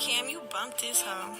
Cam, you bumped this hoe.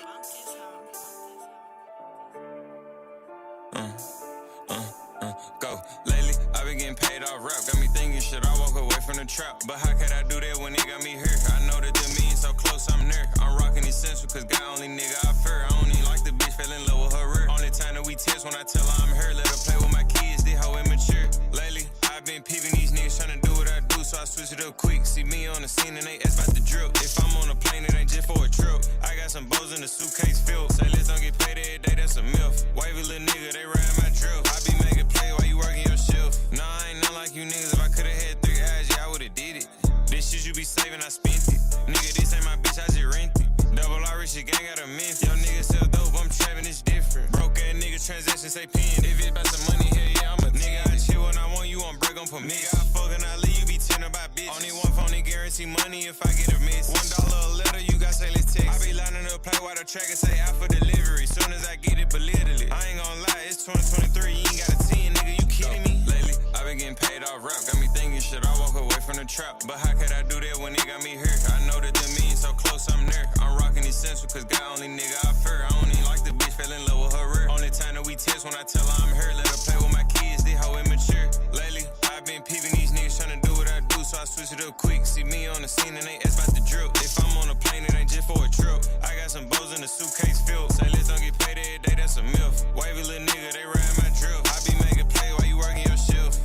Go. Lately, I been getting paid off rap. Got me thinking, should I walk away from the trap? But how could I do that when it got me hurt? I know that the mean so close, I'm near. I'm rocking essential, cause God only nigga I fear. I don't even like the bitch, fell in love with her rear. Only time that we test when I tell her I'm her. Let her play with my kids, this hoe immature. Lately, I've been peeping these niggas tryna do what I do, so I switch it up quick. See me on the scene and they ask about the drip. If I'm on a plane, it ain't just for a trip. I got some bows in the suitcase filled. Say let's don't get paid every day, that's a myth. Wavy little nigga, they ride my drill. I be making play while you working your shift. Nah, I ain't not like you niggas. If I could've had 3 eyes, yeah, I would've did it. This shit you be saving, I spent it. Nigga, this ain't my bitch, I just rent it. Double R rich gang got a mint. Yo niggas sell dope, I'm trapping, it's different. Broke ass nigga transaction say pin. If it's about some money, hell yeah, I'm a nigga. I chill when I want you on break on permit. Nigga, I fuck and I leave, you be tender by bitch. Only one phone, they guarantee money if I get a miss. $1 a letter, you got say let's text. I be lining up play while the tracker say out for delivery. Soon as I get it, belittle it. I ain't gon' lie, it's 2023, you ain't got a 10, nigga, you kidding me? Lately, I been getting paid off rap. Got me thinking, should I walk away from the trap? But how could I do that when it got me hurt? I know that the mean so close, I'm near. I'm rocking essential, cause God only nigga I fear. I don't even like the bitch, fell in love with her rear. Only time that we test when I tell her I'm her. Let her play with my kids, this hoe immature. Lately, I've been peeping these niggas tryna do what I do, so I switch it up quick. See me on the scene and they ask about the drip. If I'm on a plane, it ain't just for a trip. I got some bows in the suitcase filled. Say let's don't get paid every day, that's a myth. Wavy little nigga, they ride my drill. I be making play while you working your shift.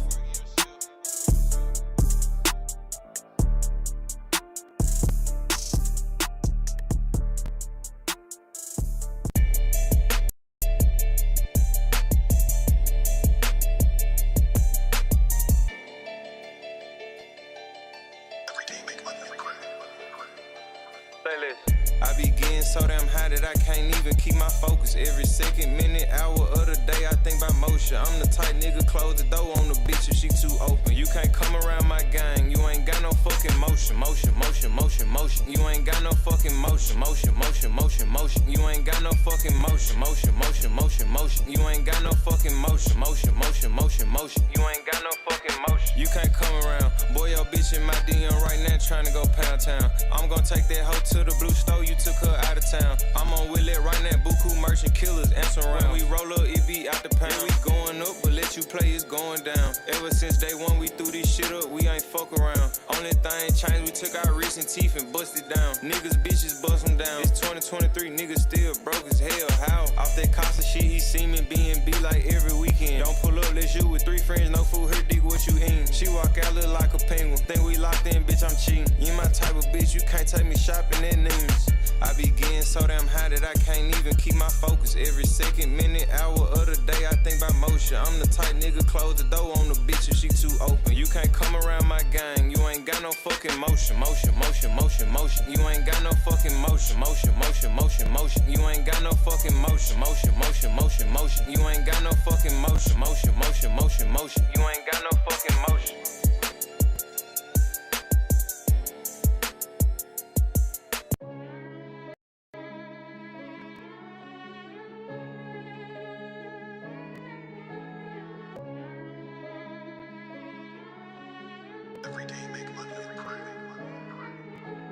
I be getting so damn high that I can't even keep my focus. Every second, minute, hour of the day, I think about motion. I'm the type nigga, close the door on the bitch if she too open. You can't come around my gang, you ain't got no fucking motion. Motion, motion, motion, motion. You ain't got no fucking motion. Motion, motion, motion, motion. You ain't got no fucking motion. Motion, motion, motion, motion. You ain't got no fucking motion. Motion, motion, motion, motion. You ain't got no fucking motion. You can't come around. Boy, your bitch in my DM right now trying to go pound town. I'm gonna take that hoe to the blue store, you took her out of town. I'm on Willet right now, buku merchant killers, answer around. When we roll up, it be out the pain. We going up, but let you play, it's going down. Ever since day one, we threw this shit up, we ain't fuck around. Only thing changed, we took our recent teeth and busted down. Niggas, bitches, bust them down. It's 2023, niggas still broke as hell. How? Off that Casa shit, he see me B&B like every weekend. Don't pull up, let's shoot with 3 friends, no food, her dick, what you eatin'? She walk out, look like a penguin. Think we locked in, bitch, I'm cheating. You my type of bitch, you can't take me shopping at Neiman's. I be getting so damn high that I can't even keep my focus. Every second, minute, hour of the day, I think about motion. I'm the type nigga, close the door on the bitch if she too open. You can't come around my gang, you ain't got no fucking motion. Motion, motion, motion, motion. You ain't got no fucking motion. Motion, motion, motion, motion. You ain't got no fucking motion. Motion, motion, motion, motion. You ain't got no fucking motion. Motion, motion, motion, motion. You ain't got no fucking motion.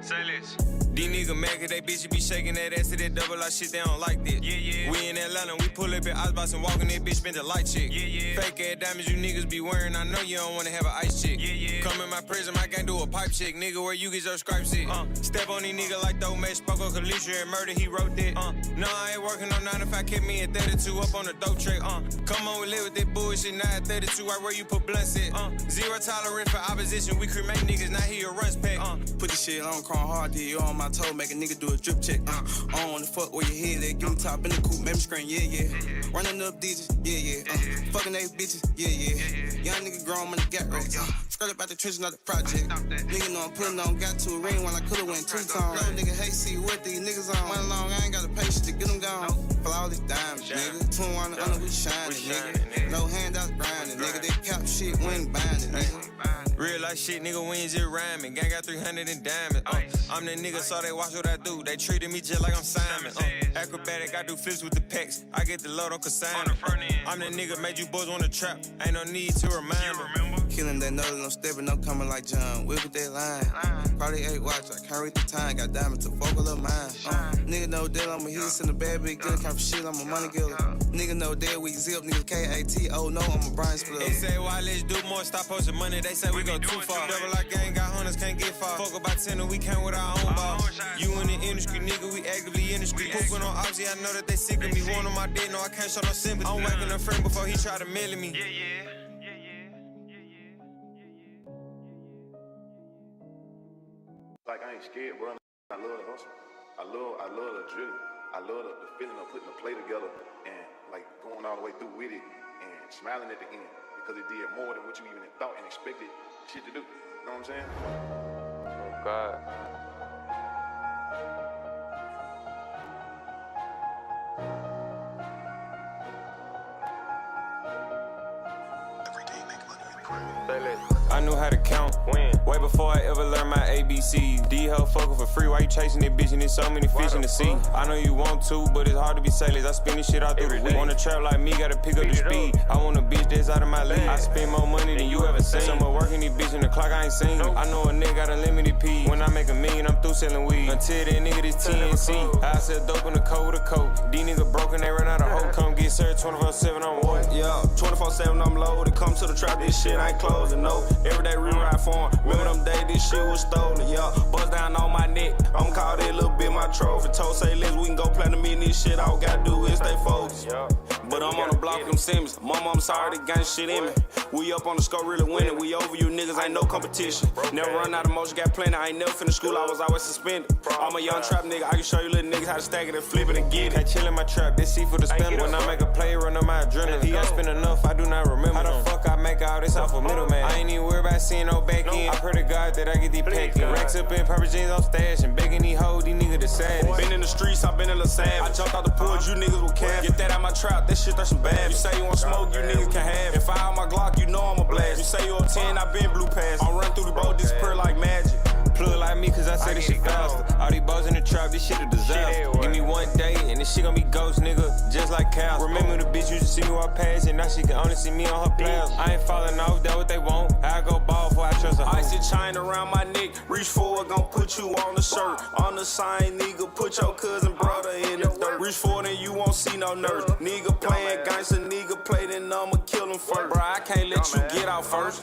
Say this. These niggas mad cause they bitches be shaking that ass to that double R shit, they don't like that. Yeah, yeah. We in Atlanta, we pull up at Osbox and walk in that bitch, spend a light check. Yeah, yeah. Fake ass diamonds you niggas be wearing, I know you don't wanna have an ice check. Yeah, yeah. Come in my prison, I can't do a pipe check, nigga, where you get your stripes at. Step on these niggas like those match, spoke on Kalisha and murder, he wrote that. No, I ain't working on 9 to 5, kept me at 32 up on the dope track. Come on, we live with that bullshit, now at 32, right where you put blunts at. Zero tolerance for opposition, we cremate niggas, now he a rust pack. Put this shit on, crawl hard, you on my toe, make a nigga do a drip check. I don't wanna fuck where your head at, give me top in the coupe, memory screen, yeah, yeah. Running up digits, yeah, yeah. Fucking they bitches, yeah, yeah. Young nigga grown, money got racks. Skirt up out the trench, not the project. Nigga know I'm putting on, got to a ring when I could've went 2 times. No nigga hate, see what these niggas on. Went along, I ain't got the patience to get them gone. Flawless diamonds, nigga. Twin one under, we shining, nigga. No handouts grinding, nigga. They cap shit, we ain't binding, nigga. Real life shit, nigga, we ain't just rhyming. Gang got 300 in diamonds. I'm that nigga, so they watch what I do. They treated me just like I'm Simon. Acrobatic, I do flips with the packs. I get the load on consignment. I'm that nigga, made you boys wanna trap. Ain't no need to remind me. killing that note, no stepping, no coming like John. Whip with that line. Probably 8 watch, I can't read the time. Got diamonds to fuck with mine. Nigga know that I'm a hit, in the bad big good kind of shit, I'm a money killer. Nigga know that we zip, nigga KAT, oh no, I'm a Brian Splitter. They say, why let's do more, stop posting money, they say we go too far. Double like gang, got hunters, can't get far. Fuck about 10 and we came with our own ball. You in the industry, nigga, we actively in the street. Pooping on Ozzy, I know that they sick of me. One on my dick, no, I can't show no sympathy. I'm whacking a friend before he try to mail me. Like, I ain't scared, bro. I love the hustle. I love the drill. I love the feeling of putting the play together and like going all the way through with it and smiling at the end because it did more than what you even thought and expected shit to do. You know what I'm saying? Oh, God. I knew how to count when way before I ever learned my ABCs. D-Ho fuckin' for free, why you chasing that bitch and there's so many fish in the sea? I know you want to, but it's hard to be sailors. I spend this shit out through the week. On a trap like me, gotta pick up the speed. I want a bitch that's out of my league. I spend more money than you ever seen. Someone working these bitch in the clock, I ain't seen. I know a nigga got unlimited P. When I make $1 million, I'm through selling weed. Until that nigga this TNC. I sell dope in the coat with a coat. These niggas broken, they run out of hope. Come get served 24/7, I'm woke. Yeah, 24/7, I'm loaded. Come to the trap, this shit ain't closing, no. Every day rewrite for him. Remember them days this shit was stolen, yeah. Bust down on my neck. I'm call that little bit my trophy. Told say let's we can go platinum in this shit. All we gotta do is stay focused. But I'm on the block with them Simmons. Mama, I'm sorry, they got shit in me. We up on the score, really winning. We over you niggas, ain't no competition. Never run out of motion, got plenty. I ain't never finished school, I was always suspended. I'm a young trap nigga, I can show you little niggas how to stack it and flip it and get it. I chill in my trap, this seafood to spend. When I make a play, run on my adrenaline. He ain't spend enough, I do not remember. How the fuck I make all this off a middleman? I ain't even worried about seeing no back end. I pray to God that I get these packing. Racks up in purple jeans on stash and begging these hoes, these niggas the saddest. Been in the streets, I been in the savage. I jumped out the pool, you niggas will cash. Get that out my trap, that shit that's some bad. You say you want smoke, you niggas can have it. If I out my Glock, you know I'm a blast. You say you up 10, I been blue pass. I'm run through the boat, disappear like magic. Plug like me, cause I say this shit faster. All these bows in the trap, this shit a disaster. Give me one day, and this shit gon' be ghost, nigga, just like cows. Remember the bitch used to see me walk past, and now she can only see me on her plans. I ain't falling off, that what they want. I go ball before I trust a hoe. Icy chain around my neck, reach forward, gon' put you on the shirt. On the sign, nigga, put your cousin brother in the dirt. Reach forward and you won't see no nurse. Nigga playing gangster, nigga play, then I'ma kill him first. Bro, I can't let you get out first.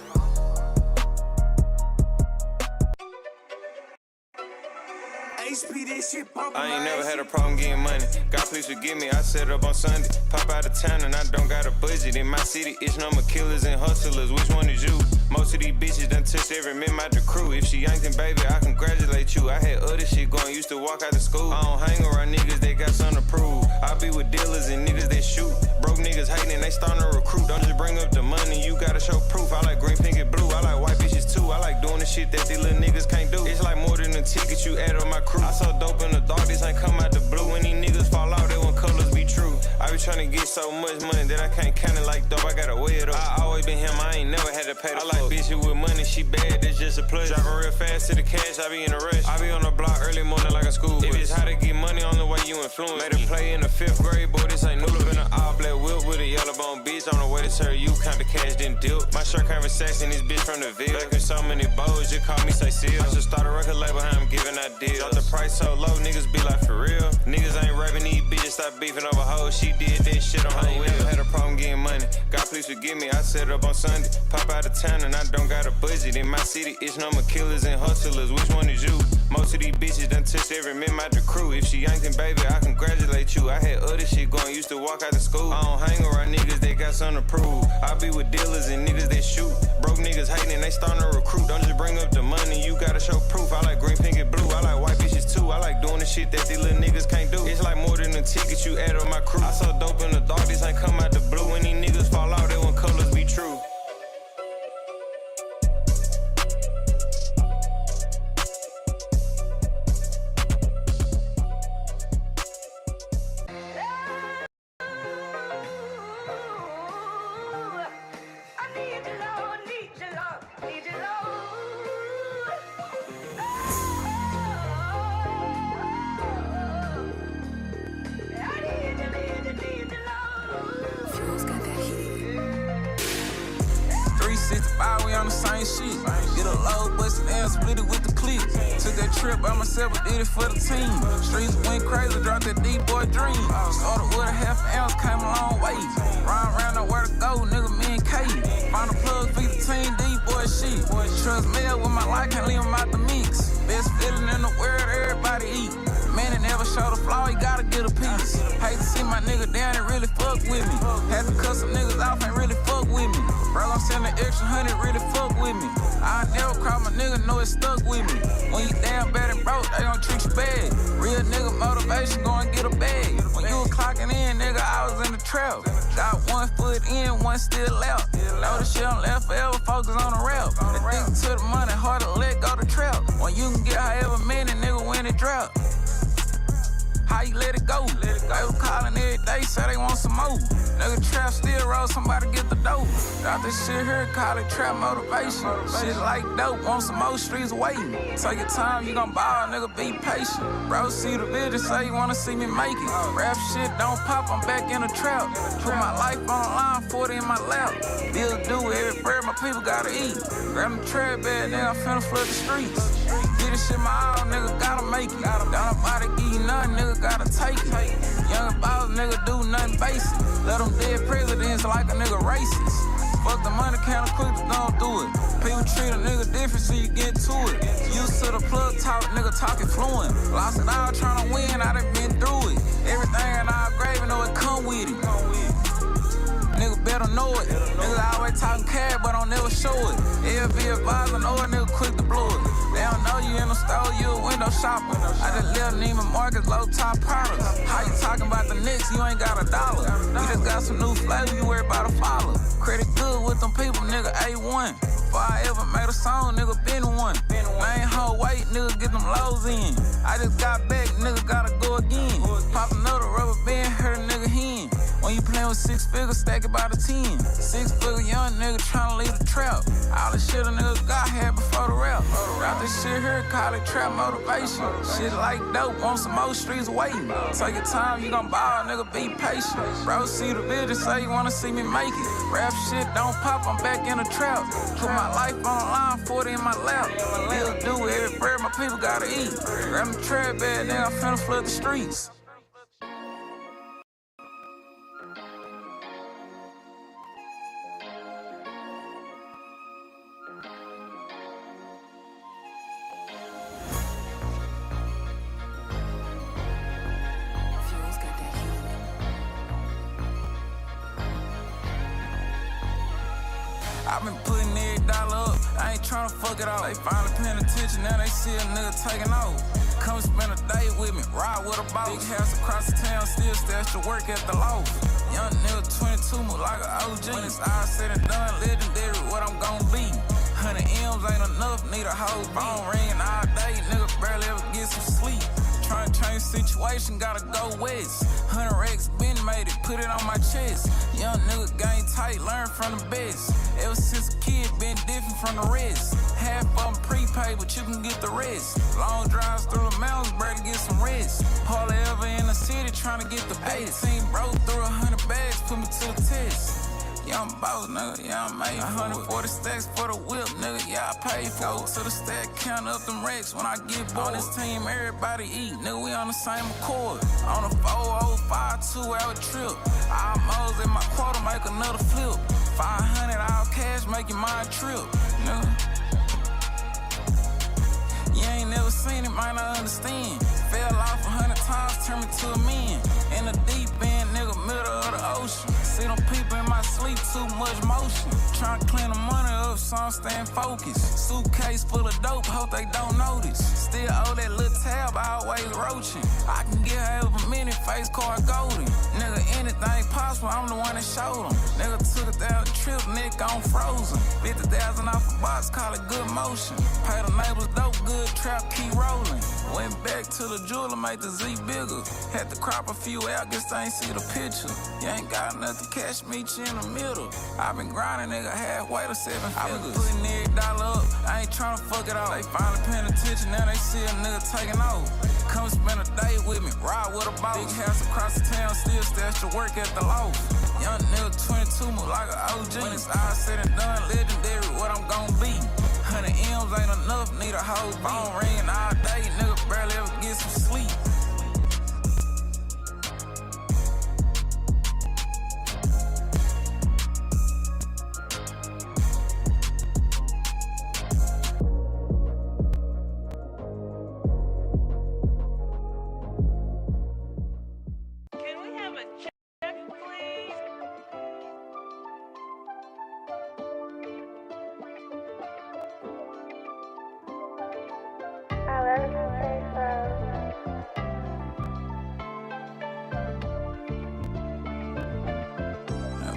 I ain't never had a problem getting money. God, please forgive me, I set up on Sunday. Pop out of town and I don't got a budget. In my city, it's number killers and hustlers. Which one is you? Most of these bitches done touched every member out the crew. If she yanked then baby, I congratulate you. I had other shit going, used to walk out of school. I don't hang around niggas, they got something to prove. I be with dealers and niggas that shoot. Broke niggas hating, they starting to recruit. Don't just bring up the money, you gotta show proof. I like green, pink, and blue. I like white bitches too. I like doing the shit that these little niggas can't do. It's like more than a ticket you add on my crew. I so dope in the dark, this ain't come out the blue. When these niggas fall out, they want colors be true. I be tryna get so much money that I can't count it like dope. I gotta weigh it up. I always been him, I ain't never had to pay the I like bitches with money, she bad, that's just a plus. Driving real fast to the cash, I be in a rush. I be on the block early morning like a school bus. If it's how to get money on the way you influence. Made a play in the 5th grade, boy, this ain't new. Pull up in an all black whip with a yellow bone bitch. On the way to serve you, count the cash, then dip. My shirt can't Saxon, this bitch from the Ville. Back in so many bows, you call me Cecile. I should start a record label, how I'm giving out deals. Drop the price so low, niggas be like for real. Niggas ain't rapping, these bitches stop beefing over hoes. She did that shit on her will. Never had a problem getting money. God, please forgive me, I set up on Sunday. Pop out of town and I don't got a budget. In my city, it's number killers and hustlers. Which one is you? Most of these bitches done touched every member out the crew. If she yanked then baby, I congratulate you. I had other shit going, used to walk out of school. I don't hang around niggas, they got something to prove. I be with dealers and niggas that shoot. Broke niggas hating, they starting to recruit. Don't just bring up the money, you gotta show proof. I like green, pink, and blue. I like white bitches too. I like doing the shit that these little niggas can't do. It's like more than a ticket you add on my crew. I so dope in the dark, this ain't come out the blue. When these niggas fall out, they want colors be true. Got that heat. and split it with the click. Took that trip by myself, but did it for the team. Streets went crazy, dropped that D-boy dream. Started with a half ounce, came a long way. Round nowhere to go, nigga, me and K. Find a plug, feed the team, D-boy shit. Trust me with my life, can't leave him out the mix. Best feeling in the world, everybody eat. Man, it never showed a flaw, he gotta get a piece. Hate to see my nigga down and really fuck with me. Had to cut some niggas off and really fuck with me. Bro, I'm sending extra 100, really fuck with me. I never cry my nigga, know it stuck with me. When you damn bad and broke, they gon' treat you bad. Real nigga motivation, go and get a bag. When you was clocking in, nigga, I was in the trap. Got 1 foot in, 1 still out. Know the shit I'm left forever, focus on the rap. Addicted to the money, hard to let go the trap. When you can get however many, nigga, when it drop. How you let it go? They was calling every day, say they want some more. Nigga trap still roll, somebody get the dope. Got this shit here, call it trap motivation. Shit like dope, want some more, streets waiting. Take your time, you gon' ball, nigga, be patient. Bro, see the vision, say you wanna see me make it. Rap shit don't pop, I'm back in the trap. Put my life on the line, 40 in my lap. Bill do every bird, my people gotta eat. Grab the trap bag, nigga, I'm finna flood the streets. Get this shit my all, nigga, gotta make it. Don't nobody give you nothing, nigga, gotta take it. Young boss, nigga, do nothing basic. Let them dead presidents like a nigga racist. Fuck the money, count quick, but don't do it. People treat a nigga different, so you get to it. Used to the plug talk, nigga talking fluent. Lost it all trying to win, I done been through it. Everything in our grave, you know it come with it. Nigga better know it. Nigga always talking cash, but don't never show it. LV advisor, know a nigga quick to blow it. They don't know you in the store, you a window shopper. I just live Neiman Marcus, low top products. How you talking about the Knicks, you ain't got $1. We just got some new flavor, you worry about a follow. Credit good with them people, nigga A1. Before I ever made a song, nigga been one. Main whole weight, nigga get them lows in. I just got back, nigga gotta go again. Pop another rubber band, hurt a nigga hen. When you playin' with 6 figures, stack it by the 10. 6-figure young nigga tryna leave the trap. All the shit a nigga got had before the rap. Got this shit here, call it trap motivation. Shit like dope, want some more, streets waiting. Take your time, you gon' ball, nigga, be patient. Bro, see the vision, say you wanna see me make it. Rap shit don't pop, I'm back in the trap. Put my life on the line, 40 in my lap. Bill do every bird, my people gotta eat. Grab me trap bag, nigga, I'm finna flood the streets. I been putting every dollar up, I ain't tryna fuck it all. They finally paying attention, now they see a nigga taking off. Come spend a day with me, ride with a boss. Big house across the town, still stash to work at the loft. Young nigga 22, move like an OG. When it's all said and done, legendary, what I'm gon' be. 100 M's ain't enough, need a whole phone ringing all day, nigga barely ever get some sleep. Tryna change situation, gotta go west. 100 racks, been made it, put it on my chest. Young nigga game tight, learn from the best. Ever since a kid, been different from the rest. Half of them prepaid, but you can get the rest. Long drives through the mountains, better get some rest. Hardly ever in the city, tryna get the best. 18 broke through 100 bags, put me to the test. Young boss, nigga, yeah, I made 140 stacks for the whip, nigga, yeah, I paid for it. Go to the stack, count up them racks when I get bored. On this team, everybody eat, nigga, we on the same accord. On a 405 2-hour trip. All moles in my quarter, make another flip. 500 all cash, making my trip, nigga. You ain't never seen it, might not understand. Fell off 100 times, turned me to a man. In the deep end, nigga, middle of the ocean. See them people in my sleep, too much motion. Tryna clean the money up, so I'm staying focused. Suitcase full of dope, hope they don't notice. Still owe that little tab, always roaching. I can get however many, face card golden. Nigga, anything possible, I'm the one that showed them. Nigga took it down the trip, neck on frozen. 50,000 off a box, call it good motion. Pay the neighbors dope, good trap, keep rolling. Went back to the jeweler, made the Z bigger. Had to crop a few out, guess they ain't see the picture. You ain't got nothing, cash meet you in the middle. I been grinding, nigga, halfway to 7 figures. I been putting every dollar up, I ain't tryna fuck it all. They finally paying attention, now they see a nigga taking off. Come spend a day with me, ride with a boss. Big house across the town, still stash to work at the loft. Young nigga 22, move like an OG. When it's all said and done, legendary, what I'm gon' be. 100 M's ain't enough, need a whole phone ringing all day, nigga barely ever get some sleep.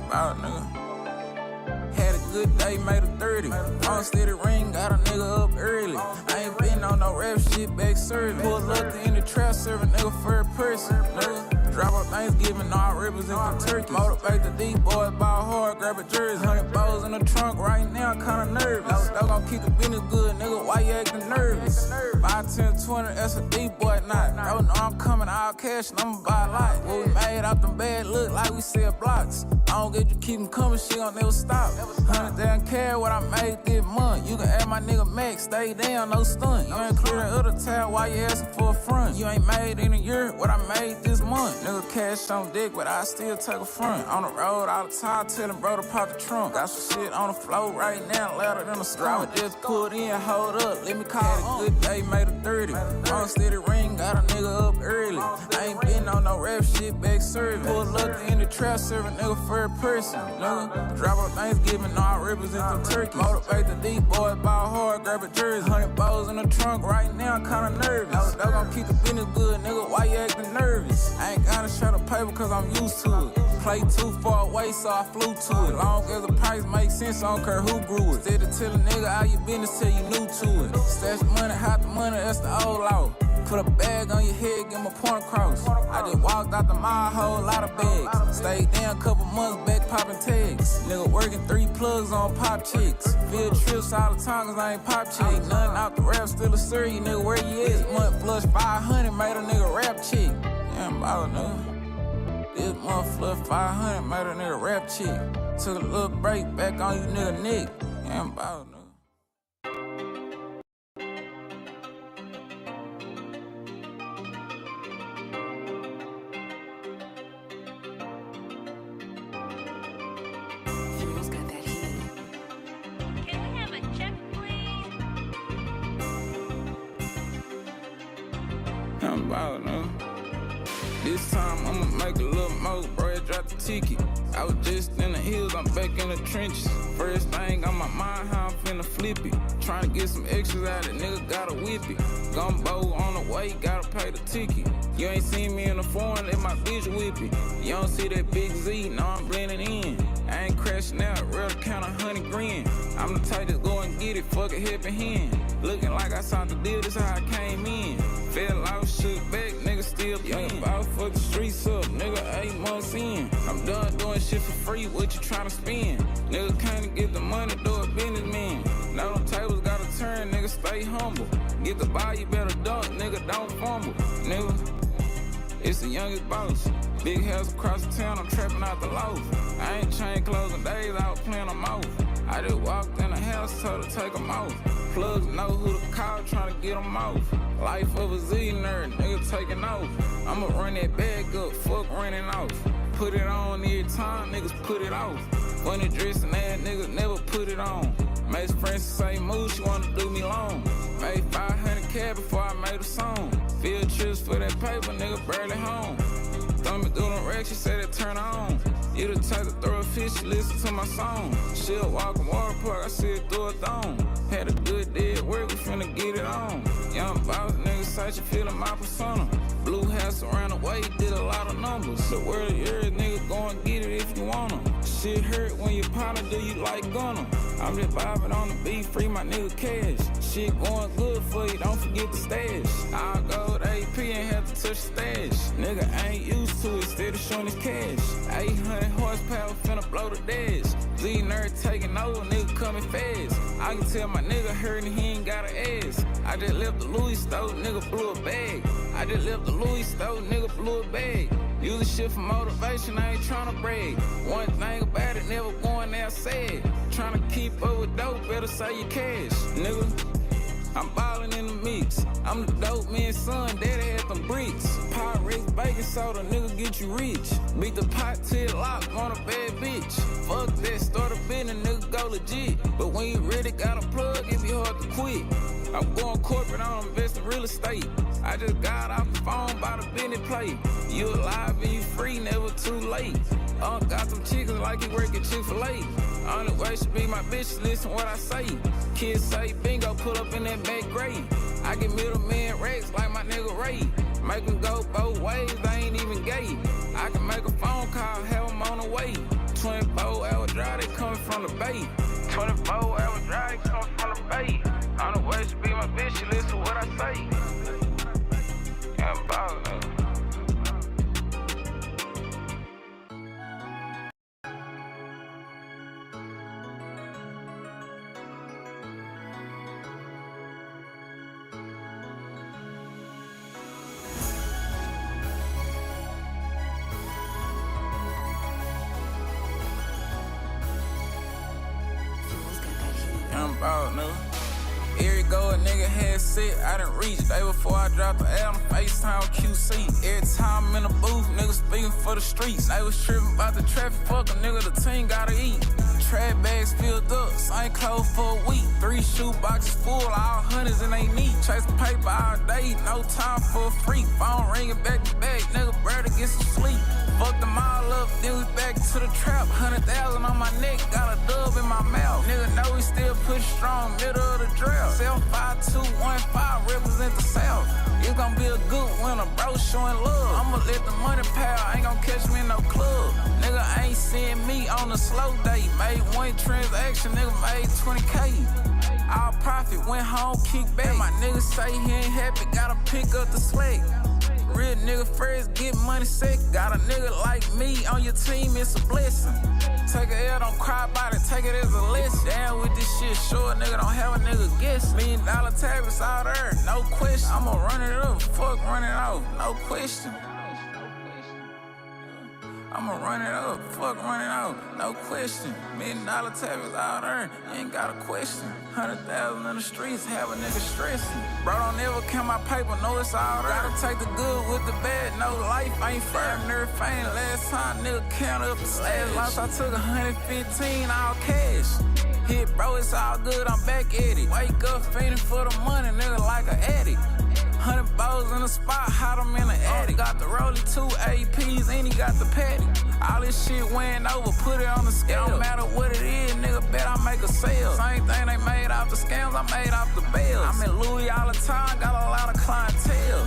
About nigga. Had a good day, made a 30. On steady ring, got a nigga up early. I ain't been on no rap shit, back serving. Pull up in the trap, serving nigga for a person. Nigga. Drop up Thanksgiving, all represent the turkey. Motivate the D-boys, ball hard, grab a jersey. 100 bows in the trunk right now, kinda nervous. Dog gon' keep the business good, nigga, why you acting nervous? 5, 10, 20, that's a D-boy knot. Bro, know I'm coming all cash and I'ma buy a lot. What we made out them bad look like we sell blocks. I don't get you keep them coming, shit gon' never stop. 100 damn care what I made this month. You can add my nigga Max, stay down, no stunt. You ain't clear the other tab, why you asking for a front? You ain't made in a year what I made this month. Nigga cash on dick, but I still take a front. On the road all the time, tellin' bro to pop the trunk. Got some shit on the floor right now, louder than a skunk. Just pulled in, hold up, let me call. Had a good day, made a 30. On steady ring, got a nigga up early. I ain't been on no rap shit, back serving. Pull up in the trap, serving nigga for a person. Nigga, drop up Thanksgiving, all represent the turkey. Motivate the D-boys, ball hard, grab a jersey. 100 bows in the trunk right now, kinda nervous. Dog gon' keep the business good, nigga, why you acting nervous? I ain't gotta shut up paper cause I'm used to it. Play too far away so I flew to it. Long as the price makes sense, I don't care who grew it. Steady tell a nigga all your business till you new to it. Stash the money, hide the money, that's the old law. Put a bag on your head, get my point across. I just walked out the mile, whole lot of bags. Stayed down a couple months back popping tags. Nigga working 3 plugs on pop chicks. Field trips all the time cause I ain't pop chick. Nothing out the rap, still a serious nigga, where you at? This month plus 500 made a nigga rap chick. Damn, ball nigga. This month plus 500 made a nigga rap chick. Took a little break, back on you nigga Nick. Damn, ball nigga. This time I'ma make a little more, bro, drop the ticket. I was just in the hills, I'm back in the trenches. First thing on my mind, how I'm finna flip it. Tryna get some extras out of it, nigga, gotta whip it. Gumbo on the way, gotta pay the ticket. You ain't seen me in the foreign, let my bitch whip it. You don't see that big Z, no, I'm blending in. I ain't crashing out, real count 100 grand. I'm the type that's go and get it, fuck it, hip and hand. Looking like I signed the deal, this how I came in. Fell out, shook back, nigga still playing. About for the streets up, nigga 8 months in. I'm done doing shit for free, what you tryna spend? Nigga can't get the money, do a businessman. Now them tables gotta turn, nigga stay humble. Get the ball, you better dunk, nigga don't fumble. Nigga, it's the youngest boss. Big house across the town, I'm trapping out the loaf. I ain't changed clothes in days, I was playing them off. I just walked in the house, told her to take them off. Plugs know who to call, trying to get them off. Life of a Z nerd, nigga taking off. I'ma run that bag up, fuck running off. Put it on every time, niggas put it off. Funny dressing ass niggas never put it on. Made friends the same move, she wanna do me long. Made 500K before I made a song. Field trips for that paper, nigga barely home. Thumbing through the racks, she said it turn on. You the type to throw a fish, she listen to my song. She'll walk in water park, I see it through a thong. Had a good day at work, we finna get it on. Young boss, nigga say she feelin' my persona. Blue house around the way, did a lot of numbers. The word of yours, nigga, go and get it if you wanna. Shit hurt when your partner do you like Gunna. I'm just vibing on the beat, free my nigga cash. Shit going good for you, don't forget the stash. I'll go to AP and have to touch the stash. Nigga ain't used to it, steady showing his cash. 800 horsepower finna blow the dash. Z nerd taking over, nigga coming fast. I can tell my nigga hurt and he ain't got an ass. I just left the Louis store, nigga blew a bag. I just left the Louis store, nigga blew a bag. Use the shit for motivation, I ain't tryna brag. One thing about it, never going outside. Tryna keep up with dope, better save your cash, nigga. I'm ballin' in the mix. I'm the dope man's son, daddy had them bricks. Pyrex, baking soda, nigga get you rich. Beat the pot till it lock, want a bad bitch. Fuck that, start a business, nigga go legit. But when you really got a plug, it be hard to quit. I'm going corporate, I don't invest in real estate. I just got off the phone by the business plate. You alive and you free, never too late. Got some chickens like you work at Chick-fil-A. Only way should be my bitch, listen what I say. Kids say bingo, pull up in that back grade. I get middleman racks like my nigga Ray. Make them go both ways, they ain't even gay. I can make a phone call, have them on the way. 24-hour drive, they coming from the bay. 24-hour drive, they coming from the bay. Only way should be my bitch, listen what I say. Yeah, I'm ballin'. Every go a nigga had set, I done reached. Day before I dropped the album, FaceTime QC. Every time I'm in the booth, niggas speaking for the streets. They was tripping about the traffic, fuck a nigga, the team gotta eat. Trap bags filled up, same clothes for a week. 3 shoe boxes full, all hundreds and they neat. Chasing paper all day, no time for a freak. Phone ringing back to back, nigga, better get some sleep. Fucked them all up, then we back to the trap. 100,000 on my neck, got a dub in my mouth. Nigga know we still push strong, middle of the draft. 75215 represent the South. It's gonna be a good winter, bro, showing love. I'ma let the money pile, ain't gonna catch me in no club. Nigga ain't seeing me on a slow day. Made one transaction, nigga made 20K. All profit, went home, kick back. My nigga say he ain't happy, gotta pick up the slack. Real nigga first, get money second. Got a nigga like me on your team, it's a blessing. Take a L, don't cry about it, take it as a lesson. Down with this shit, sure nigga don't have a nigga guess. $1 million tablets out there, no question. I'ma run it up, fuck run it off, no question. I'ma run it up, fuck run it out, no question. $1 million tablets out there, you ain't got a question. 100,000 in the streets, have a nigga stressing. Bro, don't ever count my paper, know it's all there. Gotta take the good with the bad, no life ain't fair. Nerve faint, last time nigga count up the last loss, I took 115 all cash. Hit bro, it's all good, I'm back at it. Wake up fiending for the money, nigga like an addict. 100 balls in the spot, hot them in the attic. Got the rollie, 2 APs, and he got the paddock. All this shit went over, put it on the scale. Don't matter what it is, nigga, bet I make a sale. Same thing they made off the scams, I made off the bells. I'm in Louis all the time, got a lot of clientele.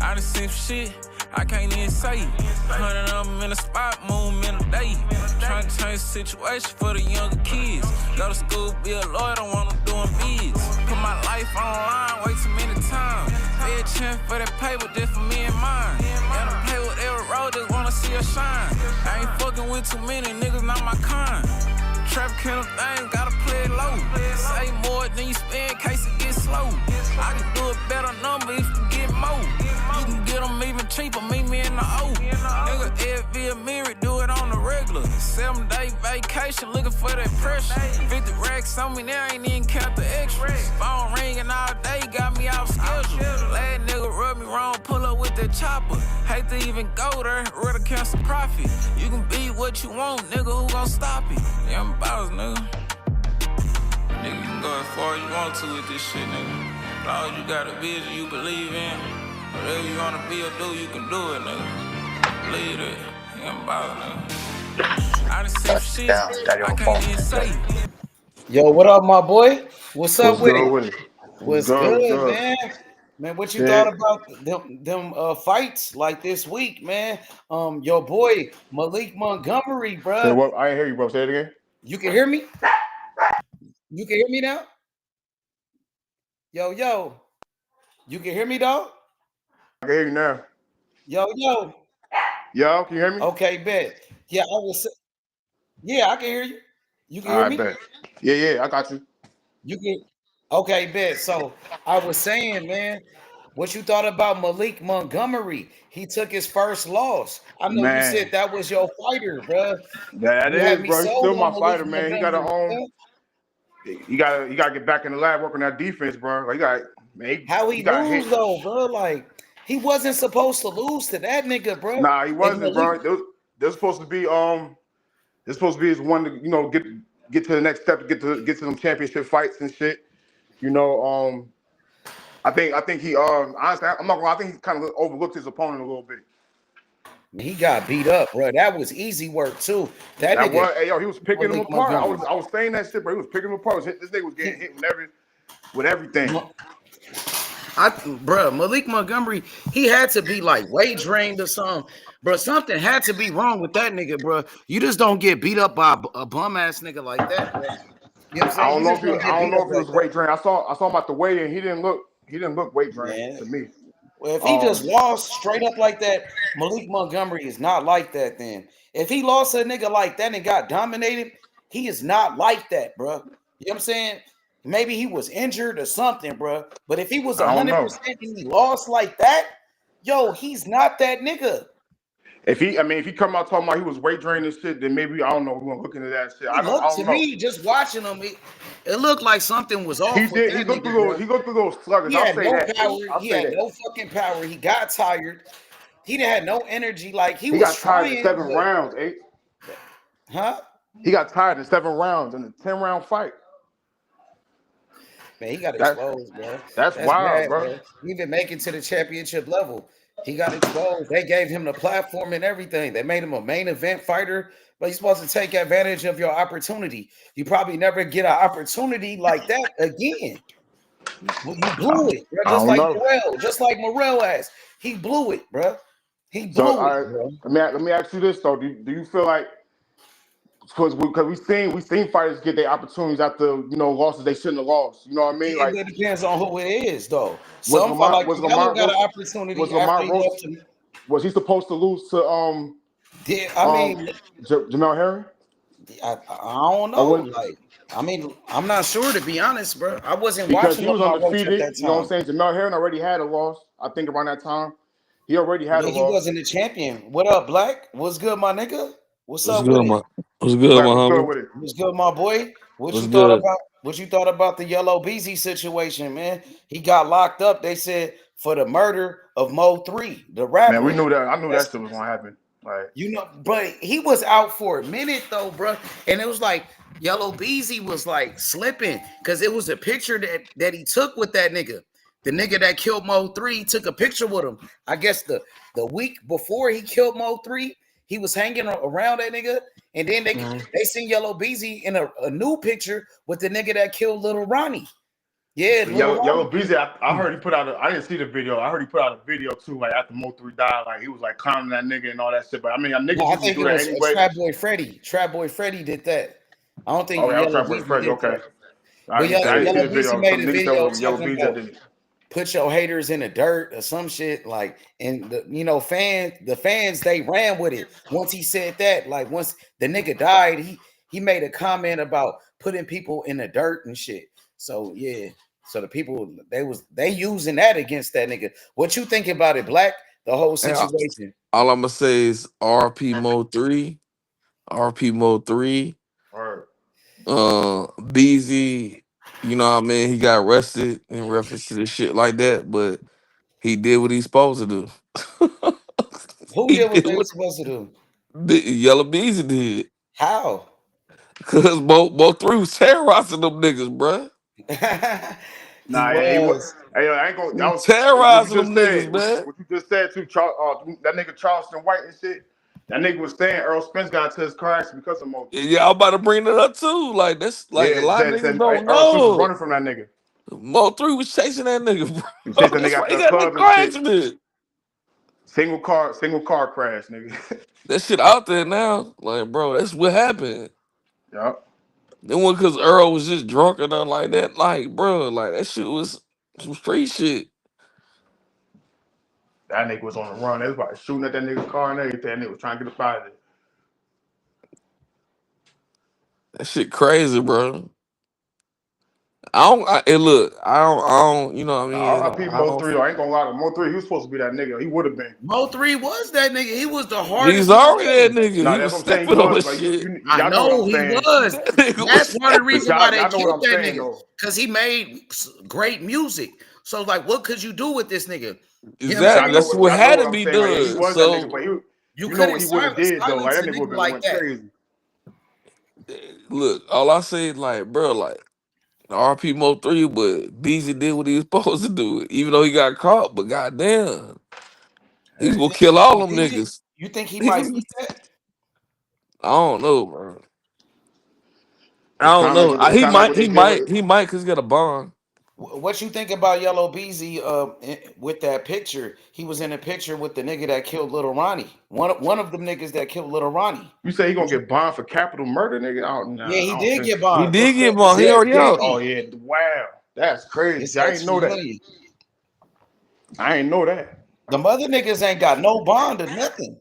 I done seen some shit, I can't even say. 100 of them in the spot, move in a day. Trying to change the situation for the younger kids. Go to school, be a lawyer, don't want them doing bids. Put my life online, way too many times. Pay a chance for that paper just for me and mine. Gotta play with every road, just wanna see her shine. I ain't fucking with too many niggas, not my kind. Trap killer things, gotta play it low. Say more than you spend in case it gets slow. I can do a better number if you get more. You can get them even cheaper, meet me in the O. Nigga, LV a mirror, do it on the regular. 7-day vacation, looking for that pressure. 50 racks on me, now ain't even count the extras. Phone ringing all day, got me off schedule. Last nigga rub me wrong, pull up with that chopper. Hate to even go there, rather count some profit. You can be what you want, nigga, who gon' stop it? Yeah, I'm boss, nigga. Nigga, you can go as far as you want to with this shit, nigga. As long as you got a vision you believe in, whatever you wanna be or do, you can do it, nigga. Believe it. Yeah, I'm boss, nigga. I done seen shit, I can't even say. Yo, what up, my boy? What's up with it? What's good, man? Man, what you thought Shit. about them fights like this week, man? Your boy Malik Montgomery, Say bruh. what? I ain't hear you, bro. Say it again. You can hear me? You can hear me now? Yo. You can hear me, dog? I can hear you now. Yo. Yo, can you hear me? Okay, bet. Yeah, I can hear you. You can All hear right, me? bet. Yeah, I got you. You can. Okay, bet. So I was saying, man, what you thought about Malik Montgomery? He took his first loss. I know you Man, said that was your fighter, bro. that You had is, me bro. He's sold still on my Malik fighter, man. He got to Montgomery, bro. you gotta get back in the lab working that defense, bro. Like, How he he got hit. lose though, bro? Like he wasn't supposed to lose to that nigga, bro. Nah, he If wasn't, Malik, bro. They're supposed to be they're supposed to be his one to get to the next step, to get to them championship fights and shit. I think he honestly, I'm not gonna lie, I think he kind of overlooked his opponent a little bit. he got beat up, bro. That was easy work too. That That nigga, was, hey, yo, he was picking him Malik apart. Montgomery. I was saying that shit, bro. He was picking him apart. This nigga was getting hit with everything. Bro, Malik Montgomery, he had to be like weight drained or something. Bro, something had to be wrong with that nigga, bro. You just don't get beat up by a bum ass nigga like that, bro. You know what I'm saying? You just don't get I don't beat know up if he like was that. weight drained. I saw him at the weigh in. He didn't look weight drained Man. to me. Well, if he just lost straight up like that, Malik Montgomery is not like that then. If he lost a nigga like that and got dominated, he is not like that, bro. You know what I'm saying? Maybe he was injured or something, bro. But if he was I don't 100% know. and he lost like that, yo, he's not that nigga. If he come out talking about he was weight drained and shit, then maybe I don't know. We're gonna look into that shit. He I looked to don't know. me just watching him. It looked like something was He off with did. that nigga, bro. He looked a little sluggish. He I'll had say no that. power. I'll He say had that. no fucking power. He got tired. He didn't have no energy. Like he He was got tired in trying, 7 rounds. huh? He got tired in 7 rounds in a 10-round fight. Man, he got exposed, bro. That's That's wild, bad, bro. bro. He didn't make it to the championship level. He got exposed. They gave him the platform and everything. They made him a main event fighter, but he's supposed to take advantage of your opportunity. You probably never get an opportunity like that again. Well, you blew it, bro. I don't know. Just like Morel ass. He blew it, bro. He So blew it, bro. let me ask you this though: Do you feel like because we seen fighters get their opportunities after losses they shouldn't have lost? You know what I mean? Like It depends on who it is, though. was Some fight Lamar like Canelo got an opportunity after he left him. was he supposed to lose to Jamel Herring? I don't know. Like, I mean, I'm not sure to be honest, bro. I wasn't Because watching he was on my watch at undefeated. that You know what I'm time. saying? Jamel Herring already had a loss. I think around that time, he already had a But he loss. wasn't the champion. What up, Black? What's good, my nigga? What's up good, with it? What's good, Black my was good homie? with it. What's good, my boy? What What's you thought good? about? What you thought about the Yellow Beezy situation, man? He got locked up. They said for the murder of Mo 3, the rapper. Man, we knew that. I knew that shit was gonna happen. Like, But he was out for a minute though, bro. And it was like Yellow Beezy was like slipping because it was a picture that he took with that nigga. The nigga that killed Mo 3 took a picture with him. I guess the week before he killed Mo 3, he was hanging around that nigga. And then they seen Yellow Beezy in a new picture with the nigga that killed Little Ronnie. Yeah, Yellow Beezy, I heard he put out I didn't see the video. I heard he put out a video too, like after Mo 3 died, like he was like clowning that nigga and all that shit. But I mean, niggas No, I used to think do it that was anyway. Trap Boy Freddy. Trap Boy Freddy did that. I don't think Yellow Beezy did Okay. that. I didn't see Yellow the Beezy video. made Some a niggas video that was Yellow talking Beezy about that did it. put your haters in the dirt or some shit. Like, and the fans, they ran with it. Once he said that, like once the nigga died, he made a comment about putting people in the dirt and shit. So yeah. So the people they using that against that nigga. What you think about it, Black? The whole situation. All I'm gonna say is RP Mo 3, RP Mo 3. All BZ, you know what I mean? He got arrested in reference to this shit like that, but he did what he's supposed to do. Who He did what did they were what supposed to do? Yellow Beezy did. How? Cause Mo 3 was terrorizing them niggas, bruh. He He was. was. Hey, I ain't gonna. He That was was what terrorizing you them just niggas, said. man. What you just said too. That nigga Charleston White and shit. That nigga was saying Earl Spence got into his car accident because of Mo 3. Yeah, I'm about to bring that up too. Like that's like a Yeah, lot of said niggas don't Earl Spence was know. running from that nigga. Mo 3 was chasing that nigga, He bro. chased that That's nigga why after he the got in the club and car shit. accident. Single car crash, nigga. That shit out there now. Like, bro, that's what happened. Yup. Then one because Earl was just drunk or nothing like that. Like, bro, like that shit was some street shit. That nigga was on the run. They was about shooting at that nigga's car and everything. That nigga was trying to get up out of there. That shit crazy, bro. Look, you know what I mean? R.I.P. I Mo don't. 3 though. I ain't gonna lie to Mo 3. He was supposed to be that nigga. He would have been. Mo 3 was that nigga. He was the He's hardest already that motherfucker. nigga. Nah, He that's was what I'm saying. He stepping on was, the but shit. I y'all know what know I'm he saying. was. That nigga was That's part of the stepping. reason But why they y'all know what killed I'm that saying nigga. though. Because he made great music. So, like, what could you do with this nigga? You know what I'm Exactly. That's saying? what Y'all know had what to I'm be saying. Like he done. was that nigga, So but You you know couldn't what he would have did though. Like silence that a nigga would nigga have been like went that. crazy. look, all I say is like, bro, like RP Mo 3, but Beezy did what he was supposed to do, even though he got caught. But goddamn, he was gonna kill all them niggas. You think he I might get that? don't know, bro. I It's don't kind of like know. what they, kind of like what they did with. He might, cause he got a bond. What you think about Yellow Beezy with that picture? He was in a picture with the nigga that killed Little Ronnie. One of the niggas that killed Little Ronnie. You say he gonna get bond for capital murder, nigga? Yeah, I he don't did think get so. He bond for did get it's bond. He at 2 already out. Oh million. yeah, wow, that's It's crazy. I at ain't 2 know that. million. I ain't know that. The mother niggas ain't got no bond or nothing.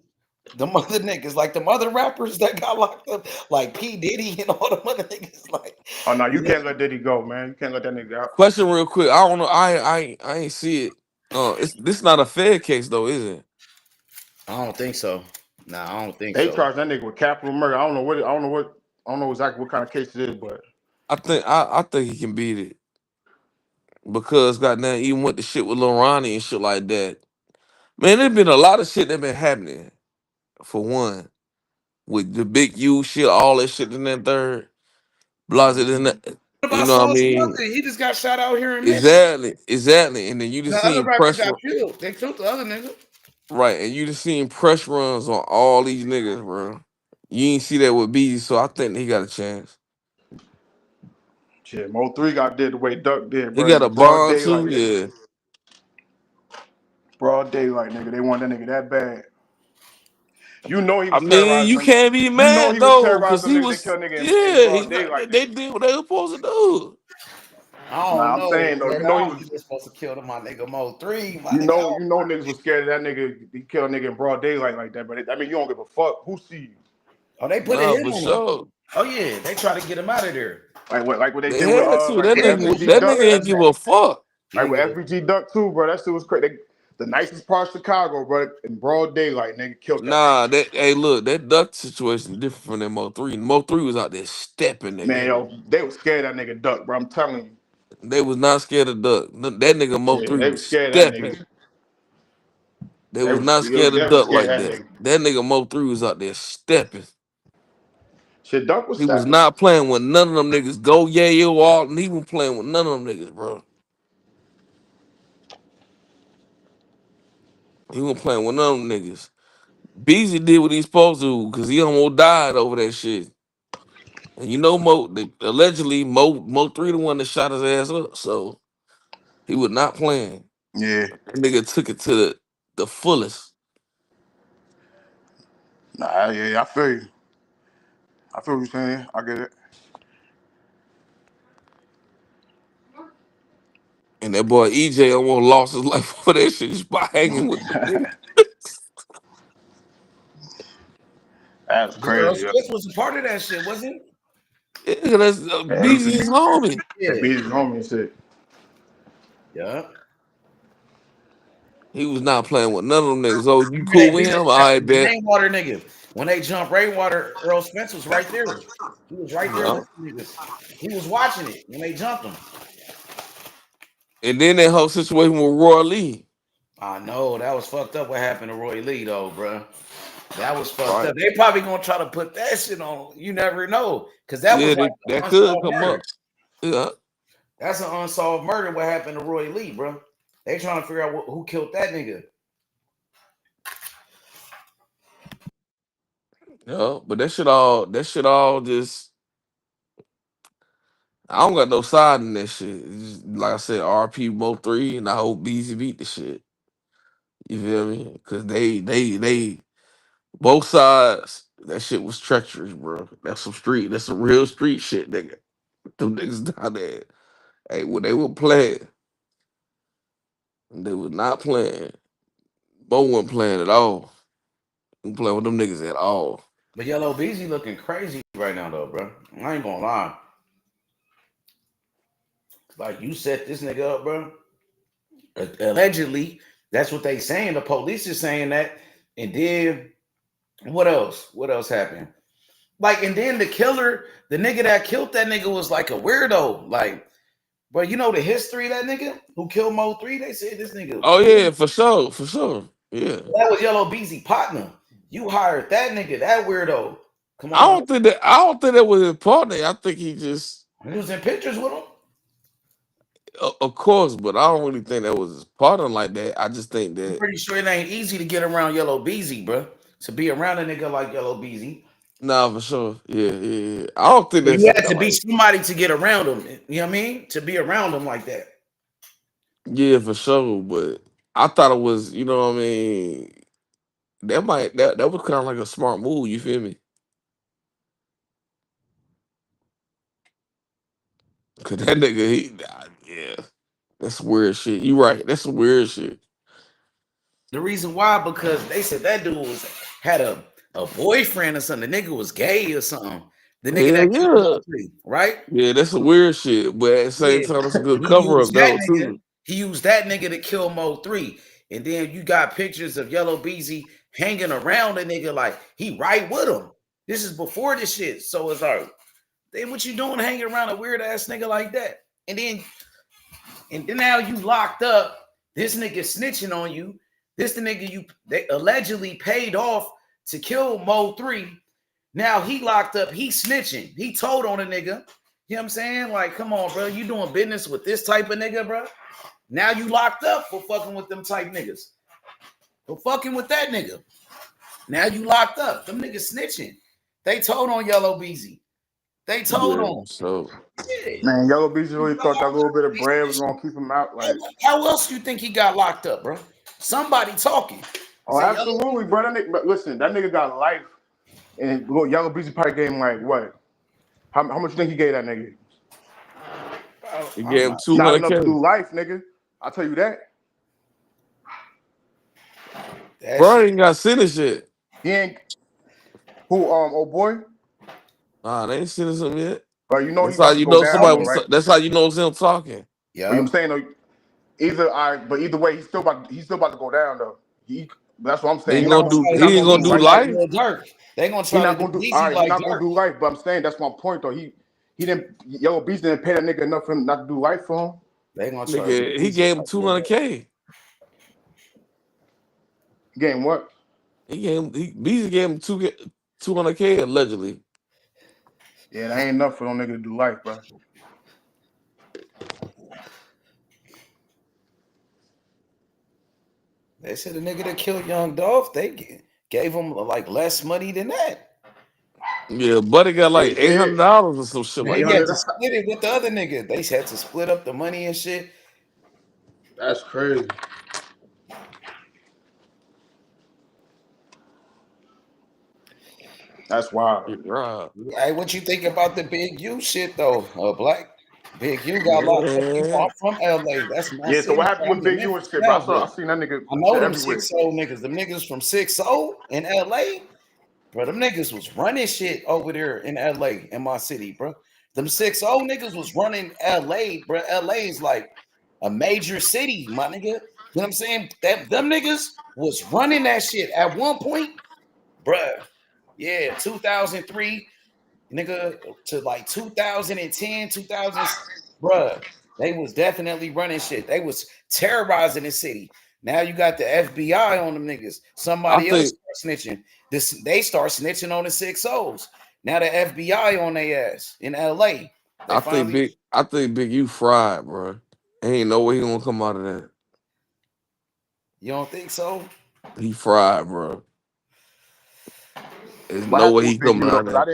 The mother niggas, like the mother rappers that got locked up, like P. Diddy and all the mother niggas, like Oh no, you yeah. can't let Diddy go, man. You can't let that nigga out. Question real quick. I don't know. I ain't see it. It's this not a Fed case though, is it? I don't think so. Nah, I don't think They so. charged that nigga with capital murder. I don't know exactly what kind of case it is, but I think he can beat it because goddamn, even with the shit with Lil Ronnie and shit like that. Man, there's been a lot of shit that been happening. For one, with the big U shit, all that shit in that third, blase in that. What You about know what I Sauce mean? Brother? He just got shot out here in Memphis. Exactly. And then you The just other seen rapper press got killed. They killed the other nigga. right, and you just seen press runs on all these niggas, bro. You ain't see that with B, so I think he got a chance. shit, Mo 3 got did the way Duck did, He bro. got a In broad bond daylight, too, nigga. yeah. Broad daylight, nigga. They want that nigga that bad. You know he I was mean, terrorizing you them. can't be You know mad he was though, cause terrorizing he them niggas. They was, kill a nigga in yeah, broad daylight, they nigga. did what they were supposed to do. I Nah, don't I'm know, saying though, bro. you I know he don't was. think they're supposed to kill my nigga Mo 3. My You nigga, I know, don't, you know niggas was scared of that nigga. He killed a nigga in broad daylight like that. But I mean, you don't give a fuck who see you. oh, they put a Nah, hit for on him. sure. Oh yeah, they try to get him out of there. Like what they They did with had to. like with FBG That Duck. nigga ain't give a fuck. He Like didn't with give a FBG Duck too, bro. That shit was crazy. The nicest part of Chicago, bro, in broad daylight, nigga killed that nigga. Nah, hey, look, that Duck situation different from that Mo 3. Mo 3 was out there stepping, Man, nigga. yo, they was scared of that nigga Duck, bro. I'm telling you. They was not scared of Duck. That nigga Mo Yeah, 3 they was was scared of that stepping. nigga. They was not They was scared of definitely Duck scared like of that that. nigga. That nigga Mo 3 was out there stepping. Shit, Duck was He was stepping. not playing with none of them niggas. Go yeah, you all, and he was playing with none of them niggas, bro. He wasn't playing with none of them niggas. Beezy did what he supposed to because he almost died over that shit. And you know allegedly Mo 3 the one that shot his ass up. So he was not playing. Yeah. That nigga took it to the fullest. Nah, yeah, I feel you. I feel what you're saying. I get it. And that boy EJ almost lost his life for that shit just by hanging with the nigga. That's Earl crazy. Yeah. Swift was a part of that shit, wasn't he? Yeah, that's Beezy his homie. They Yeah. beat his homie and shit. Yeah. He was not playing with none of them niggas. Oh, you Remember cool they with beat him? I the bet. Rainwater nigga. When they jumped Rainwater, Earl Spence was right there. He was right there Yeah. with the niggas. He was watching it when they jumped him. And then that whole situation with Roy Lee. I know that was fucked up. What happened to Roy Lee though, bro? That was fucked Right. up. They probably gonna try to put that shit on. You never know, because that was Yeah, like that an could unsolved come murder. up. Yeah. That's an unsolved murder. What happened to Roy Lee, bro? They trying to figure out who killed that nigga. Yeah. But that shit all just I don't got no side in that shit. It's just, like I said, RP Mo 3, and I hope BZ beat the shit. You feel me? Cause they both sides, that shit was treacherous, bro. That's some real street shit, nigga. Them niggas down there. Hey, when they were playing, they was not playing. Bo wasn't playing at all. He playing with them niggas at all. But Yellow Beezy looking crazy right now, though, bro. I ain't gonna lie. Like you set this nigga up, bro. Allegedly, that's what they saying. The police is saying that. And then what else? What else happened? Like, and then the killer, the nigga that killed that nigga was like a weirdo. Like, bro, you know the history of that nigga who killed Mo 3? They said this nigga. Oh yeah, for sure, for sure. Yeah. That was Yellow Beezy partner. You hired that nigga, that weirdo. Come I on, man. don't think that was his partner. I think he just He was in pictures with him. of course, but I don't really think that was his partner like that. I just think I'm that pretty sure it ain't easy to get around Yellow Beezy, bro. To be around a nigga like Yellow Beezy. nah for sure. Yeah, yeah, yeah. I don't think But that's you had to be like somebody to get around him. You know what I mean? To be around him like that. yeah, for sure. But I thought it was, you know what I mean? That was kind of like a smart move, you feel me? Cause that nigga, yeah, that's some weird shit. You right, that's some weird shit. The reason why, because they said that dude had a boyfriend or something. The nigga was gay or something. The nigga Hell that killed yeah, Mosley, right? yeah, that's some weird shit. But at the same Yeah. time, that's a good He cover used up that though nigga. too. He used that nigga to kill Mo 3. And then you got pictures of Yellow Beezy hanging around the nigga like he right with him. This is before this shit. So it's like, then what you doing hanging around a weird ass nigga like that? And then now you locked up. This nigga snitching on you. This the nigga they allegedly paid off to kill Mo 3. Now he locked up. He snitching. He told on a nigga. You know what I'm saying? Like, come on, bro. You doing business with this type of nigga, bro? Now you locked up for fucking with them type niggas. For fucking with that nigga. Now you locked up. Them niggas snitching. They told on Yellow Beezy. They told Yeah, on. so Yeah. Man, Yellow Beezy really thought that little bit of bread was gonna keep him out. Like, How else you think he got locked up, bro? Somebody talking. oh, absolutely, bro. That nigga, but listen, that nigga got life, and Yellow Beezy probably gave him like what? How much you think he gave that nigga? he gave him Not 200K. enough to do life, nigga. I'll tell you that. Bro ain't got sentenced yet. He ain't who old boy. Nah, they ain't sentenced him yet. But you know he That's how about to you go know down somebody though, right? that's how you know it's him talking. But Yeah. I'm saying though, either way, he's still about to go down though. That's what I'm saying. He ain't gonna do like life. Lil Durk. They gonna He try to not do gonna do. All easy right, he like not gonna Durk. do life. But I'm saying that's my point though. He didn't. Yellow Beast didn't pay that nigga enough for him not to do life for him. They gonna try to do Nigga, he easy gave him like Lil Durk. 200K. Game what? Beezy gave him 200K allegedly. Yeah, that ain't enough for no nigga to do life, bro. They said the nigga that killed Young Dolph, they gave him like less money than that. Yeah, buddy got like They did. $800 or some shit He like had that. to split it with the other nigga. They had to split up the money and shit. That's crazy. That's wild. Right. Hey, what you think about the Big U shit though? Black Big U got locked up. You know, Man. I'm from LA. That's my Yeah. So city. what happened I'm with in Big U and Memphis shit? Bro, now, I but seen that nigga I know shit them everywhere. 6-0 niggas. Them niggas from 6-0 in LA. Bro, them niggas was running shit over there in LA, in my city, bro. Them 6-0 niggas was running LA, bro. LA is like a major city, my nigga. You know what I'm saying? Them niggas was running that shit at one point, bruh. Yeah, 2003, nigga, to like 2010, 2000, bruh. They was definitely running shit. They was terrorizing the city. Now you got the FBI on them niggas. I Somebody else think start snitching. They start snitching on the 6-0s. Now the FBI on their ass in LA. They finally. I think Big U fried, bro. Ain't no way he gonna come out of that. You don't think so? He fried, bro. There's What no happened way with he Big coming U though? out Because there.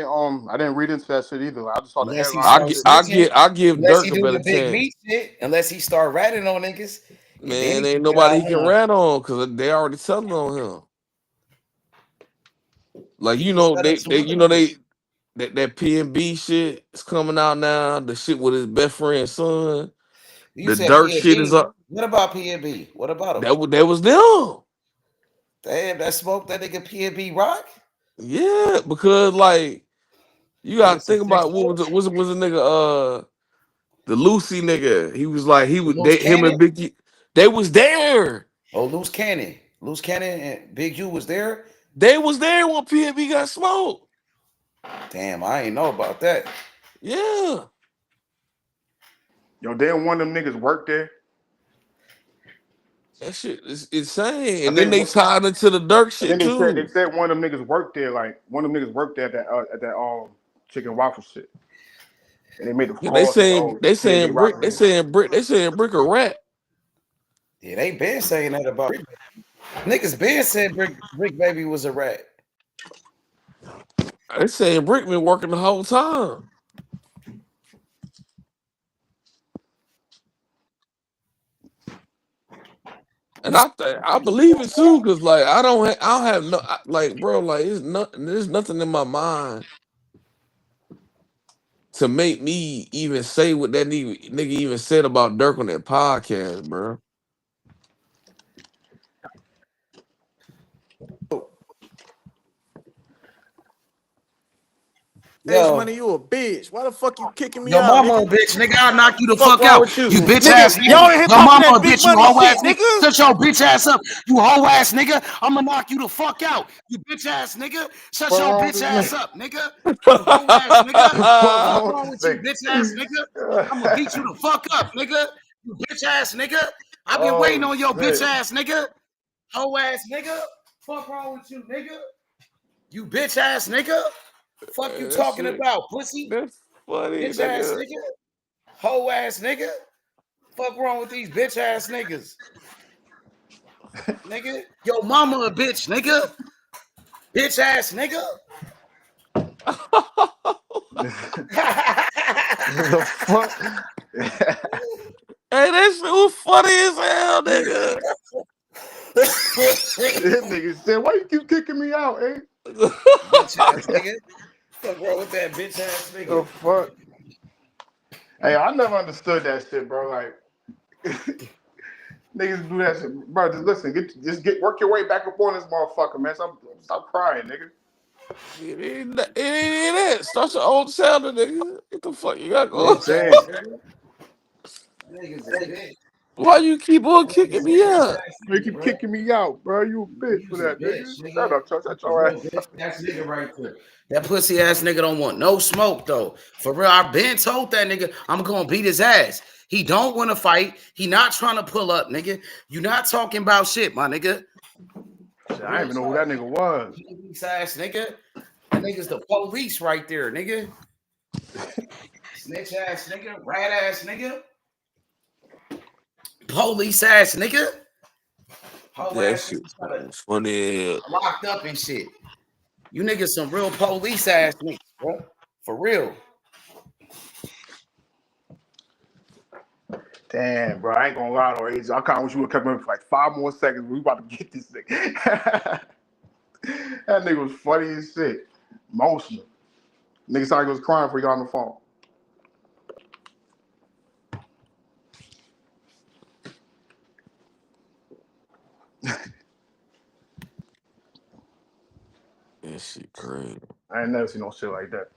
I didn't read into that shit either. I just saw the Unless he headline and start shit. snitching, I give unless he Dirk a do better the big chance. meat shit, unless he start ratting on niggas, and then he Man, ain't can get nobody out he can home. rat on because they already telling on him. Like He can set up some other niggas. that P and B shit is coming out now. The shit with his best friend's son. You The said Dirk shit is PNB. up. What about PNB? What about him? That was them. Damn, that smoke that nigga PNB rock. Yeah, because like you Nigga gotta some think six about what foot. was the nigga the Lucy nigga. He was like Loose him cannon. and Biggie. They was there. Oh, loose cannon. Loose cannon and Big U was there. They was there when PNB got smoked. Damn, I ain't know about that. Yeah. Yo, didn't one of them niggas work there? That shit is insane. I And then think they tied into the Dirk I shit think they too. said one of them niggas worked there. Like one of them niggas worked there at that chicken waffle shit, and they made the Yeah, they calls to the saying old PNB rock niggas. they saying Brick a rat. Yeah, they been saying that about Brick. Niggas been said Brick Baby was a rat. They saying Brick been working the whole time. And I believe it too, cause like I don't have no like bro, like there's nothing in my mind to make me even say what that nigga even said about Dirk on that podcast, bro. Ace Yo, Money, you a bitch. Why the fuck you kicking me your out, mama a nigga? bitch, nigga. I'll knock you the Fuck fuck wrong out. with you? You bitch Nigga, ass nigga. y'all in here Your talking mama a that big bitch, you money hoe shit, ass nigga. nigga. Shut your bitch ass up. You hoe ass nigga. I'ma knock you the fuck out. You bitch ass nigga. Shut What your wrong bitch with ass this up, nigga. You hoe ass nigga. nigga? What Fuck wrong wrong with with you, this bitch ass nigga. I'ma beat you nigga? the fuck up, nigga. You bitch ass nigga. I've been waiting Oh on your bitch shit! ass nigga. Hoe ass nigga. Fuck wrong with you, nigga. You bitch ass nigga. Fuck you Man, that talking shit, about, pussy. that's funny, Bitch ass nigga. nigga. Hoe ass nigga. Fuck wrong with these bitch ass niggas? Nigga. Yo mama a bitch, nigga. Bitch ass nigga. The fuck? Hey, that shit was funny as hell, nigga. This nigga said, "Why you keep kicking me out, eh?" Bitch ass nigga. Fuck wrong with that bitch ass The nigga? fuck? Hey, I never understood that shit, bro. Like niggas do that shit, bro. Just listen, work your way back up on this motherfucker, man. Stop crying, nigga. It ain't that. Start your own sounder, nigga. What the fuck you got I'm going? Bitch ass saying, nigga. Niggas a bitch. Why you keep on kicking Niggas a me bitch out? ass you nigga, keep bro. kicking me out, bro. You a bitch for You's a that, nigga. bitch, Shut nigga. up, shut A your real ass bitch up. ass nigga right there. That pussy ass nigga don't want no smoke though. For real, I've been told that nigga I'm gonna beat his ass. He don't want to fight. He not trying to pull up, nigga. You not talking about shit, my nigga. Shit, I Real didn't even know who talk. that nigga was. Police ass nigga. That nigga's the police right there, nigga. Snitch ass nigga. Rat ass nigga. Police ass nigga. Whole That ass shit niggas try to was funny as hell. locked up and shit. You niggas some real police ass niggas, bro. For real. Damn, bro. I ain't gonna lie to you. I kind of wish you would have kept him for like 5 more seconds. We about to get this nigga. That nigga was funny as shit. Emotional. Nigga sounded like he was crying before he got on the phone. That shit crazy. I ain't never seen no shit like that.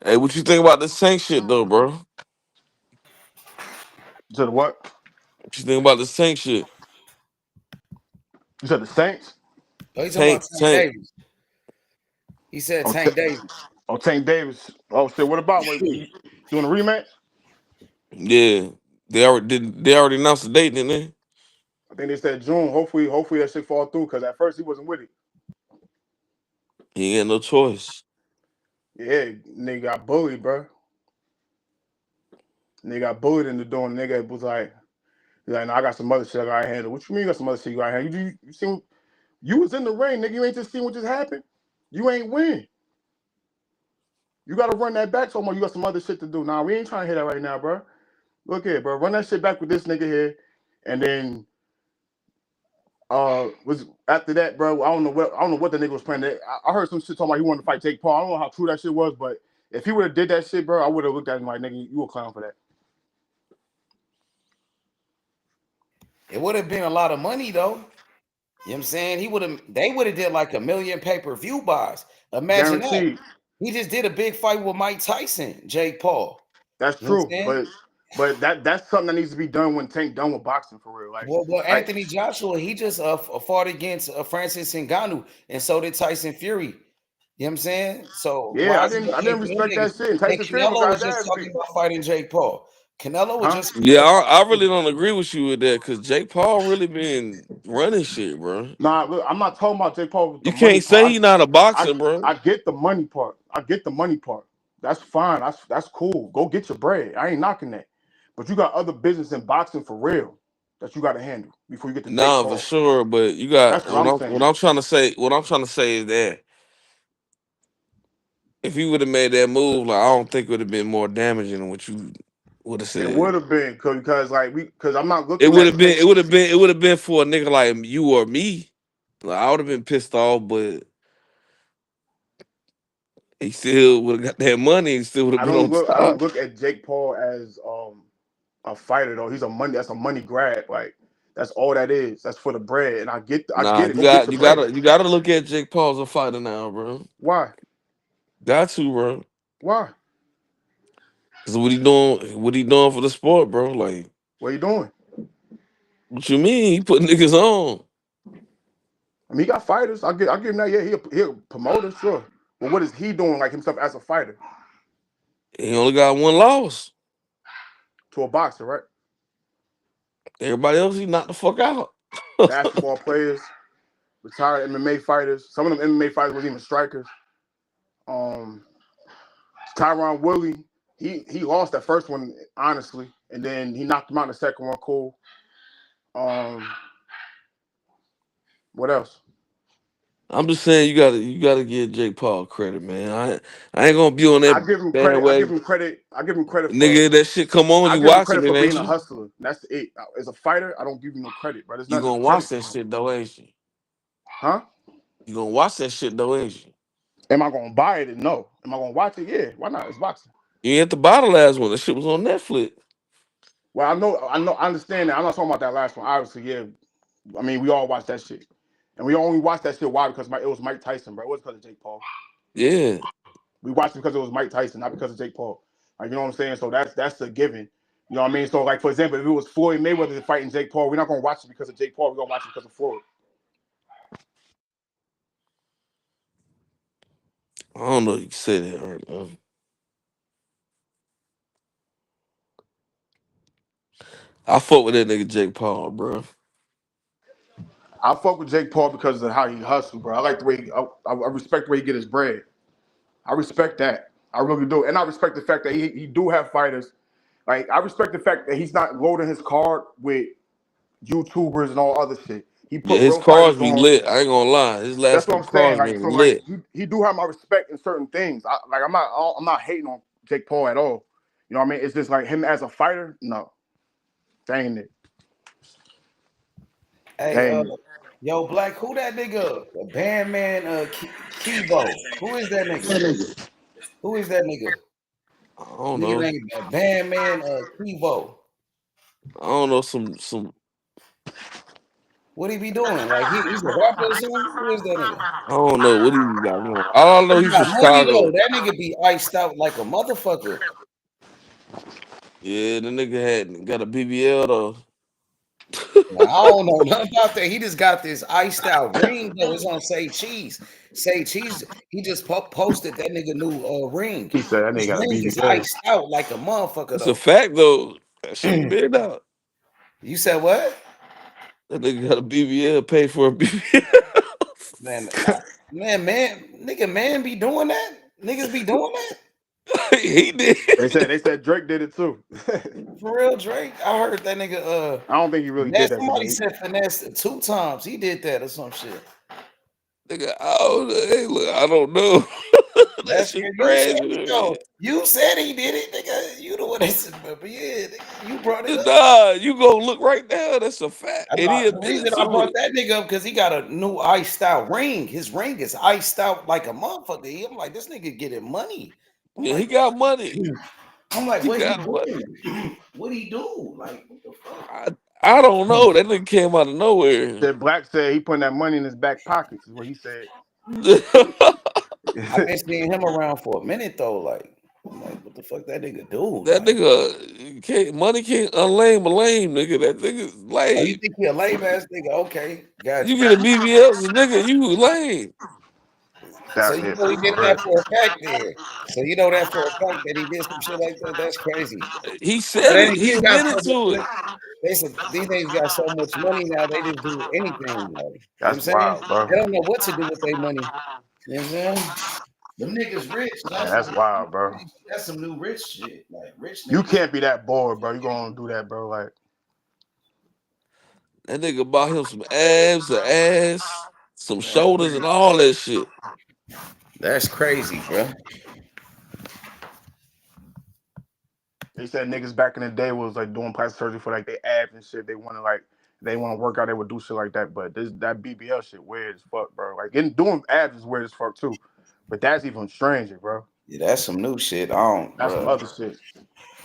Hey, what you think about the Tank shit though, bro? You said the what? What you think about the Tank shit? You said the Saints? Oh, you talking about Tank, Tank Tank. Davis. He said Oh, Tank Davis. Tank Davis. Oh shit. What about you doing a rematch? Yeah, they already announced the date, didn't they? I think they said June. Hopefully that shit fall through. Cause at first he wasn't with it. He ain't got no choice. Yeah, nigga got bullied, bro. Nigga got bullied into doing. Nigga was like, Yeah, and I got some other shit I gotta handle. What you mean you got some other shit you gotta handle? You seen you was in the ring, nigga. You ain't just seen what just happened. You ain't win. You gotta run that back so much. You got some other shit to do. Nah, we ain't trying to hear that right now, bro. Look here, bro. Run that shit back with this nigga here, and then was after that, bro. I don't know what the nigga was playing. I heard some shit talking about he wanted to fight Jake Paul. I don't know how true that shit was, but if he would have did that shit, bro, I would have looked at him like, nigga, you a clown for that. It would have been a lot of money though. You know what I'm saying? They would have did like 1 million pay-per-view buys. Imagine that. Guaranteed. He just did a big fight with Mike Tyson, Jake Paul. That's You know what true, I'm saying? but that's something that needs to be done when Tank done with boxing for real. Well, Anthony Joshua, he just fought against Francis Ngannou, and so did Tyson Fury. You know what I'm saying? So yeah, I didn't respect that shit. And Tyson Fury Canelo got was his just ass talking beat. about fighting Jake Paul. Canelo was just Yeah, I really don't agree with you with that because Jake Paul really been running shit, bro. Nah, look, I'm not talking about Jake Paul with the You money can't say part. he not a boxer, bro. I get the money part. That's fine. That's cool. Go get your bread. I ain't knocking that. But you got other business in boxing for real that you got to handle before you get to Jake Nah, Paul. for sure. But you got That's what I'm saying. what I'm trying to say. What I'm trying to say is that if he would have made that move, like I don't think it would have been more damaging than what you would have It said. would have been because I'm not It looking would at have been. Tank. It would have been for a nigga like you or me. Like I would have been pissed off, but he still would have got that money. He still would have been on I don't top. look at Jake Paul as a fighter though. That's a money grab. Like that's all that is. That's for the bread. And I get Nah, it. Go get your bread. you gotta look at Jake Paul as a fighter now, bro. Why? Got to, bro. Why? Cause what he doing? What he doing for the sport, bro? Like, What are you doing? what you mean? He put niggas on. I mean, he got fighters. I give him that. Yeah, he a promoter, sure. But what is he doing like himself as a fighter He only got one loss. to a boxer, right? Everybody else, he knocked the fuck out. Basketball players, retired MMA fighters. Some of them MMA fighters was even strikers. Tyron Woodley, he lost that first one, honestly, and then he knocked him out in the second one. Cool. What else? I'm just saying you gotta give Jake Paul credit, man. I ain't gonna be on I that give him credit. I give bandwagon. him credit. I give him credit for. Nigga, that shit come on, I you give him watching credit it, for ain't being a you? hustler. That's it. As a fighter, I don't give him no credit, but there's You nothing gonna to watch credit that for him. shit though, ain't you? Huh? You gonna watch that shit though, ain't you? Am I gonna buy it? No. Am I gonna watch it? Yeah. Why not? It's boxing. You ain't at the bottom last one. That shit was on Netflix. Well, I understand that. I'm not talking about that last one. Obviously, yeah. I mean, we all watched that shit, and we only watched that shit. Why? Because it was Mike Tyson, bro. It wasn't because of Jake Paul. Yeah. We watched it because it was Mike Tyson, not because of Jake Paul. Like, you know what I'm saying? So that's a given. You know what I mean? So, like, for example, if it was Floyd Mayweather fighting Jake Paul, we're not gonna watch it because of Jake Paul. We're gonna watch it because of Floyd. I don't know if you can say that right now. I fuck with that nigga Jake Paul, bro. I fuck with Jake Paul because of how he hustled, bro. I like the way I respect the way he get his bread. I respect that. I really do. And I respect the fact that he do have fighters. Like, I respect the fact that he's not loading his card with YouTubers and all other shit. He Yeah, put his real cars fighters be on. lit. I ain't gonna lie. His last That's what couple I'm saying. cars Like, been so, like, lit. he do have my respect in certain things. I'm not hating on Jake Paul at all. You know what I mean? It's just like him as a fighter. No, dang it. Hey, Dang it. yo, Black, who that nigga? The bandman, Kivo. Who is that nigga? Who is that nigga? I don't Nigga know. named bandman, Kivo. I don't know some. What he be doing? Like he's a rapper or something? Who is that nigga? I don't know what he got going. All I know He he's got from money though. Chicago. That nigga be iced out like a motherfucker. Yeah, the nigga had got a BBL though. Now, I don't know nothing about that. He just got this iced out ring though. It's on Say Cheese. Say Cheese. He just posted that nigga new ring. He said that nigga His got a ring is BBL. iced out like a motherfucker It's a though. fact though. That shit been out. You said what? That nigga got a BBL, paid for a BBL. Man, nigga, man be doing that. Niggas be doing that. He did. They said Drake did it too. For real, Drake. I heard that nigga. I don't think he really did that. Somebody said finesse 2 times. He did that or some shit. Nigga, hey, look, I don't know. That That's shit you said crazy. it, though. You said he did it, nigga. You the one that said, but yeah, nigga, you brought it up. Nah, you go look right now. That's a fact. And he The admitted reason I to brought it. that nigga up because he got a new iced out ring. His ring is iced out like a motherfucker. I'm like, this nigga getting money. Yeah, he got money. I'm like, He what he got money. do? What he do? Like, what the fuck? I don't know. That nigga came out of nowhere. That Black said he putting that money in his back pockets, is what he said. I've been seeing him around for a minute though. Like, I'm like, what the fuck that nigga do? That like, nigga money can't unlame a lame nigga. That nigga's oh, lame. you think he a lame ass nigga? Okay, got You you. get a BBL nigga, you lame. So you know he did that for a fact there. So you know that for a fact that he did some shit like that. That's crazy. He But said then it. He he got so admitted to much. it. These niggas got so much money now. They just do anything. Like, you know what I'm That's saying? wild, bro. They don't know what to do with their money. You know what I'm saying? Them niggas rich. Man, that's wild, bro. That's some new rich shit. Like rich niggas. You can't be that bored, bro. You gonna do that, bro? Like That nigga bought him some abs, an ass, some shoulders, and all that shit. That's crazy, bro. they said, niggas back in the day was like doing plastic surgery for like their abs and shit. They want to work out. They would do shit like that. But that BBL shit weird as fuck, bro. Like doing abs is weird as fuck too. But that's even stranger, bro. Yeah, that's some new shit. That's some other shit.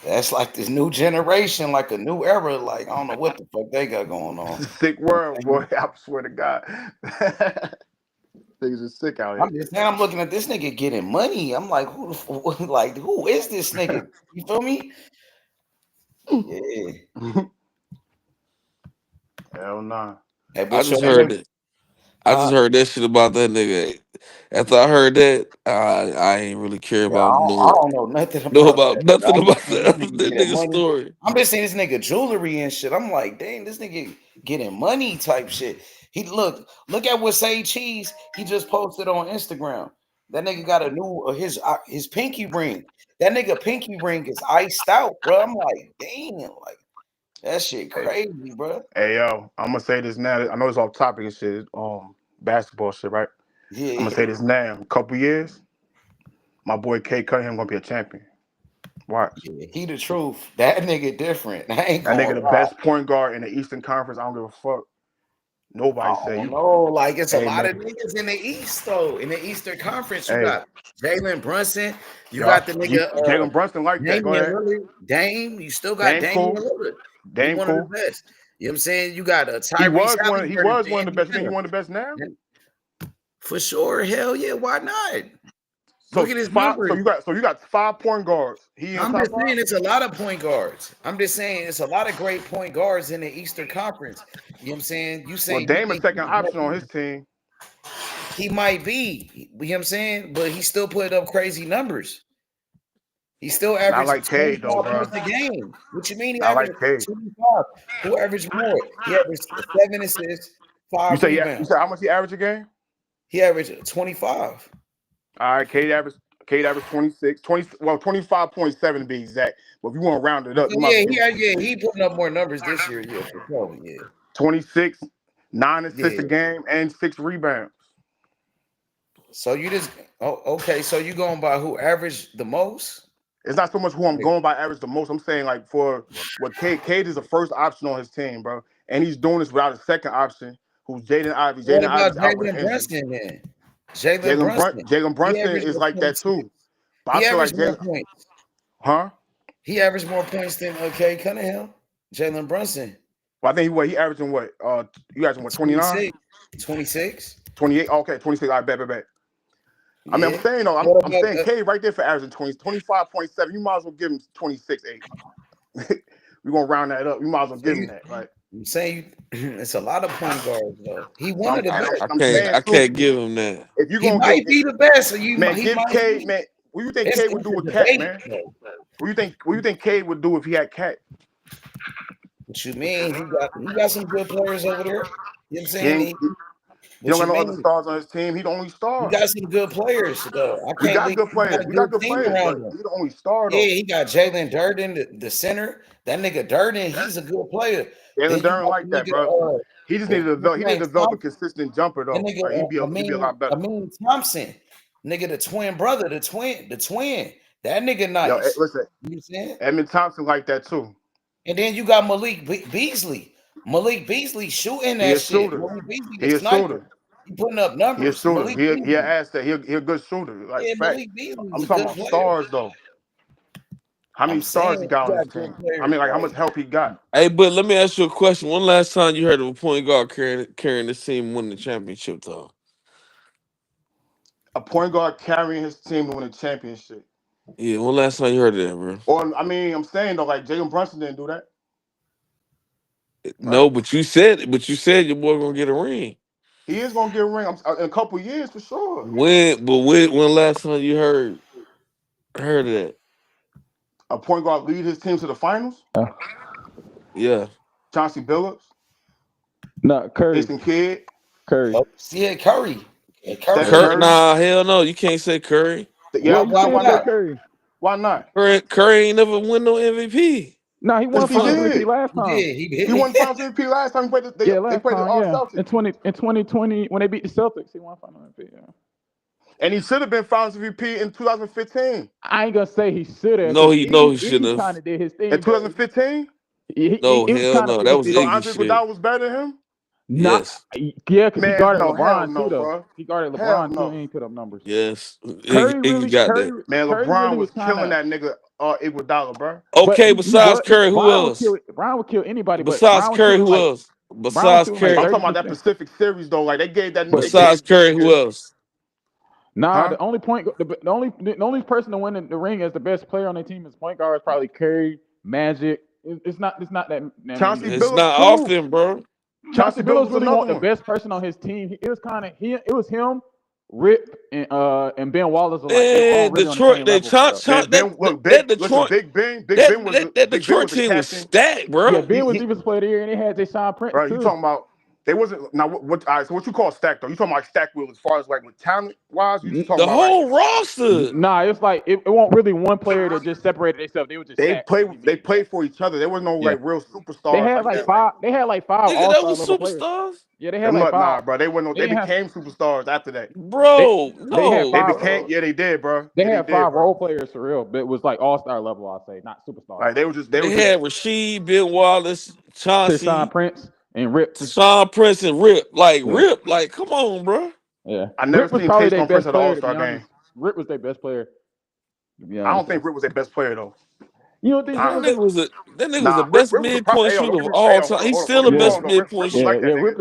That's like this new generation, like a new era. Like, I don't know what the fuck they got going on. It's a sick world, boy. I swear to God. Niggas are sick out here. I'm looking at this nigga getting money. I'm like, who is this nigga? You feel me? Yeah. Hell nah. Hey, I just heard it. I just heard that shit about that nigga. After I heard that, I ain't really care about I don't know nothing about nothing about that that nigga story. I'm just seeing this nigga jewelry and shit. I'm like, dang, this nigga getting money type shit. He look at what Say Cheese he just posted on Instagram. That nigga got a new his pinky ring. That nigga pinky ring is iced out, bro. I'm like, damn, like that shit crazy, bro. Hey yo, I'm gonna say this now. I know it's off topic and shit. Basketball shit, right? Yeah. I'm gonna say this now. A couple years, my boy K Cunningham gonna be a champion. Watch. Yeah, he the truth. That nigga different. That nigga the best point guard in the Eastern Conference. I don't give a fuck. Nobody say you. No, like it's a lot man. of niggas in the East though. In the Eastern Conference, you got Jalen Brunson. You Yup. got the nigga Jalen Brunson like that. Go ahead. Dame. You still got Dame cool. Lillard. Dame one cool. of the best. You know what I'm saying? You got a Tyrese. He was one of the best. You think he one of the best now? For sure. Hell yeah. Why not? So Look at his numbers. numbers. So you got 5 point guards. I'm just saying it's a lot of point guards. I'm just saying it's a lot of great point guards in the Eastern Conference. You know what I'm saying? You saying Dame is second option on his team. He might be, you know what I'm saying? But he still put up crazy numbers. He still averaged Not like Cade, though, bro. points a game. What you mean he Not averaged like Cade. 25? Who averaged more? He averaged 7 assists, 5 rebounds. You said how much he averaged a game? He averaged 25. All right, Cade averaged 26, 25.7 to be exact. But if you want to round it up, he putting up more numbers this year, yeah, for sure, yeah. 26, 9 assists a game, and 6 rebounds. So you just okay? So you going by who averaged the most? It's not so much who I'm going by average the most. I'm saying like for what Cade is the first option on his team, bro, and he's doing this without a second option, who's Jaden Ivey. What about Jalen Brunson then? Jalen Brunson is like that too. He averaged more points. Huh? He averaged more points than Cade Cunningham. Jalen Brunson. Well, I think he averaging what? You averaging what? 29? 26? 28. Okay, 26. I bet. I mean, I'm saying though, I'm saying Cade right there for averaging 25.7. You might as well give him 26.8. We're gonna round that up. You might as well give him that. Like I'm saying, it's a lot of point guards though. He one of the best. I can't give him that. If you gonna might be the best, so you man, give Cade, man. What do you think Cade would do with Cat, man? What do you think Cade would do if he had Cat? What you mean? He got some good players over there. You know what I'm saying? He What don't got you no other mean? stars on his team. He the only He star. got some good players though. I We can't got think. good He got players. a We got good good team players, around but him. he the only star Yeah, though. he got Jalen Durden, the center. That nigga Durden, he's a good player. Jalen Then you Duran got like the that, nigga, bro. He just needed to what's develop. his He needed name? to develop a Thompson. consistent jumper That though. Like nigga, he'd be a lot better. Amin Thompson. Nigga, the twin brother, the twin. That nigga Yo, nice. listen, You know what I'm saying? Edmund Thompson like that too. And then you got Malik Beasley. Malik Beasley shooting He that a shit. shooter. Malik Beasley, the He a sniper. shooter. He putting up He a numbers. shooter. Malik He a Beasley. asset. He a good shooter. Like Yeah, fact. Malik Beasley's I'm a talking good about player. stars though. How many I'm stars he saying got you on his got good team? I players, mean, like how bro. much help he got? Hey, but let me ask you a question. When last time you heard of a point guard carrying this team win the championship though? A point guard carrying his team to win a championship. Yeah, when last time you heard of that, bro? Or I mean, I'm saying though, like Jalen Brunson didn't do that, right? No, but you said your boy gonna get a ring. He is gonna get a ring in a couple years for sure. When last time you heard of that? A point guard lead his team to the finals. Yeah. Chauncey Billups, No, Curry. Jason Kidd, Curry. Yeah, Curry. Yeah, Steph Curry. Curry. Nah, hell no, you can't say Curry. Yeah, Well, you why can't say not? Curry. Why not? Curry ain't never win no MVP. No, he Yes, won he Finals MVP did. last He time. did. He won Finals MVP last time. They Last played the time, yeah. Celtics, In 2020 when they beat the Celtics, he won Finals MVP. Yeah. and he should have been Finals MVP in 2015. I ain't gonna say he should have. No, he shouldn't He have. kind of did his thing. In 2015, No, It was hell kind no. of That was so Iggy Andre shit. Iguodala was better than him. not. Yes. Yeah, because he Man, guarded no, hell LeBron no, too, though. bro. He guarded Hell LeBron too, no. and he put up numbers. Yes. Iggy got that. Man, Curry LeBron really was killing kind of. that nigga Iguodala, bro. But Okay, he besides was. Curry, who else? Brian would kill anybody, but Besides Brian was Curry, shooting who like else? Besides I'm Curry. talking about that 30%. Pacific Series though. Like they gave that. But They Besides gave Curry, who else? Nah, huh? the only person to win in the ring as the best player on their team as point guard is probably Curry, Magic. It's not that many. Chauncey It's Billups not too. often, bro. Chauncey Billups Billups was really another want the one. best person on his team. It was kind of it was him, Rip, and Ben Wallace were like they all Man, really on the Detroit, same they level for real. Man, Ben, look, that listen, Detroit, Big Ben that Big Ben Detroit was the team was captain. stacked, Yeah, bro. Ben was He defensive player of the year, and they had Deshaun Prince right. You too. talking about they wasn't now what? All right, so what you call stacked though? You talking about like stacked will as far as like with talent wise? You just talking The about like whole roster. Nah, it's like it wasn't really one player that just separated themselves. They were just stacked. they played for each other. There was no Yeah. like real They superstars had like like that. five. They had like five Nigga, that all-star was level players. superstars. Yeah, they had Them like not nah, five. bro. They weren't. They They didn't have. became superstars after that. Bro, They had no, They five. became bro. yeah, they did, bro. They Yeah, they had did, five bro. role players for real, but it was like all-star level, I'd say, not superstar. Like they was They had Rasheed, Ben Wallace, Deshaun Chauncey, Prince and Rip. Tashawn Prince, and Rip. Yeah. Like, come on, bro. Yeah. I never Rip was seen probably Taste their on Prince best at the player, All to be Star honest. game. Rip was their best player, to be I honest. don't think Rip was their best player though. You don't think Rip That was nigga was the Nah, best Rip was a pro. midpoint Hey, yo, shooter don't of get me. all Hey, yo, time. He's hold still on, the don't get me best wrong though. midpoint Rip was Yeah, like shooter. that, nigga.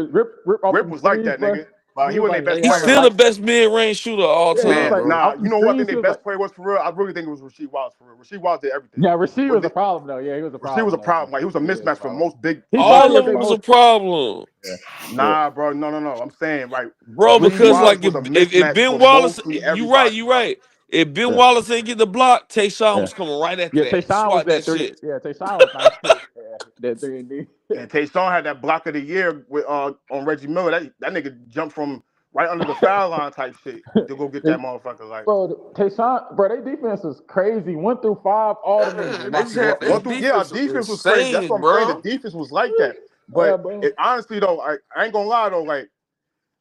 Rip off Rip them was like screens, that, bro. nigga. He He was wasn't like their best He's player still though. the best mid-range shooter of all he was time, Man, like bro. nah, off you them know what I think screens. He their was best like, player was for real? I really think it was Rasheed Wallace for real. Rasheed Wallace did everything. yeah, Rasheed When was a problem though. Yeah, he was a Rasheed problem. was a Though. problem. Like he was a Yeah, he was a mismatch for problem. most big. He Most probably All was of big. them their was a most. problem. Yeah, yeah. Nah, bro, no. I'm saying like Bro, Rasheed because Wallace like was a if mismatch Ben for Wallace, mostly you right, everybody, you bro. right. If Ben Yeah. Wallace ain't get the block, Tayshaun Yeah. was coming right after Yeah, that. Tayshaun was Swat that that three. shit. Yeah, Tayshaun was nice too. Yeah, that 3-and-D. And Tayshaun had that block of the year with on Reggie Miller. That nigga jumped from right under the foul line type shit to go get that motherfucker. Like Bro, Tayshaun, bro, their defense was crazy. 1 through 5, all the niggas was They knocking just you had up, their bro. our defense was defense was crazy. That's what insane, I'm saying. The bro. defense was like that. Yeah, But bro. honestly though, I ain't gonna lie though. Like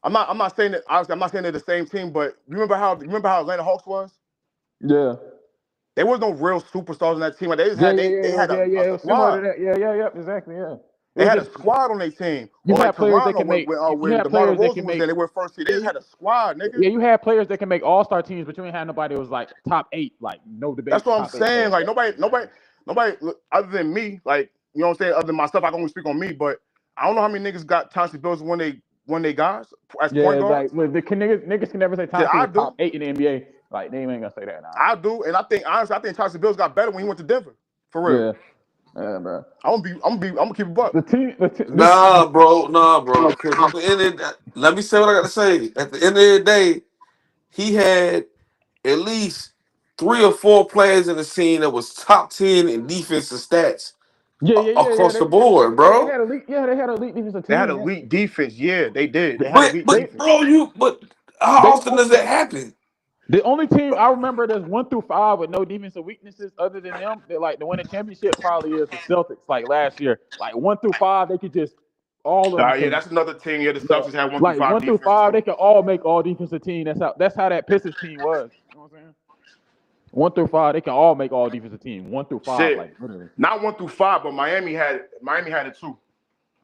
I'm not saying that. Obviously, I'm not saying they're the same team. But remember how Atlanta Hawks was? Yeah. There was no real superstars in that team. Like Yeah, they had a It was similar squad. to that. Yeah, exactly, yeah. It They was had a just, squad on their team. you Or like had players that Toronto can make, you when had DeMar players that DeRozan can was there, make, they were first seed. They just had a squad, nigga. yeah, you had players that can make all-star teams, but you ain't had nobody that was like top 8, like no debate. That's what I'm top 8 saying. player. Like nobody other than me, like you know what I'm saying, other than myself, I can only speak on me, but I don't know how many niggas got Chauncey Billups when they guys as Yeah, point it's guards. like the niggas can never say Yeah, Thompson I was do. top 8 in the NBA. Like they ain't gonna say that now. I do, and I think honestly, I think Chauncey Billups got better when he went to Denver. For real. Yeah, bro. I'm gonna keep it buck. The team, Nah, bro. Because at the end of let me say what I gotta say. At the end of the day, he had at least 3 or 4 players in the scene that was top 10 in defensive stats across the They, board, yeah, they bro. had elite. Yeah, they had elite defensive They had team. Yeah. elite defense. Yeah, they did. They had But elite but defense. bro, how They often does that happen? the only team I remember that's 1 through 5 with no defensive weaknesses other than them, that like the winning championship probably is the Celtics. Like last year, like 1 through 5, they could just all of them. Yeah, that's another team. Yeah, the Yeah. Celtics had 1 Like through 5 1 through defense 5, too. they can all make all defensive team. That's how that Pistons team was. You know what I'm saying? 1 through 5, they can all make all defensive team. 1 through 5, Shit. like literally. Not 1 through 5, but Miami had it too.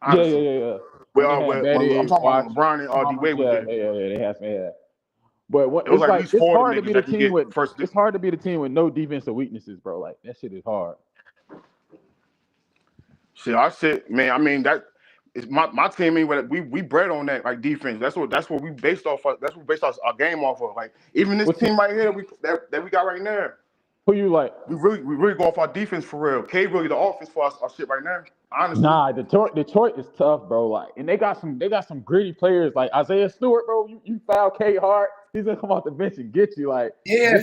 Yeah. Honestly. Well, I'm talking about LeBron and D Wade was there. Yeah, they have some. Yeah. But It was like at least it's 4 of hard them to be niggas the that could team get with first. it's hard to be the team with no defensive weaknesses, bro. Like that shit is hard. Shit, our shit, man. I mean that is my team. I mean, we bred on that like defense. That's what we based off of. That's what we based our game off of. Like even this team right here that we got right now. Who you like? We really go off our defense for real. K really the offense for our shit right now. Honestly. Nah, Detroit is tough, bro. Like, and they got some gritty players like Isaiah Stewart, bro. You foul K hard, he's gonna come off the bench and get you. Like,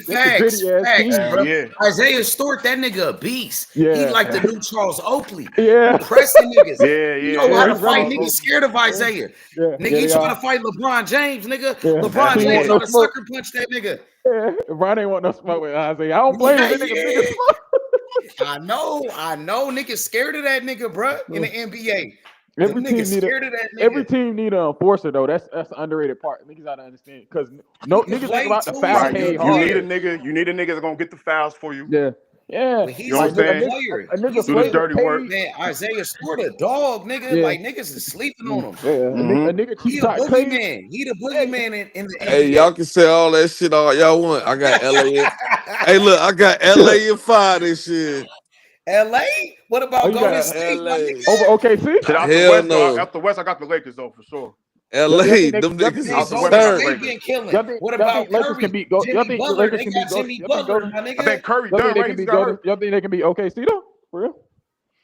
facts, bro. Yeah. Isaiah Stewart, that nigga a beast. Yeah. He like the new Charles Oakley. Yeah. Pressing niggas. Yeah. You know how to he's fight running. niggas scared of Isaiah. Yeah. Nigga, you trying to fight LeBron James, nigga. Yeah. LeBron He James want trying to no sucker punch that nigga. Yeah. Ron ain't want no smoke with Isaiah. I don't blame him. That nigga big as fuck. I know. Niggas scared of that nigga, bro, in the NBA. Every Them team niggas need scared of that nigga. Every team need an enforcer though. That's the underrated part. Niggas gotta understand because no He can niggas play think about the too. foul Right. K You hard. need a nigga that's gonna get the fouls for you. Yeah. But he's You know a what I'm saying? good player. A nigga He's Do the play dirty paid. work. Man, Isaiah Stewart a dog, nigga. Yeah. Like niggas is sleeping on him. Yeah, a nigga He cheap a shot crazy. boogeyman. He the boogeyman in the Hey, NBA. y'all can say all that shit all y'all want. I got LA. Hey, look, I got LA and 5 this shit. LA? What about Oh, you Golden got State? My LA. nigga? Over OKC? Shit, out the Hell West, no. out the West, I got the Lakers though for sure. LA, think them they- niggas Man, is the Golden West, third. State been killing. Y'all think- What y'all about think Lakers Curry? can beat y'all Jimmy think Butler? Lakers They can got beat Golden- Jimmy y'all think Butler, Golden- my I nigga. think Curry Y'all done think they right. can He beat just got Golden? hurt. Y'all think they can beat OKC though? For real?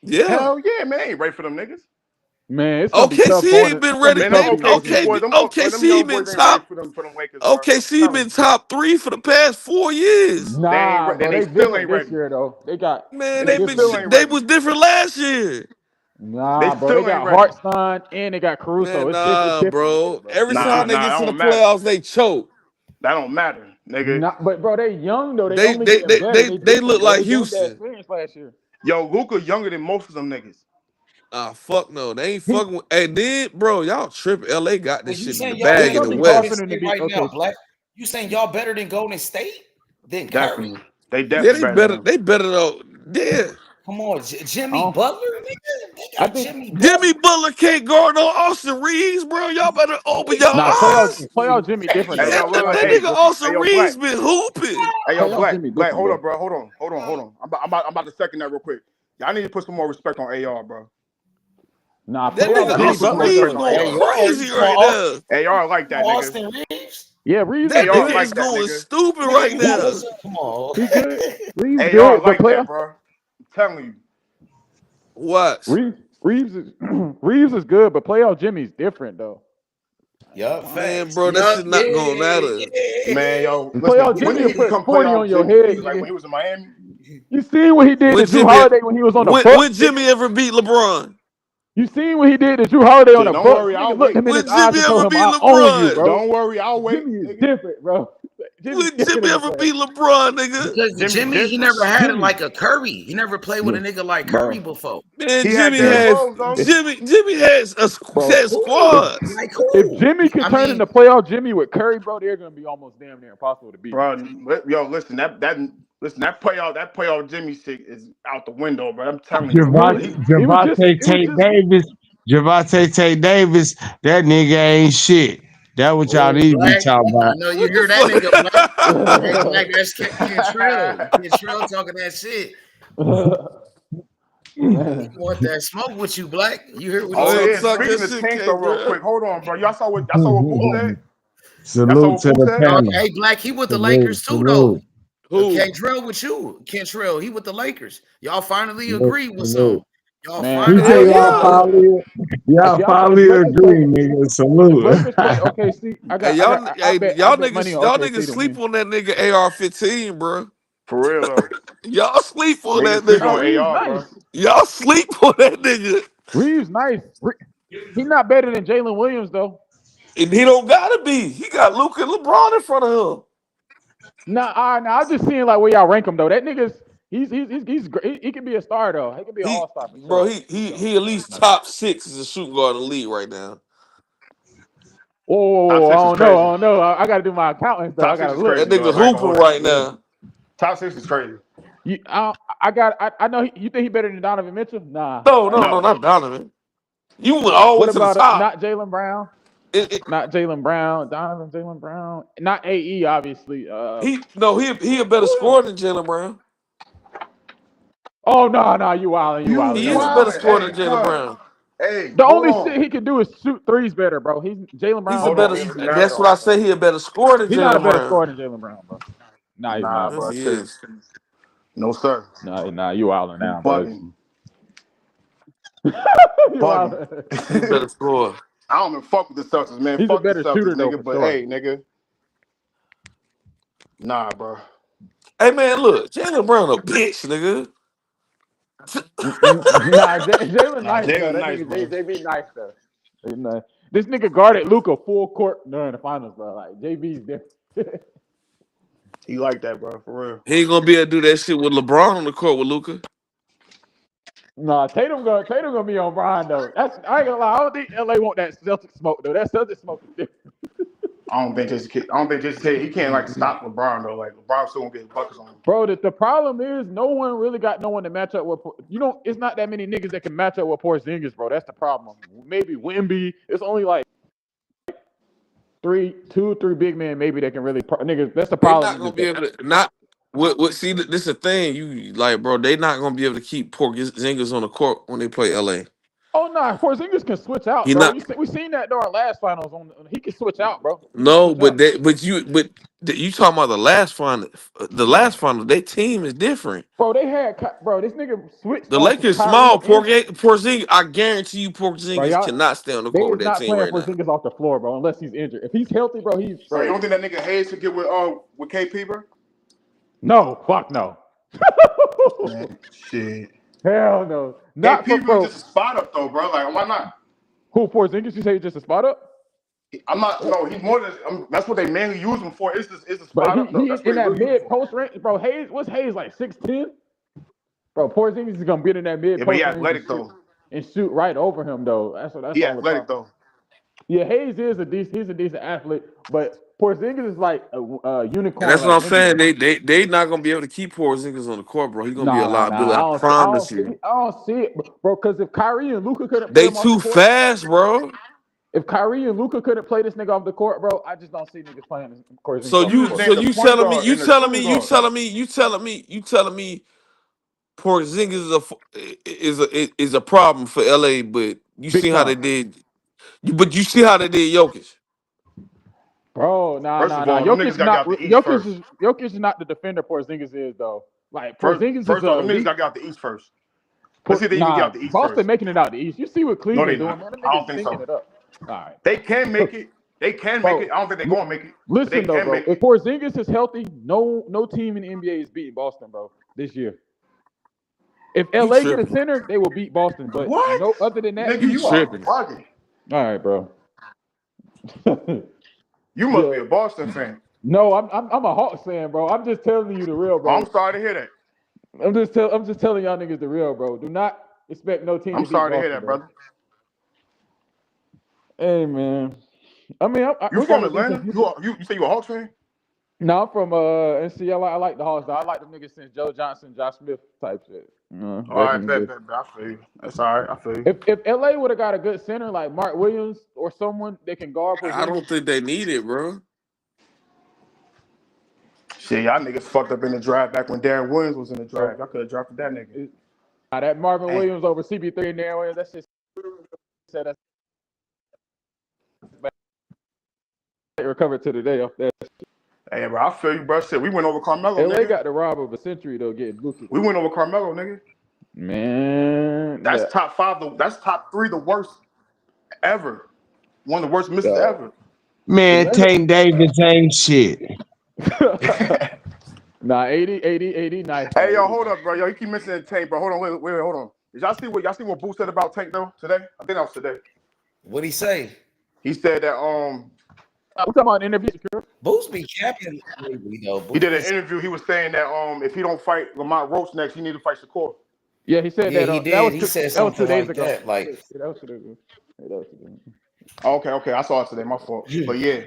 Yeah. Hell yeah, man. Ain't ready for them niggas. Man, it's gonna be tough. OKC ain't been ready. Man, tough them beating OKC boys, them OKC young been boys ain't ready top. for them Lakers, bro. OKC been top 3 for the past 4 years. Nah, bro, and they they still different ain't this ready. year though. They got Man, They they still ain't they ready. was different last year. nah, bro. still They got ain't ready. Hartstein and they got Caruso. Man, It's nah, different. bro. Every time they Nah, get that to the don't matter. playoffs, they choke. That don't matter, nigga. Nah, but bro, they young though. They They only they getting they better. they, they different, look bro. like They gained that Houston. experience last year. Yo, Luka younger than most of them niggas. Fuck no. They ain't fucking with. Hey, then, bro, y'all tripping. LA got But this you shit in the saying y'all It's bag in better the gonna than be hard Golden for West. them to State beat right now, OKC. Black? You saying y'all better than Golden State? Than Curry? Definitely. They Yeah, definitely they better. better. Than They better though. Yeah. Come on, Jimmy Oh. Butler, nigga. They I got think Jimmy Butler. Jimmy Butler can't guard no Austin Reeves, bro. Y'all better open your nah, eyes. playoff Jimmy different Hey, though. yo, look, That hey, nigga Austin yo, Reeves Black. been hooping. Hey, yo, Playoff Jimmy Black, different, hold bro. up, bro. Hold on. I'm about to second that real quick. Y'all need to put some more respect on AR, bro. Nah, That playoff nigga Jimmy Austin Austin Butler Reeves different. going Hey, y'all, crazy you talking right now. AR like that, nigga. Austin Reeves? Yeah, Reeves That is AR nigga good. like is that, going nigga. stupid Nigga, right you now. listen, come on. He good. Reeves AR good, like but that, playoff bro. I'm telling you. What? Reeves is Reeves is good, but playoff Jimmy's different though. Yup, Man, facts. bro, that Yup, shit not gonna matter. Man, yo, Playoff listen. When Jimmy did he put become 40 on playoff your Jimmy? head, Like nigga. when he was in Miami? You seen what he did When to Drew Jimmy, Holiday when he was on the Bucks? when Jimmy ever beat LeBron? You seen what he did to Drew Holiday on Shit, the don't Bucks? worry, I'll Nigga looked wait. him in When his eyes Jimmy and told ever him, beat "I own you, LeBron? bro." Don't worry, I'll wait. Jimmy is Nigga. different, bro. Jimmy's When different Jimmy in the ever playoffs. beat LeBron, nigga? Because Jimmy, he different. never had it Jimmy. like a Curry. He never played with a nigga like Curry before. Man, He had Jimmy Derrick has Rose, though. Jimmy has Bro, had squads. Like if who? Jimmy could I turn mean, into playoff Jimmy with Curry, bro, they're gonna be almost damn near impossible to beat. Bro, yo, listen, that playoff Jimmy shit is out the window, bro. I'm telling you. Javante Tate Davis, that nigga ain't shit. That what y'all oh, need to be Black. talking I about. know you What the hear that nigga, fuck? Black. Hey, Black, that's Cantrell. Cantrell talking that shit. He want that smoke with you, Black. You hear what he Oh Talk yeah, talk speaking that of shit, tanks K, though, real bro. quick. Hold on, bro. Y'all saw what Boop said? Y'all saw Salute what to Boop the said? panel. Hey, Black, he with the Salute, Lakers too, though. salute. Who? Cantrell with you. Cantrell, he with the Lakers. Y'all finally Salute, agree with salute. something. Y'all Man, He finally say Hell agree. y'all yeah. finally agree, nigga. If Salute. Lakers play OKC, Hey, I bet money on y'all OKC niggas to sleep win. on that nigga AR-15, bro. For real though. Y'all sleep on that Niggas sleep No, nigga. on Reeves AR, nice. bro. Y'all sleep on that nigga. Reeves nice. He's not better than Jalen Williams though. And he don't gotta be. He got Luka and LeBron in front of him. Nah, I'm just seeing like where y'all rank him though. That nigga's he's great. He can be a star though. He can be an He, all-star for bro, sure. he at least top 6 as a shooting guard in the league right now. Top Oh, I six is don't know. crazy. I don't know. I got to do my accounting though. I Top got six to is That look. crazy, nigga dog. I ain't gonna hooping hold right you. now. Top six is crazy. I know. You think he better than Donovan Mitchell? Nah. No, No. not Donovan. You went all the way What to the about top. not Jalen Brown? It, Not Jalen Brown. Donovan Jalen Brown. Not AE obviously. he a better Who scorer else? than Jalen Brown. Oh no, you wildin', you You wildin'. He That is a ain't better true. wildin'. scorer Hey, than Jalen cuz. Brown. Hey, The hold only on. shit he can do is shoot threes better, bro. Jalen He's Brown a Hold ain't on. better. never He's been that That's not. what I star, bro. say. He a better scorer than He's not a Jalen better Brown. scorer than Jalen Brown, bro. Nah, he's Nah, not, Yes, bro. bro. he Tripping. is. No, sir. Nah, you wildin' You now, bro. bugging. you Bugging. wildin'. He a better scorer. I don't even fuck with the Celtics, man. He's a Fuck the better Celtics, shooter though, nigga. for But sure. hey, nigga. Nah, bro. Hey man, look, Jalen Brown a bitch, nigga. Nah, Jalen Nah, nice though. Jalen That nice, nigga bro. JB nice though. He nice. This nigga guarded Luka full court during the finals, bro. Like JB's different. He like that, bro. For real. He ain't gonna be able to do that shit with LeBron on the court with Luka. Nah, Tatum gonna be on Brian though. I ain't gonna lie. I don't think LA want that Celtic smoke though. That Celtic smoke is different. I don't think Jason Kidd, he can't like stop LeBron though. Like LeBron still gonna get buckets on him. Bro, the problem is no one really got no one to match up with. It's not that many niggas that can match up with Porzingis, bro. That's the problem. Maybe Wemby. It's only like two or three big men maybe that can really niggas. That's the They problem. not gonna Niggas be that. able to not. What? See, this is the thing. You like, bro. They not gonna be able to keep Porzingis on the court when they play LA. Oh no, Porzingis can switch out, He bro. not. We seen that during last finals. He can switch out, bro. He can No, switch out. you talking about the last final? The last final, their team is different. Bro, this nigga switched The off of Lakers Kyrie small. and Porzingis. I guarantee you, bro, Porzingis y'all. cannot stay on the They court is with that not team playing right now. Porzingis off the floor, bro, unless he's injured. If he's healthy, bro, Hey, you don't think that nigga Hayes could get with KP, bro? No, fuck no. Man, shit. Hell no. Not for KP really bro. just a spot up though, bro. Like, why not? Who Porzingis? You say he's just a spot up? I'm not. No, he's more than. That's what they mainly use him for. It's a But spot up though. he That's in what they that really use him mid for. post range, bro. What's Hayes like 6'10"? Bro, Porzingis is gonna get in that mid Yeah, but he post range athletic though. and shoot right over him though. That's He the only athletic problem. though. Yeah, Hayes is he's a decent athlete, but Porzingis is like a And unicorn. that's what Like I'm niggas. saying. They not gonna be able to keep Porzingis on the court, bro. He's gonna be a Nah. liability. I promise you. I don't see it, bro. Because if Kyrie and Luka couldn't play They him off the too court, fast, bro. if Kyrie and Luka couldn't play this nigga off the court, bro, I just don't see niggas playing So Porzingis off the You you just court. so named the you point telling me guard you and the telling me shooting you guard. telling me you telling me Porzingis is a problem for LA, but you Big see how they time. did. But you see how they did Jokic. Bro, First of all, them niggas gotta get out the East first. Jokic is not the defender Porzingis is though. Like First, Porzingis is first off, them niggas elite. gotta get out the East first. Let's see if they even get out the East Boston first. making it out the East. You see what No, they Cleveland doing, not. man. Them I don't niggas think stinking so. it up. All right. They can make it. They can make it. I don't think they're gonna make it. But they Listen though, can bro. make If it. Porzingis is healthy, no team in the NBA is beating Boston, bro, this year. If You LA get a tripping? center, they will beat Boston. But What? no other than that, Nigga, You you are tripping? bugging. all right, bro. You must be Yeah. a Boston fan. No, I'm a Hawks fan, bro. I'm just telling you the real, bro. I'm sorry to hear that. I'm just telling y'all niggas the real, bro. Do not expect no team I'm to beat sorry to Boston, hear that, bro. brother. Hey, man. I mean, You we from got a Atlanta? decent. You say you a Hawks fan? No, I'm from NC. I like the Hawks, though. I like them niggas since Joe Johnson, Josh Smith type shit. All Back right, in the day. bet. I feel you. That's all right. I feel you. If LA would have got a good center like Mark Williams or someone that can guard I Porzingis, don't think they need it, bro. Shit, y'all niggas fucked up in the draft back when Darren Williams was in the draft. Y'all could have drafted that nigga. that Marvin Hey. Williams over CP3 and Darren Williams, that shit said that's recovered to the day off that. Hey, bro, I feel you, bro. Shit, we went over Carmelo, LA nigga. got the rob of a century though, getting Luka. We went over Carmelo, nigga. Man, That's top 5. That's top 3 the worst ever. One of the worst misses ever. Man, Tank Davis ain't shit. Nah, 80, nice. Hey, yo, 80 hold nice. up, bro. Yo, you keep mentioning Tank, bro. Hold on, wait, hold on. Did y'all see what Boost said about Tank though today? I think that was today. What'd he say? He said that We talking about an interview. Boost be capping lately, though. he Boost did an be- interview. He was saying that if he don't fight Lamont Roach next, he need to fight Shakur. Yeah, he said Yeah, that. he That did. was He said that was 2 something days like ago. that. Like Yeah, that was 2 days ago. Yeah, that was 2 days ago. Okay, I saw it today. My fault. But yeah,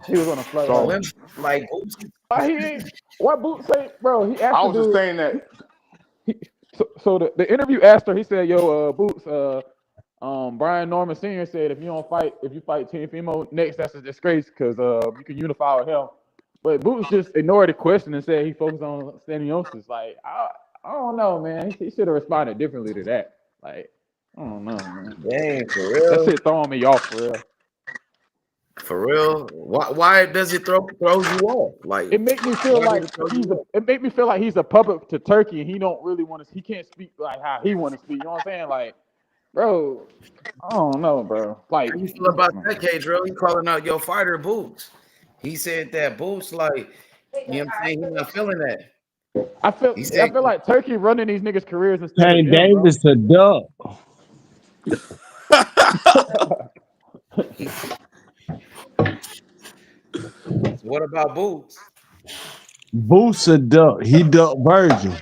He was on a flight so home. when, like Boost, Why he ain't? What Boot say, bro? He asked I the was just dude. saying that. So the interview asked her. He said, "Yo, Boots, Brian Norman Sr. said if you fight Teofimo next, that's a disgrace because you can unify with him." But Boots just ignored the question and said he focused on Stanionis. Like I don't know, man. He should have responded differently to that. Like I don't know, man. dang, for That real, shit throwing me off for real. for real. Why does it throw you off? Like, It make me feel why like does it throw you off? it make me feel like he's a puppet to Turkey and he don't really want to. He can't speak like how he want to speak. You know what I'm saying? Like, bro, I don't know, bro. Like, How you feel about that, K-Drill? He calling out your fighter Boots. He said that Boots, like, you know what I'm saying? He's not feeling that. I feel He said, like Turkey running these niggas' careers instead of Tank them, bro. Davis a duck. what about Boots? Boost a duck. He duck Virgil.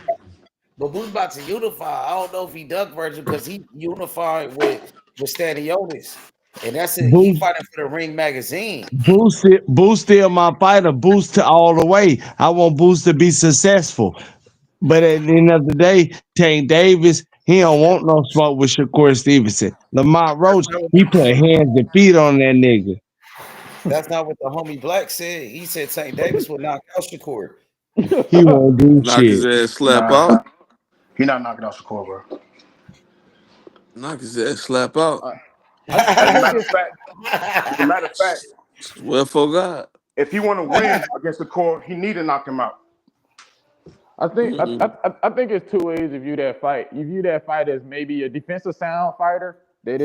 But Boots about to unify. I don't know if he ducked Virgil because he unified with Stanionis. And that's it. He Boost, fighting for the Ring magazine. Boost still my fighter. Boost to all the way. I want Boost to be successful. But at the end of the day, Tank Davis, he don't want no smoke with Shakur Stevenson. Lamont Roach, he put hands and feet on that nigga. That's not what the homie Black said. He said Tank Davis would knock out Shakur. He won't do Knock his shit. ass slap Nah, out. he not knocking out Shakur, bro. Knock his ass slap out. As a matter of fact, Well, for God. if he want to win against Shakur, he need to knock him out. I think it's 2 ways to view that fight. You view that fight as maybe a defensive sound fighter that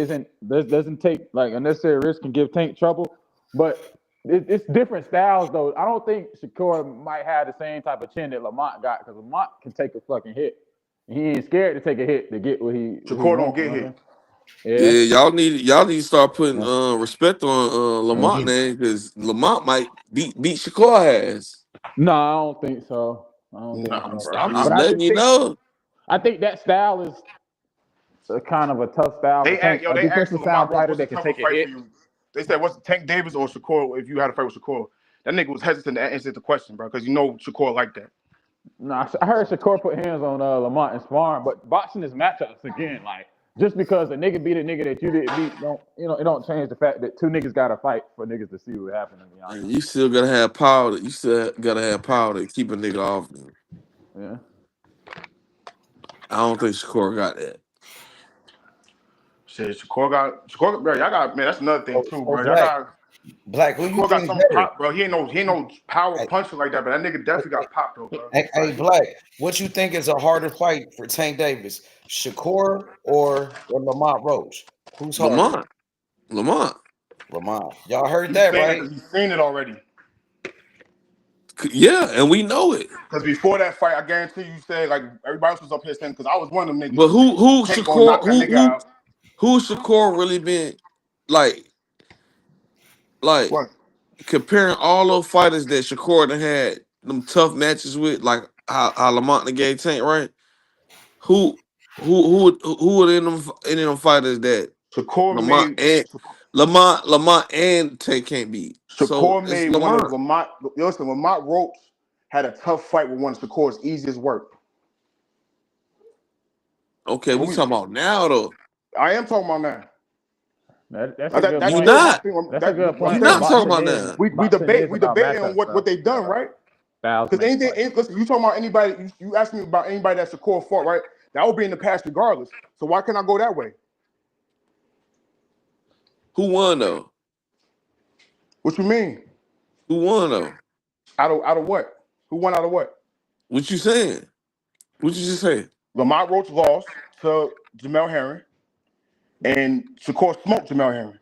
doesn't take like unnecessary risk and give Tank trouble, but it's different styles though. I don't think Shakur might have the same type of chin that Lamont got because Lamont can take a fucking hit. He ain't scared to take a hit to get what he Shakur don't wants, get you know what hit. I'm saying? Yeah, y'all need to start putting respect on Lamont Yeah. name because Lamont might beat Shakur ass. No, I don't think so. I don't think Nah, I'm, so. bro. I'm just But I letting just you think know. that style is a kind of a tough style for Tank, a They asked defensive Lamont sound Roach, fighter what's the that can tougher take a fight for hit. you? They said, what's Tank Davis or Shakur if you had to fight with Shakur? That nigga was hesitant to answer the question, bro, because you know Shakur like that. No, I heard Shakur put hands on Lamont and sparring, but boxing is matchups again. Like just because a nigga beat a nigga that you didn't beat, it don't change the fact that 2 niggas got to fight for niggas to see what happened. To be honest, And you still gotta have power. You still gotta have power to keep a nigga off. yeah. I don't think Shakur got that. Shit, Shakur, bro, y'all got, man, that's another thing too, bro. Y'all Black, got, Black, who you Shakur got think some better? pop, bro. He ain't no power puncher like that, but that nigga definitely got pop though, bro. Hey, Black, what you think is a harder fight for Tank Davis, Shakur or Lamont Roach? Who's harder? Lamont. Lamont. Y'all heard He's that, saying that right? because he's seen it already. Yeah, and we know it. Because before that fight, I guarantee you said, like, everybody else was up here saying, because I was one of them niggas. But who Tank gonna knock Shakur that nigga out. who Shakur really been like What? comparing all those fighters that Shakur done had them tough matches with, like how Lamont and gave Tank, right? Who are in them fighters that Shakur made Lamont and Tank can't beat? So Shakur it's made one of Lamont. Lamont. Listen, Lamont Roach had a tough fight with one of Shakur's easiest work. Okay, we talking about now though. I am talking about now. That's a good You point. not. That's a good You point. not talking Boxing about is that. we boxing debate is about on matchups, what they've done, right? Styles Because make fights. listen, you talking about anybody? You asked me about anybody that Shakur fought, right? That would be in the past regardless. So why can't I go that way? Who won though? What you mean? Who won though? Out of what? Who won out of what? What you saying? What you just say? Lamont Roach lost to Jamel Herring, and Shakur smoked Jamel Herring.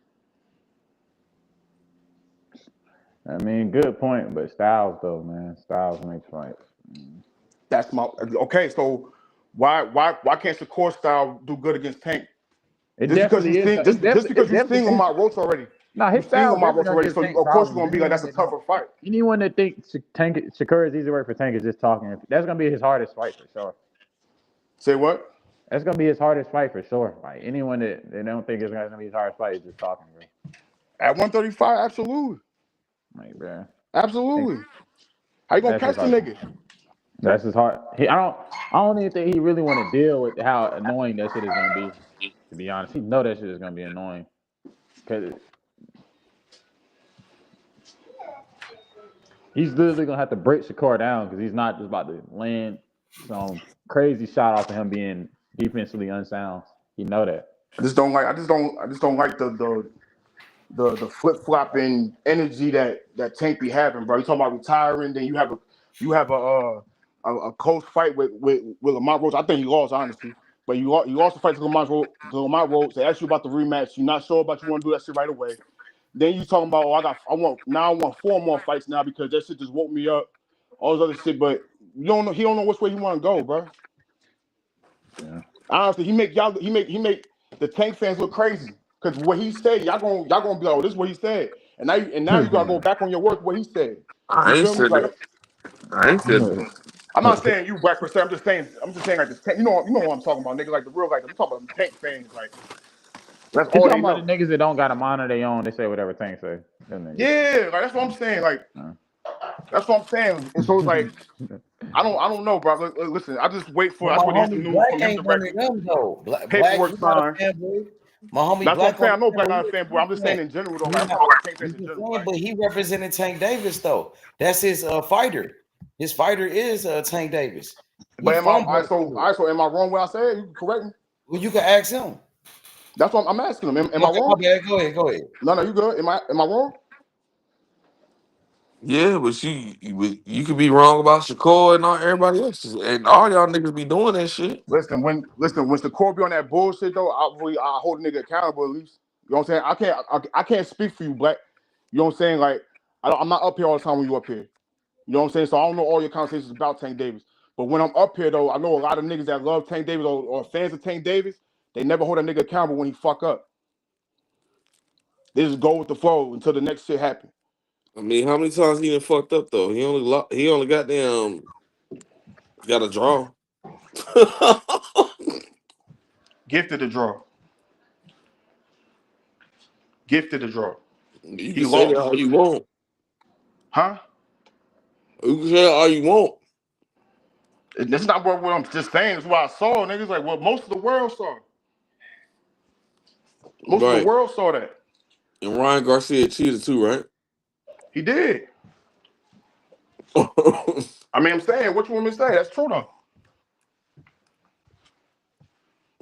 I mean, good point, but Styles though, man. Styles makes fights. That's my okay. So why can't Shakur style do good against Tank? It Just because definitely you've is. seen just because you've seen Lamont Roach already. Nah, his You've seen style Lamont definitely Roach gonna already, give so Tank of course you're problems. gonna be like that's a tougher fight. Anyone that thinks Shakur is easy work for Tank is just talking. That's gonna be his hardest fight for sure. Say what? That's gonna be his hardest fight for sure. Like anyone that they don't think is gonna be his hardest fight is just talking, bro. At 135, absolutely. Like, bro. Absolutely. How you gonna catch the nigga? That's his hard. I don't even think he really want to deal with how annoying that shit is gonna be. To be honest, he know that shit is gonna be annoying. Cause he's literally gonna have to break Shakur down because he's not just about to land some crazy shot off of him being defensively unsound. He know that. I just don't like the flip flopping energy that Tank be having, bro. You talking about retiring, then you have a close fight with Lamont Roach. I think he lost, honestly. But you lost the fight to Lamont Roach. They asked you about the rematch. You're not sure about you want to do that shit right away. Then you talking about I want 4 more fights now because that shit just woke me up. All this other shit, but he don't know which way he want to go, bro. Yeah. Honestly, he make the Tank fans look crazy because what he said, y'all gonna be like, oh, this is what he said, and now you gotta go back on your work what he said. I You ain't feel me? said Like that. I ain't said that. I'm not saying you Black per se. I'm just saying like this. You know what I'm talking about, nigga. Like the real, like I'm talking about Tank fans. Like that's He's all they talking about the know. niggas that don't got a monitor they own. They say whatever Tank say. Yeah, like that's what I'm saying. Like that's what I'm saying. And so it's like I don't know, bro. Listen, I just wait for. But That's my what he's the homie news Black from him ain't one of directly. them though. Black, Paperwork he not a signed. fanboy. My homie That's what I'm Black saying. on I know the Black channel, not a fanboy. I'm just saying in general though. Like, I'm he talking about Tank fans he's in a general. fan, Like but he represented Tank Davis though. That's his fighter. His fighter is Tank Davis. He but from so am I wrong when I said? You can correct me. Well, you can ask him. That's what I'm asking him. Am I Okay, wrong? okay, go ahead. No, you good. Am I wrong? Yeah, but you could be wrong about Shakur and all everybody else, and all y'all niggas be doing that shit. Listen, when the court be on that bullshit though, I hold a nigga accountable at least. You know what I'm saying? I can't speak for you, Black. You know what I'm saying? Like I'm not up here all the time when you up here. You know what I'm saying? So I don't know all your conversations about Tank Davis. But when I'm up here though, I know a lot of niggas that love Tank Davis or fans of Tank Davis. They never hold a nigga accountable when he fuck up. They just go with the flow until the next shit happen. I mean, how many times he done fucked up though? He only got got a draw. Gifted the draw. Gifted the draw. You He can say that lost. all you want. Huh? You can say that all you want. That's not what I'm just saying. It's what I saw. Niggas like what most of the world saw. Most of the Right. world saw that. And Ryan Garcia cheated too, right? He did. I mean, I'm saying, what you want me to say? That's true though.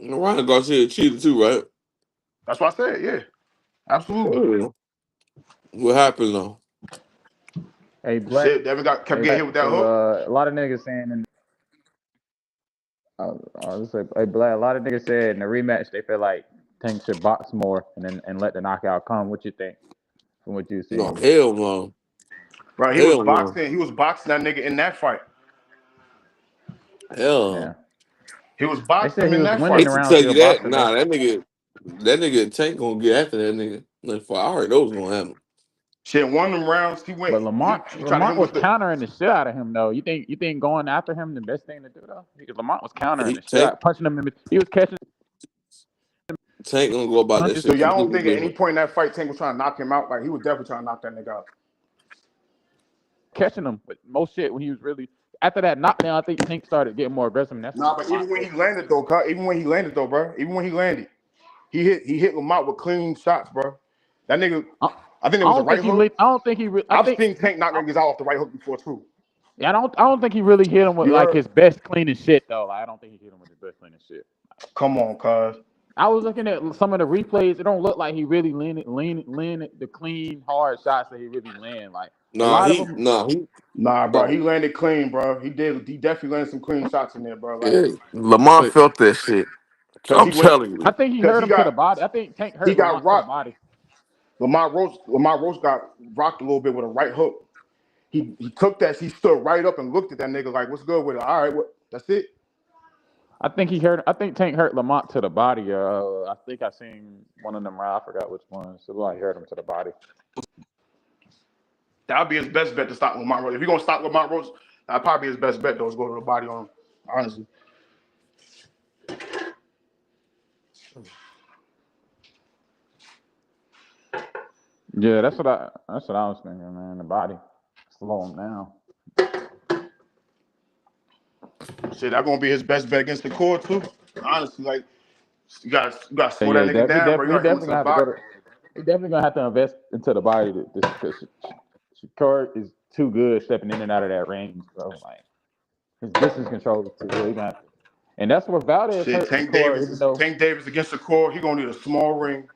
Ryan Garcia cheated too, right? That's what I said. Yeah, absolutely. Yeah. What happened though? Hey, Black. Shit, Devin kept getting Black. hit with that So hook. a lot of niggas saying, and hey, Black. A lot of niggas said in the rematch they feel like Tank should box more and let the knockout come. What you think from what you No, seen? hell no. Right, he was Hell no. boxing. He was boxing that nigga in that fight. Hell Yeah. no. He was They boxing said him he in was that I winning fight. the hate to rounds tell still you that. boxing though. Nah, that nigga Tank gonna get after that nigga. Like, I already know what's gonna happen. Shit, one of them rounds, he went. But He tried to hit him was with the. countering the shit out of him though. You think going after him the best thing to do though? Because Lamont was countering the shit out, punching him in. He was catching Tank gonna go about that punches, So shit y'all don't completely think at any different. point in that fight Tank was trying to knock him out? Like he was definitely trying to knock that nigga out. catching him. But most shit when he was really after that knockdown, I think Tank started getting more aggressive. And that's Nah, but even when he landed though, bro. Even when he landed, he hit Lamont with clean shots, bro. That nigga, I think it was a right hook. I don't think he. I've seen Tank knock niggas out off the right hook before too. Yeah, I don't think he really hit him with You like heard? his best cleanest shit though. Like, I don't think he hit him with his best cleanest shit. Come on, cuz. I was looking at some of the replays. It don't look like he really landed the clean hard shots that he really land. Like a lot of them. Nah, bro. He landed clean, bro. He did. He definitely landed some clean shots in there, bro. Like, Yeah, Lamar felt that shit. cause I'm he went. telling I you. think he Cause hurt him to the body. I think Tank he hurt got Lamont to the rocked. body. Lamont Roach got rocked a little bit with a right hook. he took that. He stood right up and looked at that nigga like, "What's good with it? All right, what? That's it." I think Tank hurt Lamont to the body. I think I seen one of them. I forgot which one. So like hurt him to the body. That'd be his best bet to stop Lamont Rose. If you're gonna stop Lamont Rose, that'd probably be his best bet though, is go to the body on him, honestly. Yeah, that's what I was thinking, man. The body, slow him down. Shit, that's gonna be his best bet against the core too. Honestly, like you gotta slow Yeah, that nigga down, bro. You gotta definitely gonna have to go to. He definitely gonna have to invest into the body because Shakur is too good stepping in and out of that range, bro. Like his distance control is too good. And that's where Valdez hurt Tank Shakur, Davis against the core. He gonna need a small ring.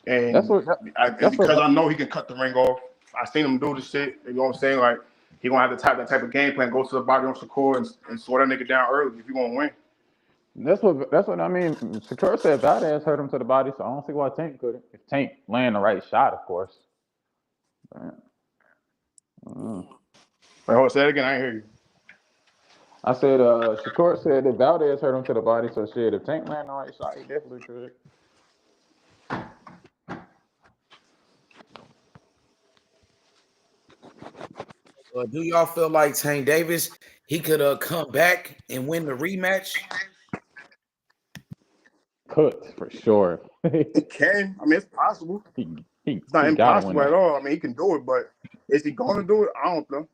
And because I know he can cut the ring off. I seen him do the shit. You know what I'm saying? Like he gonna have that type of game plan. Go to the body on Shakur and slow that nigga down early if you gonna win. That's what I mean. Shakur said Valdez hurt him to the body, so I don't see why Tank couldn't. If Tank land the right shot, of course. Wait, hold on, say that again. I ain't hear you. I said Shakur said that Valdez hurt him to the body, so shit, if Tank land the right shot, he definitely could. Do y'all feel like Tank Davis, he could come back and win the rematch? Could, for sure. It can. I mean, it's possible. It's not impossible at all. I mean, he can do it, but is he going to do it? I don't know.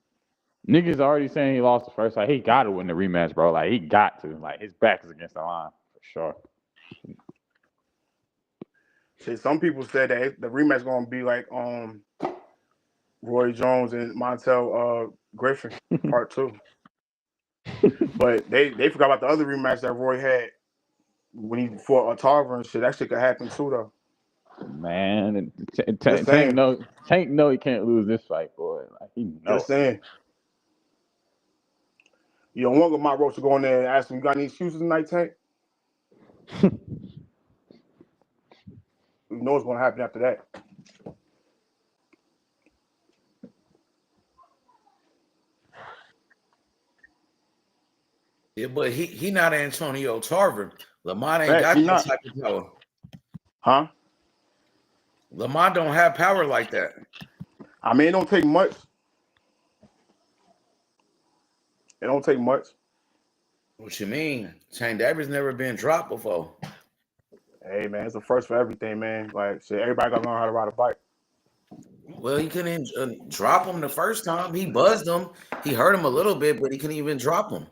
Niggas already saying he lost the first fight. He got to win the rematch, bro. Like, he got to. Like, his back is against the line, for sure. Shit, some people said that the rematch is going to be like Roy Jones and Montel Griffin, part 2. But they forgot about the other rematch that Roy had when he fought Tarver and shit. That shit could happen too, though. Man, Tank know he can't lose this fight, boy. Like, he knows. Just saying. You don't want Lamont Rose to go in there and ask him, "You got any excuses tonight, Tank?" You know what's going to happen after that. Yeah, but he not Antonio Tarver. Lamont ain't got that type of power. Huh? Lamont don't have power like that. I mean, it don't take much. It don't take much. What you mean? Tank Davis never been dropped before. Hey, man, it's a first for everything, man. Like, shit, everybody got to learn how to ride a bike. Well, he couldn't drop him the first time. He buzzed him. He hurt him a little bit, but he couldn't even drop him.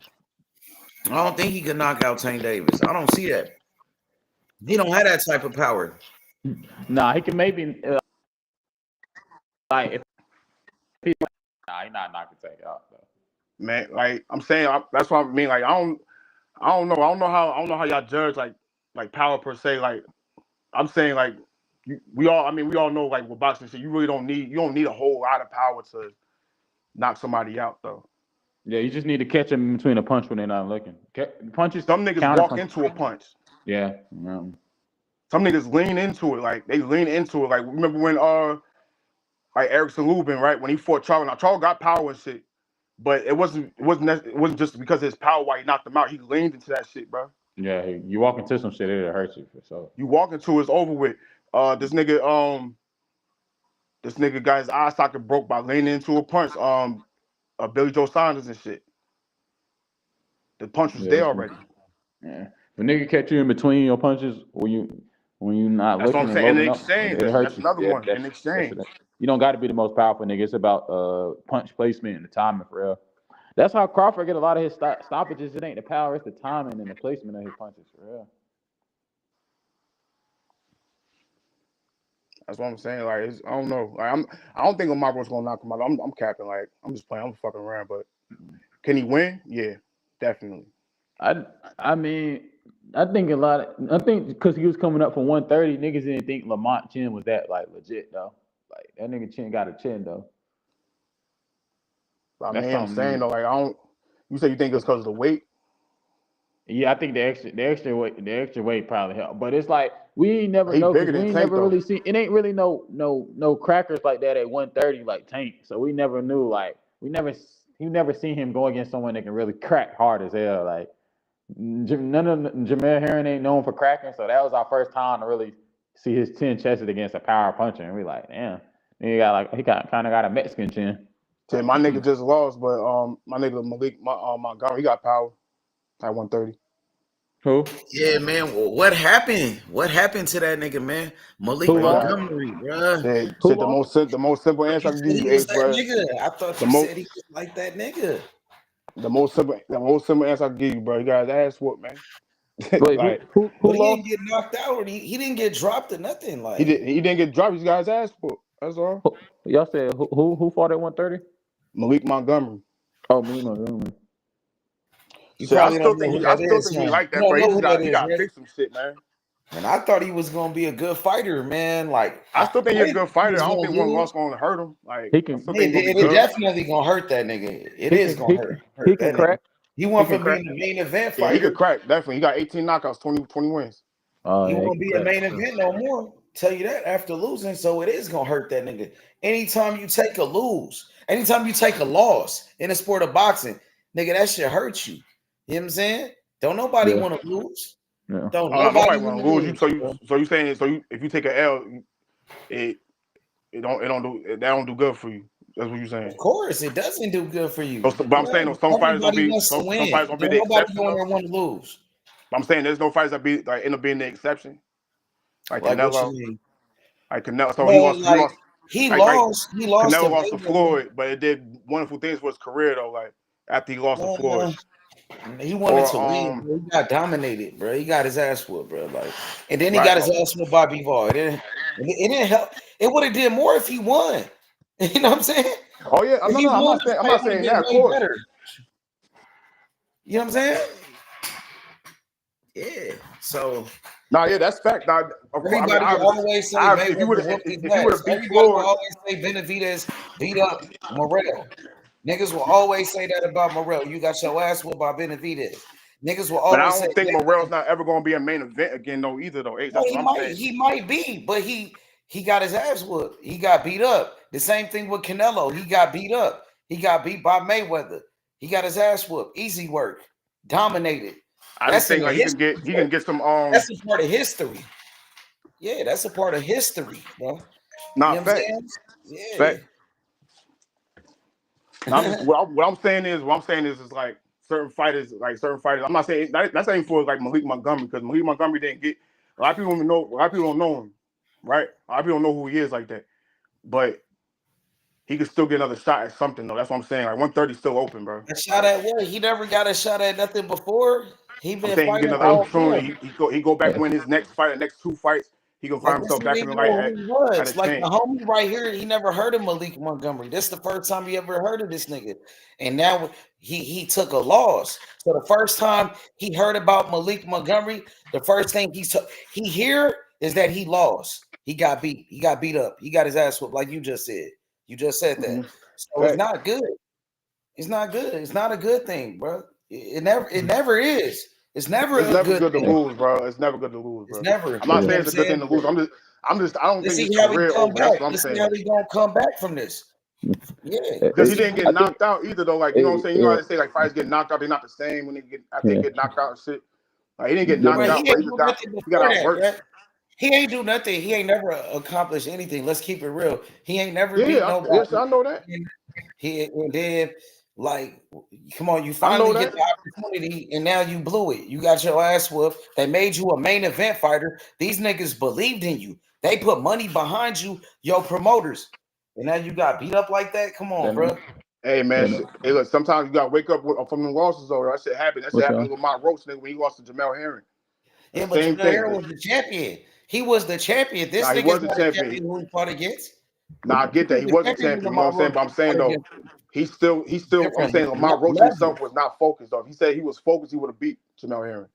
I don't think he could knock out Tank Davis. I don't see that. He don't have that type of power. Nah, he can maybe like if he's not knocking Tank out though. Man, like I'm saying, that's what I mean. Like I don't know how y'all judge like power per se. Like I'm saying, like we all know like with boxing shit, you don't need a whole lot of power to knock somebody out though. Yeah, you just need to catch them between a punch when they're not looking. Punches. Some niggas walk into a punch. Yeah. Some niggas lean into it. Like they lean into it. Like remember when like Erickson Lubin, right? When he fought Charles. Now Charles got power and shit. But it wasn't just because of his power why he knocked him out. He leaned into that shit, bro. Yeah, you walk into some shit, it'll hurt you for sure. You walk into it's over with. This nigga got his eye socket broke by leaning into a punch. Billy Joe Saunders and shit. The punch was there already. Yeah, if a nigga catch you in between your punches, when you not that's looking, what I'm saying. In exchange, that's another one. In exchange, you don't got to be the most powerful nigga. It's about punch placement and the timing for real. That's how Crawford get a lot of his stoppages. It ain't the power, it's the timing and the placement of his punches for real. That's what I'm saying. Like I don't know. Like I don't think Lamont Rose's gonna knock him out. I'm capping. Like I'm just playing. I'm fucking around. But can he win? Yeah, definitely. I mean, I think because he was coming up from 130, niggas didn't think Lamont chin was that like legit though. Like that nigga chin got a chin though. I mean, I'm saying though, like I don't. You say you think it's because of the weight? Yeah, I think the extra weight probably helped. But it's like we ain't never He know bigger because we than ain't Tank never though. really seen it. Ain't really no crackers like that at 130 like Tank. So we never knew like you never seen him go against someone that can really crack hard as hell. Like none of Jamel Herring ain't known for cracking, so that was our first time to really see his chin chested against a power puncher, and we like, damn, he kind of got a Mexican chin. Yeah, my nigga just lost, but my nigga Malik Montgomery, he got power at 130. Who? Yeah, man. What happened? What happened to that nigga, man? Malik Who But he got lost? Montgomery, bruh. Who the lost? most simple You answer I can said give you, he was Ace, that bro. nigga. I thought The you most said he was like that nigga. the most simple answer I can give you, bro. He got his ass whooped, man. Wait, Like who But he lost? didn't get knocked out, or he didn't get dropped or nothing. he Like didn't get dropped. He got his ass whooped. That's all. Y'all said who fought at 130? Malik Montgomery. Oh, me, Montgomery. you Shit, I probably still don't know think who I that still is, think he huh? like You that, don't bro. know who that He is, got right? fix some shit, man. And I thought he was gonna be a good fighter, man. Like I still think he's a didn't good think he fighter. was I don't think gonna one loss lose. gonna hurt him. Like He I can still think he's gonna be It good. definitely gonna hurt that nigga. It he is can gonna he hurt can he hurt can that nigga. crack. He He went can from crack. being a main event Yeah, he fighter. could crack. Definitely. He got 18 knockouts, 20 wins. Oh He yeah, he won't can be a crack. main event no more. Tell you that after losing. So it is gonna hurt that nigga. Anytime you take a lose, anytime you take a loss in the sport of boxing, nigga, that shit hurts you. You know what I'm saying? Don't nobody Yeah, want to lose. yeah. Don't Oh, nobody nobody want want to to lose you. lose, bro. If you take an L, it that don't do good for you. That's what you're saying. Of course, it doesn't do good for you. But I'm saying some fighters gonna Everybody be wants to some win. fighters gonna be Don't the nobody exception go in though. there want to lose. But I'm saying there's no fighters that be like end up being the exception. Like Like what you Canelo. mean? Like Canelo. So Well, he like lost he like lost. He lost to Canelo lost to Mayweather. Floyd, but it did wonderful things for his career though, like after he lost to Floyd. Uh, he wanted Or to win, bro. He got dominated, bro. He got his ass whooped, bro. Like, and then he right. got his ass whooped by Bivol. It didn't help. It would have did more if he won. You know what I'm saying? Oh yeah, If no, he no, won, the I'm fight not would have saying been that, of way course. better. You know what I'm saying? Yeah. So Nah, yeah, that's fact. Nah, of course, I mean, everybody will always say obviously, Mayweather whooped his if you would ass. have beat Everybody will Floyd, always say Benavidez beat up Morrell. Niggas will always say that about Morrell. You got your ass whooped by Benavidez. Niggas will but I always say don't think that. Morrell's not ever going to be a main event again, though. Either though, Ace. No, That's what I'm saying. he might be, but he got his ass whooped. He got beat up. The same thing with Canelo. He got beat up. He got beat by Mayweather. He got his ass whooped. Easy work. Dominated. I just That's in think the like history. he can get some That's a part of history. Yeah, that's a part of history, bro. You know not what I'm fact. saying? Yeah. Fact. And I'm just what I'm saying is like certain fighters. I'm not saying that's not even for like Malik Montgomery because Malik Montgomery didn't get a lot of people don't know. A lot of people don't know him, right? A lot of people don't know who he is like that, but he could still get another shot at something though. That's what I'm saying. Like 130 still open, bro. A shot at what? He never got a shot at nothing before. He I'm been saying he get fighting another all year. opportunity. He go back and win his next fight, the next 2 fights. He can Like find this himself back in nigga the know light who he at a was. Like the chance. homie right here, he never heard of Malik Montgomery. This is the first time he ever heard of this nigga. And now he took a loss. So the first time he heard about Malik Montgomery, the first thing he hear is that he lost. He got beat. He got beat up. He got his ass whooped, like you just said. You just said that. So it's not good. It's not good. It's not a good thing, bro. It never is. It's never It's a never good good to thing. lose, bro. It's never good to lose, It's bro. never. I'm not You know saying what it's I'm a good thing to lose. saying? I don't Let's think his see how he career come over. That's back. what I'm Let's see how saying. he gonna come back from this. Yeah, Because he see didn't how get I think knocked out either, though. Like you know what I'm saying. You know how yeah, they say like fighters get knocked out, they're not the same when after they yeah. get knocked out and shit. Like he didn't get Yeah, knocked bro, he out, ain't but do nothing he got before that, outworked. bro. He ain't do nothing. He ain't never accomplished anything. Let's keep it real. He ain't never beat Yeah, yes, nobody. I know that. He and then like, come on, you I know finally get that. the opportunity, and now you blew it. You got your ass whooped. They made you a main event fighter. These niggas believed in you. They put money behind you, your promoters, and now you got beat up like that. Come on, then bro. Hey man, then hey, look, sometimes you gotta wake up from the losses though. That shit happened. That shit what's happened up? to Lamont Roach nigga when he lost to Jamel Herring. Yeah, but Same Jamel thing. Herring was the champion. He was the champion. This Nah, he nigga's was the not a champion. champion who he fought against. Nah, I get that. He The wasn't champion champion. You know what I'm saying? But I'm saying fought though, against he's still. I'm different saying Lamont Roach level. himself was not focused though. If he said he was focused, he would have beat Jamel Herring.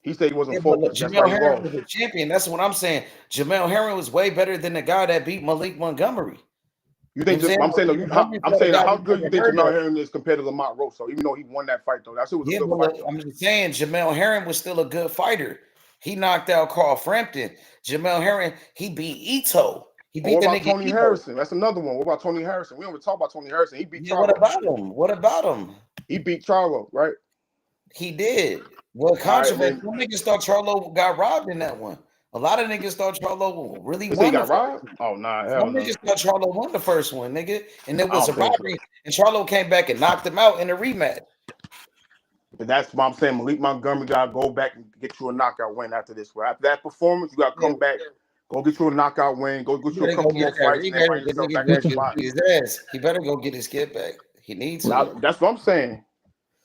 He said he wasn't Yeah, but look, focused. That's why Jamel he Herring lost. was a champion. That's what I'm saying. Jamel Herring was way better than the guy that beat Malik Montgomery. You think? You know what I'm saying, If you're hungry for the guy how you good you never think heard Jamel of. Herring is compared to Lamont Rosso? Even though he won that fight, though, that shit was a Yeah, good but fight. Though. I'm just saying, Jamel Herring was still a good fighter. He knocked out Carl Frampton. Jamel Herring, he beat Ito. He beat What the about nigga Tony Ito. Harrison? That's another one. What about Tony Harrison? We don't even talk about Tony Harrison. He beat Yeah, Charlo. what about him? What about him? He beat Charlo, right? He did. What All right, controversy? then Some niggas thought Charlo got robbed in that one. A lot of niggas thought Charlo really they say he won the got first robbed. one. Oh nah, hell Some no. niggas thought Charlo won the first one, nigga, and it I was a don't think so. robbery. And Charlo came back and knocked him out in a rematch. But that's why I'm saying Malik Montgomery gotta go back and get you a knockout win after this. Right? After that performance, you gotta come back, go get you a knockout win, go get He you a better go couple get more that. fights, He and then better find the yourself nigga back in that better spot. beat his ass. He better go get his get back. He needs Now, to. that's what I'm saying.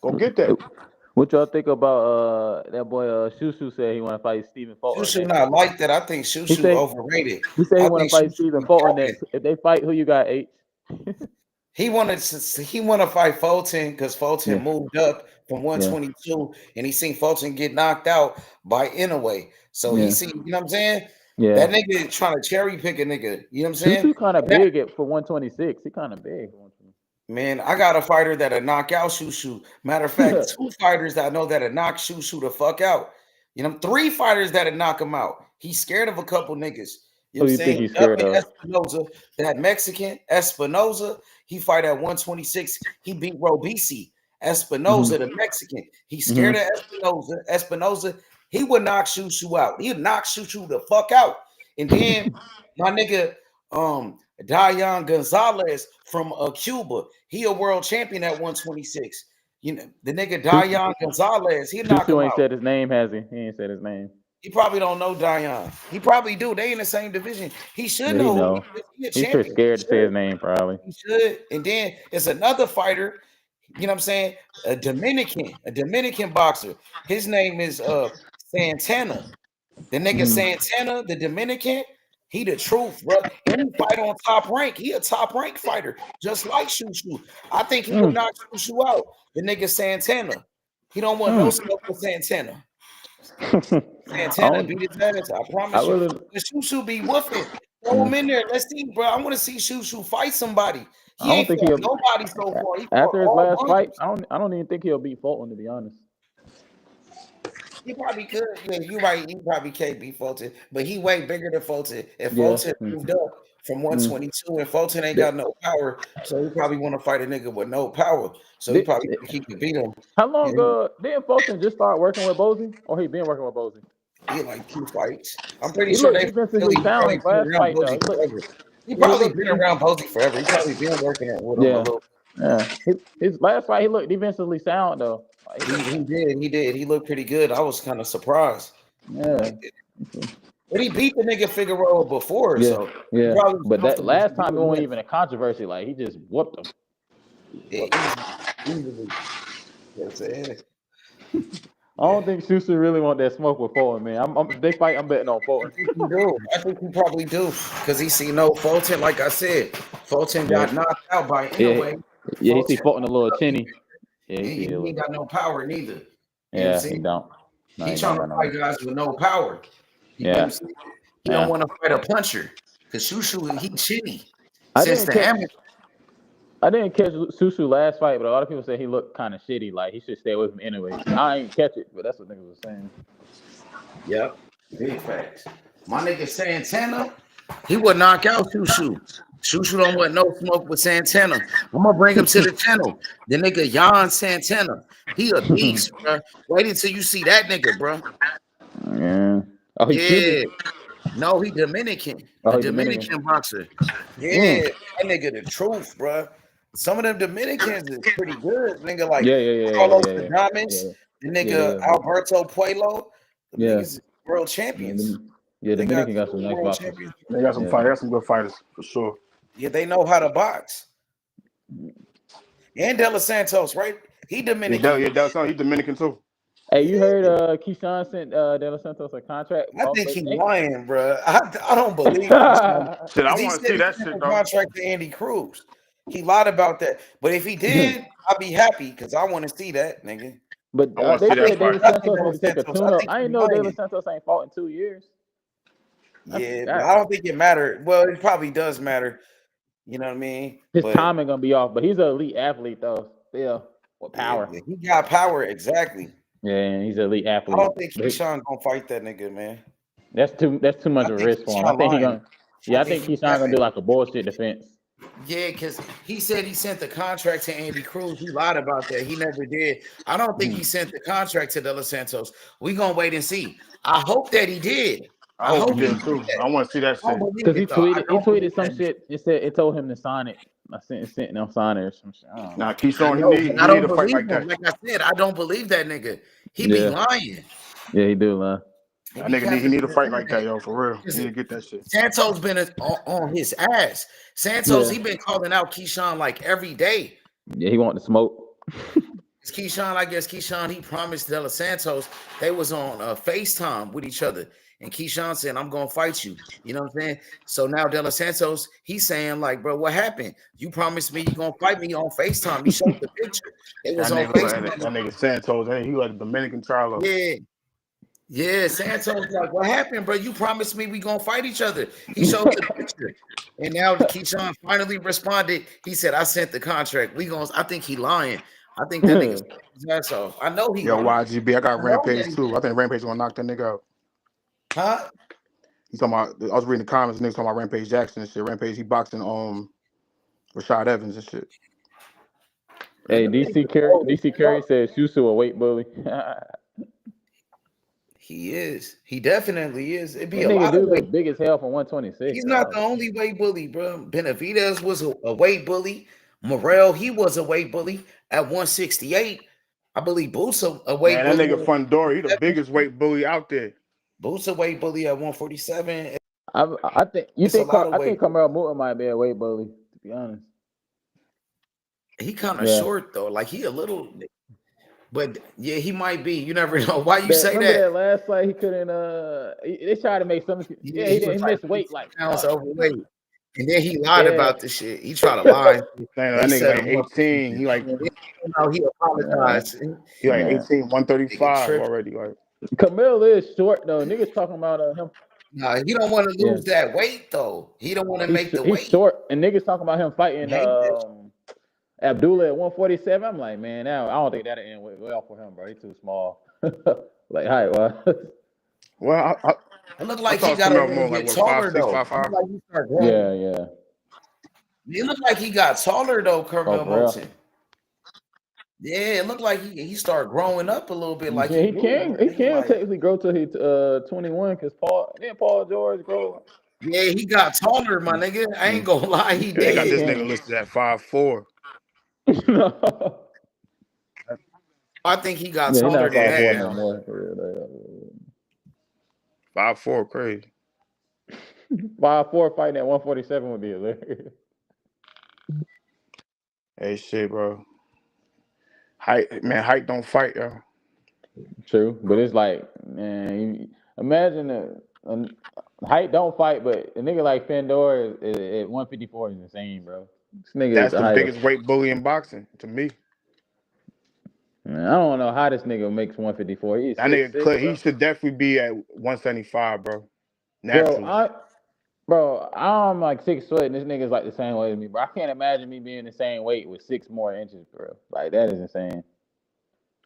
Go get that. What y'all think about that boy Shushu said he want to fight Stephen Fulton Shushu next? not like that. I think He Shushu said overrated. he said he I want to think fight Shushu Stephen be Fulton talking. next. If they fight, who you got, H? He wanted to fight Fulton because Fulton Yeah. moved up from 122 and he seen Fulton get knocked out by Inouye. So he seen, you know what I'm saying? Yeah. That nigga trying to cherry pick a nigga. You know what I'm saying? Shushu kind of big for 126. He kind of big. Man, I got a fighter that'll knock out Shushu. Matter of fact, 2 fighters that I know that'll knock Shushu the fuck out. You know, 3 fighters that'll knock him out. He's scared of a couple niggas. You know what I'm saying? Think he's scared of? Espinoza, that Mexican Espinoza, he fight at 126. He beat Robisi. Espinoza, the Mexican. He's scared of Espinoza. Espinoza, he would knock Shushu out. He'd knock Shushu the fuck out. And then my nigga, Dayan Gonzalez from Cuba. He a world champion at 126. You know, the nigga Dayan Gonzalez, he knock him ain't out. said his name, has he? He ain't said his name. He probably don't know Dayan. He probably do. They in the same division. He should Yeah, know. He's He's pretty scared to say his name, probably. He should. And then it's another fighter, you know what I'm saying? A Dominican boxer. His name is Santana. The nigga Santana, the Dominican, he the truth, bro. And he fight on Top Rank. He a Top Rank fighter, just like Shushu. I think he would knock Shushu out. The nigga Santana. He don't want no smoke with Santana. Santana beat his ass. I promise you. The Shushu be woofing. Throw him in there. Let's see, bro. I want to see Shushu fight somebody. He ain't fought nobody so far. He After his last bunches. fight, I don't even think he'll beat Fulton, to be honest. He probably could. Yeah, you're right. He probably can't beat Fulton, but he way bigger than Fulton. If Fulton moved up from 122 and Fulton ain't got no power, so he probably want to fight a nigga with no power. So he probably think he could beat him. How long ago didn't Fulton just start working with Bozy, or he been working with Bozy? He had like 2 fights. I'm pretty sure they defensively sound his last fight though. He probably been around Bozy forever. He probably been working with him a little. Yeah. His last fight, he looked defensively sound though. He did. He looked pretty good. I was kind of surprised. Yeah. But he beat the nigga Figueroa before, so But that last time it wasn't even a controversy. Like he just whooped him. Easily. I don't think Shushu really want that smoke with Fulton, man. They fight. I'm betting on Fulton. I think he probably do, because he see no Fulton. Like I said, Fulton got knocked out by Inouye. Yeah, he see Fulton a little chinny. Yeah, he ain't got no power neither. Yeah, he don't. He trying to fight guys with no power. He don't want to fight a puncher, because Shushu, he chinny. I didn't catch Shushu last fight, but a lot of people say he looked kind of shitty. Like he should stay away from anyway. I ain't catch it, but that's what niggas was saying. Yep, big facts. My nigga Santana, he would knock out Shushu. Shushu don't want no smoke with Santana. I'm gonna bring him to the channel. The nigga Jan Santana, he a beast, bro. Wait until you see that nigga, bro. Yeah. Oh, he's Cuban? No, he Dominican. A Dominican boxer. Yeah, that nigga the truth, bro. Some of them Dominicans is pretty good, nigga. Like Carlos Adames, the nigga Alberto Puello, the niggas world champions. Yeah, Dominican got some nice boxers. They got some fighters. They got some good fighters for sure. Yeah, they know how to box. And De Los Santos, right? He Dominican. He Dominican too. Hey, you heard Keyshawn sent De Los Santos a contract? I think he's lying, bro. I don't believe shit. I want to see that shit, though. Contract to Andy Cruz. He lied about that. But if he did, I'd be happy because I want to see that, nigga. But they said De Los Santos would take a tune-up. I didn't know De Los Santos ain't fought in 2 years. Yeah, I don't think it mattered. Well, it probably does matter. You know what I mean? His But timing gonna be off, but he's an elite athlete though. Still with power. yeah, he got power exactly. Yeah, he's an elite I athlete. don't think Keyshawn gonna fight that nigga, man. That's too much I of a think risk for him. I Keyshawn think he lying. gonna. Yeah, I think he Keyshawn gonna capping. do like a bullshit defense. Yeah, because he said he sent the contract to Andy Cruz. He lied about that. He never did. I don't think he sent the contract to De Los Santos. We gonna wait and see. I hope that he did. I hope he he did too. that. I want to see that I don't shit. believe Because it he though. I tweeted don't believe some that. shit. It said it told him to sign it. I sent him sign it or some shit. I don't know. Nah, I Keyshawn, know, he but I need don't to fight believe like him. that. Like I said, I don't believe that nigga. He be lying. Yeah, he do lie. He That be nigga he capping need to to the fight like that, internet. yo, for real. He need to get that shit. Santos been on his ass. Santos, Yeah. he been calling out Keyshawn like every day. Yeah, he want to smoke. It's Keyshawn, I guess Keyshawn, he promised De Los Santos they was on FaceTime with each other. And Keyshawn said, I'm going to fight you. You know what I'm saying? So now De Los Santos, he's saying like, bro, what happened? You promised me you're going to fight me on FaceTime. He showed the picture. It was That on nigga, FaceTime. that nigga Santos, he like Dominican Charlo. Yeah. Yeah, Santos like, what happened, bro? You promised me we gonna fight each other. He showed the picture, and now Keyshawn finally responded. He said, "I sent the contract. I think he lying. I think that nigga's his ass off. I know he Yo, lying. YGB, I got I know Rampage that too. I think Rampage gonna knock that nigga out. Huh? He's talking about. I was reading the comments. Niggas talking about Rampage Jackson and shit. Rampage, he boxing Rashad Evans and shit. Hey, DC Curry says Shusu a weight bully. He is. He definitely is. It'd be That a nigga lot of dude weight. look big as hell for 126. He's not the only weight bully, bro. Benavidez was a weight bully. Morrell, he was a weight bully at 168. I believe Boots a weight Man, that bully. nigga Fundora, he the biggest weight bully out there. Boots a weight bully at 147. I think It's a lot of I weight. think Carmelo Moore might be a weight bully, to be honest. He kind of Yeah. short though. Like he a little, but yeah, he might be. You never know. Why you That- say remember that? last fight he couldn't they tried to make some yeah, he was missed weight like pounds fuck. overweight, and then he lied Yeah. about the shit. He tried to lie. Damn, that They nigga set like him up. 18. He like He apologized. he like Yeah. 18, 135 tripping. already. Like Camille is short though. Niggas talking about him. Nah, he don't want to lose that weight though. He don't want to make the He's weight. short, and niggas talking about him fighting Hate this. Abdullah at 147. I'm like, man, now I don't think that'll end well for him, bro. He's too small. Like height wise. well, It looked like I he thought got a Camelo little more bit like, what, taller 5'6", though. 5'5"? It looked like he started growing. Yeah. It looked like he got taller though, Carmel for real? Moulton. Yeah, it looked like he started growing up a little bit. Like Yeah, he grew, can like- technically grow till he's 21 because Paul George grow. Yeah, he got taller, my nigga. I ain't gonna lie, he They got did. this nigga listed at 5'4". I think he got Yeah, he taller not than 5'4" that. no more. For real. 5'4", crazy. 5'4" fighting at 147 would be hilarious. Hey, shit, bro. Height don't fight, yo. True, but it's like, man, imagine height don't fight, but a nigga like Fandor is at 154 is insane, bro. This nigga That's is the biggest weight bully in boxing to me. Man, I don't know how this nigga makes 154. He's That nigga 6'6", Clay, bro. he should definitely be at 175, bro. Naturally. Bro, I'm like 6 foot, and this nigga's like the same weight as me, bro. I can't imagine me being the same weight with 6 more inches, bro. Like that is insane.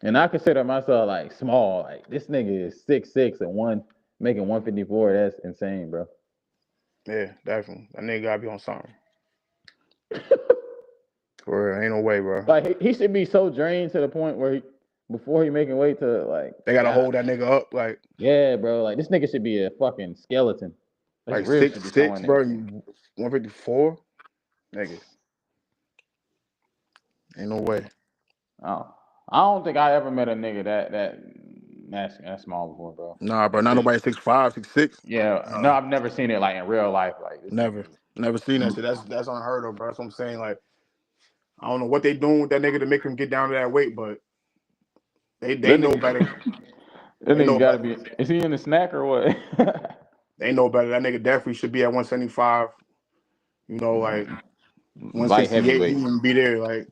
And I consider myself like small. Like this nigga is 6'6" and making 154. That's insane, bro. Yeah, definitely. That nigga gotta be on something. For real, ain't no way, bro. Like he should be so drained to the point where before he making weight to like They gotta hold that nigga up like. Yeah, bro. Like this nigga should be a fucking skeleton. Like 6'6", bro. 154, nigga. Ain't no way. Oh, I don't think I ever met a nigga that's small before, bro. Nah, bro. Not nobody 6'5", 6'6". Yeah, no, I've never seen it like in real life. Like this Never seen that shit. That's unheard of, bro. That's what I'm saying. Like, I don't know what they doing with that nigga to make him get down to that weight, but they know better. That nigga gotta be. Is he in the snack or what? They know better. That nigga definitely should be at 175. You know, like 168. He wouldn't be there. Like,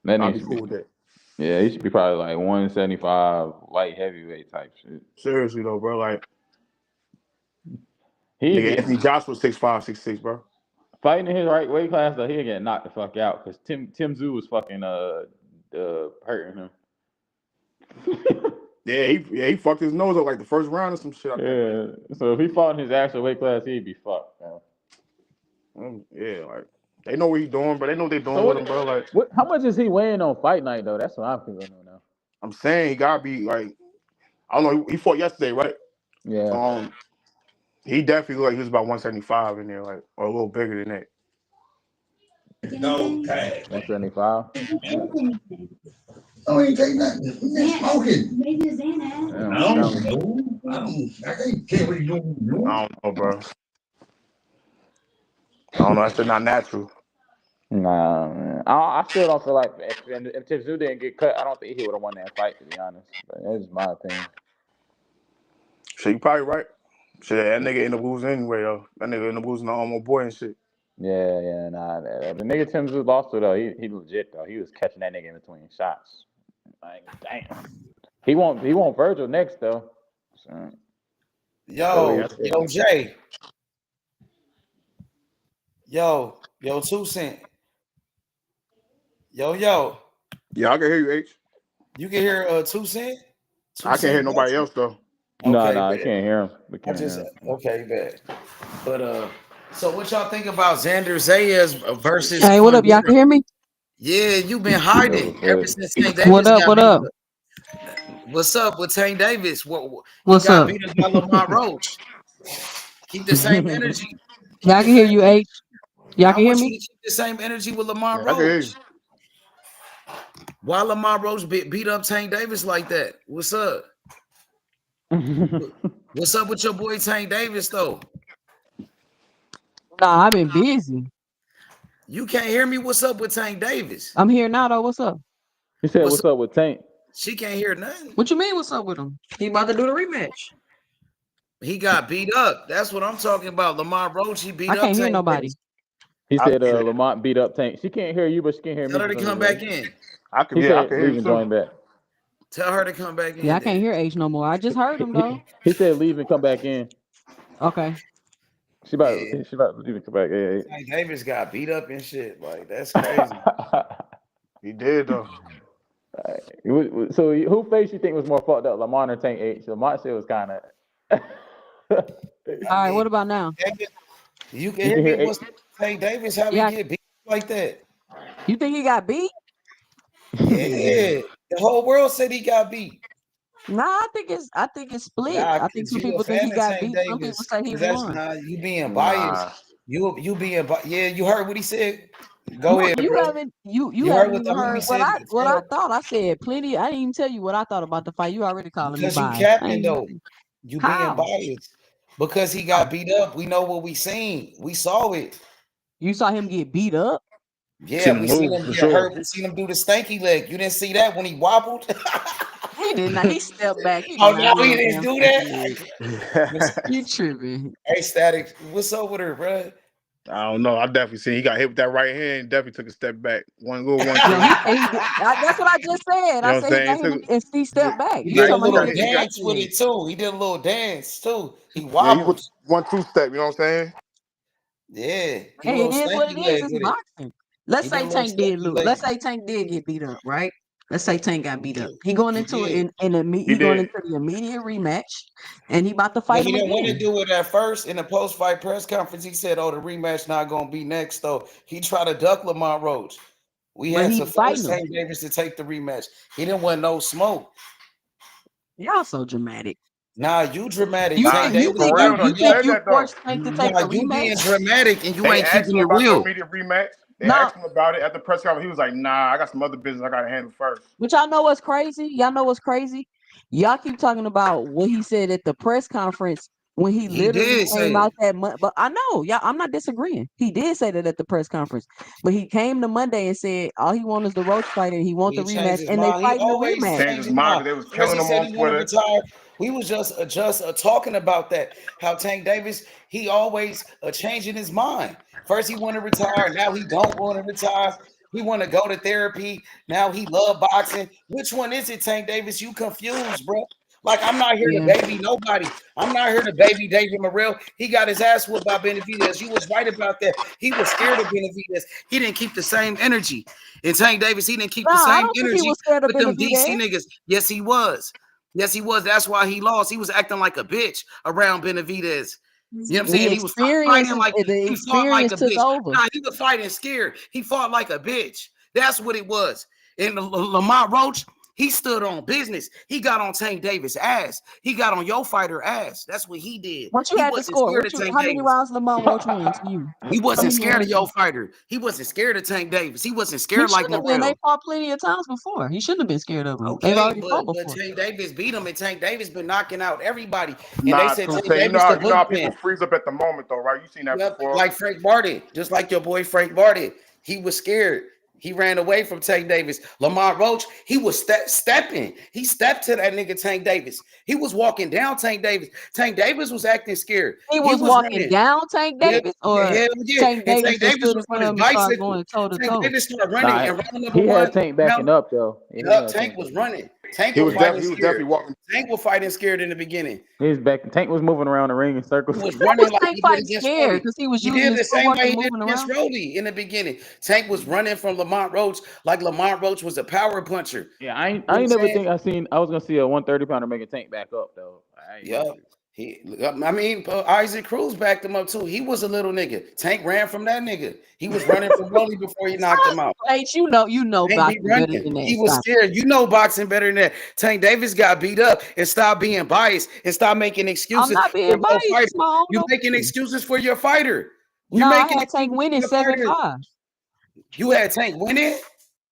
I'd be cool with that. Yeah, he should be probably like 175 light heavyweight type shit. Seriously though, bro. Like, nigga, Anthony Joshua 6'5", 6'6", bro. Fighting in his right weight class, though, he'll get knocked the fuck out because Tim Tszyu was fucking hurting him. Yeah, he fucked his nose up like the first round or some shit. Yeah, so if he fought in his actual weight class, he'd be fucked, man. Yeah, like they know what he's doing, but they know what they're doing So with him, bro. Like, how much is he weighing on fight night though? That's what I'm thinking on now. I'm saying he gotta be like, I don't know. He fought yesterday, right? Yeah. He definitely looked like he was about 175 in there, like, or a little bigger than that. No, okay. 175. Oh, ain't take nothing. He's smoking. I can't tell what he's doing. I don't know, bro. I don't know. That's just not natural. Nah, man. I still don't feel like if Tszyu didn't get cut, I don't think he would have won that fight, to be honest. But that's just my opinion. Shit, you probably right. Shit, that nigga ended up losing anyway, though. That nigga ended up losing to my boy and shit. Yeah, nah. The nigga Tszyu lost to though. He legit though. He was catching that nigga in between shots. Like, damn. He won't Virgil next though. So. Yo, Jay. Yo, 2 Cent. Yo. Yeah, I can hear you, H. You can hear 2 Cent? I can't hear nobody else though. Okay, no, I can't hear him. Okay, bad. But so what y'all think about Xander Zayas versus? Hey, what up? Y'all can hear me? Yeah, you've been hiding ever since Tank Davis. What up? What's up with Tank Davis? What's up? Beat up by Lamar Roach. Keep the same energy. Y'all can hear you, H. Y'all can hear me? Keep the same energy with Lamar I can hear Roach. Why Lamar Roach beat up Tank Davis like that? What's up? What's up with your boy Tank Davis though? Nah, I've been busy. You can't hear me. What's up with Tank Davis? I'm here now though. What's up? He said, "What's up with Tank?" She can't hear nothing. What you mean? What's up with him? He about to do the rematch. He got beat up. That's what I'm talking about. Lamar Roach, he beat up. I can't hear Tank nobody. Davis. He said Lamont beat up Tank. She can't hear you, but she can hear me. Tell her to come back in. I can hear you join back. Tell her to come back in. Yeah, I can't hear H no more. I just heard him though. He said leave and come back in. Okay. She about to leave and come back. Yeah. Tank Davis got beat up and shit. Like that's crazy. He did though. So who face you think was more fucked up, Lamont or Tank H? Lamont said it was kind of. All right, what about now? You can hear me. What's Tank Davis? How he get beat like that? You think he got beat? Yeah, the whole world said he got beat. Nah, I think it's split. I think some people think he got beat. Some people say he won. Nah, you being biased. You being biased. Yeah, you heard what he said. Go ahead. You bro. haven't heard what I thought. I said plenty. I didn't even tell you what I thought about the fight. You already calling me biased. Because you capping though. You being biased. Because he got beat up. We know what we seen. We saw it. You saw him get beat up? Yeah, we seen him get hurt. We seen him do the stanky leg. You didn't see that when he wobbled? He did not. He stepped back. He didn't do that? You tripping. Hey, Static, what's up with her, bro? I don't know. I definitely seen he got hit with that right hand. Definitely took a step back. One little one. That's what I just said. I said he got him and he stepped back. He did a little dance with it too. He did a little dance too. He wobbled. Yeah, 1-2 step. You know what I'm saying? Yeah. Hey, it is what it is. It's boxing. Let's say Tank did lose. Let's say Tank did get beat up, right? Let's say Tank got beat up. He going into the immediate rematch, and he about to fight him again. He didn't want to do it at first. In the post-fight press conference, he said, "Oh, the rematch not gonna be next." Though he tried to duck Lamar Roach. We had to force Tank Davis to take the rematch. He didn't want no smoke. Y'all so dramatic. Nah, you dramatic. You think you forced Tank to take the rematch? You being dramatic and you ain't keeping it real. Rematch. They asked him about it at the press conference. He was like, "Nah, I got some other business I got to handle first." But y'all know what's crazy? Y'all keep talking about what he said at the press conference when he literally came out that month. But I know, I'm not disagreeing. He did say that at the press conference. But he came to Monday and said all he wants is the Roach fight and he wants the rematch. And they fighting the rematch. Changed his mind. They was killing him on Twitter. We was just talking about that. How Tank Davis, he always changing his mind. First he want to retire, now he don't want to retire. He want to go to therapy. Now he love boxing. Which one is it, Tank Davis? You confused, bro. Like, I'm not here to baby nobody. I'm not here to baby David Morrell. He got his ass whooped by Benavidez. You was right about that. He was scared of Benavidez. He didn't keep the same energy. And Tank Davis, he didn't keep the I same don't think he energy was scared of with them DC Benavidez. niggas. Yes, he was. Yes, he was. That's why he lost. He was acting like a bitch around Benavidez. You know what I'm saying? He was fighting like he fought like a took bitch. over. Nah, he was fighting scared. He fought like a bitch. That's what it was. And Lamont Roach, he stood on business. He got on Tank Davis' ass. He got on your fighter ass. That's what he did. What you He had to wasn't score? scared of Tank How many Davis. rounds Lamont Roach won to you? He wasn't scared of your fighter. He wasn't scared of Tank Davis. He wasn't scared like Morrell. They fought plenty of times before. He shouldn't have been scared of him. Okay, They've already but fought before. Tank Davis beat him, and Tank Davis been knocking out everybody. And Nah, they said Tank, Tank Davis you the know how people boogeyman. freeze up at the moment, though, right? You seen that before? Like Frank Barty, just like your boy Frank Barty. He was scared. He ran away from Tank Davis. Lamont Roach, he was stepping. He stepped to that nigga Tank Davis. He was walking down Tank Davis. Tank Davis was acting scared. He was walking running down Tank Davis, or Tank Davis was on his bicycle. Tank Davis started running and round number He one. had Tank backing up though. Tank was running. Tank He was definitely scared. walking. Tank was fighting scared in the beginning. His back. Tank was moving around the ring in circles. He was running like Tank he did fighting against scared Rolly. because he was He using did the his same footwork way he and did moving against around. Rolly in the beginning. Tank was running from Lamont Roach like Lamont Roach was a power puncher. Yeah, I ain't never think I was gonna see a 130-pounder make a Tank back up though. Yeah. Isaac Cruz backed him up too. He was a little nigga. Tank ran from that nigga. He was running from Rolly before he knocked him out. You know boxing better than that. He was scared. You know boxing better than that. Tank Davis got beat up and stopped being biased and stop making excuses. I'm not being biased. You're making excuses for your fighter. I had Tank winning 7-5. You had Tank winning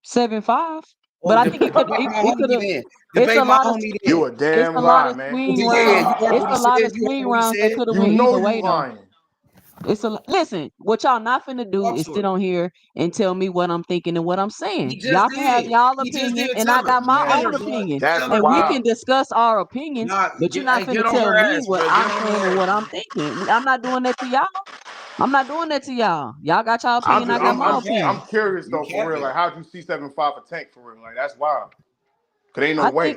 7-5. But I think it could have. It's a lot of you a damn lie, man. It's a lot of swing rounds that could have went either way though. Listen, what y'all not finna do is sit on here and tell me what I'm thinking and what I'm saying. Y'all can have y'all opinion, and I got my own opinion. And we can discuss our opinions, but you're not finna tell me what I'm saying and what I'm thinking. I'm not doing that to y'all. I'm not doing that to y'all. Y'all got y'all opinion. I got my opinion. I'm curious though, for real. Like, how'd you see 7-5 for Tank for real? Like, that's wild. Cause ain't no way.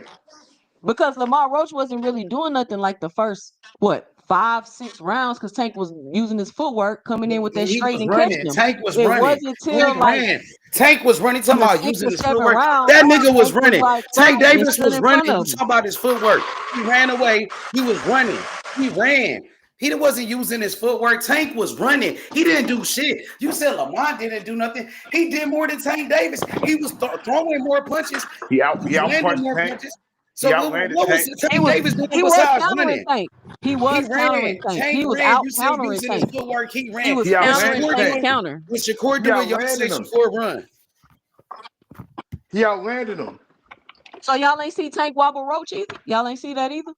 Because Lamont Roach wasn't really doing nothing like the first 5-6 rounds, because Tank was using his footwork, coming in with that straight and catching him. Tank was it running. Wasn't till Tank was running. Talking about using his footwork. That nigga was running. Tank Davis was running. He was talking about his footwork. He ran away. He was running. He ran. He wasn't using his footwork. Tank was running. He didn't do shit. You said Lamont didn't do nothing. He did more than Tank Davis. He was throwing more punches. He outpunched more Tank. punches. So what was Tank Davis doing he besides was running? Tank. He was countering Tank. He was out countering Tank. His footwork. He ran. He was countering Tank's counter. Was Shakur doing your 6-4 run? He outlanded him. So y'all ain't see Tank wobble Roach either? Y'all ain't see that either?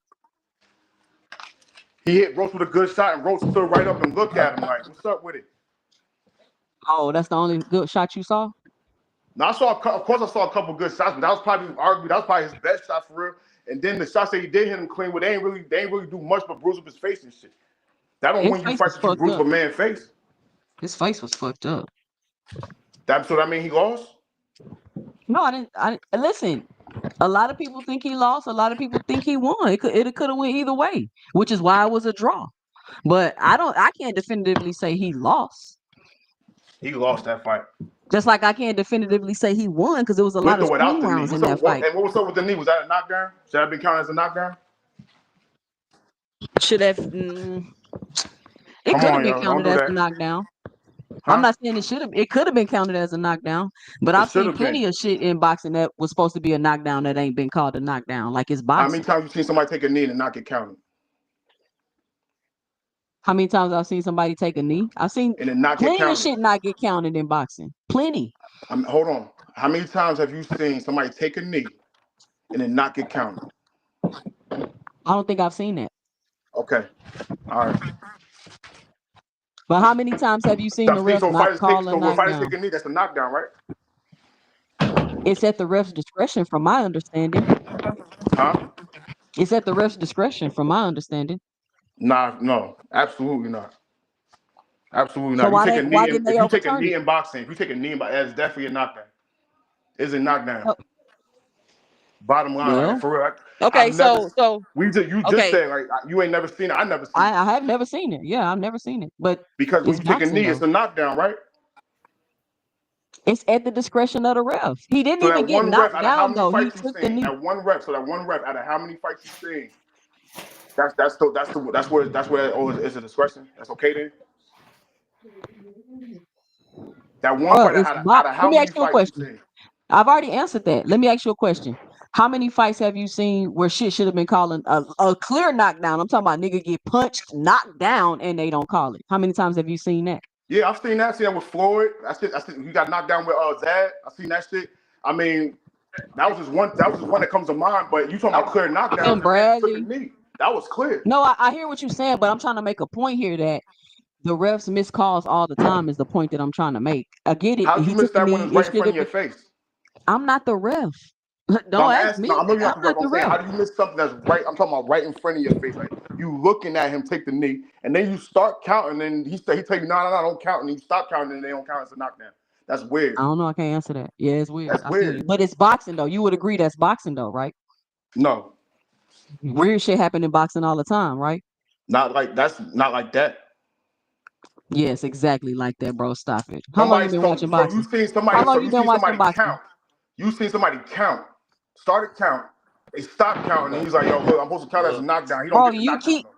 He hit Roach with a good shot, and Roach stood right up and looked at him like, "What's up with it?" Oh, that's the only good shot you saw? Now I saw a couple good shots, but that was probably his best shot for real. And then the shots that he did hit him clean with, they ain't really do much but bruise up his face and shit. That don't win you fights to bruise up a man's face. His face was fucked up. So that mean he lost? No, I didn't. Listen, a lot of people think he lost. A lot of people think he won. It could have went either way, which is why it was a draw. But I can't definitively say he lost. He lost that fight. Just like I can't definitively say he won, because there was a lot of swing rounds in that fight. And what was up with the knee? Was that a knockdown? Should that have been counted as a knockdown? Should have. It could have been counted as a knockdown. Huh? I'm not saying it should have. It could have been counted as a knockdown, but I've seen plenty of shit in boxing that was supposed to be a knockdown that ain't been called a knockdown. Like it's boxing. How many times you seen somebody take a knee and not get counted? How many times I've seen somebody take a knee? I've seen plenty of shit not get counted in boxing. Plenty. Hold on. How many times have you seen somebody take a knee and then not get counted? I don't think I've seen that. Okay. All right. But how many times have you seen the ref not call a knockdown? If fighters take a knee, that's a knockdown, right? It's at the ref's discretion, from my understanding. Huh? It's at the ref's discretion, from my understanding. No, absolutely not. Absolutely not. So if you take a knee in boxing, that's definitely a knockdown. It's a knockdown. Bottom line, Well, like for real, okay, I've never. You just okay, said like you ain't never seen it. I never seen it I have never seen it. Yeah, I've never seen it. But because when it's you take a boxing knee, it's though. a knockdown, right? It's at the discretion of the ref. He didn't So even that get one ref knocked out of how down many though. He fights you took the seen? knee. At one ref, so that one ref out of how many fights you seen? That's where it's a discretion. That's okay then. That one Bro, fighter it's out box. of Let how me many ask you a fights you question. seen? I've already answered that. Let me ask you a question. How many fights have you seen where shit should have been calling a clear knockdown? I'm talking about nigga get punched, knocked down, and they don't call it. How many times have you seen that? Yeah, I've seen that. Seen that with Floyd. He got knocked down with Zad. I seen that shit. I mean, that was just one. That was just one that comes to mind. But you talking about clear knockdowns? Him The man took a bragging. knee. That was clear. No, I hear what you're saying, but I'm trying to make a point here that the refs miss calls all the time is the point that I'm trying to make. I get it. How'd you He miss took the that one knee. that's It right in should front of have your been. face? I'm not the ref. No, Don't I'm ask asking. No, me. I know you're I'm not the ref. not I'm the saying, ref. how do you miss something that's right? I'm talking about right in front of your face. Like you looking at him take the knee, and then you start counting, and he tell you, no, don't count, and you stop counting, and they don't count as a knockdown. That's weird. I don't know. I can't answer that. Yeah, it's weird. That's I feel you. weird. But it's boxing though. You would agree that's boxing though, right? No, Weird shit happen in boxing all the time, right? that's not like that. Yes, exactly like that, bro. Stop it. How long you been watching So you boxing? seen How somebody. long So you you been seen watching somebody boxing? count. You seen somebody count. Started count. They stopped counting, and he's like, "Yo, look, I'm supposed to count as a knockdown." He don't Bro, get the knockdown though.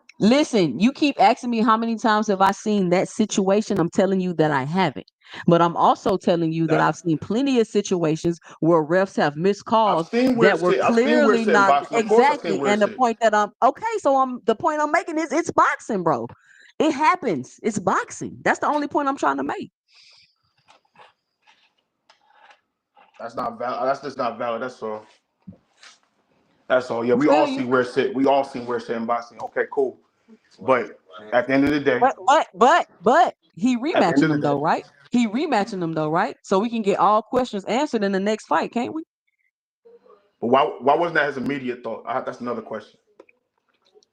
you keep asking me how many times have I seen that situation. I'm telling you that I haven't. But I'm also telling you that That's I've seen plenty of situations where refs have missed I've calls seen weird that were shit. I've seen weird clearly shit in not boxing. Of course, I've seen exactly. weird And the shit. point that the point I'm making is it's boxing, bro. It happens. It's boxing. That's the only point I'm trying to make. That's not valid. That's just not valid. That's all. That's all. Yeah, I we feel all you. see weird shit. We all seen weird shit in boxing. Okay, cool. But at the end of the day, But he at the end rematching of the them day, though, right? He rematching them though, right? So we can get all questions answered in the next fight, can't we? but why wasn't that his immediate thought? That's another question.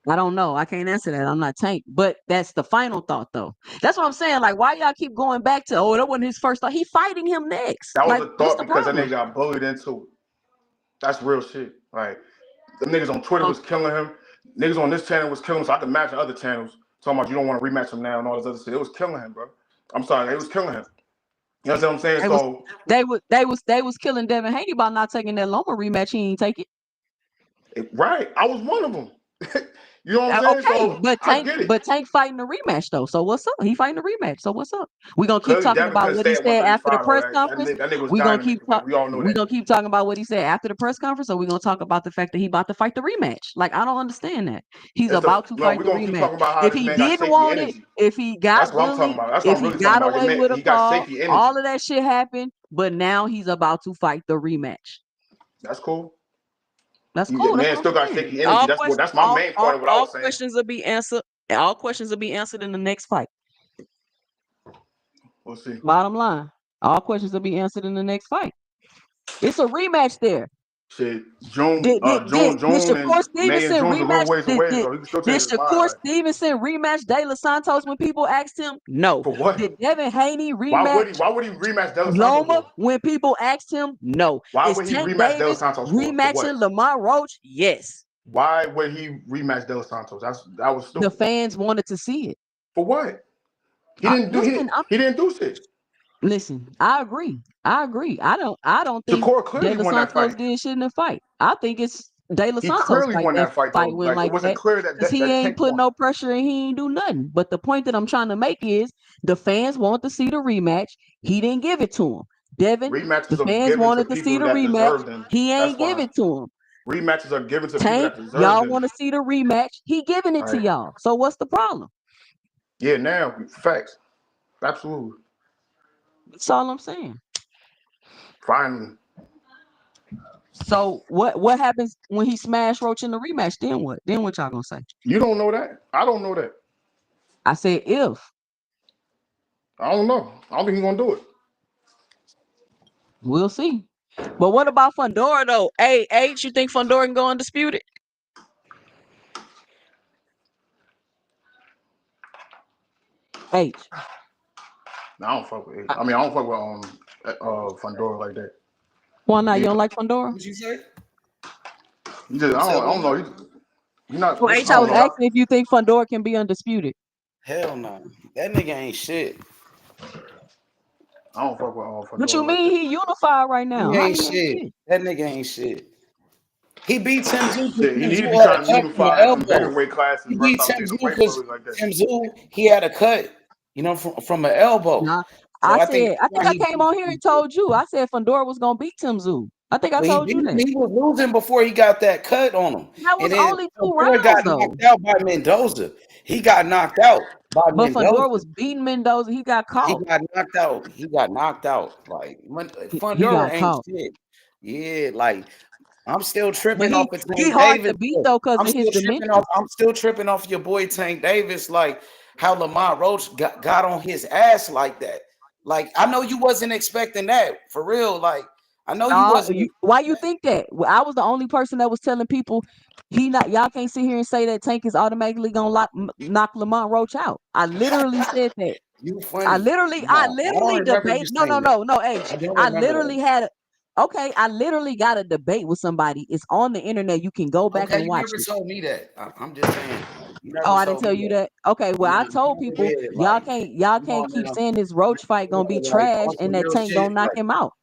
I don't know. I can't answer that. I'm not Tank. But that's the final thought though. That's what I'm saying. Like, why y'all keep going back to that wasn't his first thought? He fighting him next. That was Like, a what's thought the because that problem? nigga got bullied into it. That's real shit. Like the niggas on Twitter So, was killing him. Niggas on this channel was killing him. So I can imagine other channels talking about you don't want to rematch him now and all this other shit. It was killing him, bro. I'm sorry, it was killing him. You know what I'm saying? they was So they was killing Devin Haney by not taking that Loma rematch. He ain't take it. right, I was one of them. You know what I'm saying? Okay, So I get it. but Tank fighting the rematch though. So what's up? He fighting the rematch. So what's up? We gonna keep Clearly, talking Devin about couldn't what he stay at said after the 135. Though. press conference. That nigga was We gonna dynamite. keep talk. We all know We that. gonna keep talking about what he said after the press conference. Or we gonna talk about the fact that he about to fight the rematch. Like I don't understand that. He's about to No, fight we're the gonna keep rematch. talking about how If this he man got didn't shaky want it, energy. if he That's got what I'm talking bullied, about. That's what if I'm he really talking got about. away with a He got call, shaky energy. all of that shit happened. But now he's about to fight the rematch. That's cool. That's That cool. That's man what still I'm got saying. shaky energy. That's my main point of what I All was saying. questions will be answered. All questions will be answered in the next fight. We'll see. Bottom line, all questions will be answered in the next fight. It's a rematch there. Shit, June, Did June, Shakur and May and Stevenson June's a little rematch? ways away, so he can still Did change his mind. Shakur Like, Stevenson rematch De Los Santos when people asked him? No. for what? Did Devin Haney Why rematch would he? Why would he rematch De Los Santos Loma for? when people asked him? No. Why Is would he Tank rematch De Los Davis Santos for? For what? rematching Lamar Roach? Yes. Why would he rematch De Los Santos? That was The stupid. fans wanted to see it. For what? He didn't do. Listen, He didn't do shit. Listen, I agree. I don't think Shakur De clearly Los won that Santos fight. did shit in the fight. I think it's De Los He Santos clearly won that fight though. win Like it like wasn't that clear that because he ain't Tank put won. no pressure and he ain't do nothing. But the point that I'm trying to make is the fans want to see the rematch. He didn't give it to him. Devin, the Rematches are fans given to wanted to see people the that rematch. deserve them. He That's ain't give fine. it to him. Rematches are given to people Tank, that deserve y'all them. want to see the rematch. He giving it All to right. y'all. So what's the problem? Yeah, now facts. Absolutely. That's all I'm saying. Finally. So what happens when he smash Roach in the rematch? Then what? Then what y'all gonna say? You don't know that. I don't know that. I said if. I don't know. I don't think he's gonna do it. We'll see. But what about Fundora though? Hey, H, you think Fundora can go undisputed? H. No, I don't fuck with it. I mean, I don't fuck with Fundora like that. Why not? You don't like Fundora? What'd you say? I don't know. You're not. So I H, I don't was know. asking if you think Fundora can be undisputed. Hell no. That nigga ain't shit. I don't fuck with all. What you mean? He unified right now. He How ain't he ain't shit. shit? That nigga ain't shit. He beat Tim Zoo Shit, because he Tim need to Zoo be had a trying to cut from the unify them elbow. heavyweight classes, He bro. beat Stop Tim taking Zoo the weight because brothers like that. Tim Zoo, he had a cut, from an elbow. Nah, So I that's think why I he came beat on here Tim and Zoo. told you. I said Fundora was gonna beat Tim Zoo. I think I But told you that. he was losing before he got that cut on him. That was And then only 2 Fundora rounds got though. knocked out by Mendoza. He got knocked out by But Fundora Mendoza. was beating Mendoza. He got He caught. got knocked out. He got knocked out. Like He Fundora got ain't caught. shit. Yeah, like I'm still But tripping off of he Tank hard to Davis. beat Though. though because of his dimensions. I'm still tripping off your boy Tank Davis. Like how Lamont Roach got on his ass like that. Like I know you wasn't expecting that for real. Like I know you wasn't. Why you think that? Well, I was the only person that was telling people y'all can't sit here and say that Tank is automatically gonna knock Lamont Roach out. I literally said that. You I funny. literally No, I don't remember you debate. No, saying that. H. I don't I remember literally that. had I literally got a debate with somebody. It's on the internet. You can go back Okay, and you watch never it. told me that. I'm just saying. You Oh, never I didn't told tell me you that. that. Okay, well, I told people Yeah, y'all like, come can't on keep now. saying this Roach fight gonna be Like trash on and some that real Tank shit. gonna knock Like him out.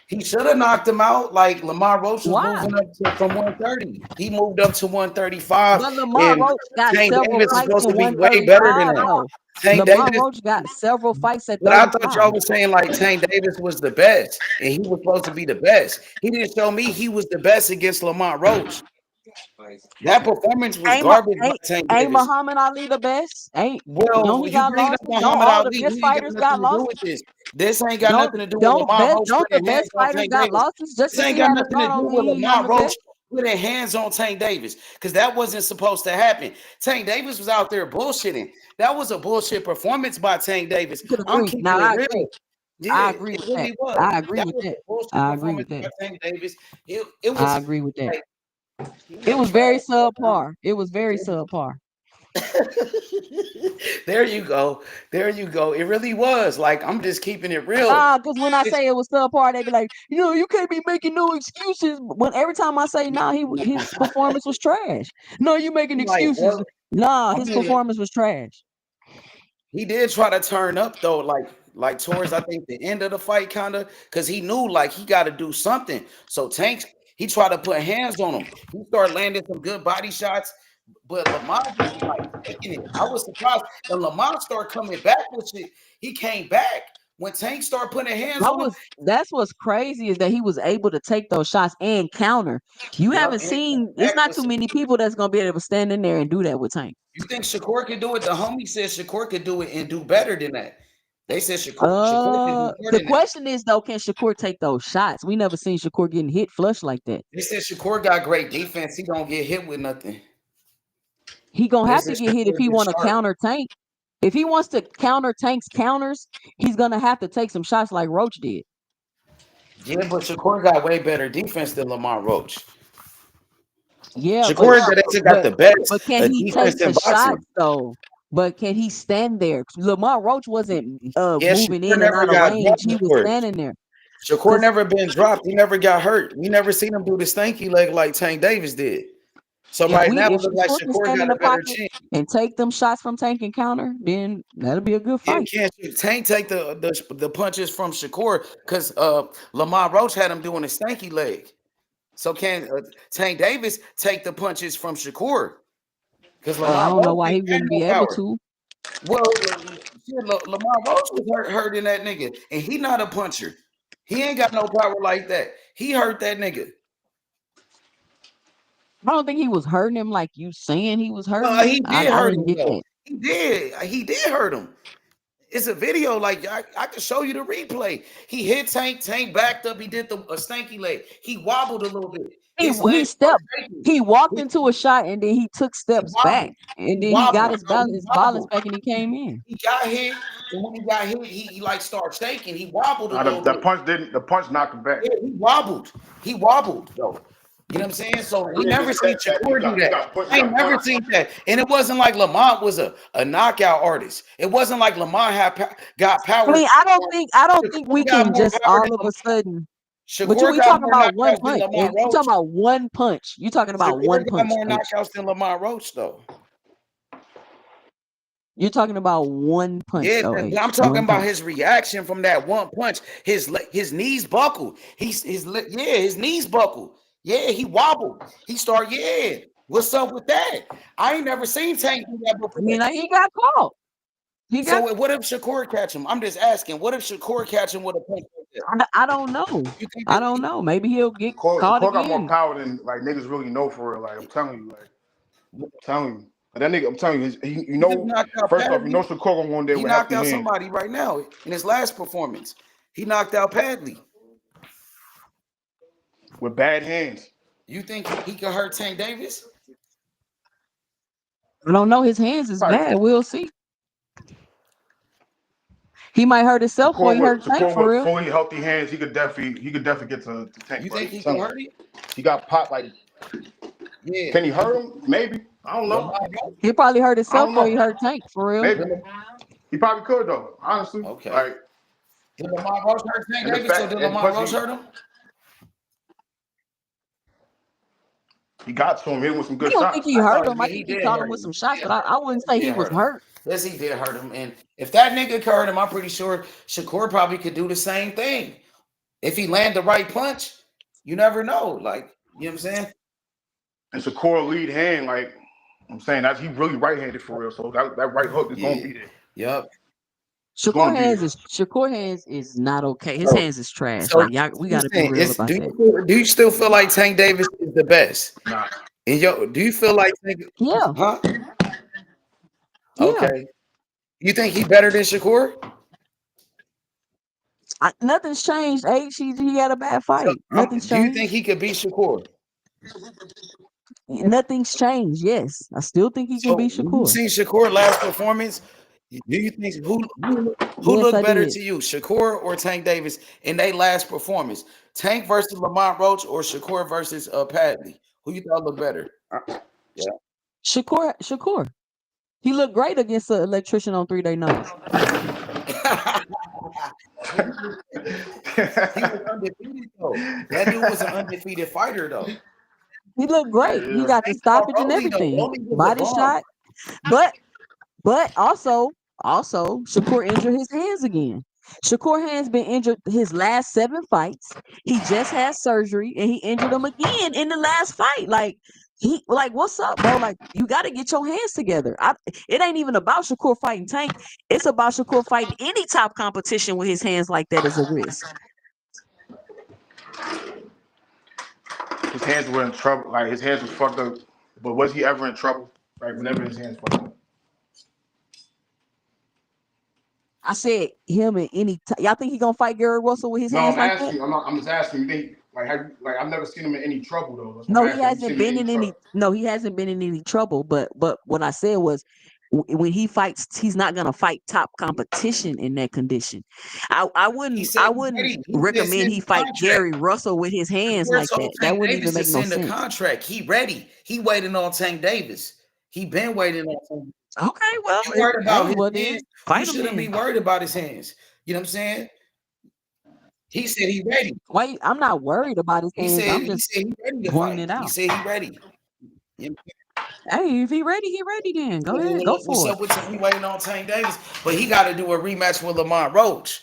he should have knocked him out. Like Lamar Roach was Why? moving up from 130. He moved up to 135. But Lamont And Roach got Tank several Davis is fights supposed in to be way better than 135 that. though. Tank Lamont Davis. Roach got several fights at But I thought 35. y'all was saying like Tank Davis was the best, and he was supposed to be the best. He didn't show me he was the best against Lamont Roach. That performance was garbage by Tank Ain't Davis. Muhammad Ali the best? Don't Well, he you got bringing up losses? Don't Muhammad all the Ali. best We ain't got fighters got nothing to do with losses? this. This ain't got nothing to do with Lamont Roach Don't the putting best hands on fighters Tank got Davis. losses? Just This because ain't he got had a nothing to draw do don't with mean he none Lamont of the Roach best. putting hands on Tank Davis because that wasn't supposed to happen. Tank Davis was out there bullshitting. That was a bullshit performance by Tank Davis. Could I'm agree. keeping Now it I agree. real. Yeah, I agree it with that. really was. I agree That with was a that. bullshit I agree with performance by that. Tank Davis. It I was agree with that. like It was trash. very subpar. It was very subpar. There you go. There you go. It really was. Like, I'm just keeping it real. Because when I say it was subpar, they be like, you can't be making no excuses. When every time I say his performance was trash. No, you making I'm like, excuses. bro, Nah, I his mean, performance was trash. he did try to turn up though, like towards I think the end of the fight, kind of, because he knew like he got to do something. So Tank, he tried to put hands on him. He started landing some good body shots, but Lamont was like taking it. I was surprised. And Lamont started coming back with shit. He came back when Tank started putting hands on him. That's what's crazy is that he was able to take those shots and counter. You Yup, haven't and seen. It's back not with too some. many people that's gonna be able to stand in there and do that with Tank. You think Shakur could do it? The homie said Shakur could do it and do better than that. They said Shakur could do more The than that. question is though, can Shakur take those shots? We never seen Shakur getting hit flush like that. They said Shakur got great defense. He don't get hit with nothing. He gonna They have said to get hit if Shakur he gets want to sharp. counter Tank. If he wants to counter Tank's counters, he's gonna have to take some shots like Roach did. Yeah, but Shakur got way better defense than Lamar Roach. Yeah, Shakur they got the best can he take defense the in boxing. shots though? But can he stand there? Lamar Roach wasn't Yeah, moving Shakur in and never out of got range. dropped He was before. standing there. Shakur never been dropped. He never got hurt. We never seen him do the stanky leg like Tank Davis did. So right now, it If looks like Shakur can Shakur stand in got a the better pocket chance. and take them shots from Tank and counter, then that'll be a good Yeah, fight. can't Tank take the punches from Shakur because Lamar Roach had him doing a stanky leg. So can Tank Davis take the punches from Shakur? Because I Lamar don't know Roach why ain't he got wouldn't no be able power. to. Well, Lamar Roach was hurting that nigga, and he not a puncher. He ain't got no power like that. He hurt that nigga. I don't think he was hurting him like you saying he was hurting him. He did I hurt didn't him get though. that. He did. He did hurt him. It's a video. Like I can show you the replay. He hit Tank. Tank backed up. He did a stanky leg. He wobbled a little bit. His He legs started stepped. shaking. He walked into a shot and then he took steps back, Wobbled. and He then he got wobbled. his No, he balance wobbled. back, and he came in. He got hit, and when he got hit, he like started shaking. He wobbled a little The bit. punch knocked him back. Yeah, he wobbled. He wobbled though. You know what I'm saying? So we never seen Shakur do that. I ain't never seen that. And it wasn't like Lamont was a knockout artist. It wasn't like Lamont got power. I mean, I don't think we Shakur got can more just power than all of a Lamont. sudden. But Shakur we got talking more about one knockouts than punch. Lamont You Roach. talking about one punch. You talking about Shakur one got punch. more knockouts than Lamont Roach, though. You're talking about one punch. Yeah, though, but I'm talking about his reaction from that one punch. His knees buckled. His knees buckled. Yeah, he wobbled. He started. Yeah, what's up with that? I ain't never seen Tank do that before. I mean, like, he got caught. So what if Shakur catch him? I'm just asking. What if Shakur catch him with a punch like that? I don't know. I don't know. Maybe he'll get caught Shakur got more again. power than like niggas really know for real. Like I'm telling you, that nigga. I'm telling you, you know. First off, you know Shakur gonna go in there He with knocked hefty out hands. somebody right now in his last performance. He knocked out Padley with bad hands. You think he could hurt Tank Davis? I don't know. His hands is bad. We'll see. He might hurt himself before he hurt Tank for real. Fully healthy hands, he could definitely get to Tank. You think he can hurt him? He got popped like. Yeah. Can he hurt him? Maybe. I don't know. He probably hurt himself before he hurt Tank for real. Maybe. He probably could though. Honestly. Okay. Like, did Lamont Roach hurt Tank Davis? So did Lamont Roach hurt him? He got to him. Hit him with some good shots. I shots. don't think he hurt him. I think he caught him with some shots, but I wouldn't say he was hurt. Yes, he did hurt him. And if that nigga could hurt him, I'm pretty sure Shakur probably could do the same thing. If he land the right punch, you never know. Like, you know what I'm saying? And Shakur lead hand, like I'm saying, that's he really right-handed for real. So that right hook is gonna be there. Yep. Shakur hands is not okay. His hands is trash. So like we gotta be real about that. Do you still feel like Tank Davis is the best? Nah. And do you feel like yeah? Huh? Okay. You think he better than Shakur? Nothing's changed. He had a bad fight. Nothing's changed. Do you think he could beat Shakur? Nothing's changed. Yes, I still think he can beat Shakur. You seen Shakur last performance? Do you think who looked better to you, Shakur or Tank Davis in their last performance? Tank versus Lamont Roach or Shakur versus Padley? Who you thought looked better? Yeah. Shakur. He looked great against the electrician on 3-day notice. He was undefeated though. That dude was an undefeated fighter though. He looked great. He got the stoppage and everything. Body shot. But also Shakur injured his hands again. Shakur hands been injured his last 7 fights. He just had surgery and he injured them again in the last fight. Like what's up, bro? Like, you got to get your hands together. It ain't even about Shakur fighting Tank. It's about Shakur fighting any top competition with his hands like that is a risk. His hands were in trouble. Like his hands was fucked up. But was he ever in trouble? Like whenever his hands fucked up. I said him in any. Y'all think he gonna fight Gary Russell with his hands like that? I'm just asking. You think I've never seen him in any trouble though. No, he hasn't been in any. No, he hasn't been in any trouble. But what I said was, when he fights, he's not gonna fight top competition in that condition. I wouldn't recommend he fight Gary Russell with his hands like that. That wouldn't even make no sense. The contract. He ready. He waiting on Tank Davis. He been waiting on Tank. Okay, well, you worried about his hands. You shouldn't be worried about his hands. You know what I'm saying? He said he ready. Wait, I'm not worried about his hands. I'm just he ready to pointing fight. it out. He said he ready. Hey, if he ready, he ready then. Go ahead, go for What's it. up with he waiting on Tank Davis? But he got to do a rematch with Lamont Roach.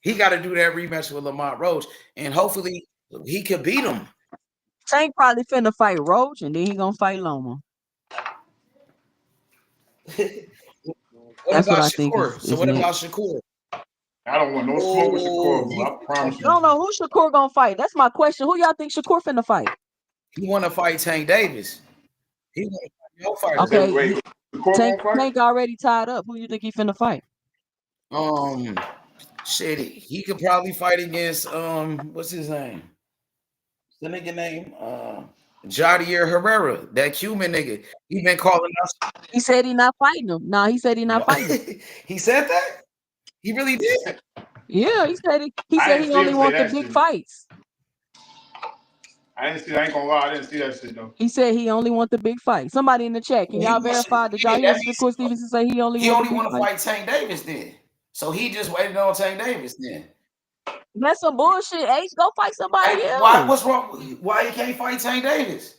He got to do that rematch with Lamont Roach. And hopefully he could beat him. Tank probably finna fight Roach and then he gonna fight Loma. That's what I think. So what about Shakur? I don't want no smoke with Shakur, bro. I promise you. I don't know who Shakur gonna fight. That's my question. Who y'all think Shakur finna fight? He want to fight Tank Davis. He want to fight no Okay. fighters. Tank already tied up. Who you think he finna fight? Shit, he could probably fight against what's his name? The nigga name Jadier Herrera, that Cuban nigga. He been calling us. He said he not fighting him. No, he said he not fighting. He said that? He really did. Yeah, he said he only want the big fights. I didn't see that. I ain't gonna lie, I didn't see that shit though. He said he only want the big fight. Somebody in the chat, can y'all verify? Did y'all hear Shakur Stevenson say he only want to fight Tank Davis then? So he just waited on Tank Davis then. That's some bullshit. Ace, go fight somebody Hey, else. why? What's wrong? Why he can't fight Tank Davis?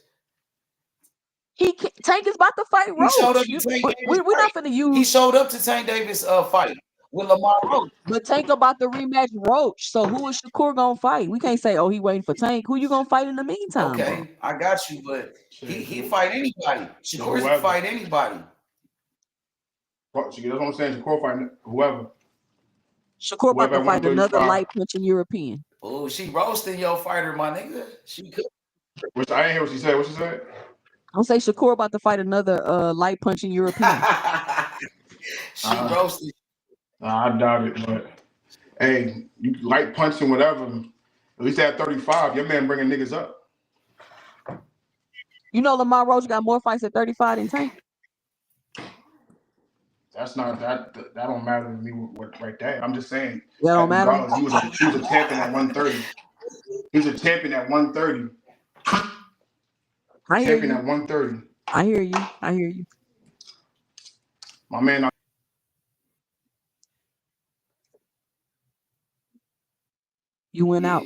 Tank is about to fight He showed up Roach. to Tank Davis. We're not finna use. He showed up to Tank Davis fight with Lamar Roach. But Tank about to rematch Roach. So who is Shakur gonna fight? We can't say, oh, he waiting for Tank. Who you gonna fight in the meantime? Okay, bro? I got you, but he fight anybody. Shakur can fight anybody. That's what I'm saying. Shakur fight whoever. Shakur about to fight another light punching European. Oh, she roasting your fighter, my nigga. She could. Which I didn't hear what she said. What she said? I'll say Shakur about to fight another light punching European. She roasted. I doubt it, but hey, you light punching whatever. At least at 35, your man bringing niggas up. You know Lamar Roach got more fights at 35 than Tank. That's not that don't matter to me right there. I'm just saying. That don't matter. He was a champion at 130. He was a champion at 130. I hear champion you. At 130. I hear you. I hear you. My man. You went out.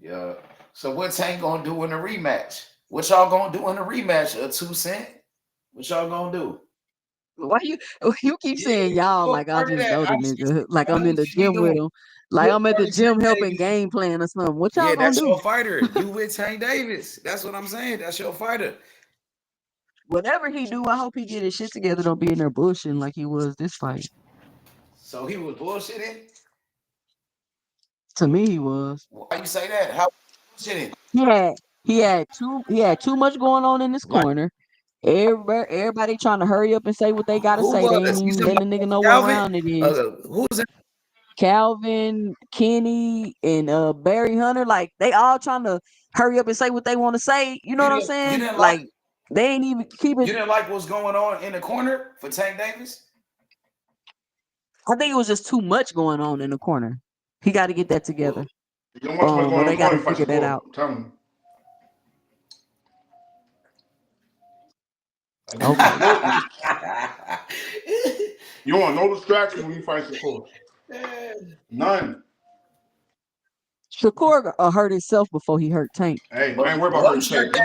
Yeah. So what Tank gonna do in the rematch? What y'all gonna do in the rematch? 2 Cent? What y'all gonna do? Why you keep saying y'all like I just know the nigga? Like I'm in the gym with him. Like I'm at the gym helping game plan or something. What y'all gonna that's do? your fighter. You with Tank Davis. That's what I'm saying. That's your fighter. Whatever he do, I hope he get his shit together. Don't be in there bullshitting like he was this fight. So he was bullshitting? To me, he was. Why you say that? How bullshitting? He had too much going on in this corner. Everybody trying to hurry up and say what they gotta say. They ain't even letting the nigga know what round it is. Who's that? Calvin, Kenny, and Barry Hunter, like they all trying to hurry up and say what they want to say. You know what I'm saying? Like they ain't even keeping. You didn't like what's going on in the corner for Tank Davis? I think it was just too much going on in the corner. He got to get that together. Or they got to figure that out. Tell me. Okay. You want no distractions when you fight Shakur. None. Shakur hurt himself before he hurt Tank. Hey, I ain't worried about hurting Tank.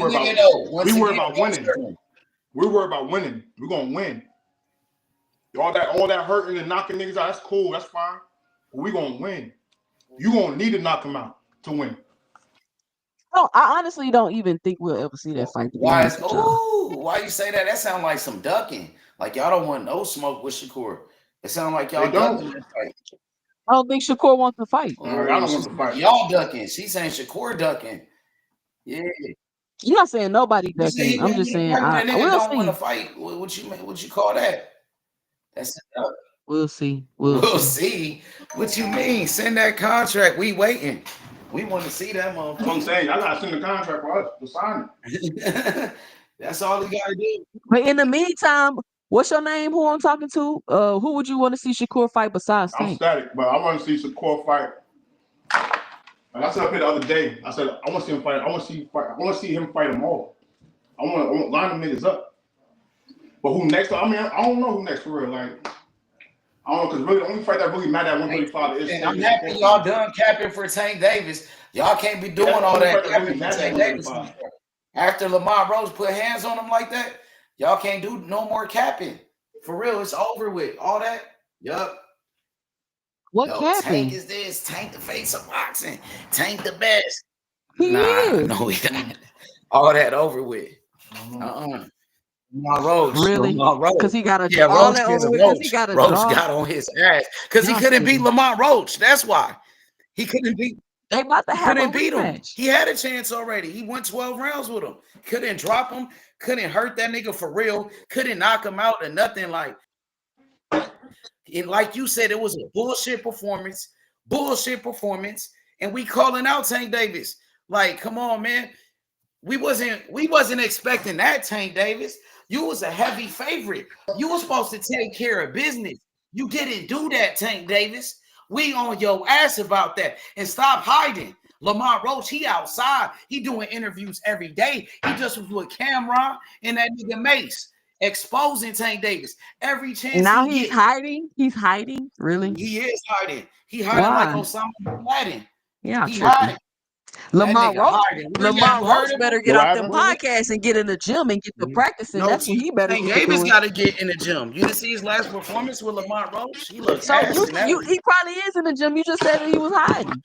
We worry about winning. We worry about winning. We're gonna win. All that hurting and knocking niggas out, that's cool, that's fine. But we gonna win. You gonna need to knock him out to win. No, I honestly don't even think we'll ever see that fight. Why you say that? That sounds like some ducking. Like y'all don't want no smoke with Shakur. It sounds like y'all ducking this fight. I don't think Shakur wants to fight. I don't want to fight. Y'all ducking. She's saying Shakur ducking. Yeah. You're not saying nobody ducking. I'm just saying I will see. Want to fight. What you call that? That's We'll see. We'll see. What you mean? Send that contract. We waiting. We want to see that motherfucker. That's what I'm saying. I gotta send the contract for us to sign it. That's all we gotta do. But in the meantime, what's your name? Who I'm talking to? Who would you want to see Shakur fight besides Tank? I'm static, but I want to see Shakur fight. Like I said up here the other day, I said I want to see him fight. I want to see him fight them all. I want to line them niggas up. But who next? I mean, I don't know who next for real. Like I don't know, because really the only fight that really mattered at 135 is. I'm happy y'all done capping for Tank Davis. Y'all can't be doing all that capping for Tank Davis. After Lamar Roach put hands on him like that, y'all can't do no more capping. For real, it's over with. All that. Yup. What capping? Tank is this. Tank the face of boxing. Tank the best. No, he not. All that over with. Roach, really? Because he got a Roach got on his ass because he couldn't beat Lamar Roach. That's why he couldn't beat. They about to have couldn't beat him. He had a chance already. He won 12 rounds with him. Couldn't drop him. Couldn't hurt that nigga for real. Couldn't knock him out or nothing. Like you said, it was a bullshit performance. And we calling out Tank Davis. Like, come on, man. We wasn't expecting that, Tank Davis. You was a heavy favorite. You was supposed to take care of business. You didn't do that, Tank Davis. We on your ass about that. And stop hiding. Lamar Roach, he outside. He doing interviews every day. He just was with Cameron and that nigga Mace. exposing Tank Davis every chance Now he he's gets. hiding. He's hiding. Really? He is hiding. He hiding like Why? Osama bin Laden. Yeah, He tripping. hiding. That Lamont nigga Roach. hiding. Where you Lamont Roach heard of better him? get What off them happened? podcasts and get in the gym and get to practicing. No, That's what he better Tank get Davis doing. got to get in the gym. You didn't see his last performance with Lamont Roach? He looked So ass in that. he probably is in the gym. You just said that he was hiding.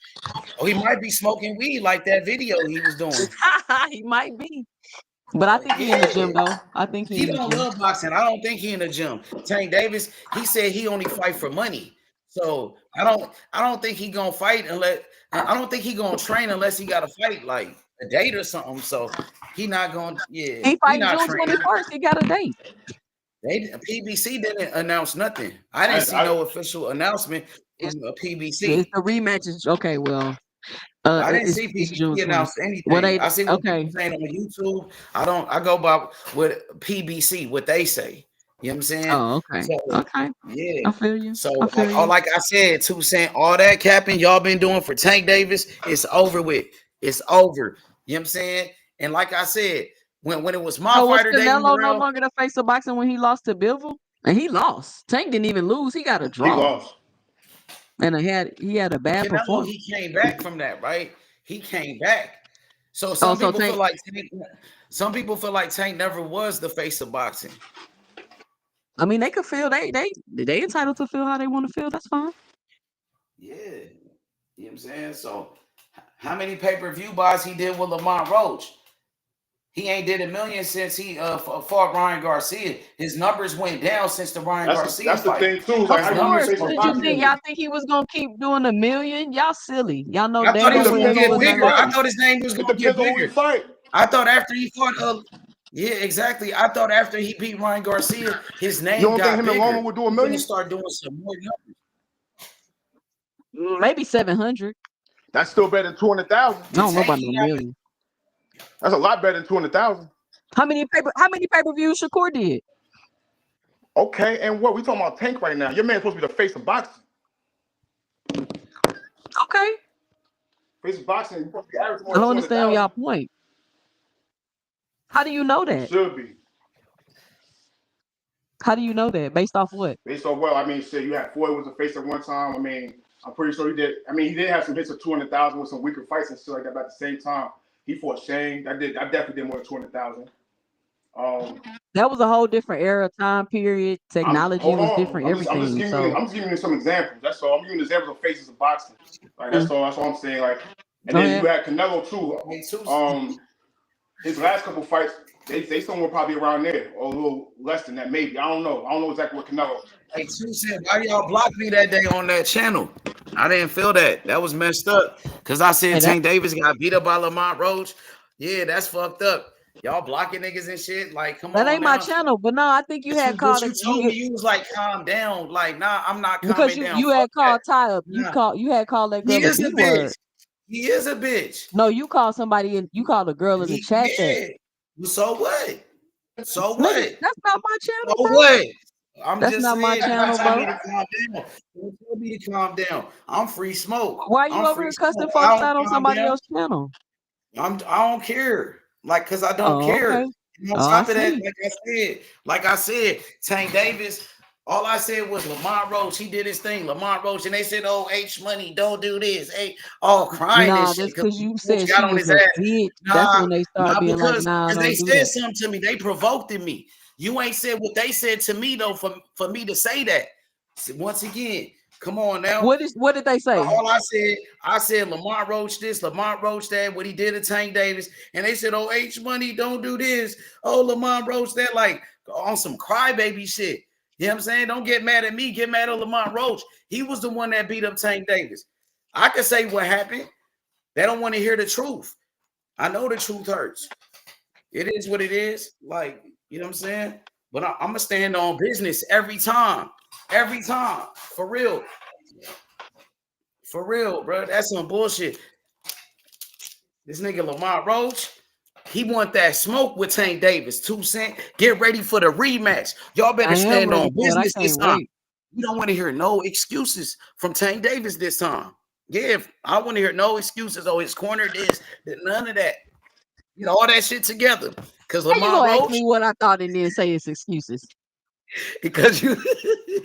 Oh, he might be smoking weed like that video he was doing. He might be. But I think he in the gym though. I think he He in the don't gym. love boxing. I don't think he in the gym. Tank Davis, he said he only fight for money. So I don't think he gonna fight unless I don't think he gonna train unless he got to fight like a date or something. So he not gonna He fighting not June training. 21st. He got a date. PBC didn't announce nothing. I didn't see no official announcement from PBC. It's the rematches. Okay, well, I didn't it's, see it's June PBC 20th. announce anything. Well, they I see what okay. people saying on YouTube. I go by what PBC, what they say. You know what I'm saying? Oh, okay. So, Okay. yeah. I feel you. So, I feel you. like I said, 2 Cent, all that capping y'all been doing for Tank Davis, it's over with. It's over. You know what I'm saying? And like I said, when it was my So was fighter, David Canelo no Morrell, longer the face of boxing when he lost to Bivol? And he lost. Tank didn't even lose. He got a He draw. lost. And he had a bad Canelo, performance. he came back from that, right? He came back. So some people Tank, feel like Tank never was the face of boxing. I mean, they could feel they entitled to feel how they want to feel. That's fine. Yeah. You know what I'm saying? So how many pay-per-view buys he did with Lamont Roach? He ain't did a million since he fought Ryan Garcia. His numbers went down since the Ryan Garcia That's fight. the thing too. Like, Of course. Did you think y'all think he was gonna keep doing a million? Y'all silly. Y'all know I thought he was damn gonna well he get wasn't bigger. gonna I lose. thought his name was gonna get bigger. Fight. I thought after he fought yeah, exactly. I thought after he beat Ryan Garcia, his name don't got think him bigger. and Roman would do $1 million? Start doing some more numbers. Maybe 700. That's still better than 200,000. I don't know about no million. That's a lot better than 200,000. How many pay-per-views Shakur did? Okay, and what we talking about Tank right now? Your man's supposed to be the face of boxing. Okay. Face of boxing, you're supposed to be averaging more I than don't understand 200,000. y'all point. How do you know that? Should be. How do you know that? Based off what? Based on well, I mean, shit, you had Floyd was a face at one time. I mean, I'm pretty sure he did. I mean, he did have some hits of 200,000 with some weaker fights and shit like that. But at the same time, he fought Shane. I definitely did more than 200,000. That was a whole different era, time period. Technology was different. I'm just giving you some examples. That's all. I'm giving you examples of faces of boxing. Like that's all. That's all I'm saying. Like, and then you had Canelo too. His last couple fights, they somewhere probably around there or a little less than that, maybe. I don't know. I don't know exactly what Canelo. Hey, 2 Cent, why y'all blocked me that day on that channel? I didn't feel that. That was messed up. Cause I said Tank Davis got beat up by Lamont Roach. Yeah, that's fucked up. Y'all blocking niggas and shit. Like, come on. That ain't my channel, but no, I think you had called it. You told me you was like, calm down. Like, nah, I'm not calming because down. You had called Ty up. Nah. You had called that girl He is a a bitch. He is a bitch. No, you called somebody and you called a girl in the chat. So what? So what? That's not my channel. So bro. what? That's not my channel, bro. Don't tell me to calm down. I'm free smoke. Why you over here cussing folks out on somebody else's channel? I don't care. Like, cause I don't care. Okay. On top of that, like I said, Tank Davis. All I said was Lamont Roach. He did his thing, Lamont Roach, and they said, "Oh, H Money, don't do this." Hey, all crying and shit. That's because you said got she on was his a ass. bitch. That's when they started being because, like, "Nah, don't they do said that." something to me. They provoked me. You ain't said what they said to me though. For me to say that. So once again, come on now. What did they say? All I said Lamont Roach this, Lamont Roach that, what he did to Tank Davis, and they said, "Oh, H Money, don't do this." Oh, Lamont Roach that, like on some crybaby shit. You know what I'm saying? Don't get mad at me. Get mad at Lamont Roach. He was the one that beat up Tank Davis. I can say what happened. They don't want to hear the truth. I know the truth hurts. It is what it is. Like, you know what I'm saying? But I'm going to stand on business every time. Every time. For real. For real, bro. That's some bullshit. This nigga Lamont Roach, he want that smoke with Tank Davis. 2 Cent, get ready for the rematch. Y'all better stand on business this time. You don't want to hear no excuses from Tank Davis this time. Yeah, I want to hear no excuses. Oh, his corner this, none of that. You know, all that shit together. Because How you Lamont gonna ask Roach, me what I thought and then say it's excuses? because you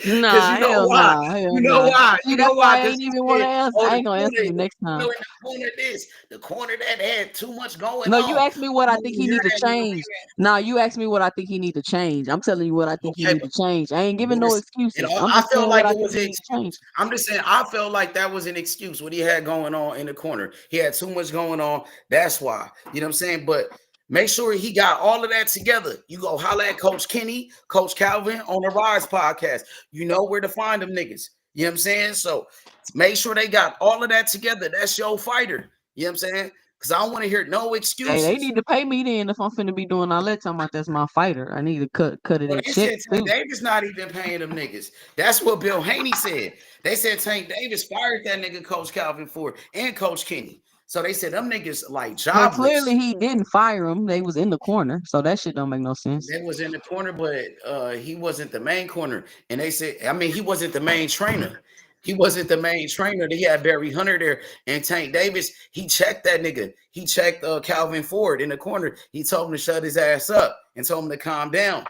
Nah, know hell why. nah, hell You know nah. why. See, You know that's why? why I Because ain't he even want to said, answer. oh, I the ain't gonna answer corner, you next you time. know, in the corner this, the corner that had too much going No, you on. asked me what I You think don't he hear need to that nigga change. Nah, you asked me what I think he need to change. I'm telling you what I think he okay, need to change. I ain't giving but no it's, excuses. and I'm I just felt saying what like I it think was he an need to change. excuse. I'm just saying I felt like that was an excuse what he had going on in the corner. He had too much going on. That's why. You know what I'm saying? But make sure he got all of that together. You go holler at Coach Kenny, Coach Calvin on the Rise podcast. You know where to find them niggas. You know what I'm saying? So make sure they got all of that together. That's your fighter. You know what I'm saying? Because I don't want to hear no Hey, excuses. they need to pay me then if I'm finna be doing all that talking about that's my fighter. I need to cut of Well, that they check said too. Tank Davis not even paying them niggas. That's what Bill Haney said. They said Tank Davis fired that nigga Coach Calvin Ford and Coach Kenny. So they said them niggas like Well, jobless. clearly he didn't fire him. They was in the corner, so that shit don't make no sense. They was in the corner, but he wasn't the main corner. And they said, I mean, he wasn't the main trainer. He wasn't the main trainer. They had Barry Hunter there and Tank Davis. He checked that nigga. He checked Calvin Ford in the corner. He told him to shut his ass up and told him to calm down.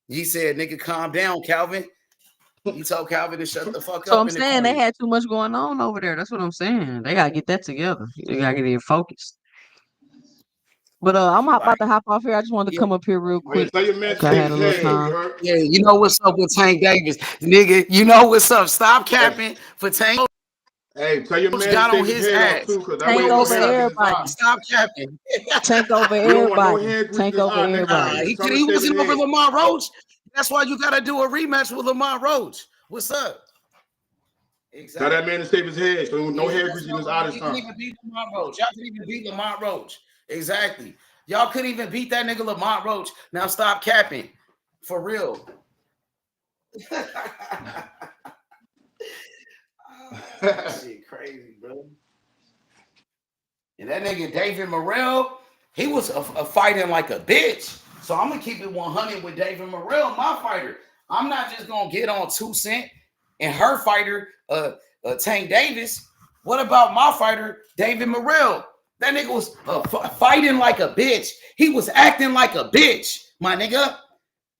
He said, nigga, calm down, Calvin. He told Calvin to shut the fuck So up I'm in the saying they corner. had too much going on over there. That's what I'm saying. They gotta get that together. They gotta get it focused. But I'm Like, about to hop off here. I just wanted to yeah, come up here real Oh, yeah, quick. tell your man to 'Cause I shave had a his little head, too, time. you heard? yeah, you know what's up with Tank Davis, nigga. You know what's up. Stop capping for Tank. Hey, tell your man to Got on shave his his head off, ass. too, because that way Tank ain't no over What's hair up? grease in his everybody. eye. Stop capping. Tank over We don't want no everybody. hair grease in Tank his over eye, nigga. everybody. He Tell him he to shave his wasn't over head. Lamont Roach. That's why you got to do a rematch with Lamont Roach. What's up? Tell that Exactly. man to shave his head so no Yeah, hair that's grease in no his eye problem. this You can time. even beat Lamont Roach. Y'all can even beat Lamont Roach. Exactly. Y'all couldn't even beat that nigga Lamont Roach. Now stop capping. For real. Shit crazy, bro. And that nigga David Morrell, he was a fighting like a bitch. So I'm gonna keep it 100 with David Morrell, my fighter. I'm not just gonna get on 2 Cent and her fighter, Tank Davis. What about my fighter, David Morrell? That nigga was fighting like a bitch. He was acting like a bitch, my nigga.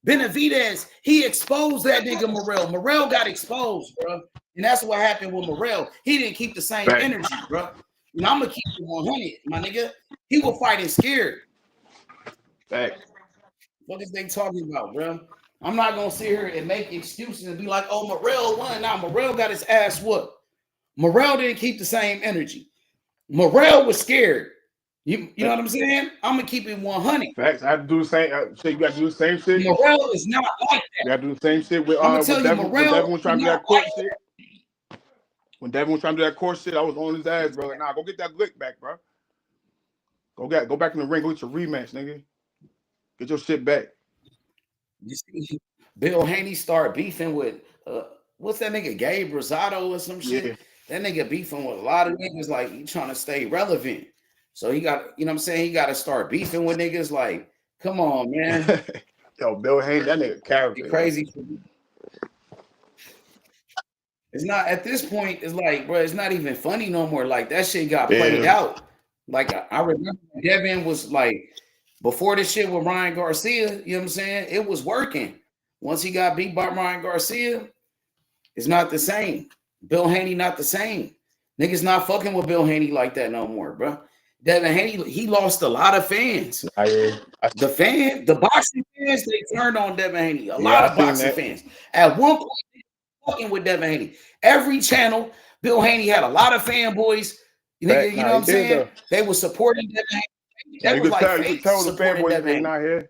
Benavidez, he exposed that nigga Morrell. Morrell got exposed, bro. And that's what happened with Morrell. He didn't keep the same Fact. energy, bro. And I'm gonna keep it 100, my nigga. He was fighting scared. Fact. What is they talking about, bro? I'm not gonna sit here and make excuses and be like, "Oh, Morrell won." Now Morrell got his ass whooped. Morrell didn't keep the same energy. Morrell was scared. You know what I'm saying? I'm gonna keep it 100. Facts. I had to do the same shit. You got to do the same shit. Morrell is not like You that. got to do the same shit with I'm gonna tell you, Devin. When Morrell Devin was is trying to do not that like court shit. When Devin was trying to do that court shit, I was on his ass, bro. Like, nah, go get that lick back, bro. Go back in the ring. Go get your rematch, nigga. Get your shit back. You see, Bill Haney start beefing with what's that nigga Gabe Rosado or some shit. Yeah. That nigga beefing with a lot of niggas like he trying to stay relevant. So he got, you know what I'm saying? He got to start beefing with niggas like, come on, man. Yo, Bill Haney, that nigga character. You crazy. It's not at this point, it's like, bro, it's not even funny no more. Like that shit got played out. Like I remember Devin was like before this shit with Ryan Garcia, you know what I'm saying? It was working. Once he got beat by Ryan Garcia, it's not the same. Bill Haney not the same. Niggas not fucking with Bill Haney like that no more, bro. Devin Haney, he lost a lot of fans. The boxing fans, they turned on Devin Haney. A lot of boxing fans. At one point, they were fucking with Devin Haney. Every channel, Bill Haney had a lot of fanboys. Nigga, you know what I'm saying? They were supporting Devin Haney. They was like fake supporting Devin Haney. Not here.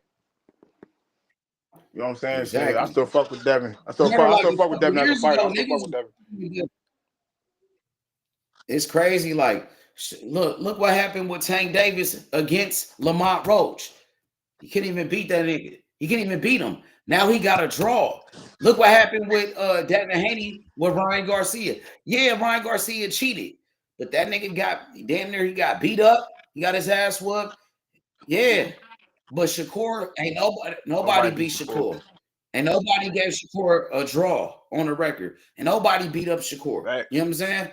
You know what I'm saying? Exactly. Shit, I still fuck with Devin. I still fuck with Devin as a fighter. I still fuck with Devin. It's crazy. Like, look what happened with Tank Davis against Lamont Roach. He couldn't even beat that nigga. He couldn't even beat him. Now he got a draw. Look what happened with Devin Haney with Ryan Garcia. Yeah, Ryan Garcia cheated, but that nigga got damn near he got beat up. He got his ass whooped. Yeah, but Shakur ain't nobody beat Shakur. And nobody gave Shakur a draw on the record. And nobody beat up Shakur. Right. You know what I'm saying?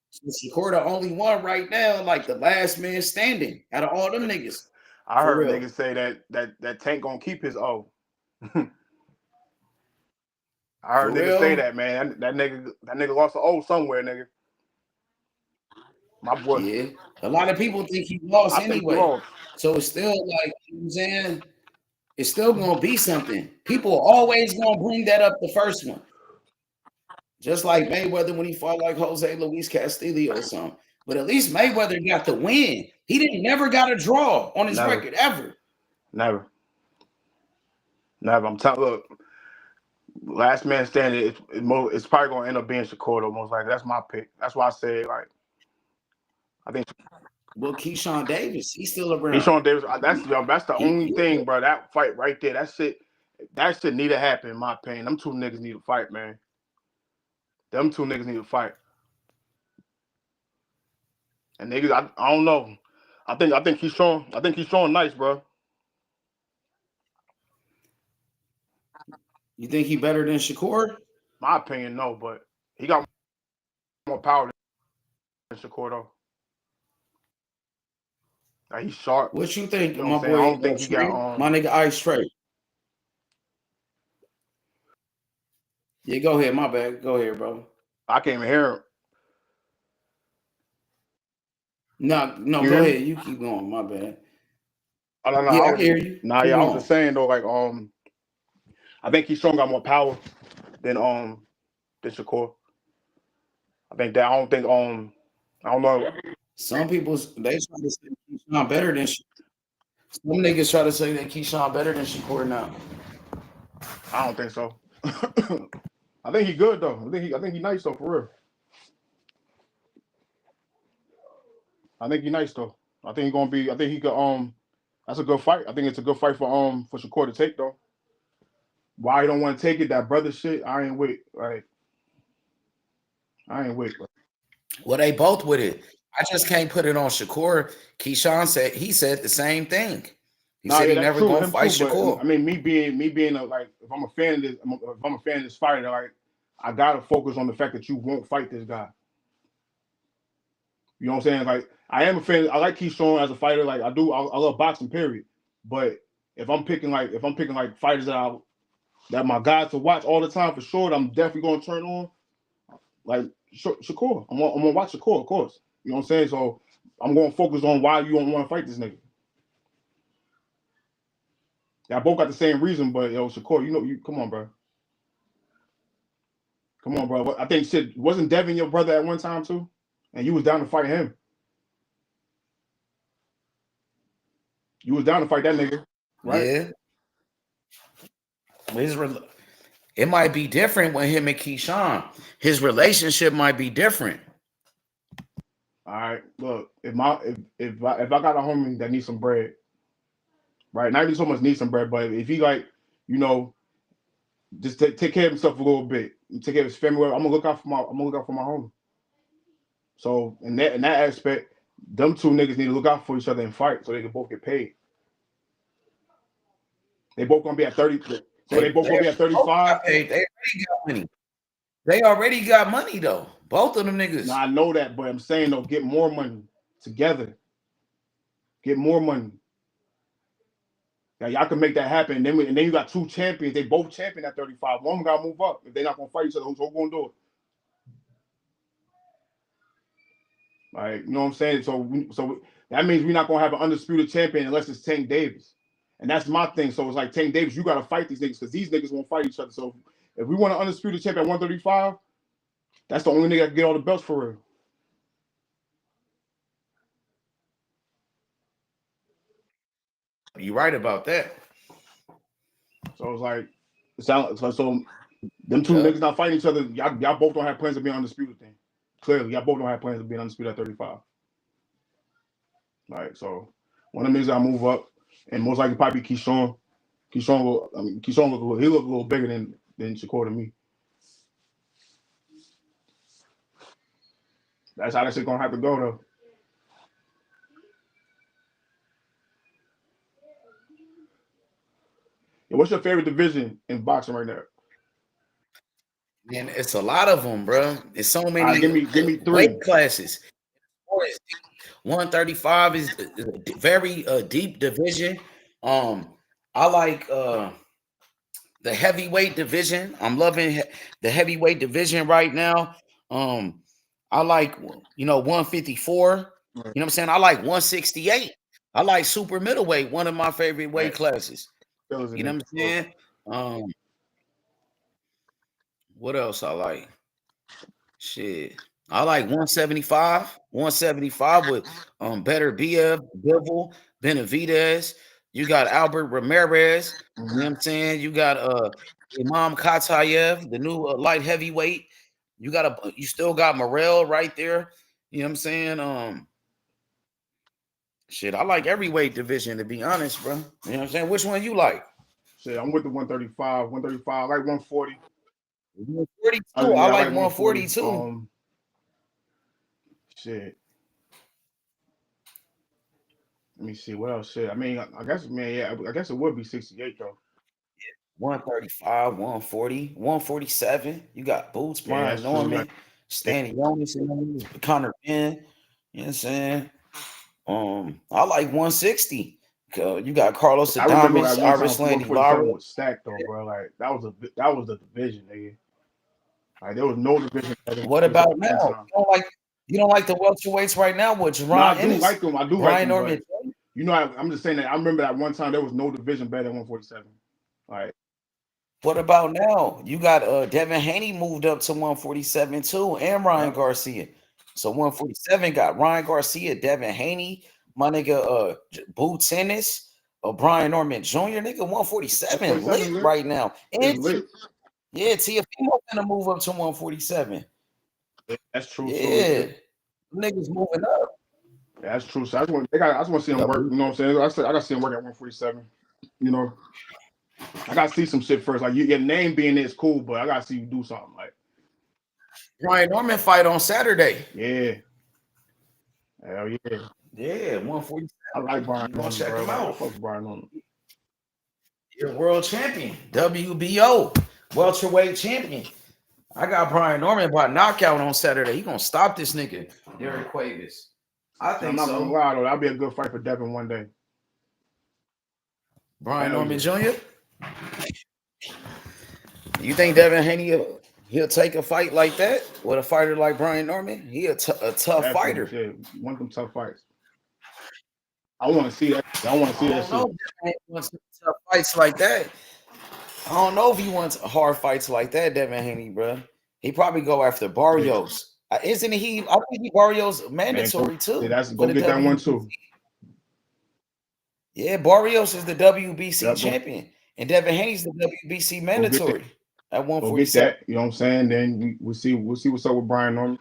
So Shakur the only one right now, like the last man standing out of all them niggas. I For heard real. niggas say that Tank gonna keep his O. I heard For niggas say real? that, man. That nigga lost an O somewhere, nigga. My boy. Yeah. A lot of people think he lost I think he anyway. lost. So it's still like, you know what I'm saying? It's still gonna be something. People are always gonna bring that up the first one. Just like Mayweather when he fought like Jose Luis Castillo or something. But at least Mayweather got the win. He never got a draw on his Never. record ever. Never. I'm telling. Look, last man standing. It's probably gonna end up being Shakur though, most likely. That's my pick. That's why I said like. I think. Well, Keyshawn Davis, he's still around. Keyshawn Davis. That's the only thing, bro. That fight right there. That shit need to happen in my opinion. Them two niggas need to fight, man. Them two niggas need to fight. And niggas, I don't know. I think he's showing nice, bro. You think he better than Shakur? My opinion, no, but he got more power than Shakur though. Like, he's sharp. What you think, You know my what I'm boy? saying? I don't think he got my nigga Ice Trey. Yeah, go ahead. My bad. Go ahead, bro. I can't even hear him. No, You go hear me? ahead. You keep going. My bad. Oh, no, Yeah, I can hear you. Nah, Keep yeah, I was going. just saying though, like I think he's got more power than Shakur. I don't know. Some people they try to say Keyshawn better than Shakur. Some niggas try to say that Keyshawn better than Shakur now. I don't think so. I think he good though. I think he nice though, for real. I think he nice though. I think he could that's a good fight. I think it's a good fight for Shakur to take though. Why he don't want to take it, that brother shit, I ain't with. Like, I ain't with, bro. Well, they both with it. I just can't put it on Shakur. Keyshawn said the same thing. He said he never gonna fight Shakur. But, I mean, me being like, if I'm a fan of this fighter, like, I gotta focus on the fact that you won't fight this guy. You know what I'm saying? Like, I am a fan. I like Keyshawn as a fighter. Like, I love boxing, period. But if I'm picking fighters that my guys to watch all the time for sure, that I'm definitely gonna turn on. Like Shakur, I'm gonna watch Shakur, of course. You know what I'm saying? So I'm gonna focus on why you don't want to fight this nigga. Yeah, I both got the same reason, but yo, Shakur, you come on, bro. Come on, bro. I think shit, wasn't Devin your brother at one time too? And you was down to fight him. You was down to fight that nigga, right? Yeah. It might be different with him and Keyshawn. His relationship might be different. All right, look, if I got a homie that needs some bread, right? Not even so much need some bread, but if he just take care of himself a little bit, take care of his family, I'm gonna look out for my homie. So in that aspect, them two niggas need to look out for each other and fight so they can both get paid. They both gonna be at 30. So they both gonna be at 35. They already got money though. Both of them niggas. Now I know that, but I'm saying though, get more money together. Get more money. Now y'all can make that happen. And then you got two champions. They both champion at 35. One of them gotta move up. If they're not gonna fight each other, who's gonna do it? Like, you know what I'm saying? So that means we're not gonna have an undisputed champion unless it's Tank Davis. And that's my thing. So it's like, Tank Davis, you gotta fight these niggas because these niggas won't fight each other. So if we want an undisputed champion at 135, that's the only nigga that can get all the belts for real. You're right about that. So it's like, so them two niggas not fighting each other. Y'all both don't have plans to be undisputed then. Clearly, y'all both don't have plans to be undisputed at 35. Like, so one of them niggas gotta move up, and most likely probably Keyshawn. Keyshawn look a little bigger than Shakur to me. That's how that shit gonna have to go though. And what's your favorite division in boxing right now? Man, it's a lot of them, bro. It's so many. Give me three weight classes. 135 is a very deep division. I like the heavyweight division. I'm loving the heavyweight division right now. I like 154. You know what I'm saying? I like 168. I like super middleweight, one of my favorite weight classes. You know what I'm saying? What else I like? Shit. I like 175. 175 with better Bivol, Benavidez. You got Albert Ramirez. You know what I'm saying? You got Imam Katayev, the new light heavyweight. You still got Morrell right there. You know what I'm saying? Shit, I like every weight division, to be honest, bro. You know what I'm saying? Which one you like? Shit, I'm with the 135. 135. I like 140. 142. I like 142. Shit. Let me see what else. Shit. I mean, I guess, man, yeah, I guess it would be 68 though. 135, 140, 147. You got Boots, Brian Norman, Stanley Jones, Connor Ben. You know what I'm saying? I like 160. You got Carlos Adames, Iris Landy Lara. Was stacked though, bro. Like that was the division, nigga. Like there was no division. What about now? You don't like the welterweights right now? Which Ron I do like them. I do Brian like them. Norman. You know, I'm just saying that I remember that one time there was no division better than 147. Like, what about now? You got Devin Haney moved up to 147 too, and Ryan Garcia. So 147 got Ryan Garcia, Devin Haney, my nigga Boo Tennis, Brian Norman Jr. Nigga 147 lit right now. And lit. Yeah, Tiafimo gonna move up to 147. That's true. Yeah, niggas moving up. That's true. So I just want to see him work. You know what I'm saying? I got to see him work at 147. You know, I got to see some shit first. Like your name being there is cool, but I got to see you do something. Like Brian Norman fight on Saturday. Yeah. Hell yeah. Yeah, 147. I like Brian Norman. Check him out. Fuck Brian Norman. You're world champion, WBO welterweight champion. I got Brian Norman by knockout on Saturday. He gonna stop this nigga, Derek Cuevas. I think I'm not so. gonna lie though, that'll be a good fight for Devin one day. Brian Norman Jr. You think Devin Haney he'll take a fight like that with a fighter like Brian Norman? He a tough fighter. Shit. One of them tough fights. I want to see that. I want to see that shit. He wants tough fights like that. I don't know if he wants hard fights like that, Devin Haney, bro. He probably go after Barrios. Isn't he? I think Barrios mandatory too. Yeah, go get that one too. Yeah, Barrios is the WBC champion, and Devin Haney's the WBC mandatory at 147. That, you know what I'm saying? Then we'll see what's up with Brian Norman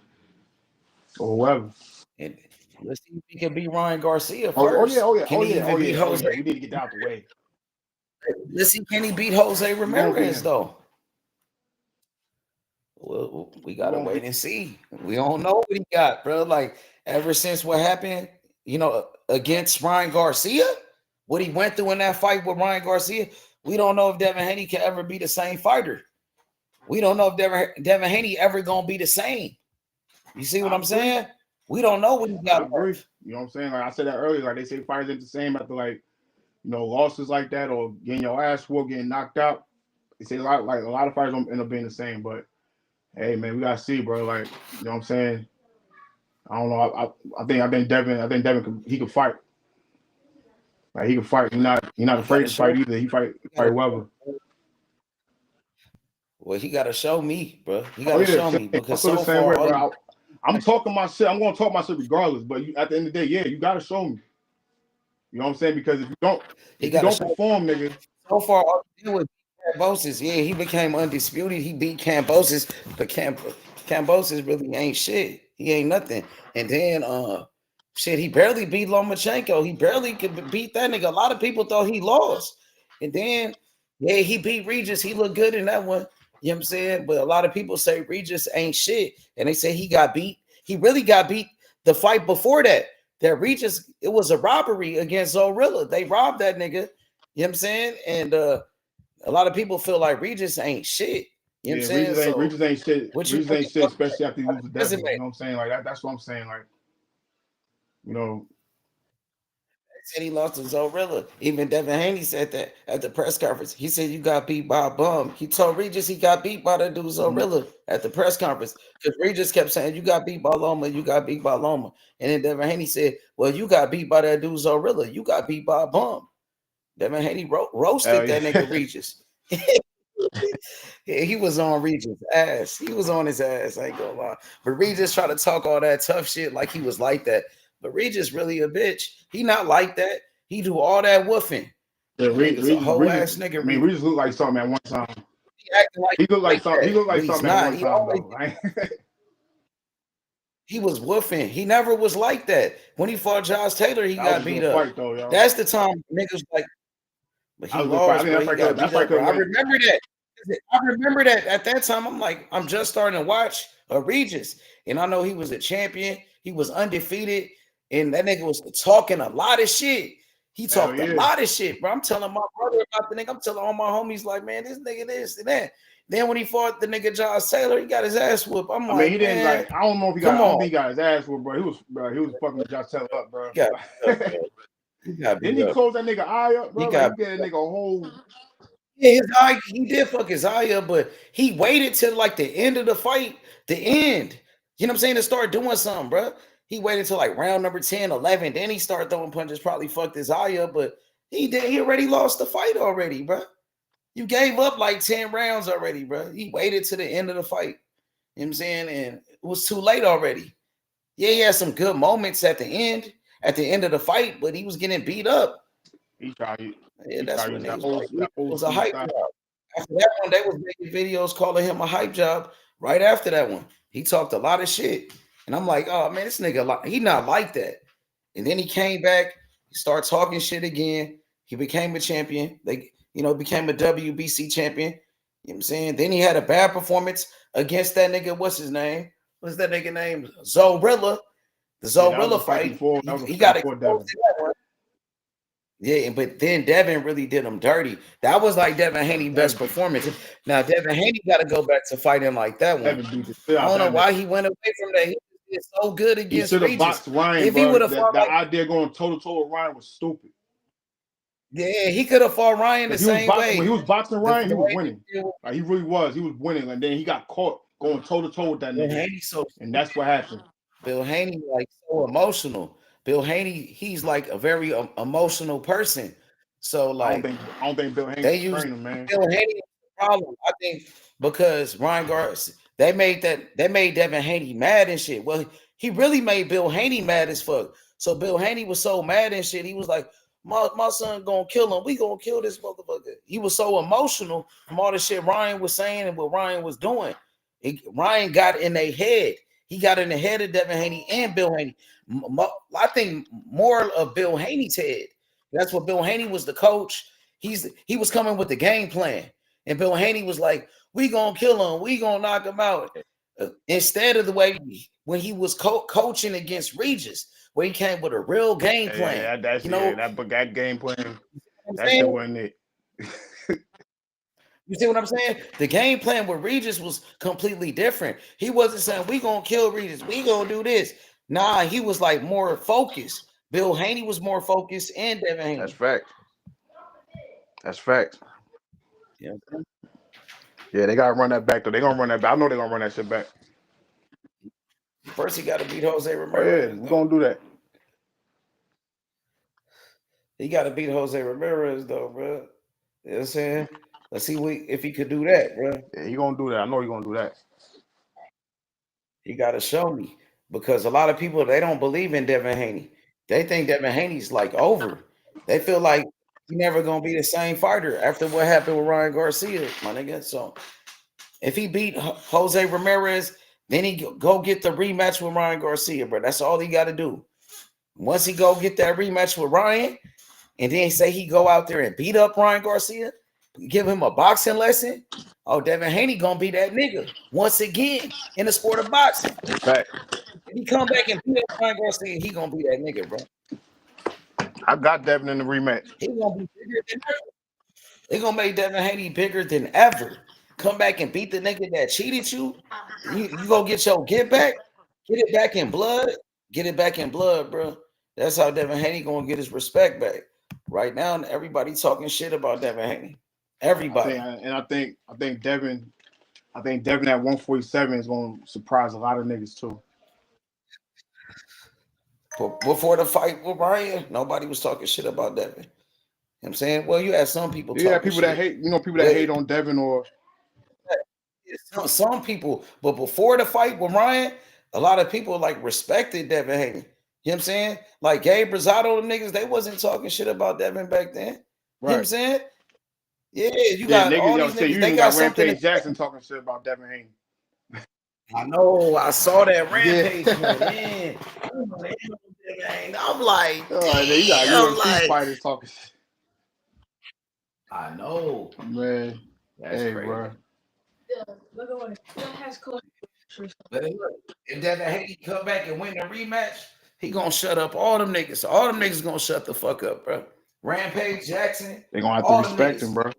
or whoever. And let's see if he can beat Ryan Garcia first. Oh yeah. We need to get that out the way. Let's see, can he beat Jose Ramirez though? Well, we gotta wait and see. We don't know what he got, bro. Like ever since what happened, against Ryan Garcia, what he went through in that fight with Ryan Garcia, we don't know if Devin Haney can ever be the same fighter. We don't know if Devin Haney ever gonna be the same. You see what I'm saying? We don't know what he got. You know what I'm saying? Like I said that earlier. Like they say, fighters ain't the same after losses like that or getting your ass whooped, getting knocked out. They say a lot of fighters don't end up being the same. But hey, man, we gotta see, bro. Like you know what I'm saying? I don't know. I think Devin he could fight. Like he can fight. He's not afraid to fight either. He fight whoever. Well, he got to show me, bro. He got to show me because so far, way, bro. I'm talking my shit. I'm going to talk my shit regardless. But at the end of the day, yeah, you got to show me. You know what I'm saying? Because if you don't perform, nigga. So far, all he did was beat Cambosis. Yeah, he became undisputed. He beat Cambosis, but Cambosis really ain't shit. He ain't nothing. And then, he barely beat Lomachenko. He barely could beat that nigga. A lot of people thought he lost. And then, yeah, he beat Regis. He looked good in that one. You know what I'm saying? But a lot of people say Regis ain't shit. And they say he got beat. He really got beat the fight before that. That Regis, it was a robbery against Zorilla. They robbed that nigga. You know what I'm saying? And a lot of people feel like Regis ain't shit. You know what I'm saying? Regis ain't shit. Regis ain't shit, especially after he loses the Devin. You know what I'm saying? Like that's what I'm saying. Like You know, said he lost to Zorilla. Even Devin Haney said that at the press conference. He said you got beat by a bum. He told Regis he got beat by that dude Zorilla at the press conference because Regis kept saying you got beat by Loma, you got beat by Loma, and then Devin Haney said, "Well, you got beat by that dude Zorilla. You got beat by a bum." Devin Haney roasted that nigga Regis. He was on Regis' ass. He was on his ass. I ain't gonna lie. But Regis tried to talk all that tough shit like he was like that. But Regis really a bitch. He not like that. He do all that woofing. Yeah, Regis a whole ass nigga. I mean, Regis looked like something at one time. He looked like something. He looked like something at one time, always, though. He was woofing. He never was like that. When he fought Josh Taylor, he got beat up. Fight, though, that's the time niggas like. But he lost. Bro, he got beat up, bro. I remember that. I remember that at that time. I'm like, I'm just starting to watch Regis, and I know he was a champion. He was undefeated, and that nigga was talking a lot of shit. He talked a lot of shit, bro. I'm telling my brother about the nigga. I'm telling all my homies, like, man, this nigga this and that. Then when he fought the nigga Josh Taylor, he got his ass whooped. I mean, he didn't like. I don't know if he got. I don't think he got his ass whooped, bro. He was fucking Josh Taylor up, bro. Didn't he close that nigga eye up, bro? He got that nigga a whole. Yeah, his eye, he did fuck his eye up, but he waited till like the end of the fight, the end. You know what I'm saying? To start doing something, bro. He waited till like round number 10, 11. Then he started throwing punches, probably fucked his eye up, but he already lost the fight already, bro. You gave up like 10 rounds already, bro. He waited to the end of the fight. You know what I'm saying? And it was too late already. Yeah, he had some good moments at the end of the fight, but he was getting beat up. He tried. Yeah, that's when it was a hype job. After that one, they was making videos calling him a hype job. Right after that one, he talked a lot of shit, and I'm like, oh man, this nigga, he not like that. And then he came back, he started talking shit again. He became a champion. Became a WBC champion. You know what I'm saying? Then he had a bad performance against that nigga. What's his name? What's that nigga name? Zorilla. The Zorilla fight. He got exposed to that one. Yeah, but then Devin really did him dirty. That was like Devin Haney's best performance. Now Devin Haney got to go back to fighting like that one. I don't know why he went away from that. He did so good against Regis. Boxed Ryan, if he would have fought, the idea going toe to toe with Ryan was stupid. Yeah, he could have fought Ryan the same way. When he was boxing Ryan, he was winning. Like, he really was. He was winning, and then he got caught going toe to toe with that nigga. And that's what happened. Bill Haney, like, so emotional. Bill Haney, he's like a very emotional person. So like, I don't think Bill Haney trained him, man. Bill Haney is the problem. I think because Ryan Garcia, they made Devin Haney mad and shit. Well, he really made Bill Haney mad as fuck. So Bill Haney was so mad and shit. He was like, my son gonna kill him. We gonna kill this motherfucker. He was so emotional from all the shit Ryan was saying and what Ryan was doing. Ryan got in their head. He got in the head of Devin Haney and Bill Haney. I think more of Bill Haney's head. That's what Bill Haney was the coach. He was coming with the game plan. And Bill Haney was like, we gonna kill him. We gonna knock him out. Instead of the way when he was coaching against Regis, where he came with a real game plan. That game plan, that shit wasn't it. You see what I'm saying? The game plan with Regis was completely different. He wasn't saying, we gonna kill Regis. We gonna do this. Nah, he was like more focused. Bill Haney was more focused, and Devin Haney. That's fact. That's fact. Yeah. Yeah, they gotta run that back though. They gonna run that back. I know they're gonna run that shit back. First, he got to beat Jose Ramirez. Oh, yeah, we're gonna do that. He got to beat Jose Ramirez though, bro. You know what I'm saying? Let's see if he could do that, bro. Yeah, he gonna do that. I know he gonna do that. He got to show me. Because a lot of people, they don't believe in Devin Haney. They think Devin Haney's like over. They feel like he never gonna be the same fighter after what happened with Ryan Garcia, my nigga. So if he beat Jose Ramirez, then he go get the rematch with Ryan Garcia, bro. That's all he got to do. Once he go get that rematch with Ryan, and then say he go out there and beat up Ryan Garcia, give him a boxing lesson. Oh, Devin Haney gonna be that nigga once again in the sport of boxing. Right. If he come back and beat up Ryan Garcia, he gonna be that nigga, bro. I got Devin in the rematch. He gonna be bigger than ever. They gonna make Devin Haney bigger than ever. Come back and beat the nigga that cheated you. You gonna get your get back. Get it back in blood. Get it back in blood, bro. That's how Devin Haney gonna get his respect back. Right now, everybody talking shit about Devin Haney. Everybody. I think Devin at 147 is gonna surprise a lot of niggas too. Before the fight with Ryan, nobody was talking shit about Devin. You know what I'm saying? Well, you had some people talking people shit. that hate, people that hate on Devin or some people, but before the fight with Ryan, a lot of people like respected Devin Haney. You know what I'm saying? Like Gabe Rosado, them niggas, they wasn't talking shit about Devin back then. Right. You know what I'm saying? Yeah, you got all these niggas. They got Rampage Jackson talking shit about Devin Haney. I know. I saw that Rampage. Yeah. I'm like, you got UFC fighters talking shit. I know, man. That's crazy. Bro. But if Devin Haney come back and win the rematch, he gonna shut up all them niggas. All them niggas gonna shut the fuck up, bro. Rampage Jackson. They gonna have to respect him, bro.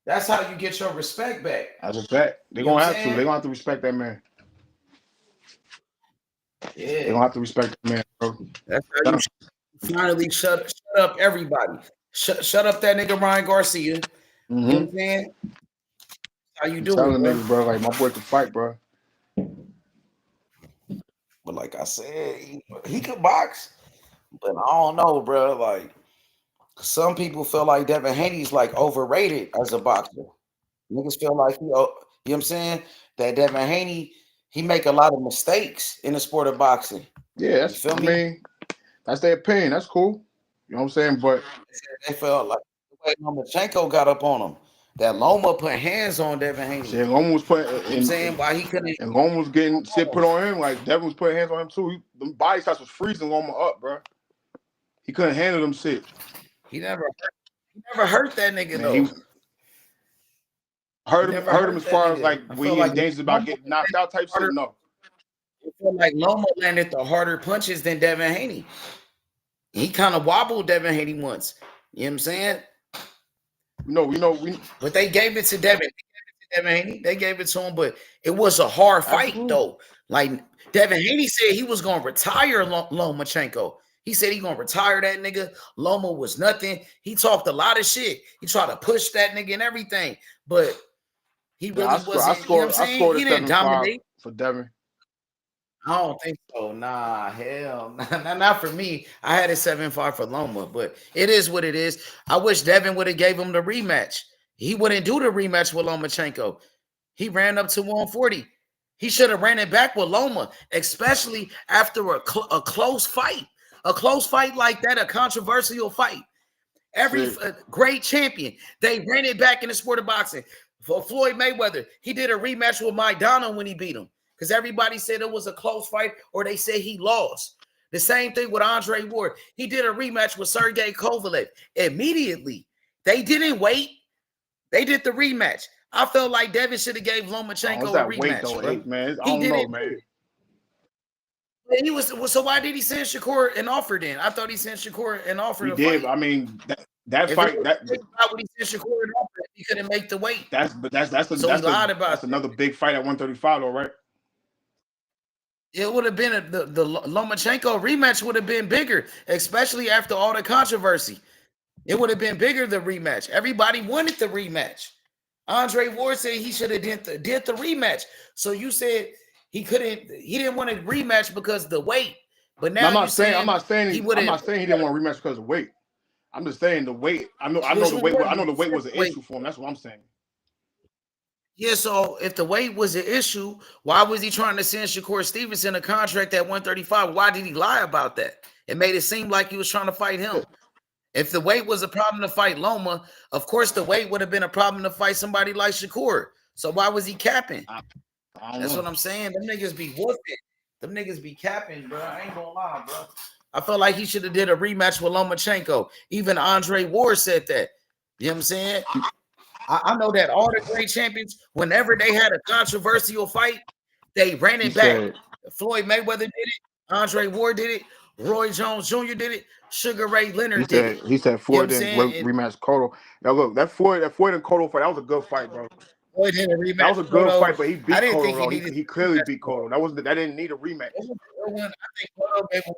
That's how you get your respect back. That's a fact. They're gonna have to. They're gonna have to respect that man. Yeah. They're gonna have to respect that man, bro. That's how you finally shut up everybody. Shut up that nigga Ryan Garcia. Mm-hmm. You know what I'm saying? How you doing, telling niggas, bro? Like, my boy can fight, bro. But like I said, he could box. But I don't know, bro. Like, some people feel like Devin Haney's like overrated as a boxer. Niggas feel like you know what I'm saying? That Devin Haney, he make a lot of mistakes in the sport of boxing. Yeah, that's, I mean, that's their opinion. That's cool. You know what I'm saying? But they felt like the way Lomachenko got up on him. That Loma put hands on Devin Haney. Yeah, Loma was putting. You know what I'm saying? Why he couldn't? And Loma was getting shit put on him. Like Devin was putting hands on him too. The body shots was freezing Loma up, bro. He couldn't handle them shit. He never hurt that nigga though. He hurt him as far as like when he in danger about getting knocked out type shit. No. I feel like Loma landed the harder punches than Devin Haney. He kind of wobbled Devin Haney once. You know what I'm saying? But they gave it to Devin. They gave it to him, but it was a hard fight though. Like Devin Haney said he was gonna retire Lomachenko. He said he gonna retire that nigga. Loma was nothing. He talked a lot of shit. He tried to push that nigga and everything, but he really wasn't. I scored he didn't dominate for Devin. I don't think so. Nah, hell, not for me. I had it 7-5 for Loma, but it is what it is. I wish Devin would have gave him the rematch. He wouldn't do the rematch with Lomachenko. He ran up to 140. He should have ran it back with Loma, especially after a close fight. A close fight like that, a controversial fight. Every great champion, they ran it back in the sport of boxing. For Floyd Mayweather, he did a rematch with Maidana when he beat him. Because everybody said it was a close fight or they said he lost. The same thing with Andre Ward. He did a rematch with Sergey Kovalev. Immediately. They didn't wait. They did the rematch. I felt like Devin should have gave Lomachenko a rematch. Man. I don't know, man. He was so why did he send Shakur an offer then? I thought he sent Shakur an offer. He did. Fight. I mean that fight. That when he sent Shakur an offer, he couldn't make the weight. That's another big fight at 135, though, right? It would have been the Lomachenko rematch would have been bigger, especially after all the controversy. It would have been bigger, the rematch. Everybody wanted the rematch. Andre Ward said he should have did the rematch. So you said he didn't want a rematch because of the weight. But now I'm not saying he didn't want a rematch because of weight. I'm just saying the weight. I know the weight was an issue for him. That's what I'm saying. Yeah, so if the weight was an issue, why was he trying to send Shakur Stevenson a contract at 135? Why did he lie about that? It made it seem like he was trying to fight him. If the weight was a problem to fight Loma, of course the weight would have been a problem to fight somebody like Shakur. So why was he capping? That's what I'm saying. Them niggas be woofing. Them niggas be capping, bro. I ain't gonna lie, bro. I felt like he should have did a rematch with Lomachenko. Even Andre Ward said that. You know what I'm saying? I know that all the great champions, whenever they had a controversial fight, they ran it back. Floyd Mayweather did it. Andre Ward did it. Roy Jones Jr. did it. Sugar Ray Leonard did it. He said Floyd didn't rematch Cotto. Now look, that Floyd and Cotto fight, that was a good fight, bro. Floyd did a rematch. That was a good fight, but he beat Cotto. He clearly beat Cotto. That didn't need a rematch. good one. I think Cotto gave him.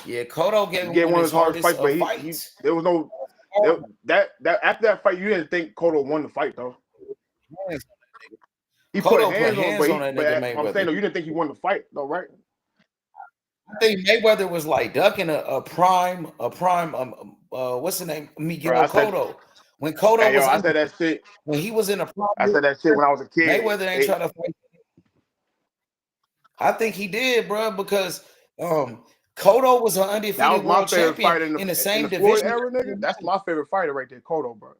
Yeah, Cotto gave He him gave one one of of his his hardest hardest fights, but he fights. there was no that after that fight, you didn't think Cotto won the fight though. He put Cotto put hands on him, hands on that nigga I'm saying Mayweather. though, you didn't think he won the fight though, right? I think Mayweather was like ducking a prime, what's the name? Miguel Cotto. When Cotto was I said that shit. When he was in a prime, I said that shit when I was a kid. Mayweather ain't trying to fight. I think he did, bro, because Cotto was an undefeated world champion in the same Floyd division. Era, nigga. That's my favorite fighter right there, Cotto, bro.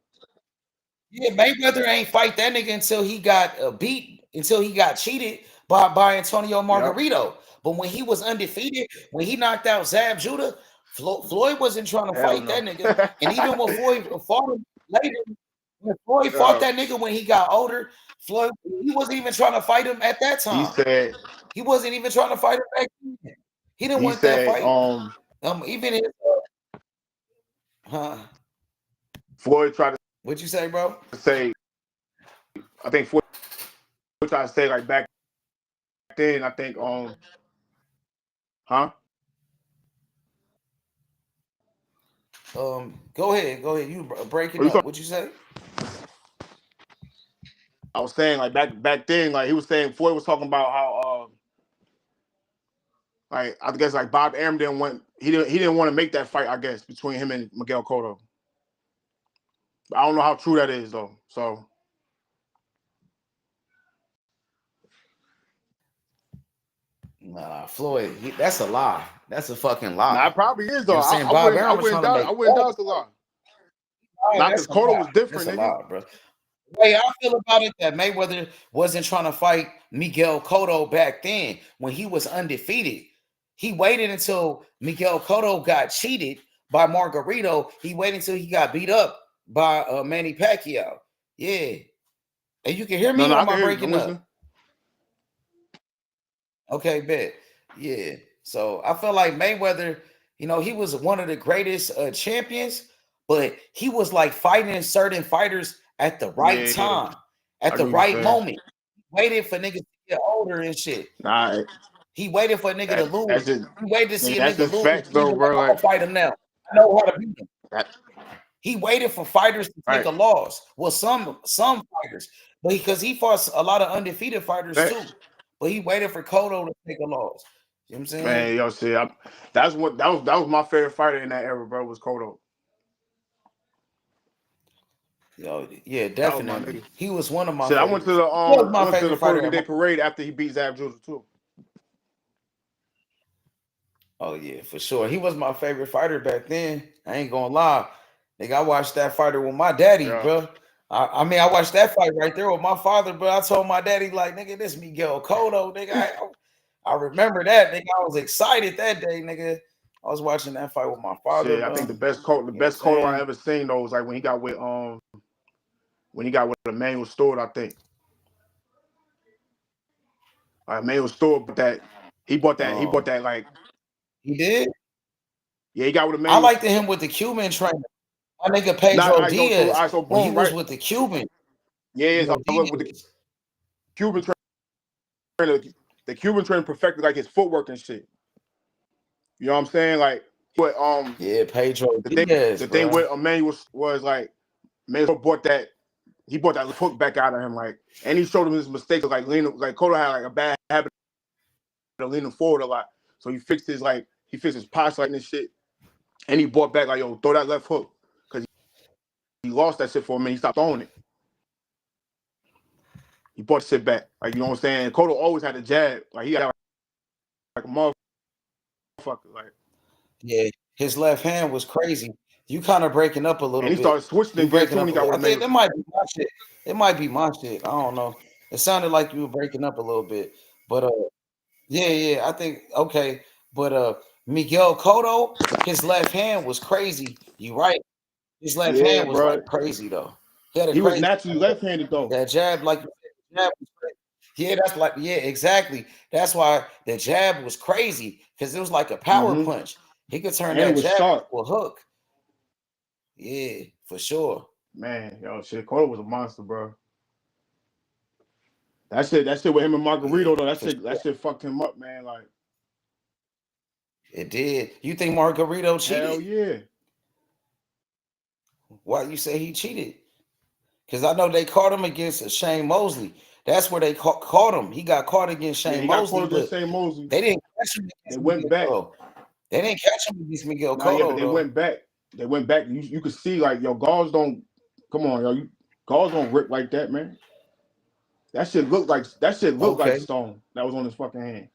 Yeah, Mayweather ain't fight that nigga until he got beat, until he got cheated by Antonio Margarito. Yep. But when he was undefeated, when he knocked out Zab Judah, Floyd wasn't trying to fight that nigga. And even when Floyd fought him later, when Floyd fought that nigga when he got older, Floyd, he wasn't even trying to fight him at that time. He wasn't even trying to fight him back then. He didn't want that fight. Even his Floyd tried to. What'd you say, bro? I think Floyd tried to say like back then. I think Go ahead. You breaking up? What'd you say? I was saying like back then, like he was saying Floyd was talking about how like I guess like Bob Arum he didn't want to make that fight, I guess, between him and Miguel Cotto. But I don't know how true that is though. So nah, Floyd, that's a lie. That's a fucking lie. Nah, it probably is though. You know what I'm saying? Bob Arum was trying to make. I wouldn't doubt the lie. Not because Cotto was different, that's nigga. A lie, bro. The way I feel about it, that Mayweather wasn't trying to fight Miguel Cotto back then when he was undefeated. He waited until Miguel Cotto got cheated by Margarito. He waited until he got beat up by Manny Pacquiao. Yeah. And you can hear me, or am I breaking up? Okay, bet. Yeah. So I feel like Mayweather, you know, he was one of the greatest champions, but he was like fighting certain fighters at the right time, at the right moment. He waited for niggas to get older and shit. Nah, he waited for a nigga to lose. He waited to see a nigga lose. Facts, though, bro. I'll fight him now. I know how to beat him. He waited for fighters to take a loss. Well, some fighters, but because he fought a lot of undefeated fighters too. But he waited for Cotto to take a loss. You know what I'm saying? Man, yo, shit. That was my favorite fighter in that era, bro. Was Cotto. Yo, yeah, definitely. He was one of my. I went to the Forever Day parade after he beat Zab Judah too. Oh yeah, for sure. He was my favorite fighter back then. I ain't gonna lie. Nigga, I watched that fighter with my daddy, bro. I mean, I watched that fight right there with my father, bro. I told my daddy, like, nigga, this Miguel Cotto, nigga. I remember that, nigga. I was excited that day, nigga. I was watching that fight with my father. Shit, I think the best Cotto I ever seen though was like when he got with Emmanuel Stewart, I think. Emmanuel Stewart, but he bought that like. He did? Yeah, he got with Emmanuel. I liked him with the Cuban trainer. My nigga Pedro Diaz. When he was with the Cuban. Yeah, so with the Cuban trainer. The Cuban trainer perfected like his footwork and shit. You know what I'm saying? Like, but yeah, Pedro Diaz. The thing with Emmanuel was like, Emmanuel bought that hook back out of him, like, and he showed him his mistakes, like Cotto had like a bad habit of leaning forward a lot, so he fixed his posture like this shit, and he bought back like, yo, throw that left hook, because he lost that shit for a minute. He stopped throwing it. He bought shit back, like, you know what I'm saying? Cotto always had a jab, like he had like a motherfucker, like. Yeah, his left hand was crazy. You kind of breaking up a little bit. And he started switching again too when he got with That might be my shit. It might be my shit. I don't know. It sounded like you were breaking up a little bit. But yeah, I think okay. But Miguel Cotto, his left hand was crazy. You right. His left hand was like crazy though. He was naturally left-handed though. That jab, like jab was crazy. Yeah, exactly. That's why the jab was crazy, because it was like a power punch. He could turn that jab into a hook. Yeah, for sure. Man, yo, shit, Cotto was a monster, bro. That shit with him and Margarito though, that shit fucked him up, man. Like, It did. You think Margarito cheated? Hell yeah. Why you say he cheated? Because I know they caught him against Shane Mosley. That's where they caught him. He got caught against Shane Yeah, he Mosley. got caught against Shane Mosley. They didn't catch him against They went back. They didn't catch him against Miguel Cotto. Yeah, but they went back. They went back. You could see like yo, guards don't come on, yo. Guards don't rip like that, man. That shit looked like stone that was on his fucking hand.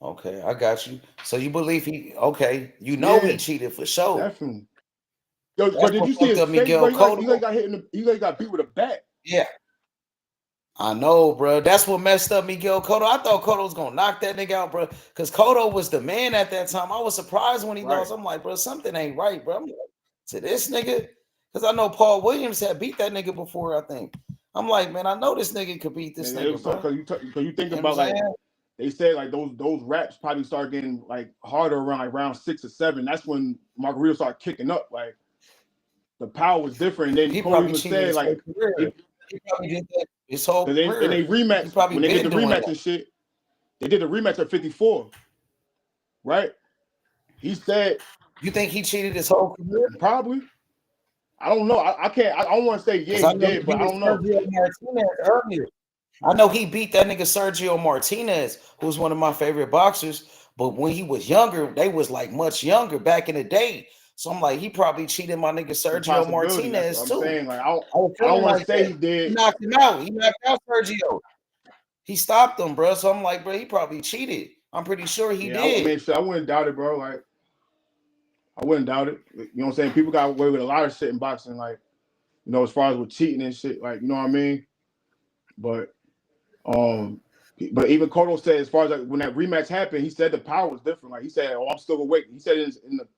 Okay, I got you. So you believe he? Okay, you know he cheated for sure. Definitely. Yo, but did you see his face? Miguel Cotto? He got beat with a bat. Yeah. I know, bro. That's what messed up Miguel Cotto. I thought Cotto was gonna knock that nigga out, bro. Because Cotto was the man at that time. I was surprised when he lost. I'm like, bro, something ain't right, bro. I'm like, to this nigga, because I know Paul Williams had beat that nigga before. I think. I'm like, man, I know this nigga could beat this nigga, bro. Because you think about like they said like those raps probably start getting like harder around like round 6 or 7. That's when Margarito started kicking up. Like the power was different. And then Cole even said like he probably did that his whole career. And they rematched when they did the rematch and shit. They did the rematch at 54, right? He said, "You think he cheated his whole career?" Probably. I don't know. I can't. I don't want to say yeah he did, but I don't know. Martinez earlier. I know he beat that nigga Sergio Martinez, who's one of my favorite boxers. But when he was younger, they was like much younger back in the day. So I'm like, he probably cheated my nigga Sergio Martinez too. I'm saying, like, I don't want to say he did. He knocked him out. He knocked out Sergio. He stopped him, bro. So I'm like, bro, he probably cheated. I'm pretty sure he did. I wouldn't doubt it, bro. Like, I wouldn't doubt it. You know what I'm saying? People got away with a lot of shit in boxing, like, you know, as far as with cheating and shit, like, you know what I mean? But even Cotto said, as far as like when that rematch happened, he said the power was different. Like he said, "Oh, I'm still awake." He said in the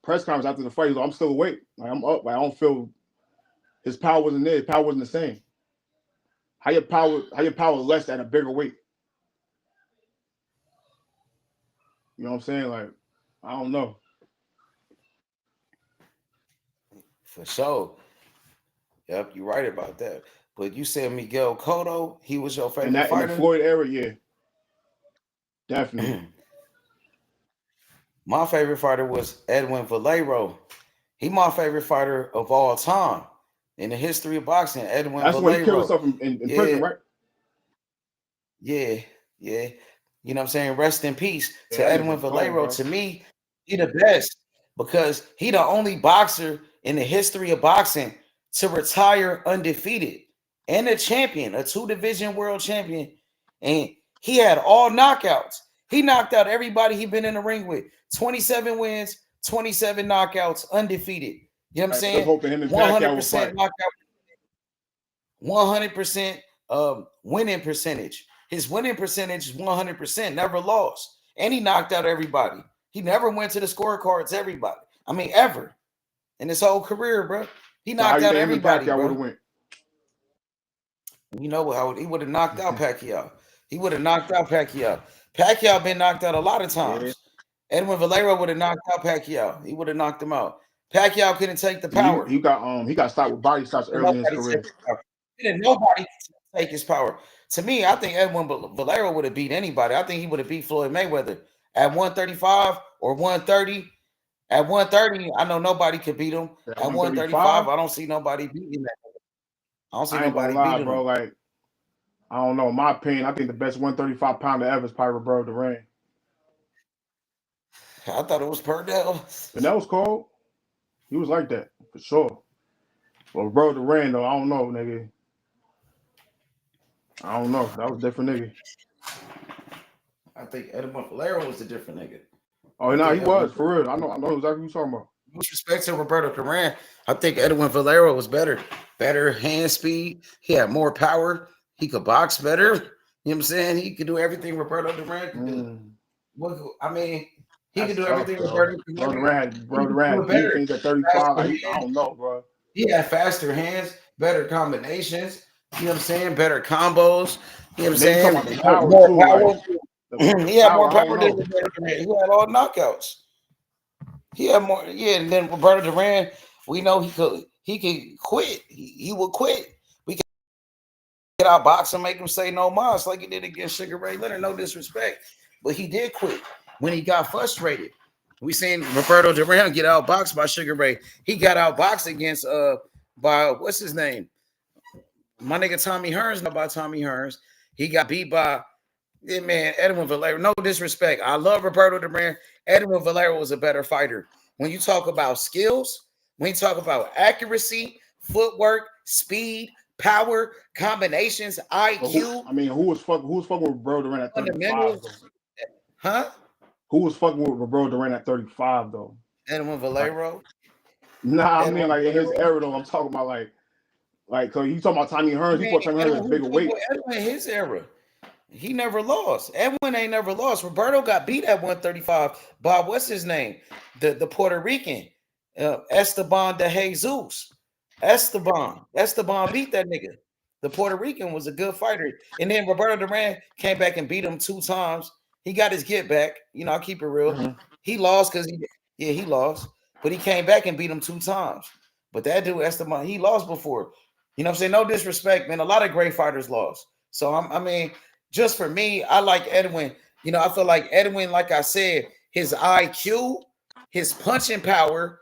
press conference after the fight, he's like, "I'm still awake. Like I'm up. Like I don't feel his power wasn't there. His power wasn't the same. How your power less at a bigger weight? You know what I'm saying? Like I don't know. For sure. Yep, you're right about that. But you said Miguel Cotto, he was your favorite fighter? In the Floyd era, yeah. Definitely. My favorite fighter was Edwin Valero. He my favorite fighter of all time in the history of boxing. Edwin Valero. That's when he killed himself in prison, right? Yeah. You know what I'm saying? Rest in peace to Edwin Valero. To me, he the best because he the only boxer in the history of boxing to retire undefeated. And a champion, a 2-division world champion. And he had all knockouts. He knocked out everybody he been in the ring with. 27 wins, 27 knockouts, undefeated. You know what I'm saying? 100% knockout. 100% winning percentage. His winning percentage is 100%, never lost. And he knocked out everybody. He never went to the scorecards, everybody. I mean, ever. In his whole career, bro. He knocked out everybody, bro. You know how he would have knocked out Pacquiao. He would have knocked out Pacquiao. Pacquiao been knocked out a lot of times. Yeah. Edwin Valero would have knocked out Pacquiao. He would have knocked him out. Pacquiao couldn't take the power. He got stopped with body shots early in his career. Nobody take his power. To me, I think Edwin Valero would have beat anybody. I think he would have beat Floyd Mayweather at 135 or 130. At 130, I know nobody could beat him. At 135, I don't see nobody beating that. I don't see nobody beating him. Bro. Like, I don't know. In my opinion, I think the best 135-pounder ever is probably Roberto Duran. I thought it was Purdell. And that was cold. He was like that, for sure. But Roberto Duran, though, I don't know, nigga. I don't know. That was a different nigga. I think Edwin Valero was a different nigga. Oh, no, he was, for real. I know exactly what you're talking about. With respect to Roberto Duran, I think Edwin Valero was better. Better hand speed. He had more power. He could box better. You know what I'm saying? He could do everything Roberto Duran could do. I mean, he could do everything Roberto Duran could do. Duran had things at 35. Like, I don't know, bro. He had faster hands, better combinations. You know what I'm saying? Better combos. You know what I'm saying? More power. He had more power than Roberto Duran. He had all knockouts. He had more, and then Roberto Duran, we know he could quit. He would quit. We could get out box and make him say no mas like he did against Sugar Ray Leonard. No disrespect, but he did quit. when he got frustrated. We seen Roberto Duran get outboxed by Sugar Ray. He got outboxed against by what's his name? My nigga Tommy Hearns, not by Tommy Hearns. He got beat by man Edwin Valero. No disrespect. I love Roberto Duran. Edwin Valero was a better fighter. When you talk about skills, when you talk about accuracy, footwork, speed, power, combinations, IQ. I mean, who was fucking with Roberto Duran at 35? Huh? Who was fucking with Roberto Duran at 35 though? Edwin Valero. Nah, I mean like in his era though. I'm talking about like cause you talking about Tommy Hearns. He fought Tommy Hearns at a bigger weight. Edwin his era. He never lost. Edwin ain't never lost. Roberto got beat at 135 by what's his name? The Puerto Rican, Esteban de Jesus. Esteban beat that nigga. The Puerto Rican was a good fighter. And then Roberto Duran came back and beat him 2 times. He got his get back. You know, I'll keep it real. Mm-hmm. He lost because he lost. But he came back and beat him 2 times. But that dude, Esteban, he lost before. You know what I'm saying? No disrespect, man. A lot of great fighters lost. So, I mean, just for me, I like Edwin. You know, I feel like Edwin, like I said, his IQ, his punching power,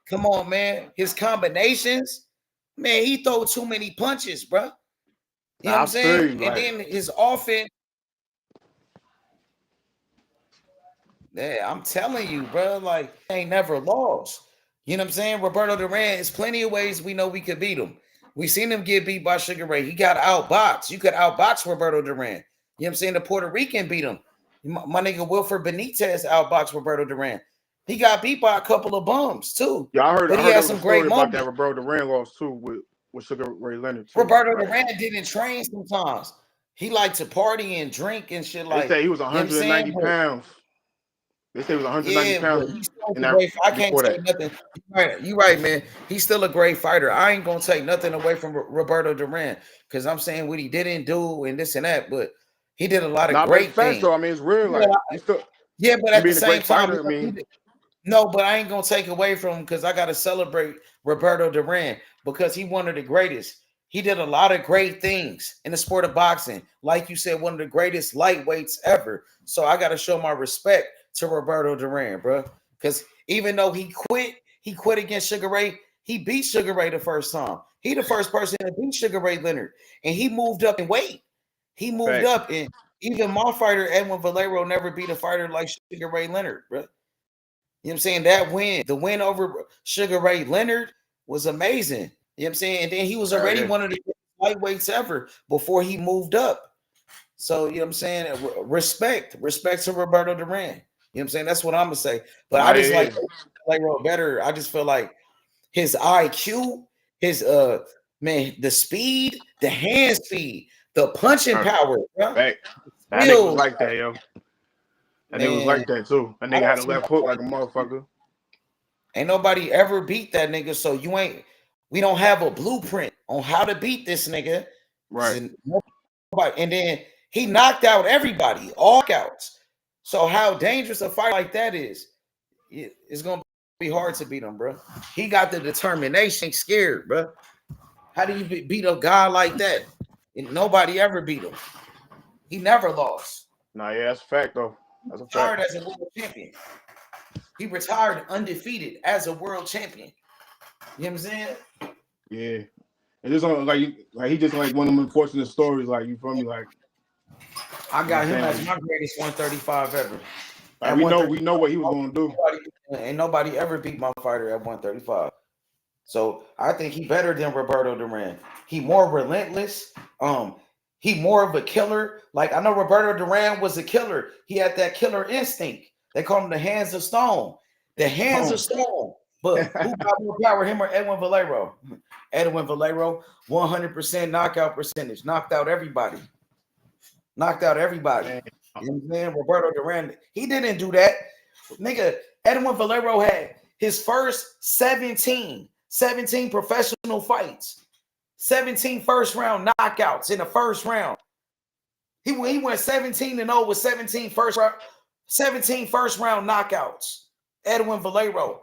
come on, man. His combinations, man, he throw too many punches, bro. You know what I'm saying? And then his offense. Yeah, I'm telling you, bro, like, ain't never lost. You know what I'm saying? Roberto Duran, there's plenty of ways we know we could beat him. We seen him get beat by Sugar Ray. He got outboxed. You could outbox Roberto Duran. You know what I'm saying? The Puerto Rican beat him. My nigga Wilfred Benitez outboxed Roberto Duran. He got beat by a couple of bums too. Yeah, I heard. But he had some great moments. About that Roberto Duran lost too with Sugar Ray Leonard. Too. Roberto Duran didn't train sometimes. He liked to party and drink and shit like. They say he was 190 pounds. They say he was 190 pounds. I can't say nothing. You're right, man. He's still a great fighter. I ain't gonna take nothing away from Roberto Duran because I'm saying what he didn't do and this and that, but he did a lot of great things. Though. I mean, it's real. Like, but at the same time, no, but I ain't gonna take away from him because I gotta celebrate Roberto Duran because he one of the greatest. He did a lot of great things in the sport of boxing. Like you said, one of the greatest lightweights ever. So I gotta show my respect to Roberto Duran, bro. Because even though he quit against Sugar Ray. He beat Sugar Ray the first time. He the first person to beat Sugar Ray Leonard, and he moved up in weight. He moved up, and even my fighter Edwin Valero never beat a fighter like Sugar Ray Leonard, bro. You know what I'm saying? That win, the win over Sugar Ray Leonard was amazing. You know what I'm saying? And then he was already one of the lightweights ever before he moved up. So, you know what I'm saying? Respect to Roberto Duran. You know what I'm saying? That's what I'm going to say. But I just like better. I just feel like his IQ, his, the speed, the hand speed, the punching power. That nigga was like that, yo. That nigga was like that, too. That nigga had a left hook like a motherfucker. Ain't nobody ever beat that nigga, so we don't have a blueprint on how to beat this nigga. Right. And then he knocked out everybody, all outs. So how dangerous a fight like that is, it's going to be hard to beat him, bro. He got the determination, scared, bro. How do you beat a guy like that? And nobody ever beat him. He never lost. Nah, yeah, that's a fact, though. That's a fact. Retired as a world champion. He retired undefeated as a world champion. You know what I'm saying? Yeah. And just like he just like one of them unfortunate stories, like you feel me? Like I got him as my greatest 135 ever. Like, we know what he was gonna do. Ain't nobody ever beat my fighter at 135. So I think he better than Roberto Duran. He more relentless. He more of a killer. Like I know Roberto Duran was a killer. He had that killer instinct. They call him the hands of stone. The hands of stone. But who got more power, him or Edwin Valero? Edwin Valero, 100% knockout percentage. Knocked out everybody. You know what I'm saying? Roberto Duran, he didn't do that. Nigga, Edwin Valero had his first 17 professional fights. 17 first round knockouts in the first round. He went 17-0 with 17 first round knockouts. Edwin Valero.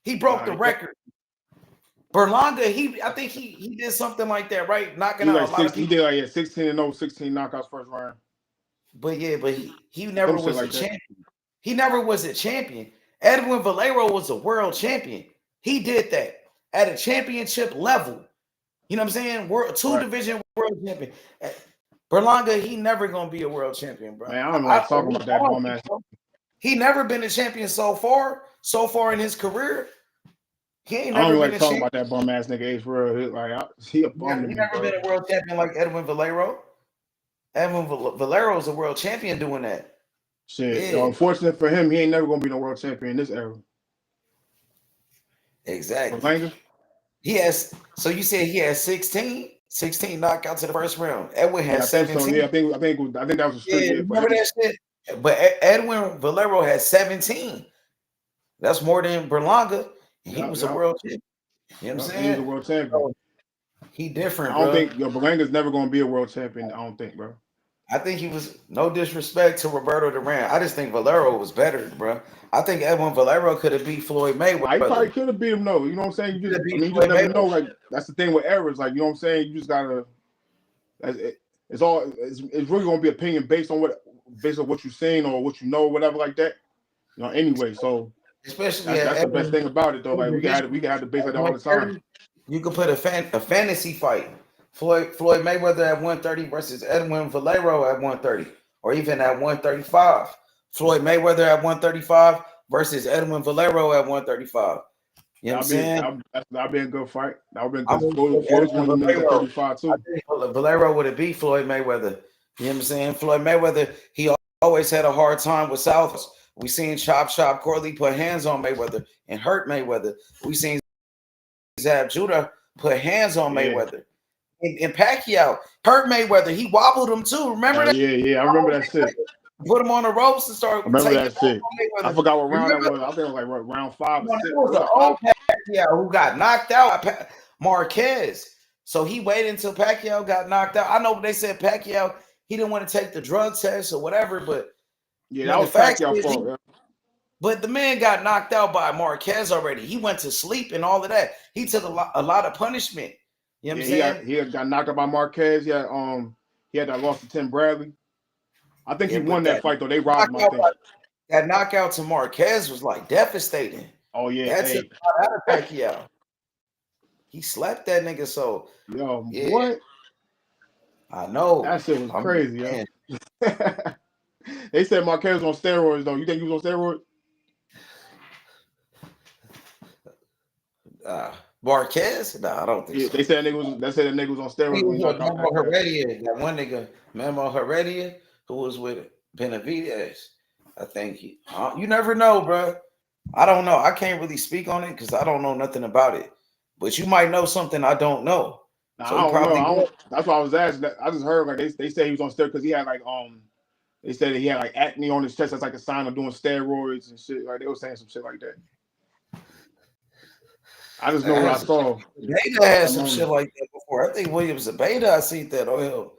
He broke the record. Berlanga, I think he did something like that, right? Knocking out a lot of people. He did 16-0, 16 knockouts first round. But he never Some shit was a like that. champion. He never was a champion. Edwin Valero was a world champion. He did that at a championship level. You know what I'm saying? World two division world champion. Berlanga, he never gonna be a world champion, bro. Man, I don't even like talking about that bum ass. He never been a champion so far in his career. He ain't I don't never even been like a talking champion. about that bum ass nigga Ace for real. Like he a bum to He me, never bro. been a world champion like Edwin Valero. Edwin Valero is a world champion doing that. Shit. Yeah. Unfortunate for him, he ain't never gonna be no world champion in this era. Exactly. Berlanga? He has. So you said he has 16 knockouts in the first round. Edwin has 17. So. Yeah, I think that was a streak. Yeah, remember that shit? But Edwin Valero had 17. That's more than Berlanga. He was a world champion. You know what I'm saying? He was a world champion. So, he different, I don't bro. think Berlanga's never gonna be a world champion. I don't think, bro. I think he was, no disrespect to Roberto Duran. I just think Valero was better, bro. I think Edwin Valero could have beat Floyd Mayweather. He probably could have beat him, though. You know what I'm saying? You just never know. Like, that's the thing with errors. Like, you know what I'm saying? You just gotta. It's really gonna be opinion based on what you're saying or what you know, or whatever like that. You know, anyway. So especially that's the best thing about it, though. Like, we can have the base like that all the time. You could put a fantasy fight. Floyd Mayweather at 130 versus Edwin Valero at 130, or even at 135. Floyd Mayweather at 135 versus Edwin Valero at 135. You know what I'm saying? That'd be a good fight. That would be good. Floyd's one of them niggas at 35 too. I think Valero would have beat Floyd Mayweather. You know what I'm saying? Floyd Mayweather, he always had a hard time with Souths. We seen Chop Corley put hands on Mayweather and hurt Mayweather. We seen Zab Judah put hands on Mayweather. And Pacquiao hurt Mayweather. He wobbled him too. Remember that? Yeah, I remember that shit. Put him on the ropes and start. I remember that shit. I forgot what round that was. I think it was like round 5 or 6. It was the old Pacquiao who got knocked out by Martinez. So he waited until Pacquiao got knocked out. I know they said Pacquiao, he didn't want to take the drug test or whatever, but yeah, that was Pacquiao's fault. But the man got knocked out by Marquez already. He went to sleep and all of that. He took a lot of punishment. You know what I'm saying? He got knocked out by Marquez. He had that loss to Tim Bradley. I think he won that fight though. They robbed him. I think that knockout to Marquez was like devastating. Oh yeah, that's it. Out of Pacquiao. He slapped that nigga. So what? I know that shit was crazy. Yo. They said Marquez was on steroids though. You think he was on steroids? Marquez? No, I don't think so. They said that nigga was on steroids. He was Memo Heredia, that one nigga, Memo Heredia, who was with Benavidez. I think you never know, bro. I don't know. I can't really speak on it because I don't know nothing about it. But you might know something I don't know. So I don't know. That's why I was asking. I just heard like they said he was on steroids because he had like they said he had like acne on his chest. That's like a sign of doing steroids and shit. Like they were saying some shit like that. I just know what I saw. Beta had some shit like that before. I think Williams Zabeda, I seen that on him.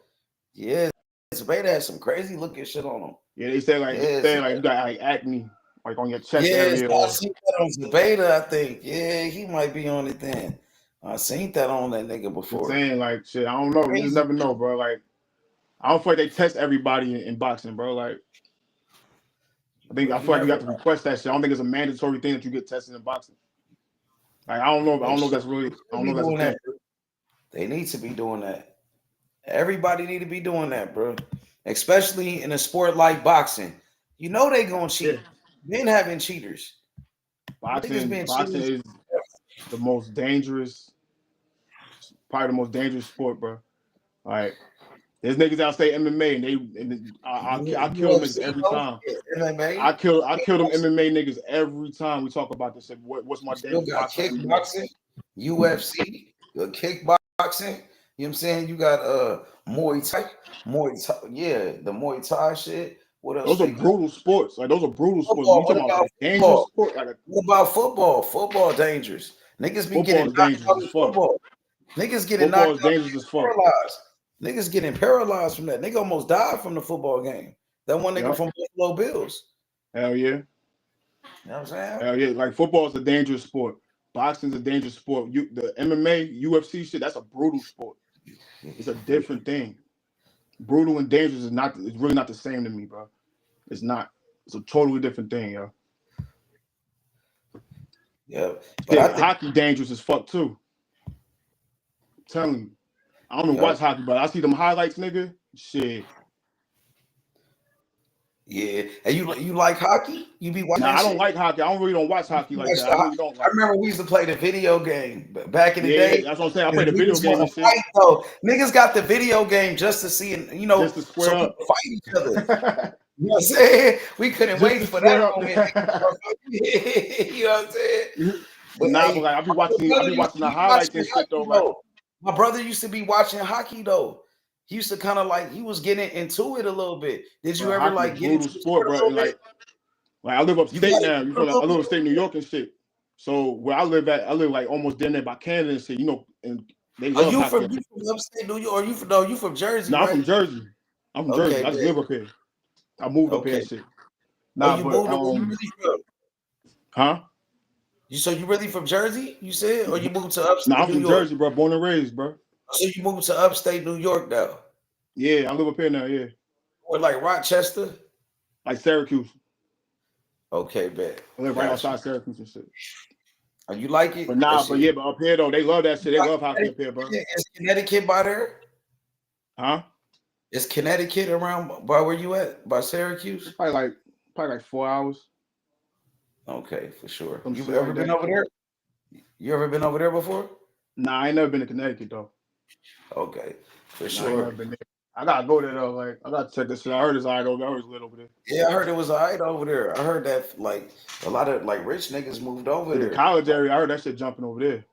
Yeah, Zabeda had some crazy looking shit on him. Yeah, they said like you got like acne like on your chest area. I seen that on Zabeda, I think. Yeah, he might be on it then. I seen that on that nigga before. I'm saying like shit, I don't know. You just never know, bro. Like I don't feel like they test everybody in boxing, bro. Like I feel like you got to request that shit. I don't think it's a mandatory thing that you get tested in boxing. Like I don't know if that's really. I don't know if that's a thing. They need to be doing that. Everybody need to be doing that, bro. Especially in a sport like boxing. You know they gonna cheat. Men having cheaters. Boxing is the most dangerous, probably the most dangerous sport, bro. Like there's niggas out say MMA and I kill them niggas every time. MMA? I kill them MMA niggas every time we talk about this. What's my dangerous kickboxing, UFC, kickboxing. You know what I'm saying? You got Muay Thai, the Muay Thai shit. What else? Those are brutal sports. Like those are brutal sports. You talking about dangerous sport? What about football? Football dangerous. Niggas be getting knocked out in football. Niggas getting knocked out. Dangerous as fuck. Niggas getting paralyzed from that. Nigga almost died from the football game. That one nigga from Buffalo Bills. Hell yeah. You know what I'm saying? Hell yeah. Like football is a dangerous sport. Boxing's a dangerous sport. The MMA, UFC shit, that's a brutal sport. It's a different thing. brutal and dangerous is really not the same to me, bro. It's not. It's a totally different thing, yo. Yeah, but I think hockey dangerous as fuck too. I'm telling you, I don't watch hockey, but I see them highlights, nigga. Shit. Yeah, and you like hockey? You be watching? Nah, I don't like hockey. I don't watch hockey like that. I really don't. I remember we used to play the video game back in the day. Yeah, that's what I'm saying. I played the video game and shit. Fight, though. Niggas got the video game just to see, just to square up, fight each other. You know what I'm saying? We couldn't wait for that moment. You know what I'm saying? But like I be watching the highlights and shit though. Like, my brother used to be watching hockey though. He used to kind of he was getting into it a little bit. Did you ever get into sport, bro? Like I live upstate now. I live upstate New York and shit. So where I live like almost down there by Canada and shit. And they love hockey. You from upstate New York? Or you from Jersey? No, right? I'm from Jersey. Jersey. I just live up here. I moved up here and shit. Nah, you but moved huh? So you really from Jersey? You said, or you moved to upstate? Nah, I'm from Jersey, bro. Born and raised, bro. So you moved to upstate New York now? Yeah, I live up here now. Yeah. Or like Rochester? Like Syracuse. Okay, bet. I live right outside Syracuse and shit. Oh, you like it? But up here though, they love that shit. They love hockey up here, bro. Is Connecticut by there? Huh? Is Connecticut around by where you at? By Syracuse? Probably like 4 hours. Okay, for sure. You ever been over there? You ever been over there before? Nah, I ain't never been to Connecticut though. Okay, for sure. I ain't never been there. I gotta go there though. Like I gotta check this shit. I heard it's alright over there. I heard it's lit over there. Yeah, I heard it was alright over there. I heard that a lot of rich niggas moved over there. The college area, I heard that shit jumping over there.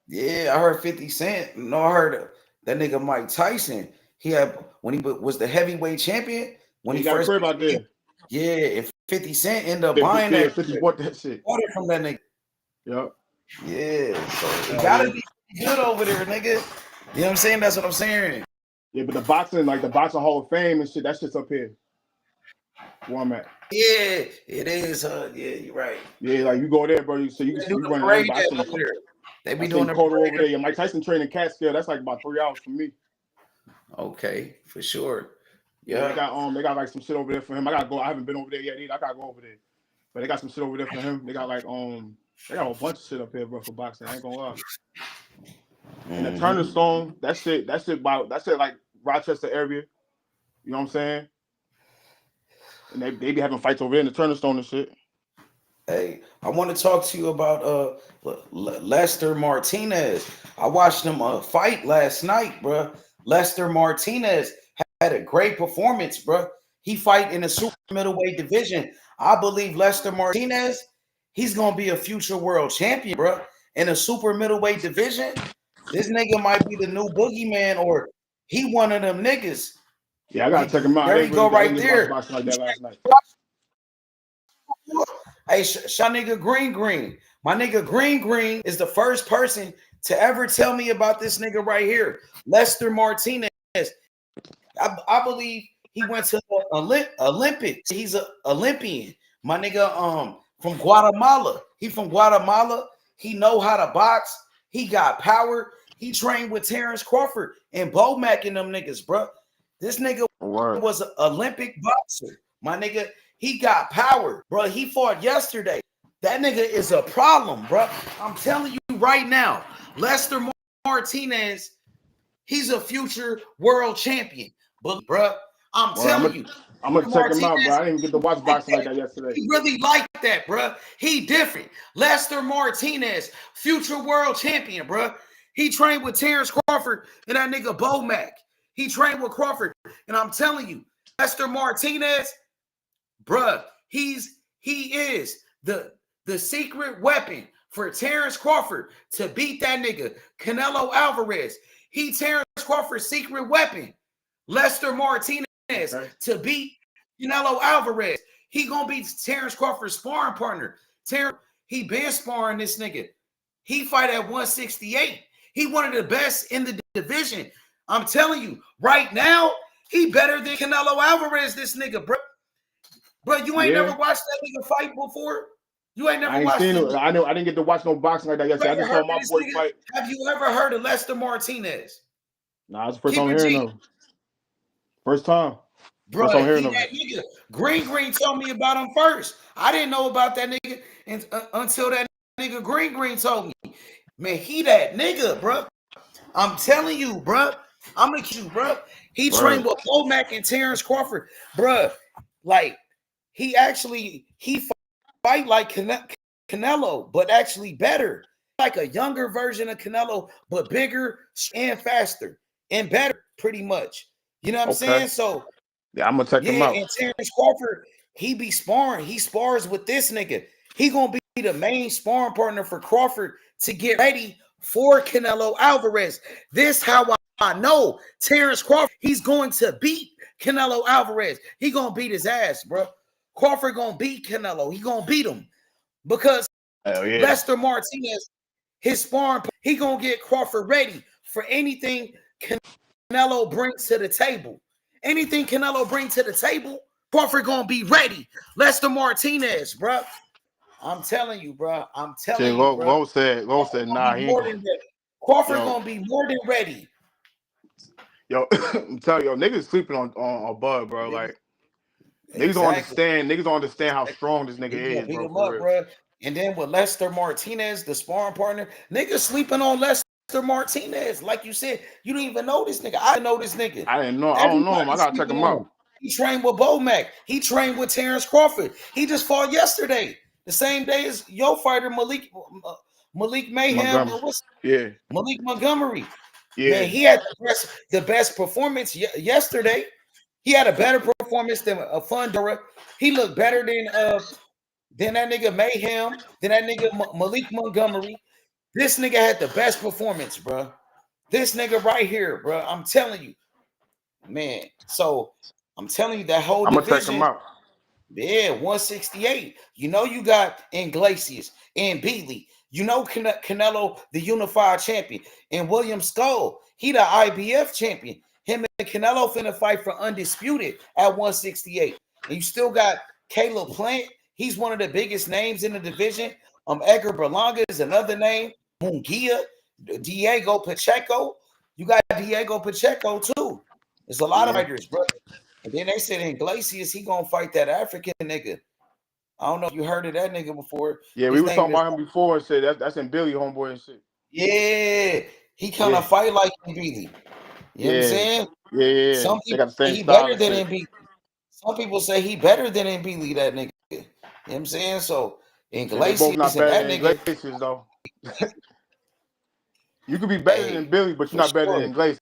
Yeah, I heard 50 Cent. No, I heard that nigga Mike Tyson. He had when he was the heavyweight champion. When he got first a crib out there. Yeah, and 50 Cent ended up buying that. 50 bought that shit. Bought it from that nigga. Yep. Yeah, so you gotta be good over there, nigga. You know what I'm saying? That's what I'm saying. Yeah, but the boxing Hall of Fame and shit, that shit's up here. Where I'm at. Yeah, it is. Yeah, you're right. Yeah, like you go there, bro. You run around. They be doing the over there. Yeah, Mike Tyson training Catskill. That's like about 3 hours from me. Okay, for sure. Yeah, they got like some shit over there for him. I gotta go. I haven't been over there yet either. I gotta go over there. But they got some shit over there for him. They got like they got a bunch of shit up here, bro, for boxing. I ain't gonna lie. And the Turner Stone, that shit like Rochester area. You know what I'm saying? And they be having fights over there in the Turner Stone and shit. Hey, I want to talk to you about Lester Martinez. I watched him fight last night, bro. Lester Martinez had a great performance, bro. He fight in the super middleweight division. I believe Lester Martinez, he's gonna be a future world champion, bro. In a super middleweight division, this nigga might be the new boogeyman, or he one of them niggas. Yeah, I gotta check him out. There you go, right there. Like that last night. Hey, shot nigga Green. My nigga Green is the first person to ever tell me about this nigga right here, Lester Martinez. I believe he went to the Olympics. He's an Olympian. My nigga from Guatemala. He from Guatemala. He know how to box. He got power. He trained with Terence Crawford and Bomac and them niggas, bro. This nigga was an Olympic boxer. My nigga, he got power, bro. He fought yesterday. That nigga is a problem, bro. I'm telling you right now, Lester Martinez, he's a future world champion. But, bro, I'm telling you. I'm going to check him out, bro. I didn't even get to watch boxing like that yesterday. He really like that, bro. He different. Lester Martinez, future world champion, bro. He trained with Terence Crawford and that nigga Bomac. He trained with Crawford. And I'm telling you, Lester Martinez, bro, he is the secret weapon for Terence Crawford to beat that nigga Canelo Alvarez. He Terence Crawford's secret weapon. Lester Martinez to beat Canelo Alvarez. He gonna be Terence Crawford's sparring partner. He been sparring this nigga. He fight at 168. He one of the best in the division. I'm telling you, right now, he better than Canelo Alvarez, this nigga, bro. Bro, you ain't never watched that nigga fight before? You ain't never watched it. I didn't get to watch no boxing like that yesterday. I just saw my boy fight. Have you ever heard of Lester Martinez? Nah, it's the first time I'm hearing of. First time. Bro, First time he hearing of that it. nigga. Green told me about him first. I didn't know about that nigga until that nigga Green told me. Man, he that nigga, bro. I'm telling you, bro. I'm gonna kill you, bro. He trained with Womack and Terence Crawford, bro. Like he fight like Canelo, but actually better. Like a younger version of Canelo, but bigger and faster and better, pretty much. You know what I'm saying? So yeah, I'm gonna check him out. And Terence Crawford, he be sparring. He spars with this nigga. He gonna be the main sparring partner for Crawford to get ready for Canelo Alvarez. This how I know Terence Crawford. He's going to beat Canelo Alvarez. He gonna beat his ass, bro. Crawford gonna beat Canelo. He gonna beat him because Lester Martinez, his sparring, he gonna get Crawford ready for anything Canelo brings to the table. Anything Canelo brings to the table, Crawford gonna be ready. Lester Martinez, bro. I'm telling you, bro. I'm telling you, bro. Lo said, nah, he ain't more than ready. Crawford gonna be more than ready. Yo, I'm telling you, niggas sleeping on Bud, bro. Like niggas don't understand how strong this nigga is, beat bro. him For up, real. bro. And then with Lester Martinez, the sparring partner, niggas sleeping on Lester Martinez. Like you said, you don't even know this nigga. I know this nigga. I didn't know. I don't know him. I gotta check him out. He trained with Womack. He trained with Terence Crawford. He just fought yesterday, the same day as your fighter Malik Mayhem. Malik Montgomery. Yeah. Man, he had the best performance yesterday. He had a better performance than Fundora. He looked better than that nigga Mayhem, than that nigga Malik Montgomery. This nigga had the best performance, bro. This nigga right here, bro. I'm telling you, man. So I'm telling you that whole division. I'm gonna check him out. Yeah, 168. You know you got Iglesias and Beatley. You know Canelo, the unified champion, and William Skull, he the IBF champion. Him and Canelo finna fight for undisputed at 168. And you still got Caleb Plant. He's one of the biggest names in the division. Edgar Berlanga is another name. Munguia, Diego Pacheco. You got Diego Pacheco too. There's a lot of fighters, bro. And then they said Iglesias, he gonna fight that African nigga. I don't know if you heard of that nigga before. Yeah, we was talking about him before and said that's in Billy, homeboy and shit. Yeah, he kind of fight like Billy. You know what I'm saying? Yeah. Some people got the same say he style better than Billy. Some people say he better than Billy, that nigga. You know what I'm saying? So Iglesias both not and that nigga. Iglesias, though. You could be better than Billy, but you're not better than Iglesias,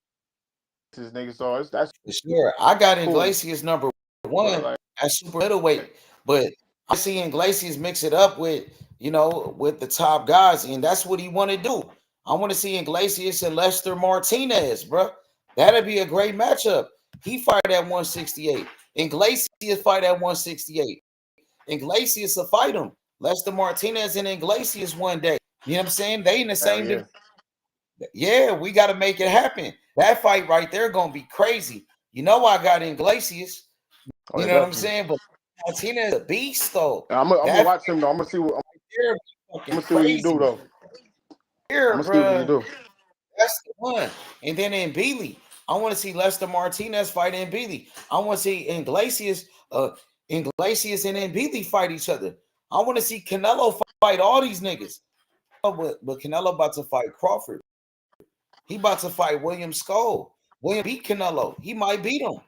nigga. So that's for sure. I got Iglesias number one at super middleweight, but I see Iglesias mix it up with, with the top guys, and that's what he want to do. I want to see Iglesias and Lester Martinez, bro. That'd be a great matchup. He fight at 168. Iglesias fight at 168. Iglesias will fight him. Lester Martinez and Iglesias one day. You know what I'm saying? They in the same. Yeah, we got to make it happen. That fight right there gonna be crazy. You know I got Iglesias. You know what I'm saying? But Martinez is a beast, though. I'm gonna watch him though. I'm gonna see what he do though. Here, I'm gonna see what he do. That's the one. And then in Beasley, I want to see Lester Martinez fight in Beasley. I want to see Iglesias and Beasley fight each other. I want to see Canelo fight all these niggas. But Canelo about to fight Crawford. He about to fight William Skull. William beat Canelo. He might beat him.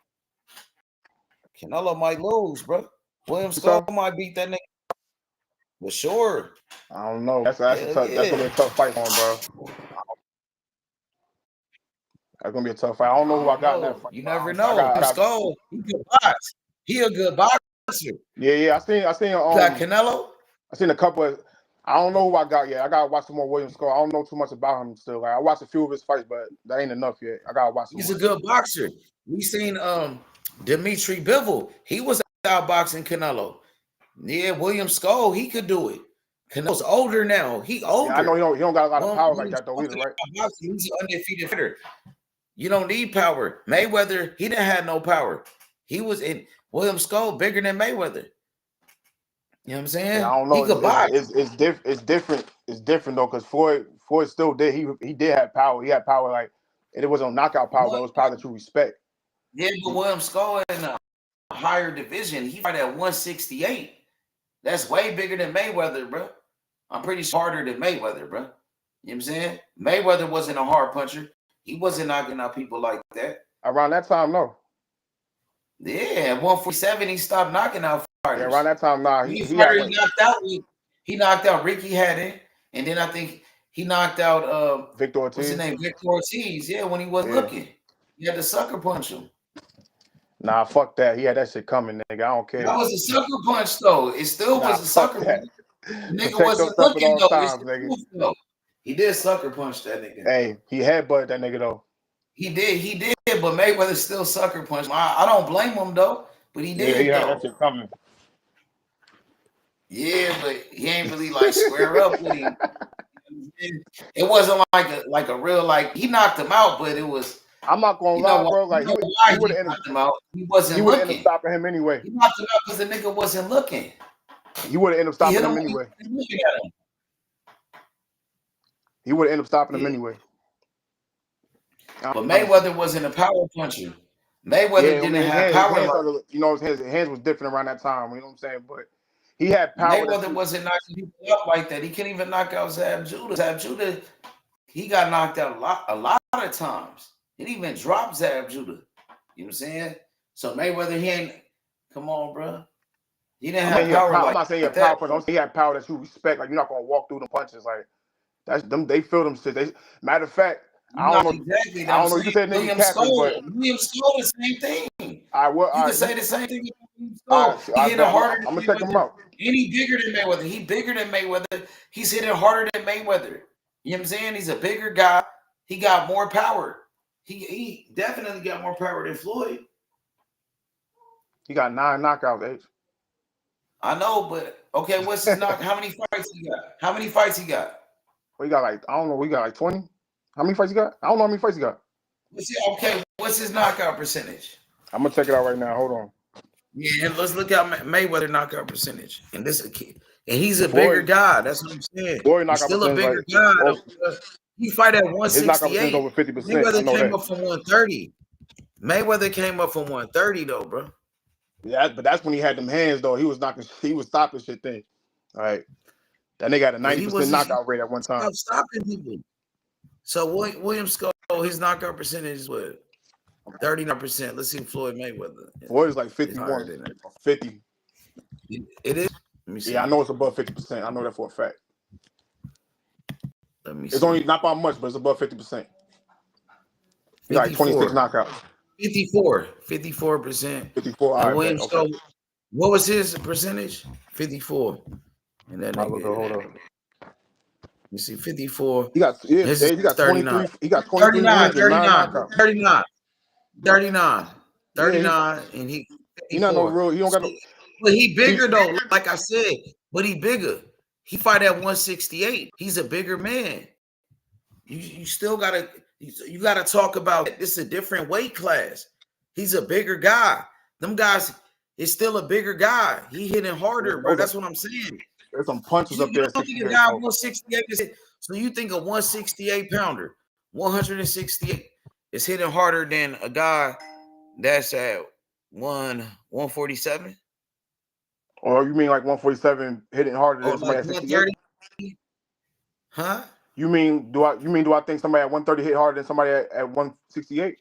Canelo might lose, bro. William Skull might beat that nigga. For sure. I don't know. That's gonna be a tough fight for him, bro. That's gonna be a tough fight. I don't know who I got in that fight. You never know. Skull, he can box. He a good boxer. Yeah. I seen got Canelo. I seen a couple of. I don't know who I got yet. I gotta watch some more William Skull. I don't know too much about him still. Like, I watched a few of his fights, but that ain't enough yet. I gotta watch. He's a good boxer. We seen Dimitri Bivol. He was outboxing Canelo. Yeah, William Skull. He could do it. Canelo's older now. He older. Yeah, I know he don't got a lot of power like that though either, right? He's an undefeated fighter. You don't need power. Mayweather, he didn't have no power. He was in William Skull bigger than Mayweather. You know what I'm saying? Yeah, I don't know. He could box. It's different. It's different though, because Floyd still did. He did have power. He had power, like, and it wasn't knockout power, but it was power that you respect. Yeah, but William Skull in a higher division, he fight at 168. That's way bigger than Mayweather, bro. I'm pretty sure harder than Mayweather, bro. You know what I'm saying? Mayweather wasn't a hard puncher. He wasn't knocking out people like that. Around that time, no. Yeah, at 147, he stopped knocking out fighters. Yeah, around that time, nah. He knocked out Ricky Haddon, and then I think he knocked out Victor Ortiz. What's his name? Victor Ortiz. Yeah, when he wasn't looking. He had to sucker punch him. Nah, fuck that. He had that shit coming, nigga. I don't care. That was a sucker punch, though. It still was a sucker punch. The nigga wasn't looking, though. He did sucker punch that nigga. Hey, he headbutted that nigga, though. He did, but Mayweather still sucker punched him. I don't blame him, though, but he did, he had that shit coming. Yeah, but he ain't really, like, square up with him. It wasn't like a real, like, he knocked him out, but it was... I'm not gonna lie, bro. Like he would have ended him out. He wasn't he looking. Ended up stopping him anyway. He knocked him out because the nigga wasn't looking. He would have ended up stopping him anyway. He would have ended up stopping him anyway. But Mayweather wasn't a power puncher. Mayweather didn't have power. You know, his hands was different around that time. You know what I'm saying? But he had power. Mayweather wasn't knocking people out like that. He couldn't even knock out Zab Judah. Zab Judah, he got knocked out a lot of times. He didn't even drop Zab Judah. You know what I'm saying? So Mayweather, he ain't. Come on, bro. He didn't have power. I'm not saying he had power, but I'm saying he had power that you respect. Like you're not gonna walk through the punches. Like that's them. They feel them shit. Matter of fact, I don't know. Exactly. I don't know. You can say nigga captain, but William Skull the same thing. You can say the same thing. He hit it harder. I'm gonna check him out. And he bigger than Mayweather. He bigger than Mayweather. He's hitting harder than Mayweather. You know what I'm saying? He's a bigger guy. He got more power. He definitely got more power than Floyd. He got 9 knockouts, H. I know, but okay, what's his knock? How many fights he got? How many fights he got? Well, he got like, I don't know, we got like 20. How many fights he got? I don't know how many fights he got. Okay, what's his knockout percentage? I'm gonna check it out right now. Hold on. Yeah, let's look at Mayweather knockout percentage. And this is a kid. And he's a bigger guy. That's what I'm saying. He's still a bigger guy. He fight at 168. Over 50%. Mayweather came up from 130. Mayweather came up from 130 though, bro. Yeah, but that's when he had them hands though. He was stopping shit then. All right. That nigga had a 90% knockout rate at one time. Stopping people. So William Skull, his knockout percentage is what? 39%. Let's see Floyd Mayweather. Floyd is like 51. 50. It is? Let me see. Yeah, I know it's above 50%. I know that for a fact. Let me see. It's only not by much, but it's above 50%. He got like 26 knockouts. 54%. 54. And William Skull, what was his percentage? 54. And that nigga, hold on. You see, 54. He got 39. He got 39. 39. And he not no real. He don't got no. But he bigger though, like I said. But he bigger. He fight at 168. He's a bigger man. You still gotta talk about it. This is a different weight class. He's a bigger guy. Them guys is still a bigger guy. He hitting harder, bro. That's what I'm saying. There's some punches up there. You think a guy 168 so you think a 168 pounder, 168 is hitting harder than a guy that's at 147? Or you mean like 147 hitting harder than somebody at 130? Huh? You mean do I think somebody at 130 hit harder than somebody at 168?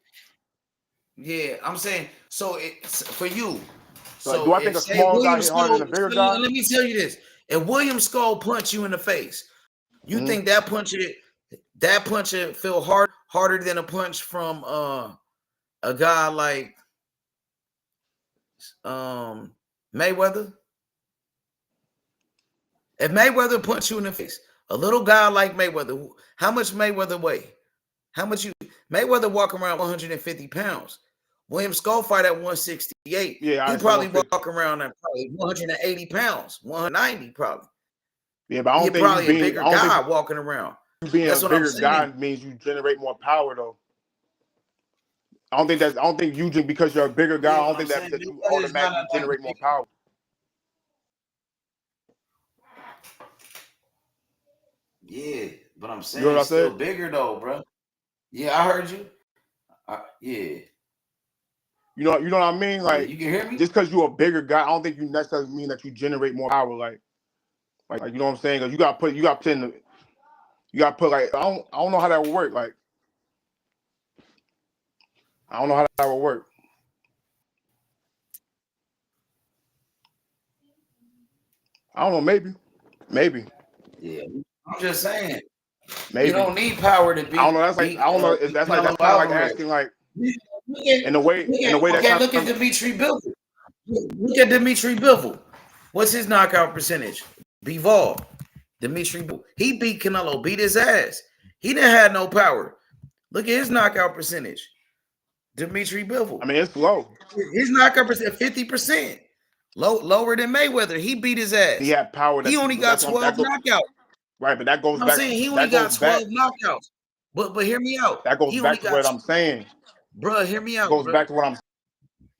Yeah, I'm saying so for you. So do I think a small guy hit harder than a bigger guy? Let me tell you this. If William Skull punch you in the face, you think that puncher feel harder than a punch from a guy like Mayweather? If Mayweather punch you in the face, a little guy like Mayweather, how much Mayweather weigh? Mayweather walk around 150 pounds. William Skull fight at 168. Yeah, he probably walk around at probably 180 pounds, 190 probably. Yeah, but I don't think probably a bigger guy walking around. You being a bigger guy means you generate more power though. I don't think you just because you're a bigger guy, I don't think that you automatically generate more power. Yeah, but I'm saying he's still bigger though, bro. Yeah, I heard you. Yeah. You know what I mean? Like, you can hear me? just because you're a bigger guy, I don't think you necessarily mean that you generate more power. Like you know what I'm saying? Because you got to put like I don't know how that would work. Like, I don't know how that would work. I don't know. Maybe. Yeah, I'm just saying. Maybe. You don't need power to beat. I don't know. That's like I don't know. That's kind of like asking like in a way that look at Dimitri Bivol. Look at Dimitri Bivol. What's his knockout percentage? Bivol. Dimitri Bivol. He beat Canelo, beat his ass. He didn't have no power. Look at his knockout percentage. Dimitri Bivol. I mean, it's low. His knockout percentage 50%. Lower than Mayweather. He beat his ass. He had power. He only got 12 knockouts. Right, but that goes back. I'm saying he only got 12 knockouts. But hear me out. That goes back to what I'm saying. Bro, hear me out. Goes back to what I'm saying.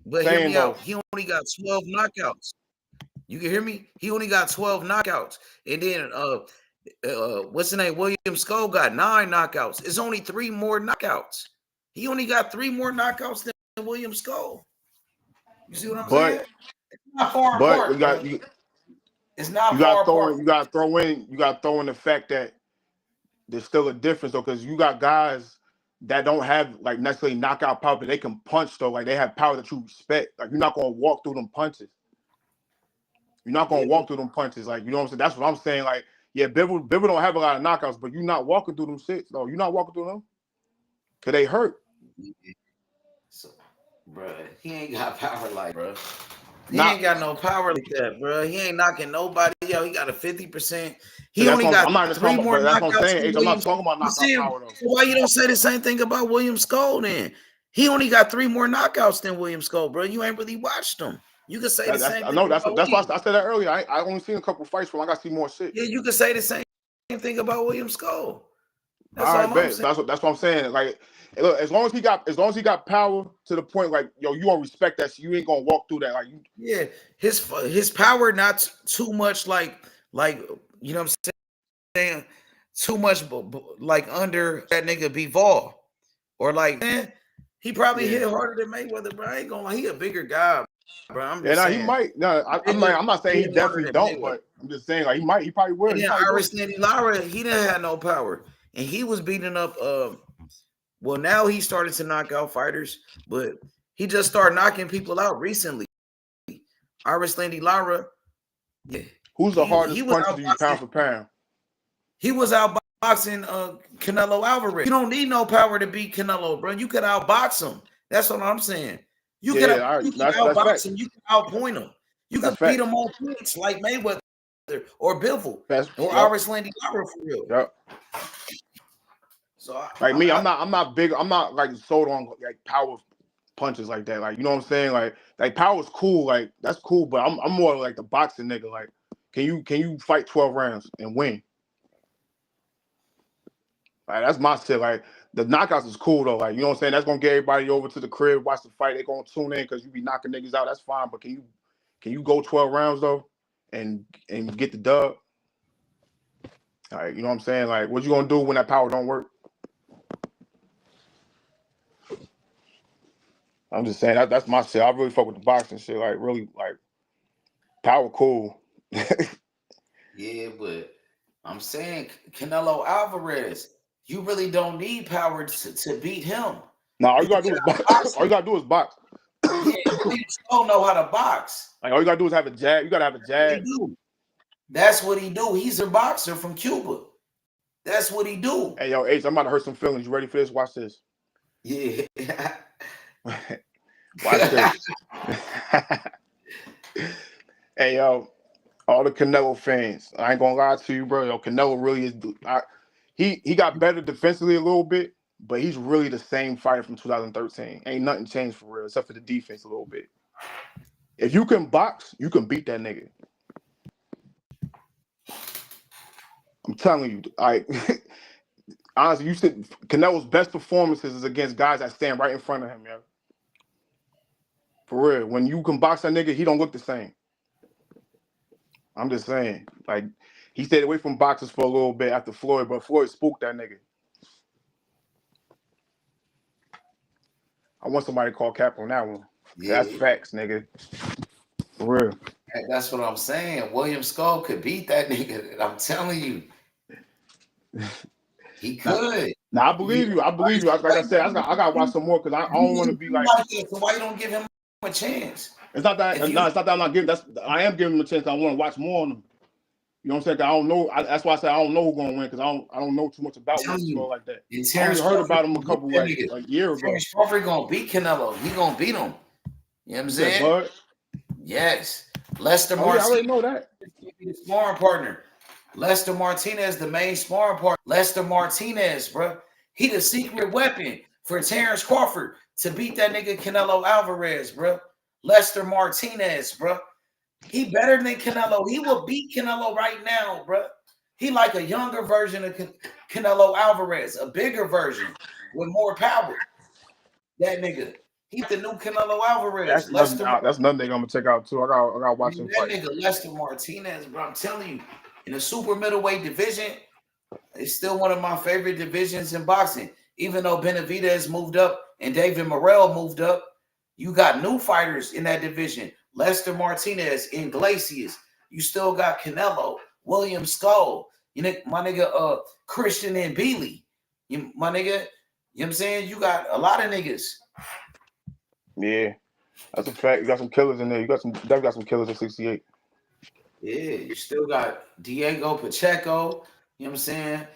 But hear me out. He only got 12 knockouts. You can hear me? He only got 12 knockouts. And then what's the name? William Skull got 9 knockouts. It's only 3 more knockouts. He only got 3 more knockouts than William Skull. You see what I'm saying? It's not far apart. It's not far apart. You got to throw in the fact that there's still a difference though, because you got guys that don't have like necessarily knockout power, but they can punch though. Like they have power that you respect. Like you're not gonna walk through them punches. You're not gonna walk through them punches. Like you know what I'm saying? That's what I'm saying. Like yeah, Bivol don't have a lot of knockouts, but you're not walking through them shits though. You're not walking through them because they hurt. So, bro, he ain't got power like, bro. He ain't got no power like that, bro. He ain't knocking nobody out. He got a 50%. He only got 3 more knockouts. I'm not talking about knockout power though. So why you don't say the same thing about William Skull then? He only got 3 more knockouts than William Skull, bro. You ain't really watched him. You can say the same thing. I know that's why I said that earlier. I only seen a couple fights from him. I got to see more shit. Yeah, you can say the same thing about William Skull. That's all right, bet. That's what I'm saying. Like, look, as long as he got power to the point, like, yo, you don't respect that shit, you ain't gonna walk through that. Like, you. Yeah, his power not too much like you know what I'm saying, too much like under that nigga Bivol, or like man, he probably hit harder than Mayweather, bro. I ain't gonna lie, he a bigger guy, bro. I'm just saying. He might. No, I'm not saying he definitely don't, but I'm just saying like he probably will. And then Arislandi Lara, he didn't have no power, and he was beating up. Well, now he started to knock out fighters, but he just started knocking people out recently. Arislandi Lara, yeah. Who's the hardest puncher to you pound for pound? He was outboxing Canelo Alvarez. You don't need no power to beat Canelo, bro. You could outbox him. That's what I'm saying. You could outbox him. You can outpoint him. You could beat him on points like Mayweather or Bivol or Arislandi Lara for real. Yep. So I'm not big. I'm not like sold on like power punches like that. Like you know what I'm saying? Like power's cool. Like that's cool. But I'm more like the boxing nigga. Like can you fight 12 rounds and win? Like that's my shit. Like the knockouts is cool though. Like you know what I'm saying? That's gonna get everybody over to the crib, watch the fight. They gonna tune in because you be knocking niggas out. That's fine. But can you go 12 rounds though and get the dub? Like you know what I'm saying? Like what you gonna do when that power don't work? I'm just saying that's my shit. I really fuck with the boxing shit. Like really, like power cool. Yeah, but I'm saying Canelo Alvarez, you really don't need power to beat him. No, all you gotta do is box. All you gotta do is box. Yeah, you don't know how to box. Like all you gotta do is have a jab. You gotta have a jab. That's what he do. He's a boxer from Cuba. That's what he do. Hey yo, H, I'm about to hurt some feelings. You ready for this? Watch this. Yeah. Watch this. Hey yo, all the Canelo fans, I ain't gonna lie to you, bro. Yo, Canelo really is. He got better defensively a little bit, but he's really the same fighter from 2013. Ain't nothing changed for real, except for the defense a little bit. If you can box, you can beat that nigga. I'm telling you, like honestly, you said Canelo's best performances is against guys that stand right in front of him, yo. For real, when you can box that nigga, he don't look the same. I'm just saying, like he stayed away from boxers for a little bit after Floyd, but Floyd spooked that nigga. I want somebody to call cap on that one. Yeah. That's facts, nigga. For real. That's what I'm saying. William Skull could beat that nigga. I'm telling you. He could. Now I believe you. I believe you. Like I said, I got to watch some more because I don't want to be like. So why you don't give him a chance? It's not that. It's not that I'm not giving. I am giving him a chance. I want to watch more on him. You know what I'm saying? I don't know. That's why I said I don't know who's gonna win because I don't know too much about him like that. I only heard about him a couple a year ago. Terence Crawford gonna beat Canelo. He gonna beat him. You know what I'm saying? Yes. Lester Martinez. I already know that. The sparring partner. Lester Martinez, the main sparring partner. Lester Martinez, bro. He the secret weapon for Terence Crawford to beat that nigga Canelo Alvarez, bro. Lester Martinez, bro. He better than Canelo. He will beat Canelo right now, bro. He like a younger version of Canelo Alvarez, a bigger version with more power. That nigga. He's the new Canelo Alvarez. That's another thing I'm gonna check out too. I got watch him fight. That nigga Lester Martinez, bro. I'm telling you, in the super middleweight division, it's still one of my favorite divisions in boxing. Even though Benavidez moved up and David Morrell moved up, you got new fighters in that division. Lester Martinez, Iglesias. You still got Canelo, William Skull. You know, my nigga Christian and Bealey. My nigga, you know what I'm saying? You got a lot of niggas. Yeah, that's a fact. You got some killers in there. You definitely got some killers at 68. Yeah, you still got Diego Pacheco. You know what I'm saying?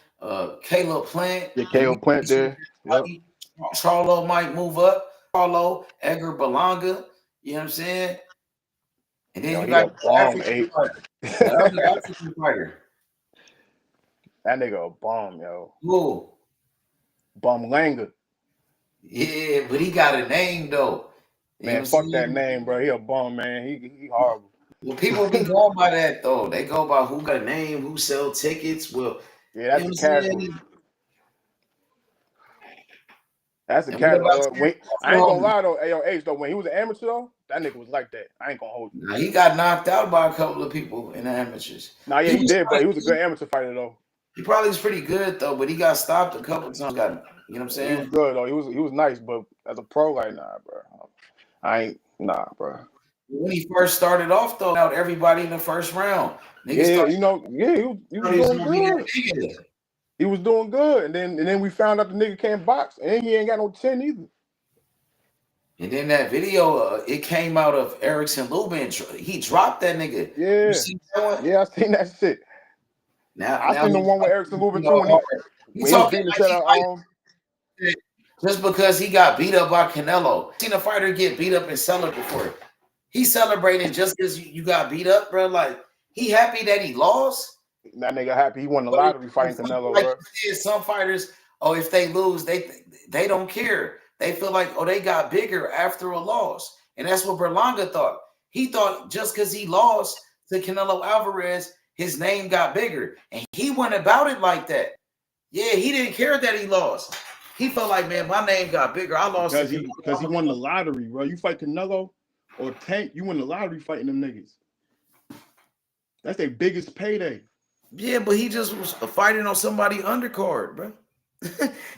Caleb Plant. Yeah, Caleb Plant there. Yep. Charlo might move up. Charlo, Edgar Berlanga. You know what I'm saying? And then you got the African fighter. That nigga a bomb, yo. Who? Bum Langer. Yeah, but he got a name though. Man, fuck that name, bro. He a bum, man. He horrible. Well, people be going by that though. They go by who got a name, who sell tickets. Well, yeah, that's a casual. That's a casual. I ain't gonna lie though, AOH though. When he was an amateur though, that nigga was like that. I ain't gonna hold you. Nah, he got knocked out by a couple of people in the amateurs. Nah, yeah, he did, but he was a good amateur fighter though. He probably was pretty good though, but he got stopped a couple of times. You know what I'm saying? He was good though. He was nice, but as a pro, like nah, bro. Bro. When he first started off though, out everybody in the first round. He was doing good. He was doing good, and then we found out the nigga can't box, and he ain't got no 10 either. And then that video, it came out of Erickson Lubin. He dropped that nigga. Yeah, you seen that one? Yeah, I seen that shit. I seen the one with Erickson Lubin too. Just because he got beat up by Canelo. Seen a fighter get beat up and celebrate before. He celebrating just because you got beat up, bro. Like he happy that he lost. That nigga happy he won the lottery fighting Canelo, bro. Some fighters, if they lose, they don't care. They feel like, they got bigger after a loss. And that's what Berlanga thought. He thought just because he lost to Canelo Alvarez, his name got bigger. And he went about it like that. Yeah, he didn't care that he lost. He felt like, man, my name got bigger. I lost because he won the lottery, bro. You fight Canelo or Tank, you win the lottery fighting them niggas. That's their biggest payday. Yeah, but he just was fighting on somebody undercard, bro.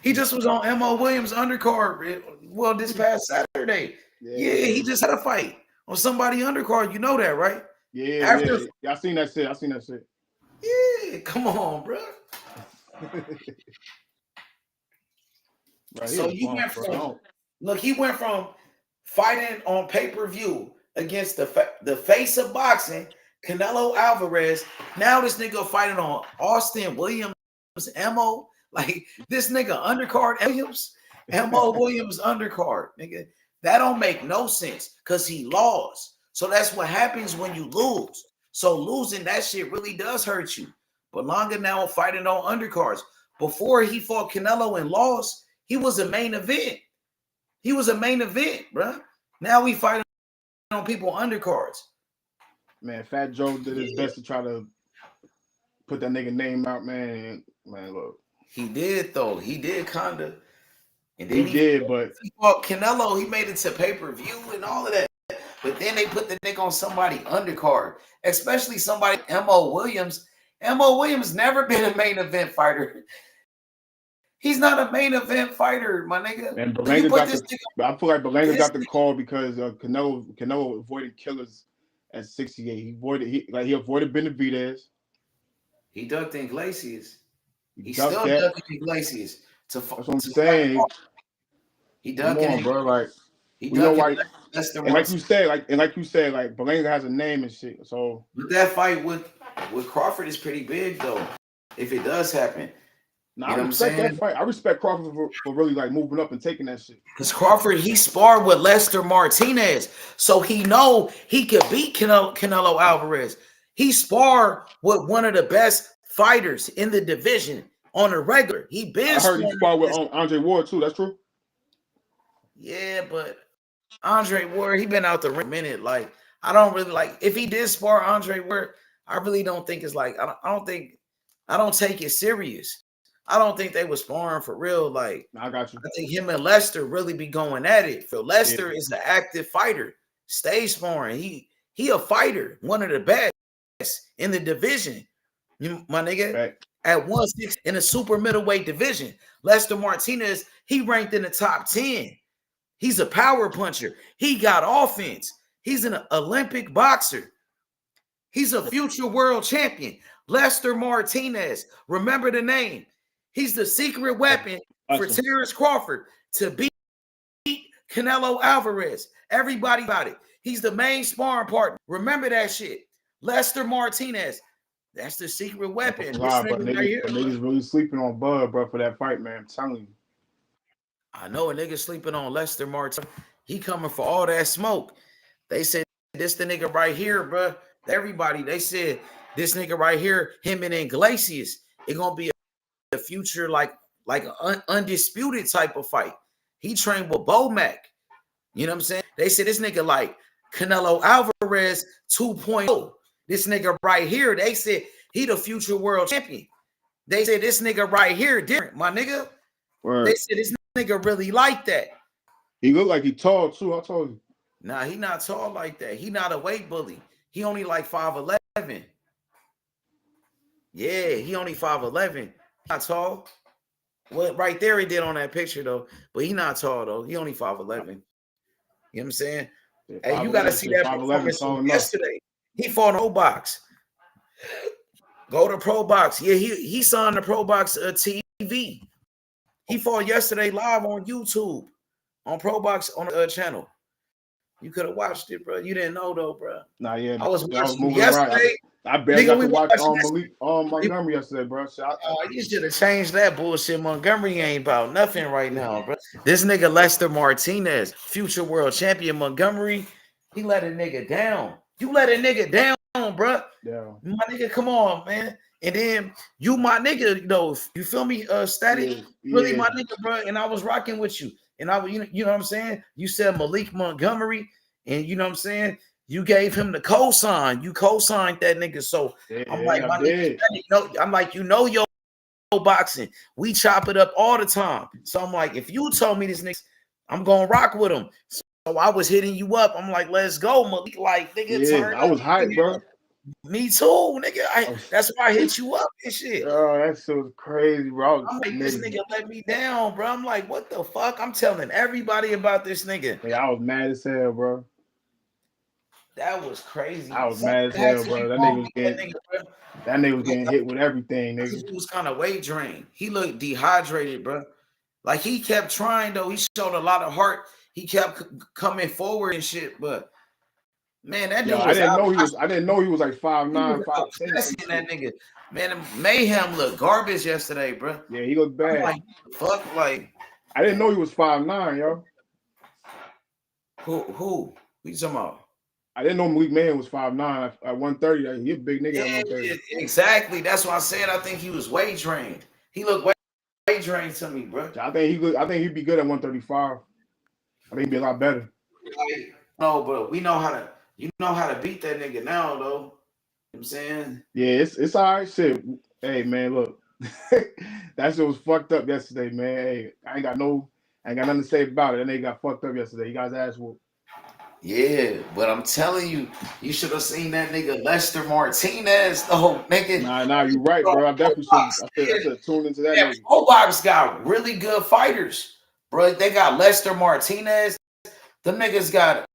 He just was on M.O. Williams undercard. Well, this past Saturday. Yeah, he just had a fight on somebody undercard. You know that, right? Yeah, yeah. I seen that shit. Yeah, come on, bro. Right, so he went from fighting on pay-per-view against the face of boxing, Canelo Alvarez. Now this nigga fighting on Austin Williams, M.O. Like this nigga undercard Williams, M.O. Williams undercard, nigga. That don't make no sense because he lost. So that's what happens when you lose. So losing that shit really does hurt you. But Longa now fighting on undercards. Before he fought Canelo and lost, he was a main event. He was a main event, bro. Now we fighting on people undercards. Man, Fat Joe did his best to try to put that nigga name out, man. Man, look. He did, though. He did, kind of. And then he fought Canelo. He made it to pay-per-view and all of that. But then they put the nigga on somebody undercard, especially somebody M.O. Williams. M.O. Williams never been a main event fighter. He's not a main event fighter, my nigga. And You Berlanga put got this the. nigga. I feel like Berlanga This got the call because Canelo avoided killers at 68. He avoided Benavidez. He ducked Iglesias. He He's ducked still that. ducking Iglesias That's what I'm saying. He Come ducking on, him. bro. Like He we know ducking why. Lester And like Martinez. you said, like Berlanga has a name and shit. So But that fight with Crawford is pretty big though. If it does happen. now You know I what I'm respect that saying? fight. I respect Crawford for really like moving up and taking that shit. Because Crawford, he sparred with Lester Martinez. So he know he could beat Canelo Alvarez. He sparred with one of the best fighters in the division on a regular. He been I heard he sparring sparred with against- Andre Ward too. That's true. Yeah, but Andre Ward, he been out the ring a minute. Like, I don't really like if he did spar Andre Ward, I really don't think it's like I don't take it serious. I don't think they was sparring for real. Like, I got you. I think him and Lester really be going at it. Phil Lester is an active fighter. Stay sparring. He a fighter, one of the best in the division. My nigga, Right. at 160 in the super middleweight division. Lester Martinez, he ranked in the top 10. He's a power puncher. He got offense. He's an Olympic boxer. He's a future world champion. Lester Martinez. Remember the name. He's the secret weapon for Terence Crawford to beat Canelo Alvarez. Everybody about it. He's the main sparring partner. Remember that shit. Lester Martinez. That's the secret weapon. This nigga right here. Niggas really sleeping on Bud, bro, for that fight, man. I'm telling you. I know a nigga sleeping on Lester Martinez. He coming for all that smoke. They said this the nigga right here, bro. Everybody, they said this nigga right here, him and Iglesias, it gonna be a future like an undisputed type of fight. He trained with Bomac. You know what I'm saying? They said this nigga like Canelo Alvarez 2.0. This nigga right here, they said he the future world champion. They said this nigga right here different, my nigga. Word. They said this nigga really like that. He look like he tall too. I told you. Nah, he not tall like that. He not a weight bully. He only like 5'11". Yeah, he only 5'11". Not tall. Well, right there he did on that picture though, but he not tall though. He only 5'11". You know what I'm saying? Yeah, Hey, you gotta see that performance yesterday. He fought in Pro Box. Go to Pro Box. Yeah, he signed the Pro Box TV. He fought yesterday live on YouTube on Pro Box on the channel. You could have watched it, bro. You didn't know though, bro. Nah, yeah. I was watching moving yesterday. around. I barely got to watch Malik Montgomery yesterday, bro. You should have changed that bullshit. Montgomery ain't about nothing right now, bro. This nigga Lester Martinez, future world champion Montgomery, he let a nigga down. You let a nigga down, bro. Yeah. My nigga, come on, man. And then you, my nigga, though, you feel me? Static, really, my nigga, bro. And I was rocking with you, and you know what I'm saying. You said Malik Montgomery, and you know what I'm saying. You gave him the cosign. You co-signed that nigga. So I'm like, my nigga, I'm like, you know, yo, boxing. We chop it up all the time. So I'm like, if you told me this nigga, I'm gonna rock with him. So I was hitting you up. I'm like, let's go, Malik. Like, nigga, turn I was hyped, bro. Me too, nigga. That's why I hit you up and shit. Oh, that shit was crazy, bro. I'm like, this nigga let me down, bro. I'm like, what the fuck? I'm telling everybody about this nigga. Yeah, I was mad as hell, bro. That was crazy. I was mad as hell, bro. That nigga was getting hit with everything, nigga. He was kind of weight drained. He looked dehydrated, bro. Like he kept trying though. He showed a lot of heart. He kept coming forward and shit, but man, that dude was I didn't know he was like 5'9", 5'10". That nigga, man, Mayhem looked garbage yesterday, bro. Yeah, he looked bad. Like, fuck, like I didn't know he was 5'9", yo. Who you talking about? I didn't know Malik Mayhem was 5'9". At 130. He a big nigga at 130. Exactly. That's why I said I think he was weight drained. He looked weight drained to me, bro. I think he'd be good at 135. I think he'd be a lot better. No, but we know how to. You know how to beat that nigga now, though. You know what I'm saying? Yeah, it's all right. Shit. Hey, man, look. That shit was fucked up yesterday, man. Hey, I ain't got nothing to say about it. That nigga got fucked up yesterday. He got his ass whooped. Yeah, but I'm telling you, you should have seen that nigga Lester Martinez. Oh, nigga. Nah, you right, bro. I definitely should. I should tune into that nigga. Pro Box got really good fighters, bro. They got Lester Martinez. The niggas got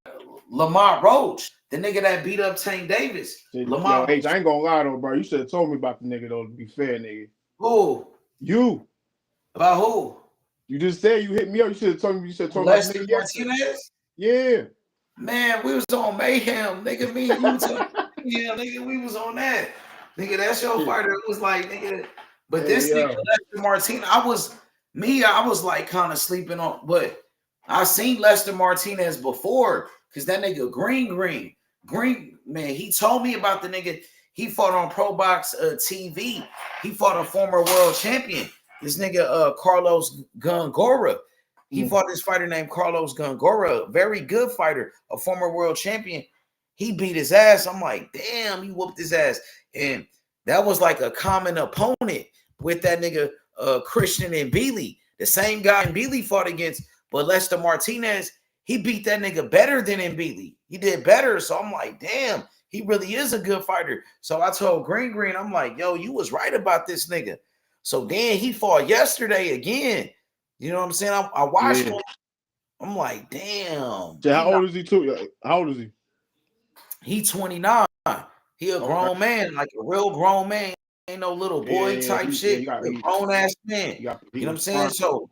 Lamont Roach, the nigga that beat up Tank Davis. Yo, H, I ain't gonna lie though, bro. You should have told me about the nigga though. To be fair, nigga. Who? You. About who? You just said you hit me up. You should have told me. You should have told me about the nigga Martinez. Yeah. Man, we was on Mayhem, nigga. Me and you was on, yeah, nigga. We was on that, nigga. That's your fighter. It was like, nigga. But this nigga Lester Martinez, I was like kind of sleeping on, but I seen Lester Martinez before because that nigga Green, man. He told me about the nigga. He fought on Pro Box TV. He fought a former world champion. This nigga Carlos Gongora. He fought this fighter named Carlos Gongora, very good fighter, a former world champion. He beat his ass. I'm like, damn, he whooped his ass. And that was like a common opponent with that nigga Christian and Bealey. The same guy Bealey fought against, but Lester Martinez, he beat that nigga better than Bealey. He did better. So I'm like, damn, he really is a good fighter. So I told Green, I'm like, yo, you was right about this nigga. So then he fought yesterday again. You know what I'm saying? I watched him. I'm like, damn. So how old is he too? How old is he? He 29. He a grown man, like a real grown man. Ain't no little boy type shit. A grown ass man. You know what I'm saying? So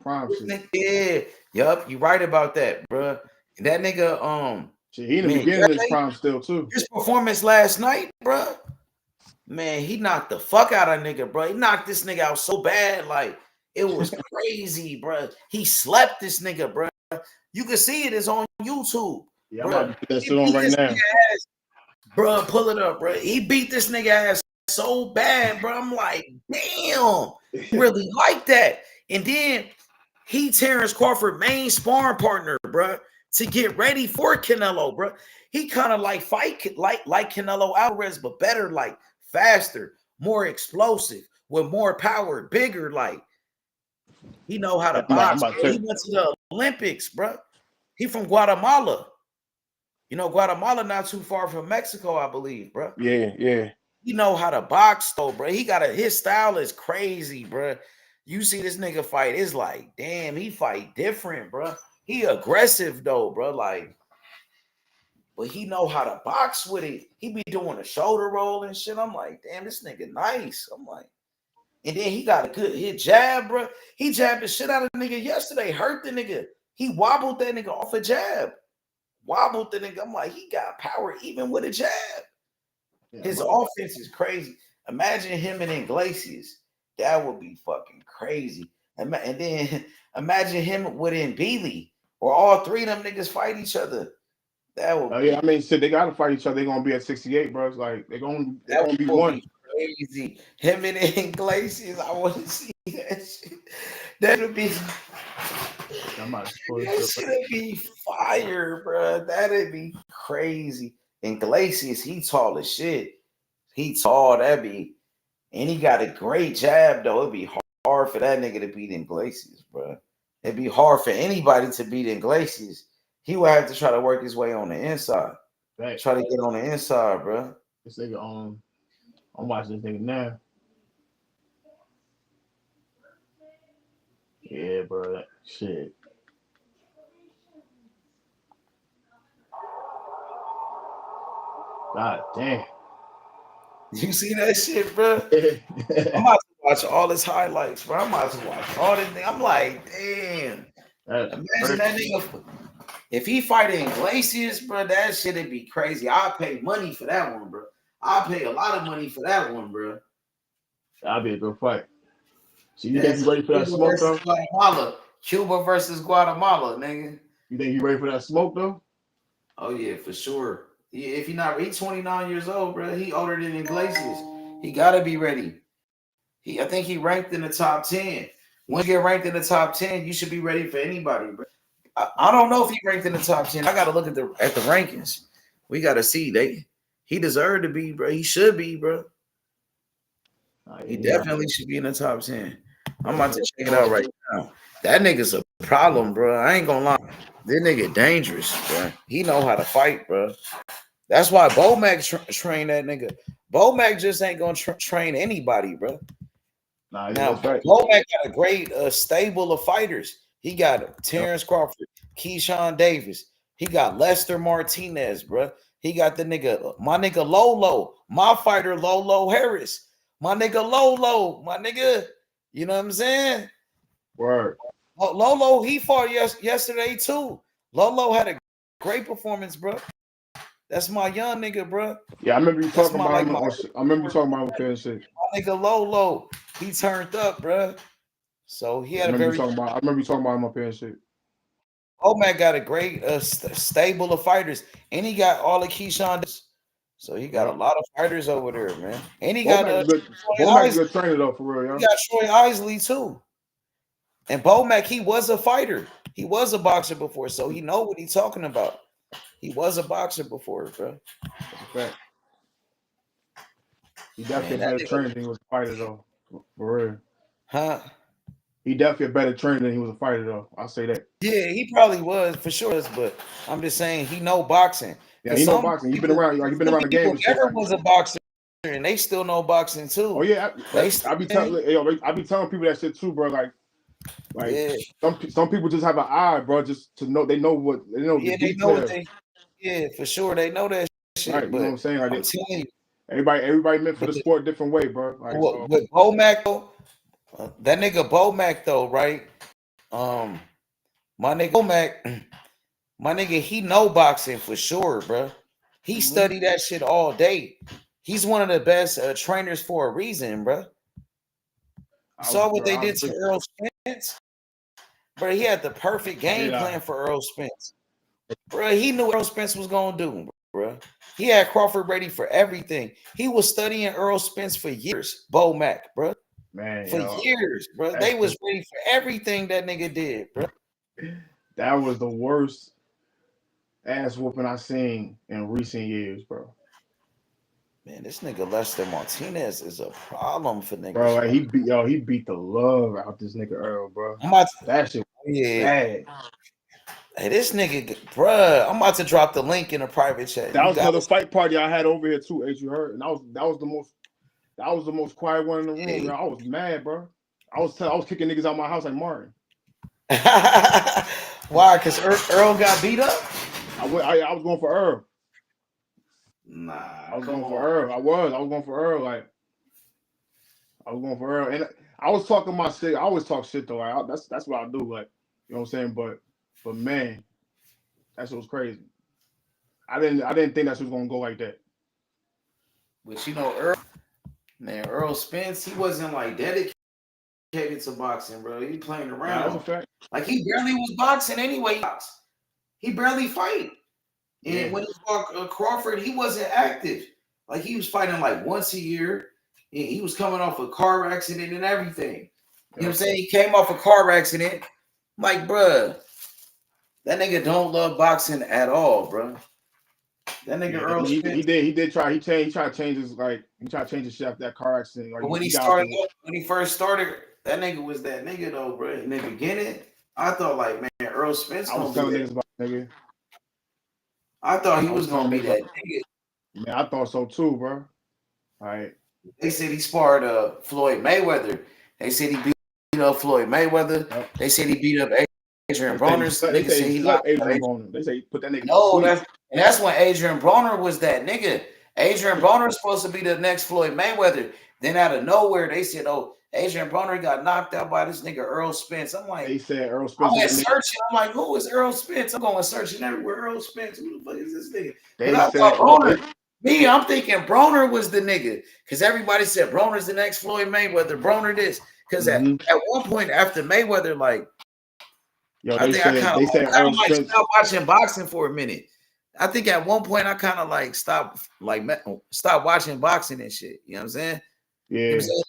yup, you right about that, bro. That nigga, he in the beginning of his prime still too. His performance last night, bro. Man, he knocked the fuck out of nigga, bro. He knocked this nigga out so bad, like it was crazy, bro. He slept this nigga, bro. You can see it is on YouTube. Yeah, I'm about to put that shit on right now. Bro, pull it up, bro. He beat this nigga ass so bad, bro. I'm like, damn, really like that. And then he Terence Crawford main sparring partner, bro, to get ready for Canelo, bro. He kind of like fight like Canelo Alvarez, but better, like faster, more explosive, with more power, bigger, like. He know how to box. He went to the Olympics, bro. He from Guatemala. You know, Guatemala not too far from Mexico, I believe, bro. Yeah. He know how to box, though, bro. His style is crazy, bro. You see this nigga fight, it's like, damn, he fight different, bro. He aggressive, though, bro. Like, but he know how to box with it. He be doing a shoulder roll and shit. I'm like, damn, this nigga nice. I'm like. And then he got a good hit jab, bro. He jabbed the shit out of the nigga yesterday. Hurt the nigga. He wobbled that nigga off a jab. Wobbled the nigga. I'm like, he got power even with a jab. Yeah, his offense is crazy. Imagine him and Iglesias. That would be fucking crazy. And then imagine him with Bealey, or all three of them niggas fight each other. That would yeah, I mean, shit, they gotta fight each other. They're gonna be at 68, bro. It's like they're gonna be one. Crazy. Him and Iglesias, I want to see that shit. That'll be fire, bro. That'd be crazy. Iglesias, he tall as shit. He tall, that'd be, and he got a great jab, though. It'd be hard for that nigga to beat Iglesias, bro. It'd be hard for anybody to beat Iglesias. He would have to try to work his way on the inside. Right. Try to get on the inside, bro. This nigga I'm watching this nigga now. Yeah, bro. That shit. God damn. You see that shit, bro? I'm about to watch all his highlights, bro. I'm about to watch all this thing. I'm like, damn. Imagine that nigga. If he fighting Iglesias, bro, that shit'd be crazy. I'll pay money for that one, bro. I'll pay a lot of money for that one, bro. That'll be a good fight. So you think you ready for that smoke, though? Guatemala. Cuba versus Guatemala, nigga. You think you ready for that smoke, though? Oh, yeah, for sure. Yeah, if he's 29 years old, bro. He older than Iglesias. He got to be ready. I think he ranked in the top 10. Once you get ranked in the top 10, you should be ready for anybody, bro. I don't know if he ranked in the top 10. I got to look at the rankings. We got to see. He deserved to be, bro. He should be, bro. He definitely should be in the top 10. I'm about to check it out right now. That nigga's a problem, bro. I ain't gonna lie. This nigga dangerous, bro. He know how to fight, bro. That's why Bo Mac train that nigga. Bo Mac just ain't gonna train anybody, bro. Nah, Now, that's right. Bo Mac got a great stable of fighters. He got Terence Crawford, Keyshawn Davis. He got Lester Martinez, bro. He got the nigga, my nigga Lolo, my fighter Lolo Harris, my nigga Lolo, my nigga. You know what I'm saying? Word. Lolo, he fought yesterday too. Lolo had a great performance, bro. That's my young nigga, bro. Yeah, I remember you That's talking about him. I remember you talking about him and shit. My nigga Lolo, he turned up, bro. So he had I remember you talking about him up here and shit. Omac got a great stable of fighters, and he got all the Keyshawn. So he got a lot of fighters over there, man. And he got a good trainer though, for real. He got Troy Isley too. And Bo Mac, he was a fighter. He was a boxer before, so he know what he's talking about. He was a boxer before, bro. That's a fact. He definitely a better trainer than he was a fighter, though. For real. Huh? He definitely a better trainer than he was a fighter, though. I'll say that. Yeah, he probably was for sure. But I'm just saying he know boxing. Yeah, he know boxing. He's been around. Like, he's been around the game. Never was a boxer, and they still know boxing too. Oh yeah, I be telling people that shit too, bro. Like yeah. some people just have an eye, bro, just to know they know what they know. Yeah, they know what for sure they know that shit. Right, you know what I'm saying? Like, I'm telling you, everybody meant for the sport a different way, bro. Like, with Bo Mac though, that nigga Bo Mac though, right? My nigga Bo Mac, my nigga, he know boxing for sure, bro. He studied that shit all day. He's one of the best trainers for a reason, bro. Saw what they did to Earl Spence, bro. He had the perfect game plan for Earl Spence, bro. He knew what Earl Spence was gonna do, bro. He had Crawford ready for everything. He was studying Earl Spence for years, Bo Mac, bro. Man, for years, bro. They was ready for everything that nigga did, bro. That was the worst ass whooping I seen in recent years, bro. Man, this nigga Lester Martinez is a problem for niggas. Bro, like, he beat the love out this nigga Earl, bro. That shit bad. Hey, this nigga, bro, I'm about to drop the link in a private chat. That was another fight party I had over here too, as you heard, and that was the most quiet one in the room. Bro. I was mad, bro. I was kicking niggas out my house like Martin. Why? Because Earl got beat up? I was going for Earl. Nah, I was going for Earl. I was going for Earl. Like, I was going for Earl, and I was talking my shit. I always talk shit though. Like, that's what I do. Like, you know what I'm saying? But man, that shit was crazy. I didn't think that shit was gonna go like that. But you know, Earl Spence, he wasn't like dedicated to boxing, bro. He playing around. That's a fact. Like, he barely was boxing anyway. He barely fight. And when he fought Crawford, he wasn't active. Like, he was fighting like once a year. He was coming off a car accident and everything. You know what I'm saying? He came off a car accident. I'm like, bruh, that nigga don't love boxing at all, bro. That nigga Earl Spence. He tried to change his shit after that car accident. Like, but when he first started, that nigga was that nigga though, bro. In the beginning, I thought like, man, Earl Spence gonna be that about nigga. I thought he was gonna be that nigga. Man, I thought so too, bro. All right. They said he sparred Floyd Mayweather. They said he beat up Floyd Mayweather. Yep. They said he beat up Adrian Broner. They say he locked Adrian Broner. They say he put that nigga. No, that's when Adrian Broner was that nigga. Adrian Broner was supposed to be the next Floyd Mayweather. Then out of nowhere, they said, "Oh, Adrian Broner got knocked out by this nigga Earl Spence." I'm like, they said Earl Spence. I went searching. I'm like, who is Earl Spence? I'm going searching everywhere. Earl Spence. Who the fuck is this nigga? I'm thinking Broner was the nigga because everybody said Broner's the next Floyd Mayweather. Broner this because at one point after Mayweather, like, I think I kind of stopped watching boxing for a minute. I think at one point I kind of like stopped watching boxing and shit. You know what I'm saying? Yeah. You know what I'm saying?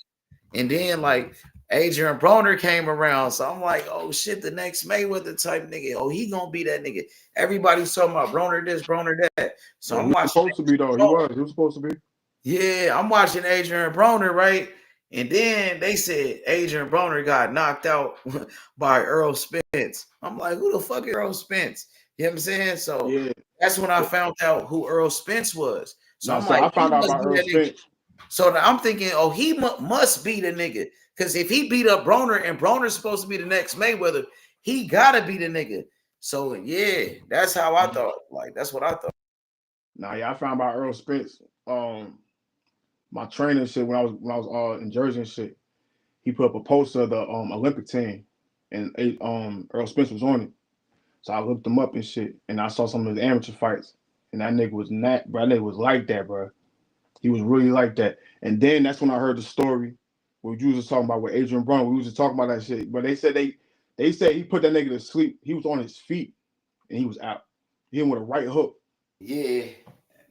And then like Adrian Broner came around, so I'm like, oh shit, the next Mayweather type nigga. Oh, he gonna be that nigga. Everybody's talking about Broner this, Broner that. So I'm watching. Supposed to be though. He was supposed to be. Yeah, I'm watching Adrian Broner, right? And then they said Adrian Broner got knocked out by Earl Spence. I'm like, who the fuck is Earl Spence? You know what I'm saying? So Yeah. that's when I found out who Earl Spence was. So I'm So like, I found he out must about be Earl that nigga. Spence. So now I'm thinking, oh, he must be the nigga. Because if he beat up Broner and Broner's supposed to be the next Mayweather, he gotta be the nigga. So yeah, that's how I thought. Like, that's what I thought. Nah, yeah, I found out Earl Spence. My training shit when I was in Jersey and shit. He put up a poster of the Olympic team, and Earl Spence was on it. So I looked him up and shit, and I saw some of his amateur fights, and that nigga was not, bro. That nigga was like that, bro. He was really like that. And then that's when I heard the story where you was just talking about with Adrian Broner. We was just talking about that shit, but they said he put that nigga to sleep. He was on his feet and he was out. He hit him with a right hook. Yeah,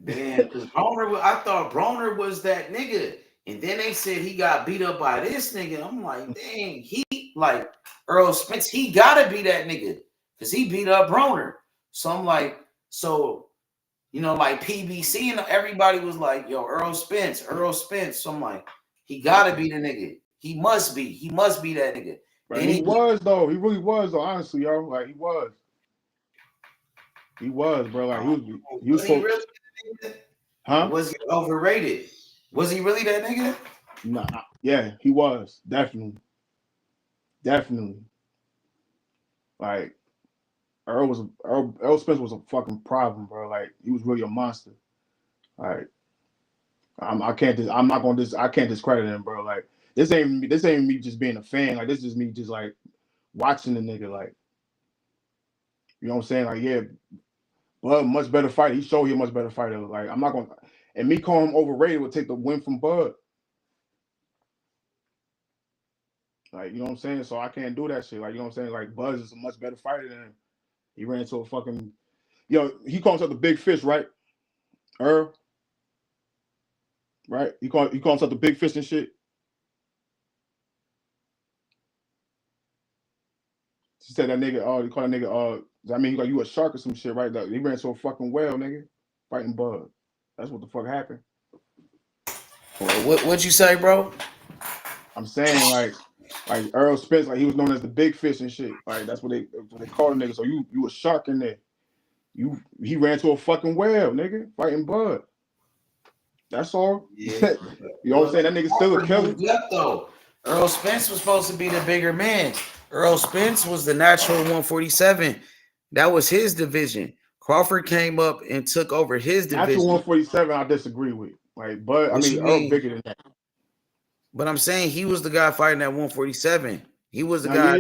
damn. Because I thought Broner was that nigga, and then they said he got beat up by this nigga. I'm like, dang, he like Earl Spence. He gotta be that nigga because he beat up Broner. So I'm like, so you know, like PBC and everybody was like, yo, Earl Spence. So I'm like, he gotta be the nigga. He must be that nigga. Right? He was though. He really was though. Honestly, yo, like he was. He was, bro. Like he was he really, huh? Was he overrated? Was he really that nigga? Nah, yeah, he was definitely. Like Earl Spence was a fucking problem, bro. Like he was really a monster. Like I can't discredit him, bro. Like this ain't me just being a fan. Like this is me just like watching the nigga. Like you know what I'm saying? Like yeah, Bud much better fighter. He showed he a much better fighter. Like I'm not gonna, and me calling him overrated would take the win from Bud. Like you know what I'm saying? So I can't do that shit. Like you know what I'm saying? Like Buzz is a much better fighter than him. He ran into a fucking, he calls himself the big fish, right? Earl, right? He calls himself the big fish and shit. She said that nigga, he called that nigga, I mean, like you a shark or some shit, right? He ran into a fucking whale, nigga, fighting Bud. That's what the fuck happened. What'd you say, bro? I'm saying like Earl Spence, like he was known as the big fish and shit. Like that's what they called a nigga. So you a shark in there. He ran to a fucking whale, nigga, fighting Bud. That's all. Yeah. You know what I'm saying? That nigga still a killer. Though. Earl Spence was supposed to be the bigger man. Earl Spence was the natural 147. That was his division. Crawford came up and took over his division. Natural 147, I disagree with. Like, but I mean, Earl bigger than that. But I'm saying he was the guy fighting at 147. He was the guy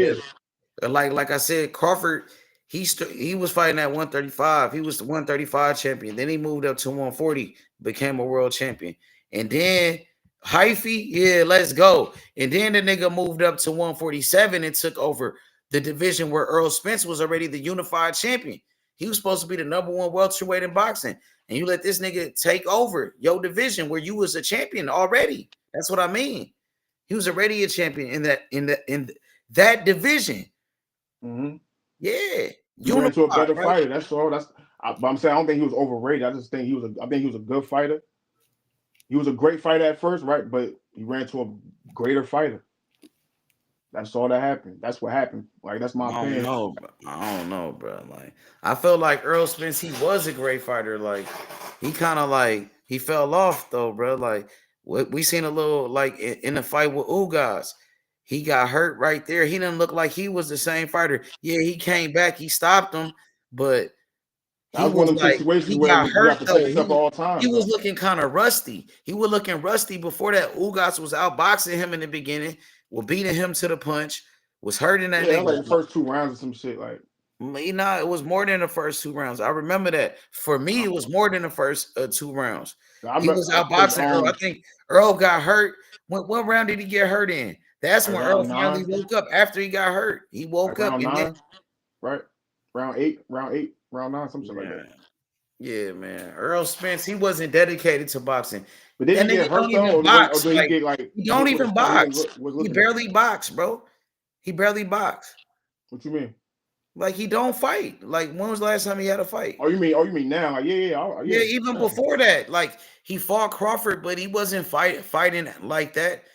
that, like I said, Crawford. He was fighting at 135. He was the 135 champion. Then he moved up to 140, became a world champion. And then Hyphy, yeah, let's go. And then the nigga moved up to 147 and took over the division where Earl Spence was already the unified champion. He was supposed to be the number one welterweight in boxing. And you let this nigga take over your division where you was a champion already. That's what I mean. He was already a champion in that division. Mm-hmm. Yeah, he ran into a better fighter. That's all. But I'm saying I don't think he was overrated. I just think he was a good fighter. He was a great fighter at first, right? But he ran to a greater fighter. That's all that happened. That's what happened. Like that's my opinion. I don't know, bro. Like I felt like Earl Spence, he was a great fighter. Like he kind of like he fell off though, bro. Like we seen a little like in the fight with Ugas. He got hurt right there. He didn't look like he was the same fighter. Yeah, he came back. He stopped him, but that was one of them situations where you have to protect yourself all the time. He was looking kind of rusty. He was looking rusty before that. Ugas was outboxing him in the beginning, was beating him to the punch, was hurting that nigga. Like the first 2 rounds or some shit. Like, it was more than the first 2 rounds. I remember that. For me, it was more than the first 2 rounds. He was outboxing Earl. I think Earl got hurt. What round did he get hurt in? That's when Earl finally woke up after he got hurt. He woke up. Round 9, right? Round 8, round 9, something like that. Yeah, man. Earl Spence, he wasn't dedicated to boxing. But then he get hurt though, box. Or did he get like he don't even box. He barely box, bro. He barely box. What you mean? Like he don't fight. Like when was the last time he had a fight? Oh, you mean now? Like yeah. Even before that, like he fought Crawford, but he wasn't fighting like that.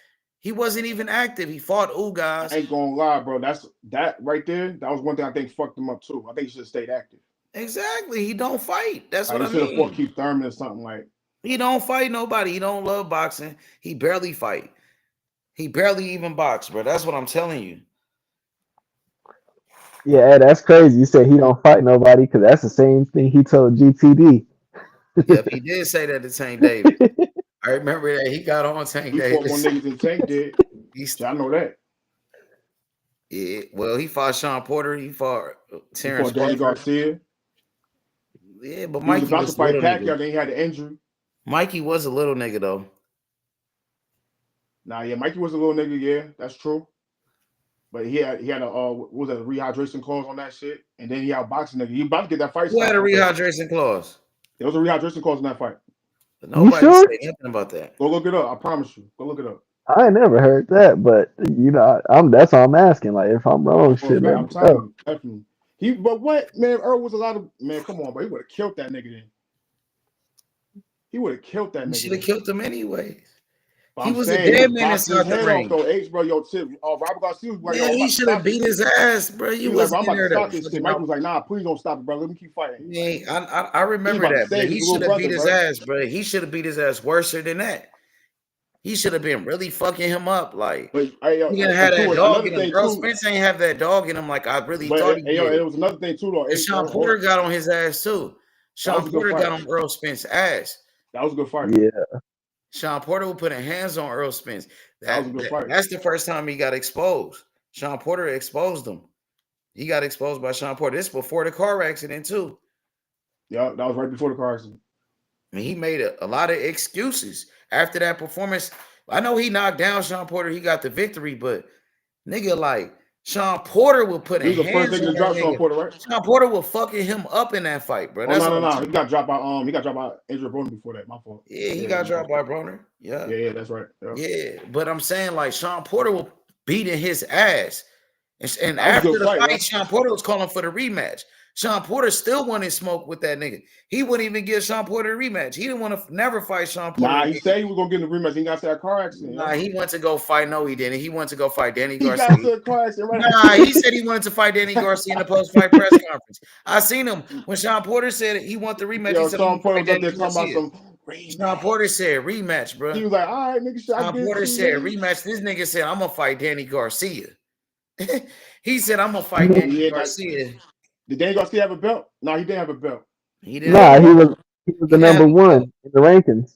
He wasn't even active. He fought Ugas. I ain't gonna lie, bro. That right there. That was one thing I think fucked him up too. I think he should have stayed active. Exactly. He don't fight. That's what I He should have mean. fought Keith Thurman or something like. He don't fight nobody. He don't love boxing. He barely fight. He barely even box, bro. That's what I'm telling you. Yeah, that's crazy. You said he don't fight nobody because that's the same thing he told GTD. Yep, he did say that to Tank Davis. I remember that he got on Tank Davis. He fought more niggas than Tank did. I know that. Yeah, well, he fought Sean Porter. He fought Terence Crawford. Danny Garcia. Yeah, but he Mikey was about was to fight Pacquiao. Then he had an injury. Mikey was a little nigga though. Nah, yeah, Mikey was a little nigga. Yeah, that's true. But he had a what was that, a rehydration clause on that shit, and then he out boxing nigga. He about to get that fight. Who had a rehydration clause? There was a rehydration clause in that fight. But nobody said anything about that. Go look it up. I promise you. Go look it up. I ain't never heard that, but you know, that's all I'm asking. Like, if I'm wrong, shit. Man, I'm telling you, definitely. But what, man? Earl was a lot of man. Come on, bro. He would have killed that nigga then. He would have killed that nigga. He should have killed him anyway. But he was a dead man inside the ring. Though, H, bro, yo, tip. Robert Garcia was like, yeah, he should have beat his ass, bro. You was like, I'm about to stop this shit. Mike was like, nah, please don't stop it, bro. Let me keep fighting. Yeah, I remember that, but he should have beat his ass, bro. He should have beat his ass worse than that. He should have been really fucking him up, like. But he didn't have that dog in him. Bro, Spence ain't have that dog in him, like I really thought he did. Yo, it was another thing too, though. And Sean Porter got on his ass too. Sean Porter got on Earl Spence's ass. That was a good fight. Yeah. Sean Porter was putting hands on Earl Spence. That was a good fight. That's the first time he got exposed. Sean Porter exposed him. He got exposed by Sean Porter. This before the car accident too. Yeah, that was right before the car accident. I mean, he made a lot of excuses after that performance. I know he knocked down Sean Porter. He got the victory, but nigga, like Sean Porter will put hands on that nigga. Sean Porter, right? Sean Porter will fucking him up in that fight, bro. That's no. He got dropped by Adrian Broner before that. My fault. Yeah, he got dropped by Broner. Yeah. Yeah, that's right. Yeah, but I'm saying like Sean Porter will beating his ass. And after the fight, Sean Porter was calling for the rematch. Sean Porter still wanted smoke with that nigga. He wouldn't even give Sean Porter a rematch. He didn't want to never fight Sean Porter. Nah, he said he was gonna get in the rematch. He got to that car accident. Nah, he went to go fight. No, he didn't. He went to go fight Danny Garcia. He got to a car accident, right? Nah, he said he wanted to fight Danny Garcia in the post-fight press conference. I seen him when Sean Porter said he wanted the rematch. He said, Sean Porter was up there talking about some rematch. Sean Porter said rematch, bro. He was like, all right, nigga. Sean Porter said rematch. This nigga said, I'm gonna fight Danny Garcia. He said, I'm gonna fight Danny Garcia. Did Danny Garcia have a belt? No, he didn't have a belt. He didn't. Nah, he was the number one in the rankings.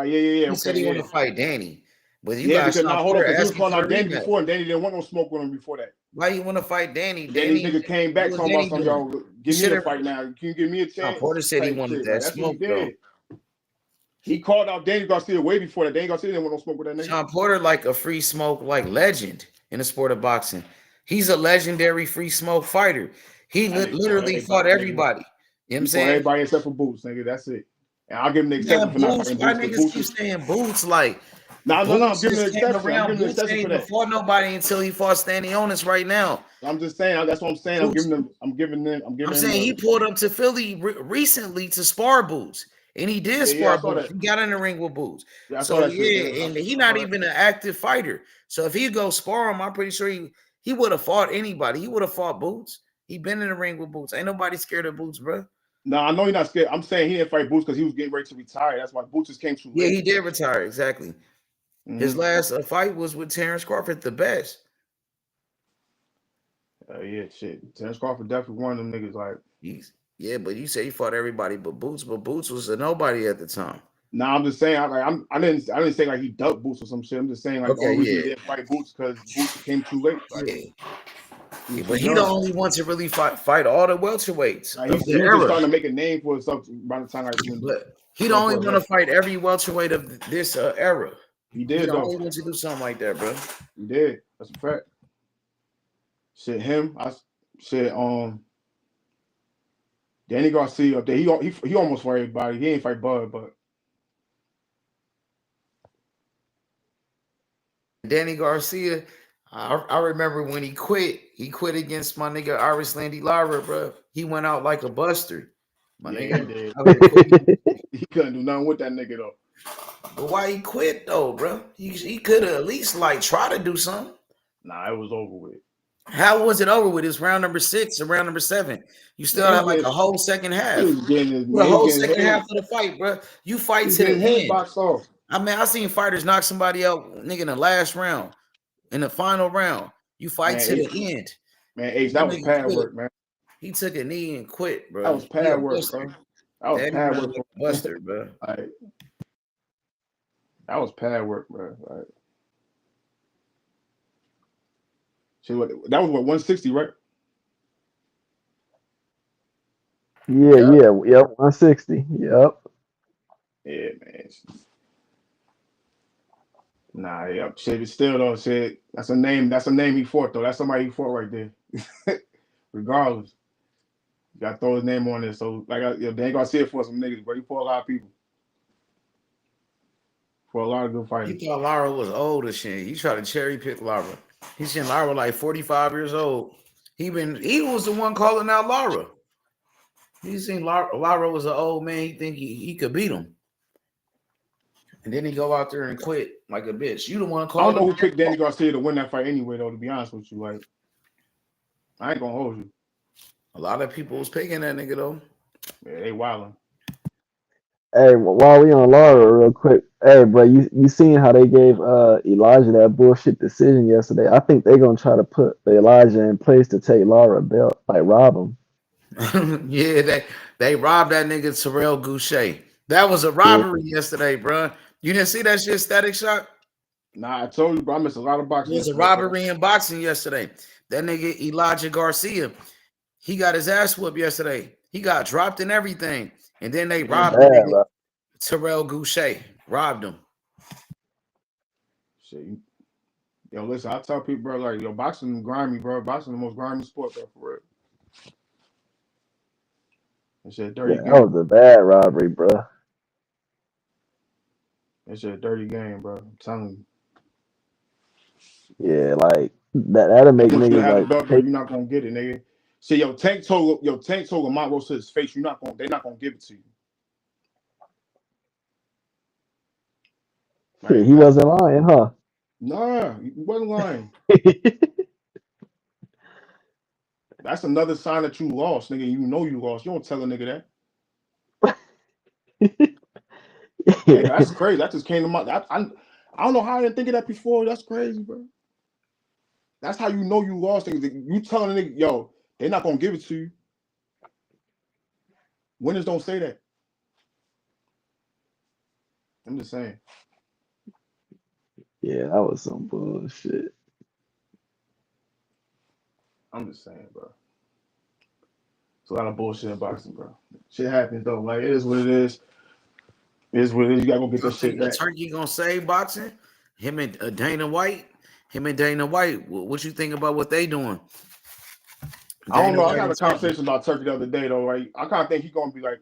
He said he wanted to fight Danny, but you got Sean Porter because he was calling out Danny before, and Danny didn't want no smoke with him before that. Why you want to fight Danny? Danny nigga came back talking about something. Y'all give me a fight now. Can you give me a chance? Sean Porter said he wanted that smoke, though. He called out Danny Garcia way before that. Danny Garcia didn't want no smoke with that nigga. Sean Porter like a free smoke like legend in the sport of boxing. He's a legendary free smoke fighter. He literally fought everybody. You know what I'm saying? Everybody except for Boots, nigga. That's it. And I'll give him the exception for not fighting Boots. Why niggas keep saying Boots? Like, no. I'm giving the exception. I'm giving the exception for that. Before nobody until he fought Stanionis right now. I'm just saying. That's what I'm saying. I'm giving him. I'm saying he pulled up to Philly recently to spar Boots. And he did spar Boots. He got in the ring with Boots. And he's not even an active fighter. So if he go spar him, I'm pretty sure he would have fought anybody. He would have fought Boots. He been in the ring with Boots. Ain't nobody scared of Boots, bro. No, I know you're not scared. I'm saying he didn't fight Boots because he was getting ready to retire. That's why Boots just came too late. Yeah, he did retire. Exactly. Mm-hmm. His last fight was with Terence Crawford, the best. Yeah, shit. Terence Crawford definitely one of them niggas. Like, yeah, but you say he fought everybody but Boots was a nobody at the time. No, I'm just saying. I didn't say like he ducked Boots or some shit. I'm just saying like, he didn't fight Boots because Boots came too late. Like, yeah, but he the only one to really fight all the welterweights. He was just starting to make a name for himself by the time he the only one to fight every welterweight of this era. He did. He the only one to do something like that, bro. He did. That's a fact. Shit, him. Danny Garcia up there. He almost fought everybody. He ain't fight Bud, but Danny Garcia. I remember when he quit. He quit against my nigga Iris Landy Lara, bro. He went out like a buster. My nigga. He couldn't do nothing with that nigga though. But why he quit though, bro? He could have at least like try to do something. Nah, it was over with. How was it over with? It's round number 6 and round number 7. You still Man, had like a whole second he half. was getting his The man, he was whole getting second half head. of the fight, bro. You He fight was to the getting head end. boxed off. I mean, I seen fighters knock somebody out, nigga, in the last round, in the final round. You fight Man, to the end. Man, Ace, That that was nigga pad quit. work, man. He took a knee and quit, That bro. was He a pad work, buster. bro. That was Daddy pad run work. like a buster, bro. Like, that was pad work, bro. Like, shit, that was what 160, right? Yeah, yep, 160. Yep. Yeah, man. Nah, yeah, shit. But still though, shit. That's a name. That's a name he fought though. That's somebody he fought right there. Regardless, you gotta throw his name on there. So like, they ain't gonna see it for some niggas, but he fought a lot of people. For a lot of good He fighters. thought Lara was old as shit. He tried to cherry pick Lara. He seen Lara like 45 years old. He was the one calling out Lara. He seen Lara was an old man. He think he could beat him. And then he go out there and quit like a bitch. You the one I called don't know him. who picked Danny Garcia to win that fight anyway, though. To be honest with you, like, I ain't gonna hold you. A lot of people was picking that nigga though. Yeah, they wildin'. Hey, while we on Laura real quick, hey, bro, you seen how they gave Elijah that bullshit decision yesterday? I think they're gonna try to put Elijah in place to take Laura belt, like rob him. Yeah, they robbed that nigga Terrell Goucher. That was a Yeah, robbery yesterday, bro. You didn't see that shit, Static Shock? Nah, I told you, bro. I missed a lot of It boxing was a yesterday, bro. robbery in boxing yesterday. That nigga Elijah Garcia, he got his ass whooped yesterday. He got dropped and everything. And then they Damn. robbed the bad, nigga bro. Terrell Goucher. Robbed him. Shit, yo, listen, I tell people, bro, like, yo, boxing grimy, bro. Boxing the most grimy sport, bro, for real. That shit a dirty Yeah, that game. was a bad robbery, bro. That shit a dirty game, bro. I'm telling you. Yeah, like that'll They make want you to niggas have the like belt, bro. take. You're not gonna get it, nigga. See, Tank told Lamont Rose to his face, they're not gonna give it to you. Shit, Like, he wasn't lying, huh? nah, he wasn't lying. That's another sign that you lost, nigga. You know you lost. You don't tell a nigga that. Nigga, that's crazy. That just came to my. I don't know how I didn't think of that before. That's crazy, bro. That's how you know you lost. Nigga. You telling a nigga, yo, they're not gonna give it to you. Winners don't say that. I'm just saying. Yeah, that was some bullshit. I'm just saying, bro. It's a lot of bullshit in boxing, bro. Shit happens though. Like, it is what it is. It is what it is. You gotta go get I that shit think the back. turkey gonna save boxing. Him and Dana White. What you think about what they doing? I don't know. I White got a and Turkey. conversation about Turkey the other day though, right? I kind of think he's gonna be like,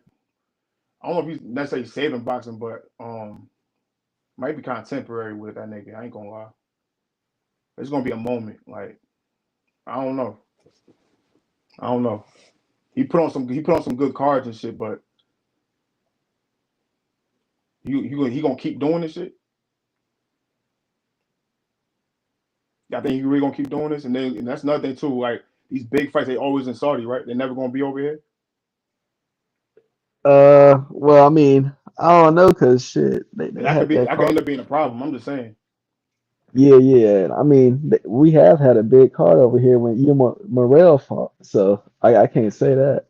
I don't know if he's necessarily saving boxing, but might be kind of temporary with that nigga. I ain't gonna lie. It's gonna be a moment. Like, I don't know. He put on some good cards and shit, but he gonna keep doing this shit. I think he really gonna keep doing this, and that's another thing too. Like, these big fights, they always in Saudi, right? They're never gonna be over here. Well, I mean, I don't know, cause shit, they had that That could card. end up being a problem. I'm just saying. Yeah. I mean, we have had a big card over here when Ian Morrell fought, so I can't say that.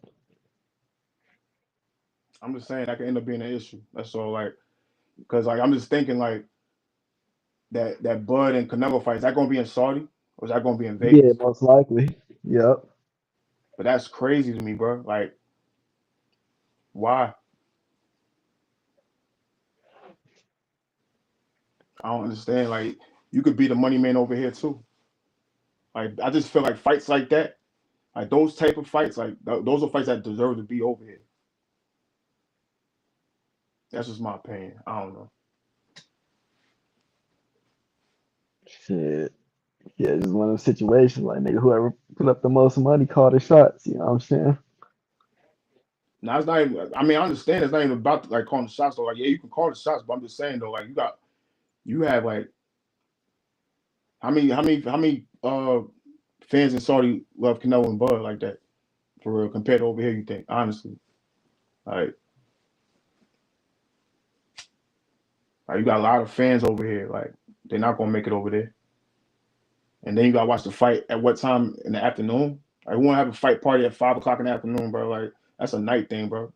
I'm just saying that could end up being an issue. That's all. Like, because like I'm just thinking like that Bud and Canelo fight, is that gonna be in Saudi or is that gonna be in Yeah, Vegas? most likely. Yep. But that's crazy to me, bro. Like, why? I don't understand. Like, you could be the money man over here too. Like, I just feel like fights like that, like those type of fights, like those are fights that deserve to be over here. That's just my opinion. I don't know. Shit. Yeah, just one of those situations like nigga, whoever put up the most money called the shots, you know what I'm saying? No, it's not even. I mean, I understand it's not even about like calling the shots though. Like, yeah, you can call the shots, but I'm just saying though, like you have like how many fans in Saudi love Canelo and Bud like that for real compared to over here? You think honestly, like you got a lot of fans over here, like they're not gonna make it over there, and then you gotta watch the fight at what time in the afternoon? Like, we want to have a fight party at 5 o'clock in the afternoon, bro. Like, that's a night thing, bro.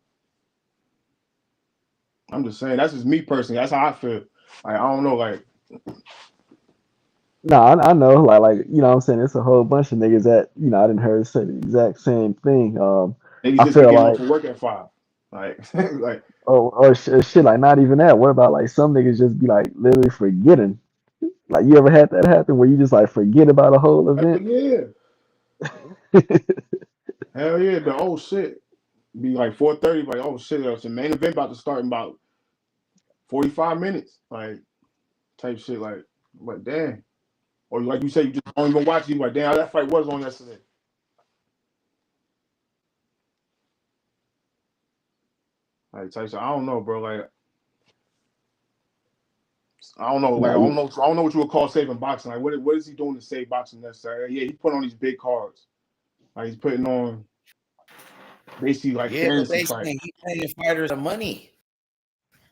I'm just saying, that's just me personally. That's how I feel. Like, I don't know, like No, I know, like you know what I'm saying, it's a whole bunch of niggas that, you know, I didn't hear say the exact same thing. niggas I just be feel getting off like from work at 5. Like, like or shit, like not even that. What about like some niggas just be like literally forgetting? Like, you ever had that happen where you just like forget about a whole event? yeah, hell yeah. But oh shit, be like 4:30. Like, oh shit, the main event about to start in about 45 minutes. Like, type shit. Like damn. Or like you said, you just don't even watch it. You like, damn, that fight was on yesterday. Like, type shit. I don't know, bro. Like, I don't know. Like, Nah, I don't know what you would call saving boxing. Like, what is he doing to save boxing necessarily? Yeah, he put on these big cards. Like, he's putting on basically like but fantasy they fight. saying he paying fighters the money.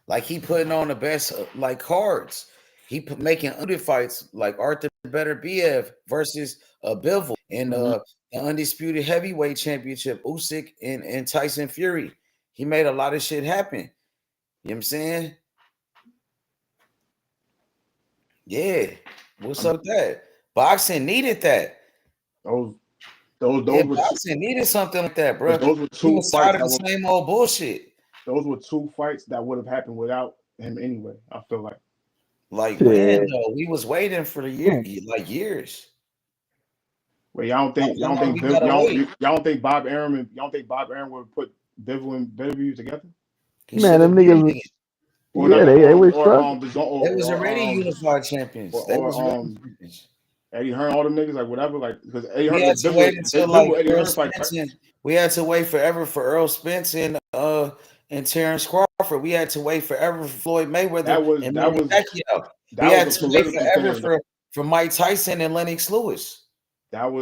Like, he putting on the best like cards. He making under fights like Arthur Beterbiev versus Bivol in Mm-hmm. the undisputed heavyweight championship, Usyk and Tyson Fury. He made a lot of shit happen. You know what I'm saying? Yeah. What's up with that? Boxing needed that. Those Yeah, were boxing needed something like that, but bro. those were He two was fights tired of that the were same old bullshit. those were two fights that would have happened without him anyway. I feel like. Like, when shit. though? We was waiting for the year, like years. Well, y'all Like, how don't long think we gotta wait? y'all don't think Bob Aaron would put Bivol and Beterbiev together? He Man, should have them been. niggas was, Or not yeah, they were struggling. They was already unified champions. They was already champions. Eddie Hearn, all them niggas, like whatever, like because Eddie We Hearn, had because to wait until like Eddie Earl Hearn fight, right? Spence and we had to wait forever for Earl Spence and Terence Crawford. We had to wait forever for Floyd Mayweather and Manny Pacquiao. We that had was a to wait political forever thing. for Mike Tyson and Lennox Lewis. That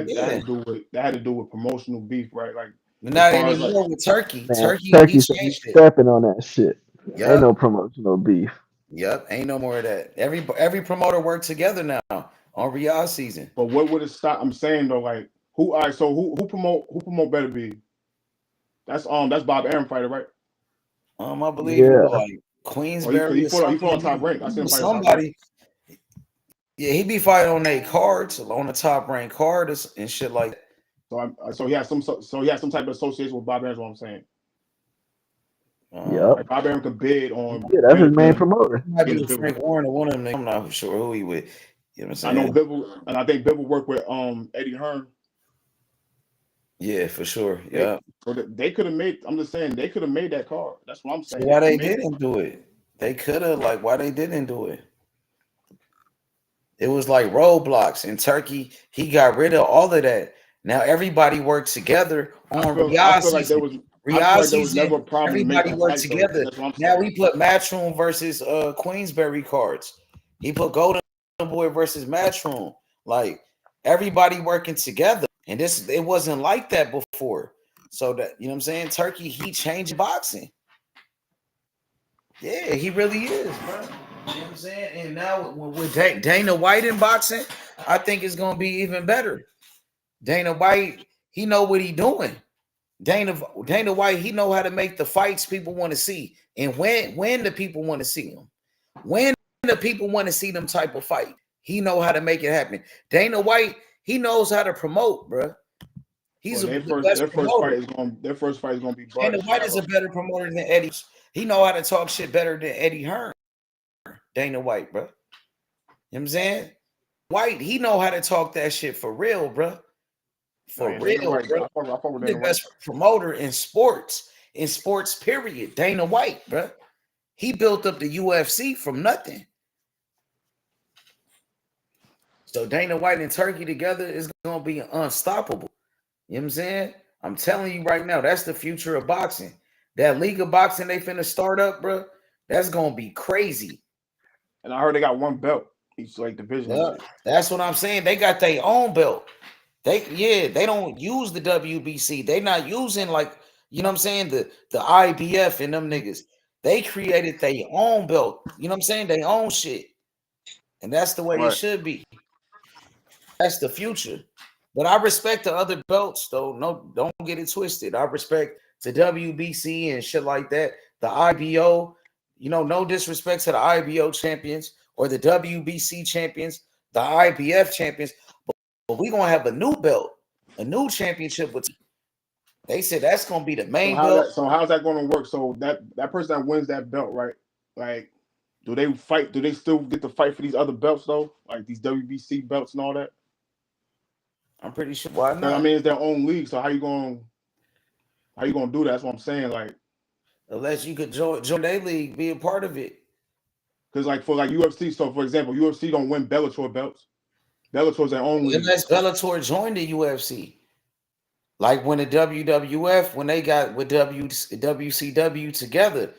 Yeah. had to do with promotional beef, right? Like, But as not far as like anymore with Turkey. Man, Turkey, he Turkey said he's changed it. stepping on that shit. Ain't Yep. no promotional beef. Yep. Ain't no more of that. Every promoter worked together now on Riyadh season. but what would it stop? I'm saying though, like who? All right, so who promote Better Be? That's Bob Aaron fighter, right? I believe it Yeah. was like Queensberry He or fought something. on Top Rank. I seen him fight on Top Rank. Somebody. Yeah, he be fighting on their cards, on the top ranked cards and shit like that. So he has some type of association with Bob Aaron. Is what I'm saying. Yep. Like Bob Aaron could bid on. Yeah, that's his main Bivol promoter. Might be and with Bivol. Frank Warren or one of them. I'm not sure who he with. You know what I I'm know saying? Bivol, and I think Bivol worked with Eddie Hearn. Yeah, for sure. Yeah. So they could have made. I'm just saying they could have made that card. That's what I'm saying. So why they didn't do it? They could have. Like, why they didn't do it? It was like roadblocks in Turkey. He got rid of all of that. Now everybody works together on I feel like there was never a problem to make Everybody that worked fight, though. together. That's what I'm Now saying. we put Matchroom versus Queensberry cards. He put Golden Boy versus Matchroom. Like, everybody working together. And it wasn't like that before. So that, you know what I'm saying? Turkey, he changed boxing. Yeah, he really is, bro. You know what I'm saying? And now with Dana White in boxing, I think it's gonna be even better. Dana White, he know what he doing. Dana White, he know how to make the fights people want to see, and when the people want to see them, when the people want to see them type of fight, he know how to make it happen. Dana White, he knows how to promote, bro. He's their best promoter. Their first fight is gonna be Dana White is a better promoter than Eddie. He know how to talk shit better than Eddie Hearn. Dana White, bro. You know what I'm saying? White, he know how to talk that shit for real, bro. For real, bro. The best promoter in sports, period. Dana White, bro. He built up the UFC from nothing. So Dana White and Turkey together is gonna be unstoppable. You know what I'm saying? I'm telling you right now, that's the future of boxing. That league of boxing they finna start up, bro. That's gonna be crazy. And I heard they got one belt each like division and shit. That's what I'm saying. They got their own belt. They don't use the WBC. They not using like, you know what I'm saying, the IBF and them niggas. They created their own belt. You know what I'm saying? Their own shit. And that's the way it should be. That's the future. But I respect the other belts, though. No, don't get it twisted. I respect the WBC and shit like that. The IBO, you know, no disrespect to the IBO champions or the WBC champions, the IBF champions. But we're gonna have a new belt, a new championship. With they said that's gonna be the main belt. So how's that gonna work? So that person that wins that belt, right? Like, do they fight? Do they still get to fight for these other belts though? Like these WBC belts and all that? I'm pretty sure. Why not? I mean, it's their own league. So how you gonna do that? That's what I'm saying. Like, unless you could join their league, be a part of it. Because like for like UFC, so for example, UFC don't win Bellator belts. Bellator's their own league. Unless Bellator joined the UFC. Like when the WWF, when they got with WCW together,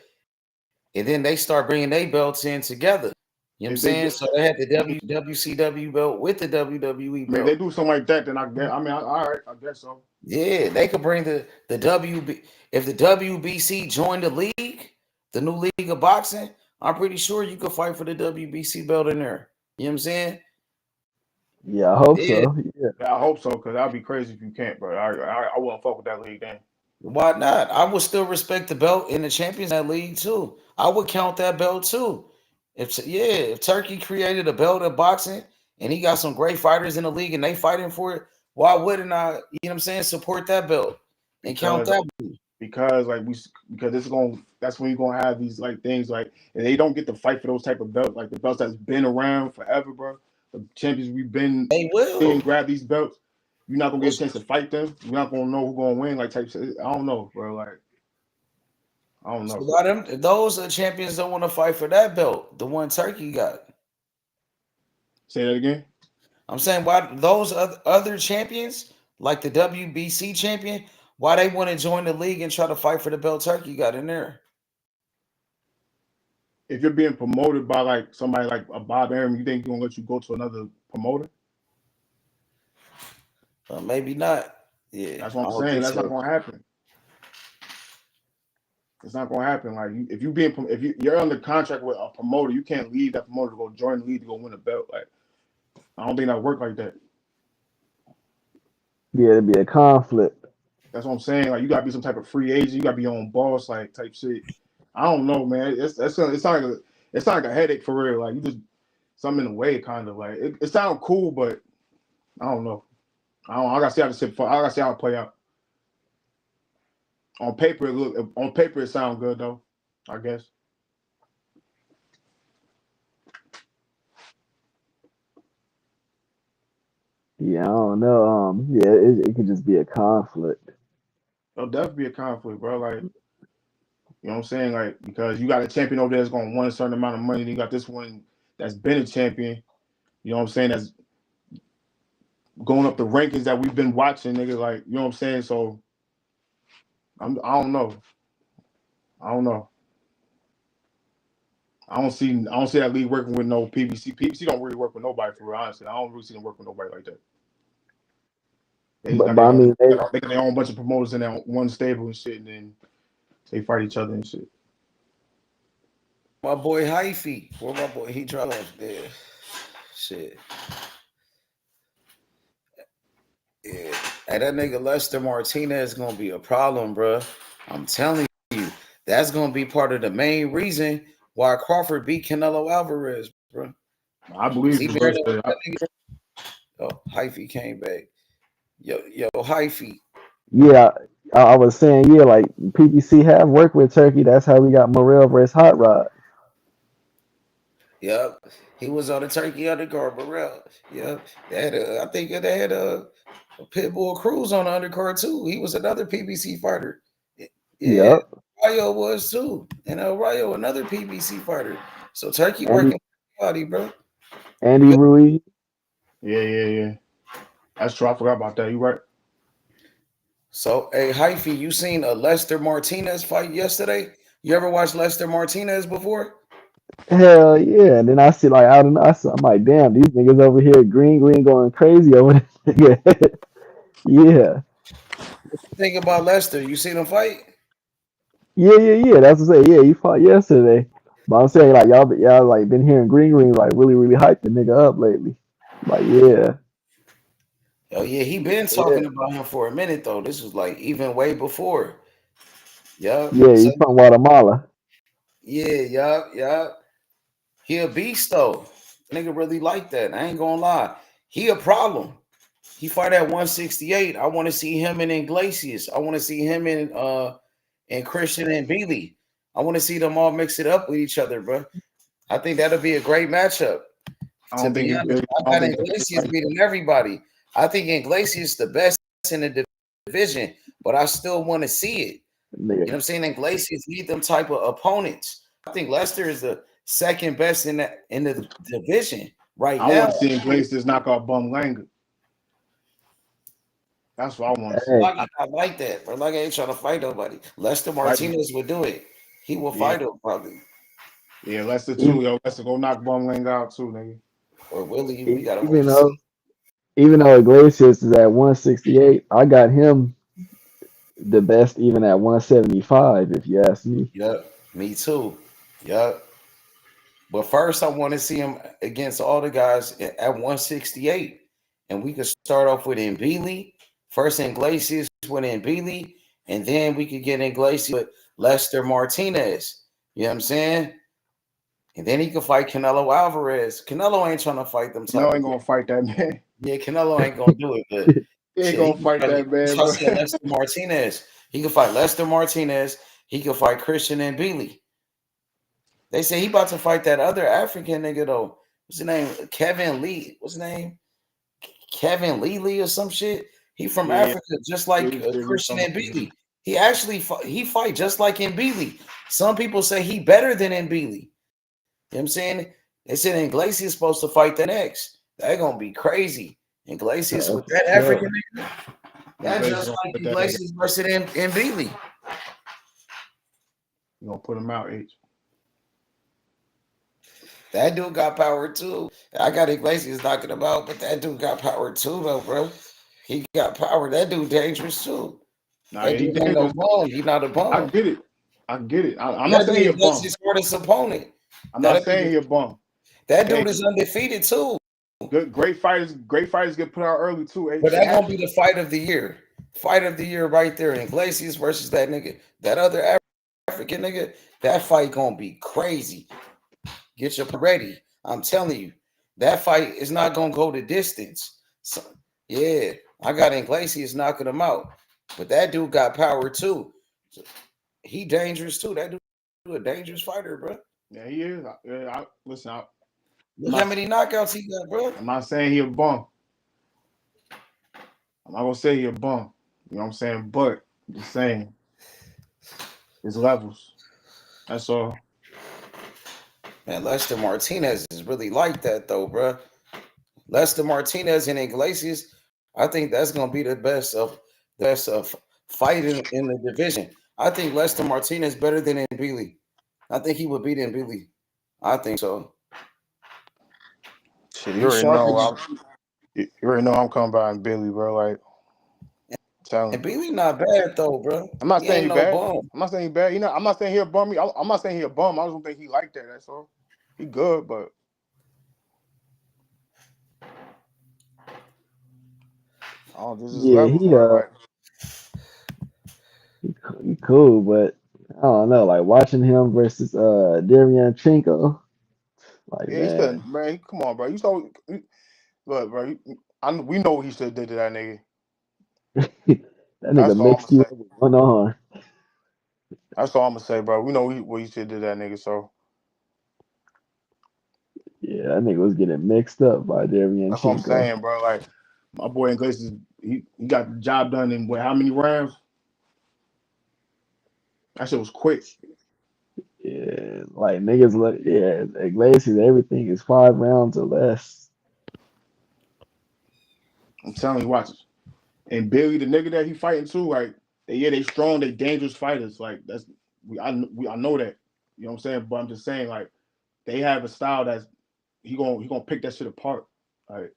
and then they start bringing their belts in together. You know what I'm saying? So they had the WCW belt with the WWE belt. If they do something like that, then I guess. I mean, all right, I guess so. Yeah, they could bring the WB. If the WBC joined the league, the new league of boxing, I'm pretty sure you could fight for the WBC belt in there. You know what I'm saying? Yeah, I hope so. Yeah, I hope so, because that'd be crazy if you can't, bro. I wouldn't fuck with that league then. Why not? I would still respect the belt in the champions that league too. I would count that belt too. If Turkey created a belt of boxing and he got some great fighters in the league and they fighting for it, why wouldn't I, you know what I'm saying, support that belt and count that? Because that's when you're gonna have these like things like, and they don't get to fight for those type of belts, like the belts that's been around forever, bro. The champions we've been seeing grab these belts. You're not gonna get a chance to fight them. You're not gonna know who's gonna win. Like type shit. I don't know, bro. Like I don't know. So why those champions don't want to fight for that belt, the one Turkey got. Say that again. I'm saying why those other champions, like the WBC champion, why they want to join the league and try to fight for the belt Turkey got in there? If you're being promoted by like somebody like a Bob Arum, you think he's gonna let you go to another promoter? Maybe not. Yeah, that's what I'm saying. That's not gonna happen. It's not gonna happen. Like if you're under contract with a promoter, you can't leave that promoter to go join the league to go win a belt. Like I don't think that work like that. Yeah, it'd be a conflict. That's what I'm saying. Like you gotta be some type of free agent. You gotta be your own boss, like type shit. I don't know, man. It's not like a headache for real. Like you just something in the way, kind of like it sounds cool, but I don't know. I gotta see how this shit. I gotta see how it play out. On paper, it sounds good though. I guess. Yeah, I don't know. Yeah, it could just be a conflict. It'll definitely be a conflict, bro. Like, you know what I'm saying? Like, because you got a champion over there that's gonna win a certain amount of money, and you got this one that's been a champion. You know what I'm saying? That's going up the rankings that we've been watching, nigga. Like, you know what I'm saying? So, I don't know. I don't see that league working with no PBC. PBC don't really work with nobody, for real, honestly. I don't really see them working with nobody like that. They got their own bunch of promoters in that one stable and shit, and then they fight each other and shit. My boy Hyphy, where my boy he dropped there. Shit. Yeah. Hey, that nigga Lester Martinez gonna be a problem, bro. I'm telling you, that's gonna be part of the main reason why Crawford beat Canelo Alvarez, bro. I believe Hyphy came back. Yo, Hyphy. Yeah, I was saying, yeah, like PBC have worked with Turkey. That's how we got Morrell versus Hot Rod. Yep, he was on the Turkey undercard, Morrell. Yep, I think they had a Pitbull Cruz on the undercard too. He was another PBC fighter. Yeah, yep. Rayo was too, and Rayo another PBC fighter. So Turkey working with everybody, bro. Andy Ruiz. Yeah. That's true. I forgot about that. You right. So, hey, Hyphy, you seen a Lester Martinez fight yesterday? You ever watched Lester Martinez before? Hell yeah. And then I see like out and I'm like, damn, these niggas over here green going crazy over this nigga. Yeah. Think about Lester. You seen him fight? Yeah. That's what I'm saying. Yeah, he fought yesterday. But I'm saying like y'all like been hearing green like really hype the nigga up lately. Like, yeah. Oh yeah, he been Yeah. talking about him for a minute though. This was like even way before. Yup. Yeah, So he's from Guatemala. yeah, yup. He a beast though. Nigga really like that. I ain't gonna lie. He a problem. He fight at 168. I want to see him in Iglesias. I want to see him in Christian and Bealey. I want to see them all mix it up with each other, bro. I think that'll be a great matchup. I To don't think be it's honest, big. I I don't got think it's Iglesias right. beating everybody. I think Iglesias the best in the division, but I still want to see it. You know Nigga. what I'm saying? Iglesias need them type of opponents. I think Lester is the second best in the division right I now. want to see Iglesias knock out Bum Langer. That's what I want to see. Hey, I like that, but like I ain't trying to fight nobody. Lester Fight. Martinez would do it. He will Yeah, fight him probably. yeah. Lester even, too, yo. Lester go knock Bum Langer out too, nigga. Or Willie, we gotta wait even to see. though even though Iglesias is at 168, I got him the best even at 175, if you ask me. Yep, me too. Yep. But first, I want to see him against all the guys at 168. And we could start off with Mbili. First, Iglesias with Mbili. And then we could get Iglesias with Lester Martinez. You know what I'm saying? And then he could fight Canelo Alvarez. Canelo ain't trying to fight them type No, of ain't guys. gonna fight that man. Yeah, Canelo ain't going to do it. But He ain't shit, he gonna can fight fight, that man, that's why I bro. said Lester Martinez. He could fight Lester Martinez. He could fight Christian and Bealey. They say he about to fight that other African nigga though. What's his name? Kevin Lee. What's his name? Kevin Lee or some shit. He from Yeah, Africa, just yeah, like he said he Christian from. and Bealey. He actually he fight just like Mbili. Some people say he better than Mbili. You know what I'm saying? They said Iglesias is supposed to fight the next. That gonna be crazy. Iglesias with For that sure. African nigga. That's Iglesias just gonna like put that nigga. Iglesias versus Mbili. You gonna put him out, H. That dude got power too. I got Iglesias knocking him out, but that dude got power too, though, bro. He got power. That dude dangerous too. Nah, That yeah, he dude ain't no dangerous. bum. He not a I bum. get it. I get it. I'm not That saying he dude a bum. Iglesias' hardest opponent. I'm That not saying he a bum. that Hey, dude is undefeated too. good, great fighters. Great fighters get put out early too. But H. It that gonna happens. be the fight of the year. Fight of the year right there. Iglesias versus that nigga. That other African nigga. That fight gonna be crazy. Get your ready. I'm telling you, that fight is not gonna go the distance. So, yeah, I got Iglesias knocking him out, but that dude got power too. So, he dangerous too. That dude a dangerous fighter, bro. Yeah, he is. Listen, Look how many knockouts he got, bro. I'm not saying he a bum. I'm not gonna say he a bum. You know what I'm saying? But I'm just saying his levels. That's all. Man, Lester Martinez is really like that though, bro. Lester Martinez and Iglesias, I think that's gonna be the best of fighting in the division. I think Lester Martinez better than Mbili. I think he would beat Mbili. I think so. Shit, He's sharper than you already know I'm coming by in Billy, bro. Like, telling. and Mbili not bad though, bro. I'm not He saying ain't he no bad. bum. I'm not saying he bad. I'm not saying he a bum. I'm not saying he a bum. I just don't think he like that. That's all. He good, but oh, this is Yeah, levels, bro. Like, he cool, but I don't know. Like watching him versus Derevyanchenko, like yeah, he said, man, man, come on, bro. Look, bro. We know what he should have did to that nigga. that nigga That's all I'm mixed gonna you say. up with one arm. That's all I'm gonna say, bro. We know what he should have did to that nigga. So Yeah, that nigga was getting mixed up by that's what I'm Derevyanchenko. saying, bro. Like, my boy Iglesias, he got the job done in how many rounds? That shit was quick. Yeah, like niggas look. Yeah, Iglesias, everything is 5 rounds or less. I'm telling you, watch it. And Billy, the nigga that he fighting too, like they strong, they dangerous fighters. Like I know that. You know what I'm saying? But I'm just saying, like, they have a style that's he gonna pick that shit apart. Like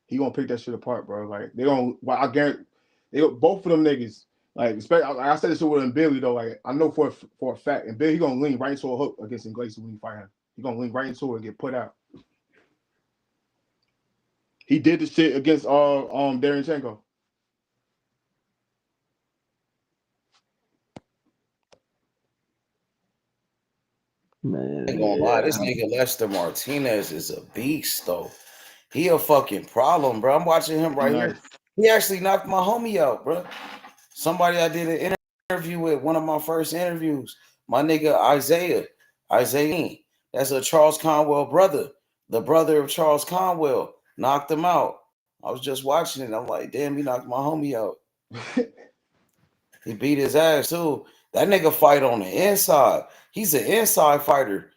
he gonna pick that shit apart, bro. Like they gonna, well, I guarantee both of them niggas. Like, especially, like I said this shit with Billy though. Like I know for a fact, and Billy he gonna lean right into a hook against Iglesias when he fight him. He gonna lean right into it and get put out. He did the shit against Darenchenko. Man, I ain't gonna lie, this nigga Lester Martinez is a beast, though. He a fucking problem, bro. I'm watching him right here. He actually knocked my homie out, bro. Somebody I did an interview with, one of my first interviews, my nigga Isaiah. That's a Charles Conwell brother. The brother of Charles Conwell knocked him out. I was just watching it. I'm like, damn, he knocked my homie out. He beat his ass, too. That nigga fight on the inside. He's an inside fighter.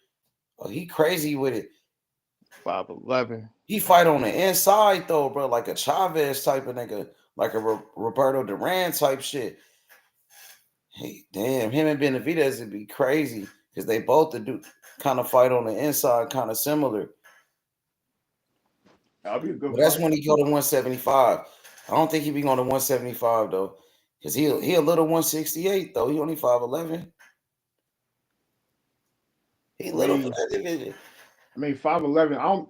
Oh, he crazy with it. 5'11". He fight on the inside though, bro, like a Chavez type of nigga, like a Roberto Duran type shit. Hey, damn, him and Benavidez would be crazy because they both do kind of fight on the inside, kind of similar. That'll be a good. But that's when he go to 175. I don't think he be going to 175 though, because he a little 168 though. He only 5'11". He little for that division. I mean, 5'11".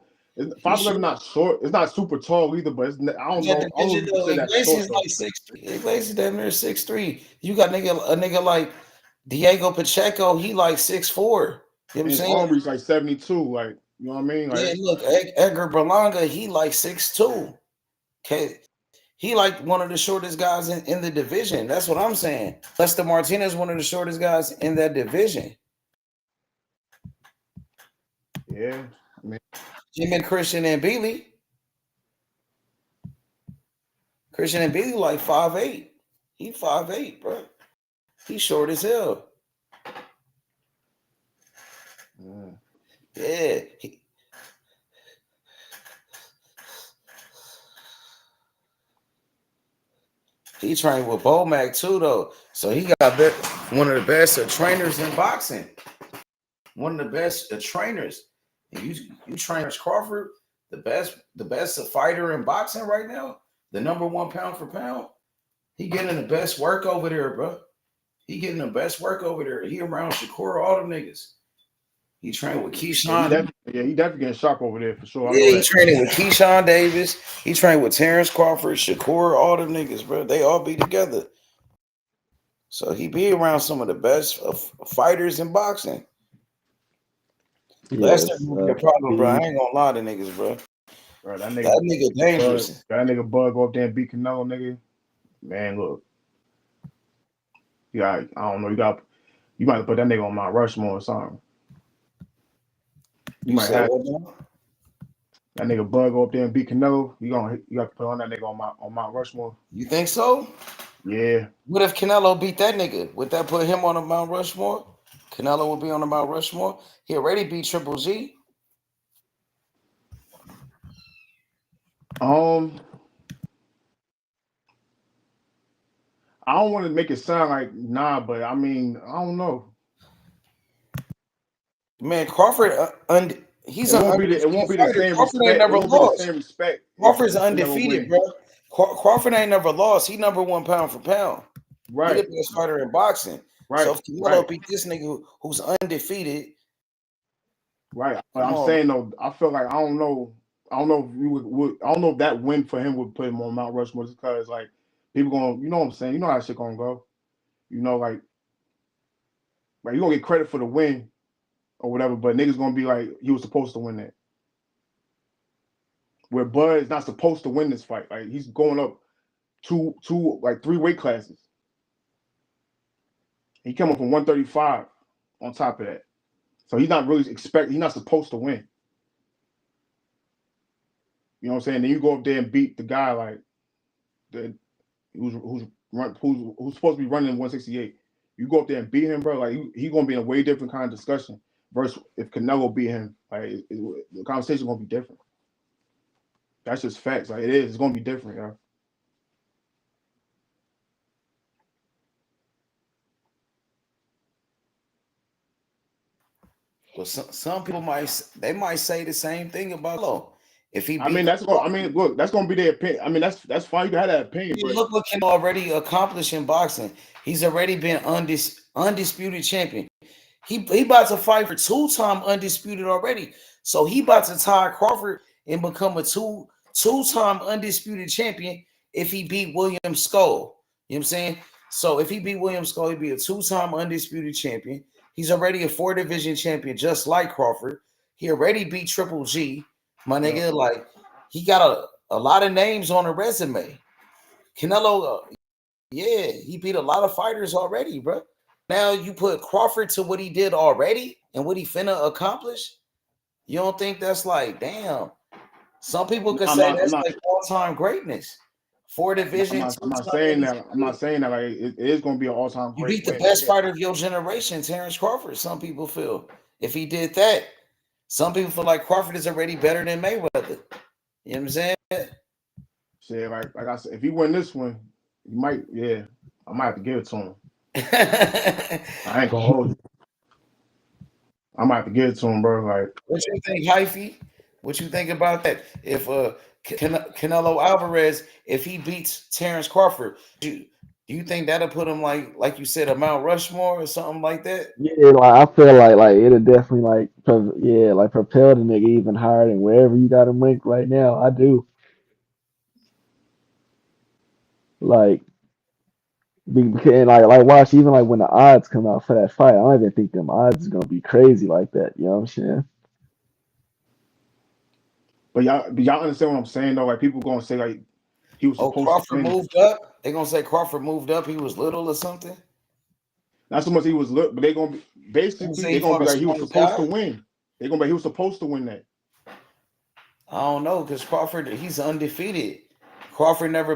5'11" not short. It's not super tall either, but I don't know. I don't know if you can say that's short. Like 6'3". Iglesias damn near 6'3". You got a nigga like Diego Pacheco. He like 6'4". You know what I'm saying? Armory's like 72. Like, you know what I mean? Like, yeah, look, Edgar Berlanga, he like 6'2". Okay. He like one of the shortest guys in the division. That's what I'm saying. Lester Martinez, one of the shortest guys in that division. Yeah. I mean, Jim and Christian and Bealey. Christian and Bealey like 5'8". He 5'8", bro. He's short as hell. Yeah. He trained with Bomac too, though. So he got one of the best trainers in boxing. One of the best trainers. And you train Crawford, the best fighter in boxing right now, the #1 pound for pound. He getting the best work over there, bro. He getting the best work over there. He around Shakur, all them niggas. He trained with Keyshawn. He definitely getting sharp over there for sure. Yeah, he training with Keyshawn Davis. He trained with Terence Crawford, Shakur, all them niggas, bro. They all be together. So he be around some of the best fighters in boxing. Yes, That's the problem, bro. I ain't gonna lie to niggas, bro. Bro, that nigga dangerous. That nigga Bud go up there and beat Canelo, nigga. Man, look. Yeah, I don't know. You might put that nigga on Mount Rushmore or something. You might have that nigga Bud go up there and beat Canelo. You got to put on that nigga on Mount Rushmore. You think so? Yeah. What if Canelo beat that nigga? Would that put him on the Mount Rushmore? Canelo would be on the Mount Rushmore. He already beat Triple G. I don't want to make it sound like nah, but I mean, I don't know. Man, Crawford, he's it won't be the same Crawford respect. ain't never lost. The same respect. Crawford's undefeated, bro. Crawford ain't never lost. He #1 pound for pound. Right. He the best fighter in boxing. Right. So if Canelo beat this nigga who's undefeated. Right. But I'm saying though, I feel like I don't know if we would I don't know if that win for him would put him on Mount Rushmore just because like people going, you know what I'm saying? You know how shit gonna go. You know, like you gonna get credit for the win or whatever, but niggas gonna be like he was supposed to win that. Where Bud is not supposed to win this fight. Like he's going up three weight classes. He came up from 135 on top of that. So he's not really he's not supposed to win. You know what I'm saying? Then you go up there and beat the guy like who's supposed to be running 168. You go up there and beat him, bro. Like he's gonna be in a way different kind of discussion versus if Canelo beat him. Like the conversation gonna be different. That's just facts. Like it is. It's gonna be different, yo. Well, some people might say the same thing about Lo. If he I mean, beat that's going. I mean, look, that's gonna be their opinion. I mean, that's fine. You can have that opinion, but look what Canelo already accomplished in boxing. He's already been undisputed champion. He about to fight for 2-time undisputed already. So he about to tie Crawford and become a two-time undisputed champion if he beat William Skull. You know what I'm saying? So if he beat William Skull, he'd be a 2-time undisputed champion. He's already a 4-division champion, just like Crawford. He already beat Triple G. My nigga, like he got a lot of names on a resume. Canelo, yeah, he beat a lot of fighters already, bro. Now you put Crawford to what he did already and what he finna accomplish. You don't think that's like, damn? Some people could say that's like all-time greatness. 4 divisions. I'm not saying that. I'm not saying that. Like it is gonna be an all-time You great beat the best fighter of your generation, Terence Crawford. Some people feel if he did that. Some people feel like Crawford is already better than Mayweather. You know what I'm saying? Shit, like I said, if he win this one, he might. Yeah, I might have to give it to him. I ain't gonna hold you. I might have to give it to him, bro. Like, what you think, Hyphy? What you think about that? If Canelo Alvarez, if he beats Terence Crawford, do you think that'll put him like you said, a Mount Rushmore or something like that? Yeah, like I feel like it'll definitely like propel the nigga even higher than wherever you got him ranked right now. I do. Like and like watch even like when the odds come out for that fight, I don't even think them odds is gonna be crazy like that. You know what I'm saying? but y'all understand what I'm saying though? Like people gonna say like he was supposed Crawford to win. moved up. They gonna say Crawford moved up. He was little or something. Not so much he was little, but they gonna be basically they gonna be like he was supposed to win. They gonna be he was supposed to win that. I don't know because Crawford he's undefeated. Crawford never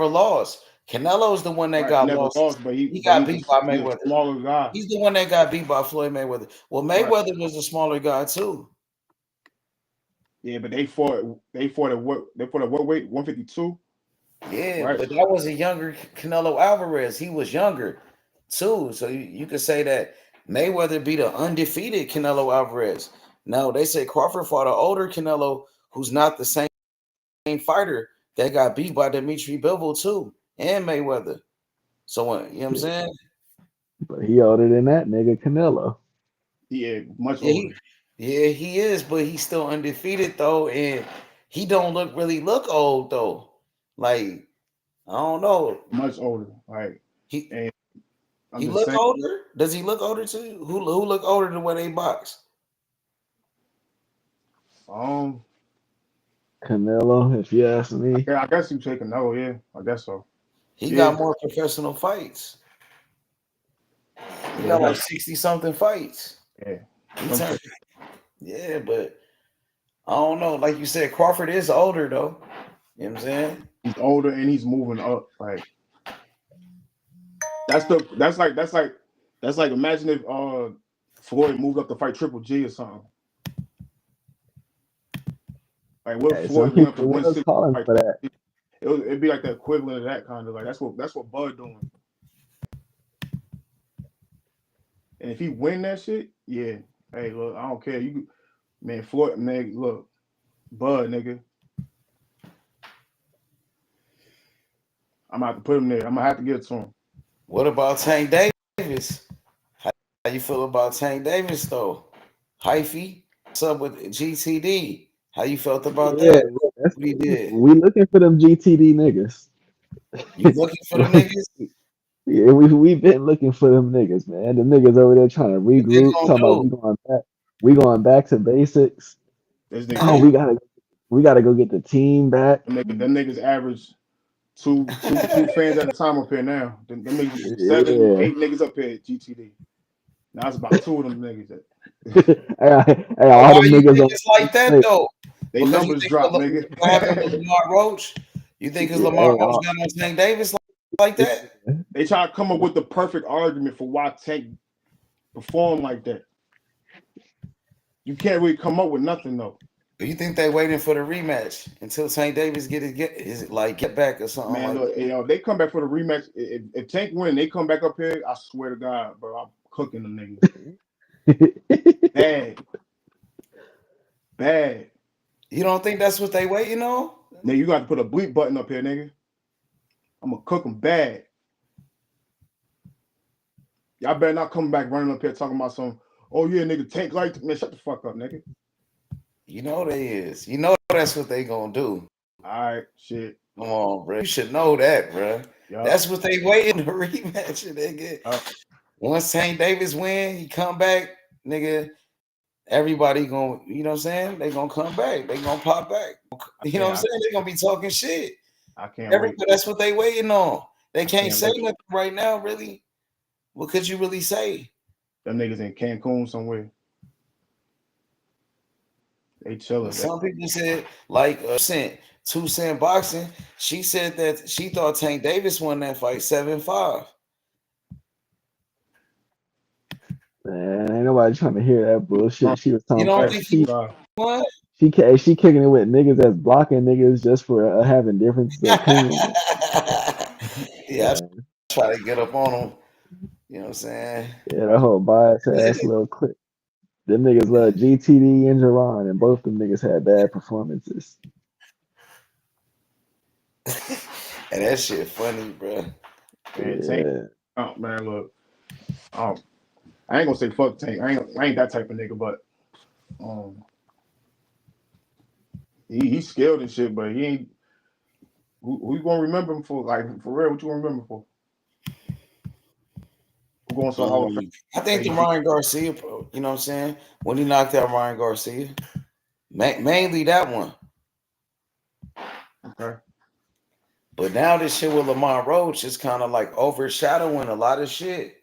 lost. Canelo's the one that got lost. But he got beat by Mayweather. He's a smaller guy. He's the one that got beat by Floyd Mayweather. Well, Mayweather was a smaller guy too. Yeah, but they fought at what weight? 152. Yeah, right. But that was a younger Canelo Alvarez. He was younger too, so you could say that Mayweather beat an undefeated Canelo Alvarez. No, they say Crawford fought an older Canelo who's not the same fighter that got beat by Dimitri Bivol too and Mayweather. So you know what I'm saying? But he older than that nigga Canelo. Yeah, much older. He is, but he's still undefeated though, and he don't really look old though. Like I don't know, much older. Like he look older. Does he look older to you? Who look older than when they box? Canelo, if you ask me. I guess you take Canelo. Yeah, I guess so. He got more professional fights. He got like 60-something fights. Yeah. Yeah, but I don't know. Like you said, Crawford is older though. You know what I'm saying? He's older and he's moving up. Like that's like imagine if Floyd moved up to fight Triple G or something. Like what Floyd went up to 160 for that. It'd be like the equivalent of that kind of like that's what Bud doing. And if he win that shit, yeah. Hey, look, I don't care. Man, Floyd, man, look, Bud, nigga. I'm gonna have to put him there. I'm gonna have to get it to him. What about Tank Davis? How you feel about Tank Davis though? Hyphy, what's up with GTD? How you felt about that? That's what he did. We looking for them GTD niggas. You looking for them niggas? Yeah, we've been looking for them niggas, man. The niggas over there trying to regroup, talking about we going back to basics. Oh, we gotta go get the team back. Them niggas average two fans at a time up here now. Them niggas 7, 8 niggas up here at GTD. Now it's about 2 of them niggas. Hey, all them niggas like that though. They numbers drop, nigga. What happened with Lamar Roach? You think it's Lamar Roach got on Tank Davis like that? They try to come up with the perfect argument for why Tank performed like that. You can't really come up with nothing though. Do you think they waiting for the rematch until Tank Davis get back or something Man, like look, that? you know, if they come back for the rematch, if Tank win, they come back up here, I swear to God, bro, I'm cooking them niggas. Bad. You don't think that's what they waiting on? Now you got to put a bleep button up here, nigga. I'm gonna cook them bad. Y'all better not come back running up here talking about some, oh yeah, nigga, Tank like, man, shut the fuck up, nigga. You know they is. You know that's what they gonna do. All right, shit. Come on, bro. You should know that, bro. Yep. That's what they waiting to rematch it, nigga. Once Tank Davis win, he come back, nigga. Everybody gonna, you know what I'm saying? They gonna come back. They gonna pop back. You know what I'm saying? They gonna be talking shit. I can't wait. That's what they waiting on. They can't say nothing right now, really. What could you really say? Them niggas in Cancun somewhere. They chilling. Some people said, like, 2 Cent Boxing, she said that she thought Tank Davis won that fight 7-5. Man, ain't nobody trying to hear that bullshit. She was talking about what? She kicking it with niggas that's blocking niggas just for having difference of opinion. Yeah, I try to get up on them. You know what I'm saying? Yeah, that whole bias ass little clip. Them niggas love GTD and Jerron, and both them niggas had bad performances. And that shit funny, bro. Man, Tank, oh man, look, I ain't gonna say fuck Tank. I ain't that type of nigga, but he's skilled and shit, but he ain't. Who you gonna remember him for? Like for real, what you gonna remember for? Who going to Hall of Fame? I think the Ryan Garcia, bro. You know what I'm saying? When he knocked out Ryan Garcia, mainly that one. Okay. But now this shit with Lamar Roach is kind of like overshadowing a lot of shit.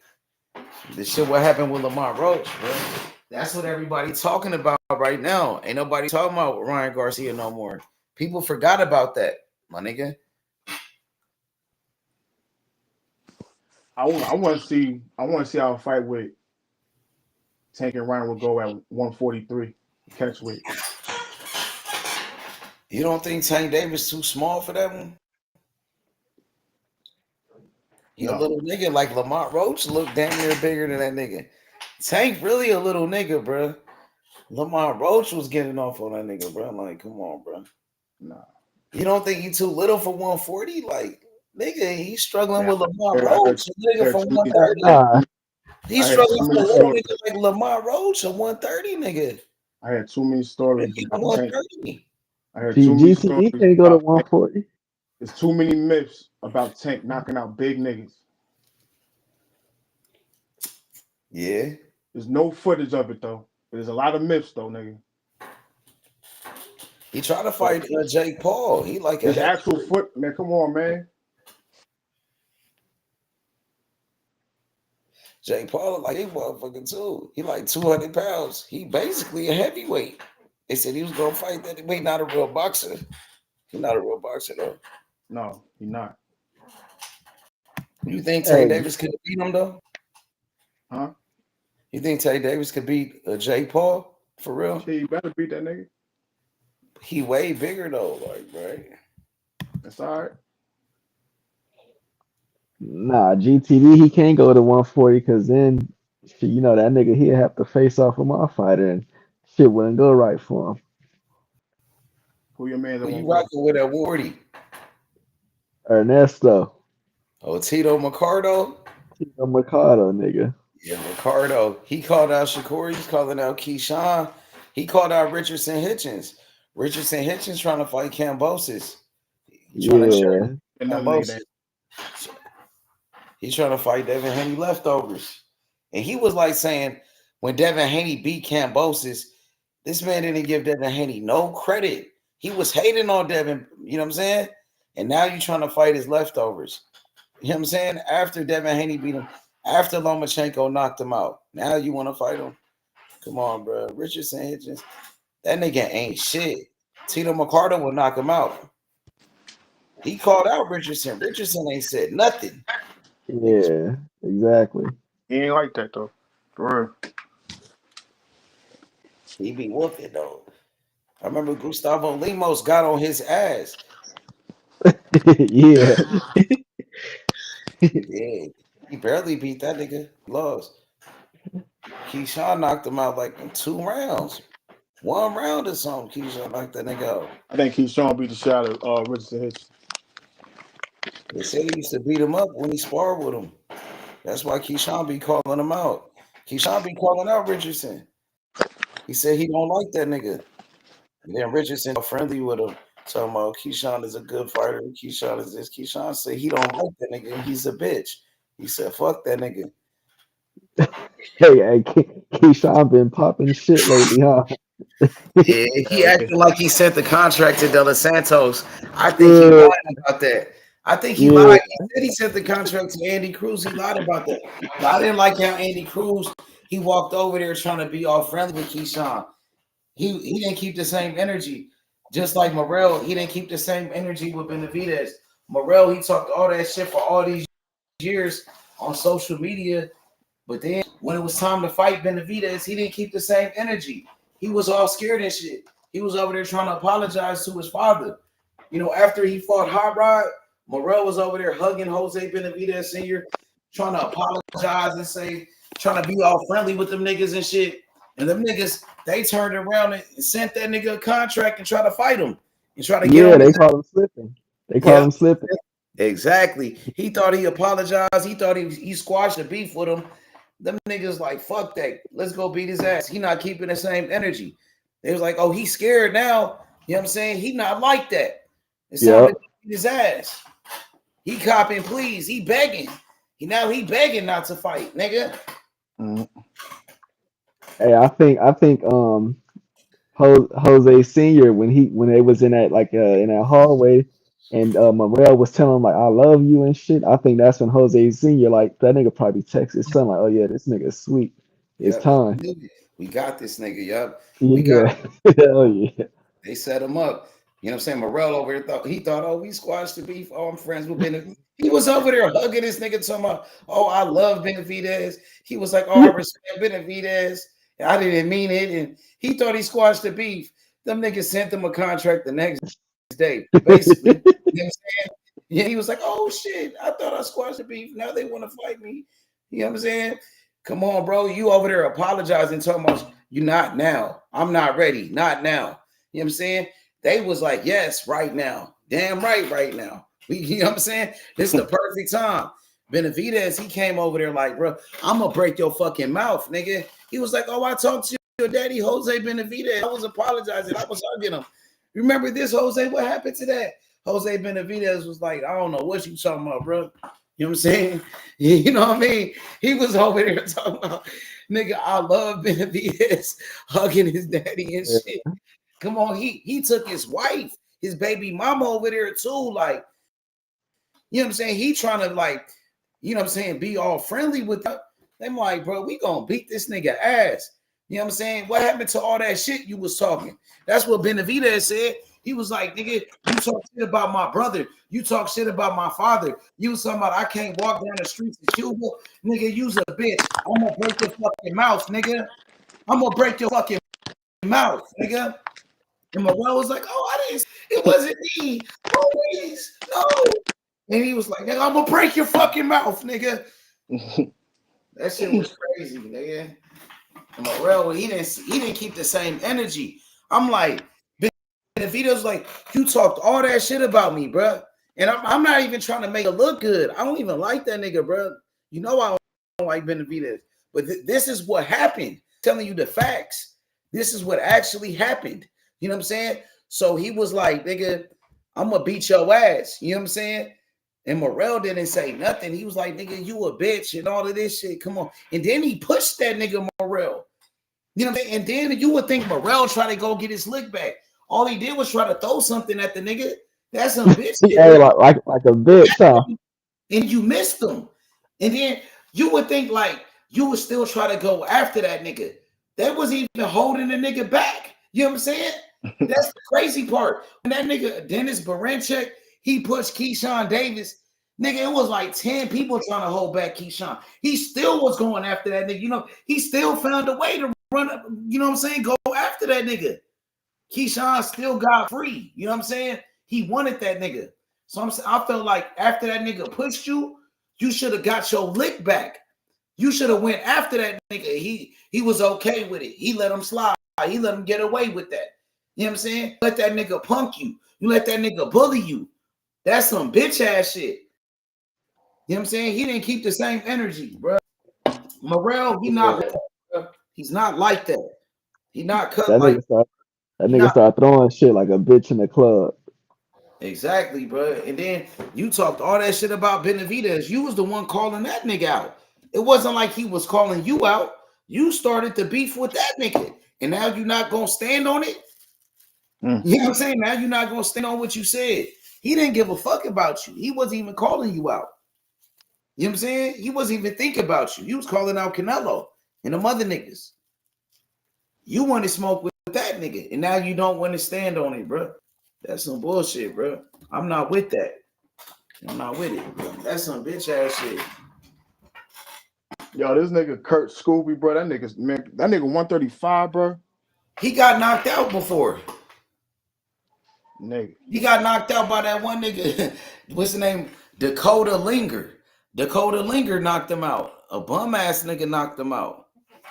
This shit, what happened with Lamar Roach, bro? That's what everybody talking about right now. Ain't nobody talking about Ryan Garcia no more. People forgot about that, my nigga. I want to see how a fight with Tank and Ryan would go at 143 catch weight. You don't think Tank Davis too small for that one? He a little nigga like Lamar Roach look damn near bigger than that nigga. Tank really a little nigga, bro. Lamar Roach was getting off on that nigga, bro. Like, come on, bro. Nah. You don't think he too little for 140? Like, nigga, he's struggling with Lamar Roach. Nigga for 130. He's struggling with a little nigga like Lamar Roach, a 130 nigga. I had too many stories about Tank. I heard too many stories can't go to 140. There's too many myths about Tank knocking out big niggas. Yeah. There's no footage of it though. There's a lot of myths though, nigga. He tried to fight Jake Paul. He like his actual foot, man. Come on, man. Jake Paul like he motherfucking too. He like 200 pounds. He basically a heavyweight. They said he was gonna fight that. He not a real boxer. He's not a real boxer though. No, he's not. You think Tank Davis could beat him though? Huh? You think Tank Davis could beat Jake Paul for real? He better beat that nigga. He way bigger though, like right. That's all right. Nah, GTD he can't go to 140 because then you know that nigga he'll have to face off with my fighter and shit wouldn't go right for him. Who your man? Who you rocking with at 40? Ernesto. Oh, Tito Mercado. Tito Mercado, nigga. Yeah, Mercado. He called out Shakur. He's calling out Keyshawn. He called out Richardson Hitchens. Richardson Hitchens trying to fight Cambosis. He's trying to share Cambosis. He's trying to fight Devin Haney leftovers. And he was like saying, when Devin Haney beat Cambosis, this man didn't give Devin Haney no credit. He was hating on Devin, you know what I'm saying? And now you're trying to fight his leftovers. You know what I'm saying? After Devin Haney beat him, after Lomachenko knocked him out, now you want to fight him? Come on, bro. Richardson Hitchens, that nigga ain't shit. Tito Mercado will knock him out. He called out Richardson. Richardson ain't said nothing. Yeah, exactly. He ain't like that though. For real. He be whooping though. I remember Gustavo Limos got on his ass. Yeah. Yeah, he barely beat that nigga. Lost. Keyshawn knocked him out like in 2 rounds. 1 round or something. Keyshawn knocked that nigga out. I think Keyshawn beat the shit out of Richardson Hitchens. They said he used to beat him up when he sparred with him. That's why Keyshawn be calling him out. Keyshawn be calling out Richardson. He said he don't like that nigga. And then Richardson friendly with him. Talking about Keyshawn is a good fighter. Keyshawn is this. Keyshawn said he don't like that nigga. He's a bitch. He said, fuck that nigga. Hey, Keyshawn been popping shit lately, huh? Yeah, he acted like he sent the contract to De Los Santos. I think he lied about that. I think he lied. He said he sent the contract to Andy Cruz. He lied about that. But I didn't like how Andy Cruz, he walked over there trying to be all friendly with Keyshawn. He didn't keep the same energy. Just like Morrell, he didn't keep the same energy with Benavidez. Morrell, he talked all that shit for all these years on social media. But then when it was time to fight Benavidez, he didn't keep the same energy. He was all scared and shit. He was over there trying to apologize to his father. You know, after he fought Hot Rod, Morrell was over there hugging Jose Benavidez Sr., trying to apologize and say, trying to be all friendly with them niggas and shit. And them niggas, they turned around and sent that nigga a contract and tried to fight him and try to get him. Yeah, they called him slipping. They called him slipping. Exactly. He thought he apologized. He thought he squashed the beef with him. Them niggas like, fuck that. Let's go beat his ass. He not keeping the same energy. They was like, oh, he's scared now. You know what I'm saying? He not like that. It's time to beat his ass. He copping please. He begging. He begging not to fight, nigga. Mm-hmm. Hey, I think Jose Senior when they was in that hallway and Morrell was telling him like I love you and shit. I think that's when Jose Senior like that nigga probably texted his son like, oh yeah, this nigga is sweet. It's time. We got this nigga, yup. We got hell yeah. They set him up. You know what I'm saying? Morrell over here thought, oh, we squashed the beef. Oh, I'm friends with Benavidez. He was over there hugging this nigga talking about, oh, I love Benavidez. He was like, oh, I respect Benavidez. I didn't mean it. And he thought he squashed the beef. Them niggas sent him a contract the next day. Basically, you know what I'm saying? Yeah, he was like, oh shit, I thought I squashed the beef. Now they want to fight me. You know what I'm saying? Come on, bro. You over there apologizing, talking about you not now. I'm not ready. Not now. You know what I'm saying? They was like, yes, right now. Damn right now. You know what I'm saying? This is the perfect time. Benavidez, he came over there like, bro, I'm gonna break your fucking mouth, nigga. He was like, oh, I talked to your daddy, Jose Benavidez. I was apologizing. I was hugging him. Remember this, Jose? What happened to that? Jose Benavidez was like, I don't know what you talking about, bro. You know what I'm saying? You know what I mean? He was over there talking about, nigga, I love Benavidez hugging his daddy and shit. Come on, he took his wife, his baby mama over there too. Like, you know what I'm saying? He trying to like, you know what I'm saying, be all friendly with them. I'm like, bro, we gonna beat this nigga ass. You know what I'm saying? What happened to all that shit you was talking? That's what Benavidez said. He was like, nigga, you talk shit about my brother. You talk shit about my father. You was talking about I can't walk down the streets of Cuba. Nigga, you's a bitch. I'm gonna break your fucking mouth, nigga. I'm gonna break your fucking mouth, nigga. And Morrell was like, oh, it wasn't me. Always, no. And he was like, nigga, I'm gonna break your fucking mouth, nigga. That shit was crazy, nigga. And Morrell, he didn't keep the same energy. I'm like, Benavidez like, you talked all that shit about me, bro. And I'm not even trying to make it look good. I don't even like that nigga, bro. You know I don't like Benavidez. But this is what happened. Telling you the facts. This is what actually happened. You know what I'm saying? So he was like, nigga, I'm gonna beat your ass. You know what I'm saying? And Morrell didn't say nothing. He was like, nigga, you a bitch and all of this shit. Come on. And then he pushed that nigga Morrell. You know what I'm saying? And then you would think Morrell tried to go get his lick back. All he did was try to throw something at the nigga. That's some bitch shit. Hey, like a bitch, huh? And you missed him. And then you would think like you would still try to go after that nigga. That wasn't even holding the nigga back. You know what I'm saying? That's the crazy part. When that nigga Dennis Baranchek, he pushed Keyshawn Davis. Nigga, it was like 10 people trying to hold back Keyshawn. He still was going after that nigga. You know, he still found a way to run up, you know what I'm saying? Go after that nigga. Keyshawn still got free. You know what I'm saying? He wanted that nigga. So I felt like after that nigga pushed you, you should have got your lick back. You should have went after that nigga. He was okay with it. He let him slide. He let him get away with that. You know what I'm saying? Let that nigga punk you. You let that nigga bully you. That's some bitch ass shit. You know what I'm saying? He didn't keep the same energy, bro. Morrell, he's not like that. He not cut That like nigga start throwing shit like a bitch in the club. Exactly, bro. And then you talked all that shit about Benavidez. You was the one calling that nigga out. It wasn't like he was calling you out. You started the beef with that nigga. And now you're not going to stand on it? You know what I'm saying? Now you're not going to stand on what you said. He didn't give a fuck about you. He wasn't even calling you out. You know what I'm saying? He wasn't even thinking about you. He was calling out Canelo and them other niggas. You want to smoke with that nigga. And now you don't want to stand on it, bro. That's some bullshit, bro. I'm not with that. I'm not with it, bro. That's some bitch ass shit. Yo, this nigga Kurt Scooby, bro. That nigga 135, bro. He got knocked out before. Nigga. He got knocked out by that one nigga. What's the name? Dakota Linger. Dakota Linger knocked him out. A bum ass nigga knocked him out.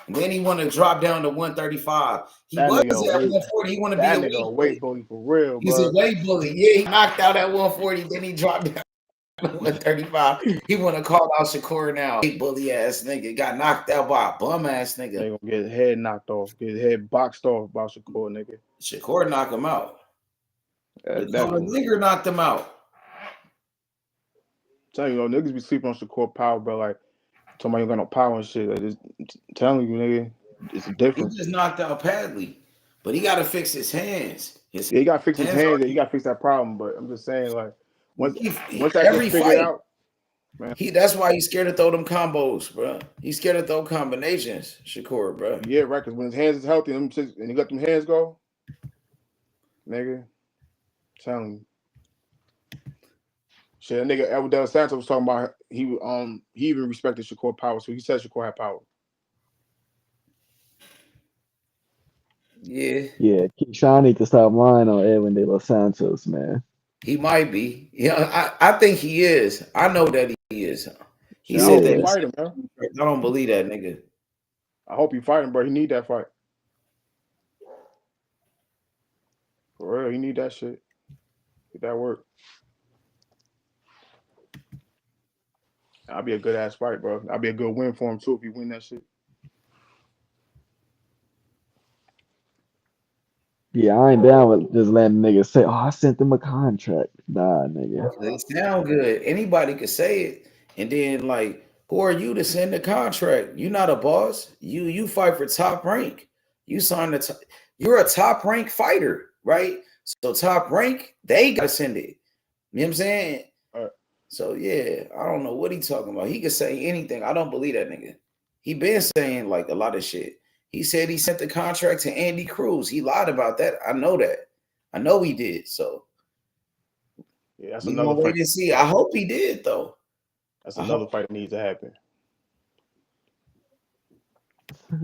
And then he wanted to drop down to 135. He was at 140. He wanted to be a nigga weight bully for real, bro. He's a weight bully. Yeah, he knocked out at 140. Then he dropped down to 135. He want to call out Shakur now. Weight bully ass nigga. Got knocked out by a bum ass nigga. They gonna get his head knocked off. Get his head boxed off by Shakur, nigga. Shakur knocked him out. Dakota Linger knocked him out. Tell you, niggas be sleeping on Shakur power, bro. Like, talking about you got no power and shit. Like, just telling you, nigga, it's different. He just knocked out Padley, but he got to fix his hands. He got to fix his hands. He got to fix that problem. But I'm just saying, like, once that gets figured out, man. That's why he's scared to throw them combos, bro. He's scared to throw combinations, Shakur, bro. Yeah, right. Because when his hands is healthy, and he let them hands go, nigga, telling you. Shit, that nigga Edward De Los Santos was talking about he even respected Shakur power, so he said Shakur had power. Yeah. Yeah, Keyshawn need to stop lying on Edwin De Los Santos, man. He might be. Yeah, I think he is. I know that he is. He said that. Fight him, man. I don't believe that nigga. I hope he fight him, bro. He need that fight. For real, he need that shit. Get that work. That'll be a good ass fight, bro. That'll be a good win for him too if he win that shit. Yeah, I ain't down with just letting niggas say, "Oh, I sent them a contract." Nah, nigga. They sound good. Anybody could say it, and then like, who are you to send the contract? You're not a boss. You fight for top rank. You signed you're a top rank fighter, right? So top rank, they gotta send it. You know what I'm saying? So yeah, I don't know what he's talking about. He could say anything. I don't believe that nigga. He been saying like a lot of shit. He said he sent the contract to Andy Cruz. He lied about that. I know that. I know he did. So yeah, that's another fight. Wait and see. I hope he did though. That's another fight that needs to happen.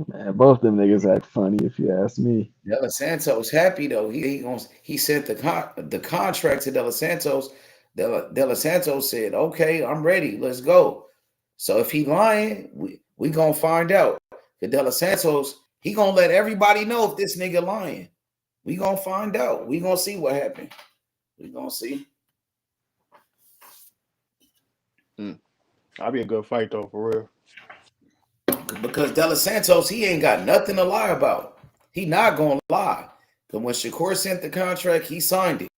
Man, both them niggas act funny if you ask me. De Los Santos happy though. He sent the contract to De Los Santos. De Los Santos said, "Okay, I'm ready. Let's go." So if he lying, we gonna find out. The De Los Santos, he gonna let everybody know if this nigga lying. We gonna find out. We gonna see what happened. We gonna see. That'll be a good fight though, for real. Because De Los Santos, he ain't got nothing to lie about. He not gonna lie. Because when Shakur sent the contract, he signed it.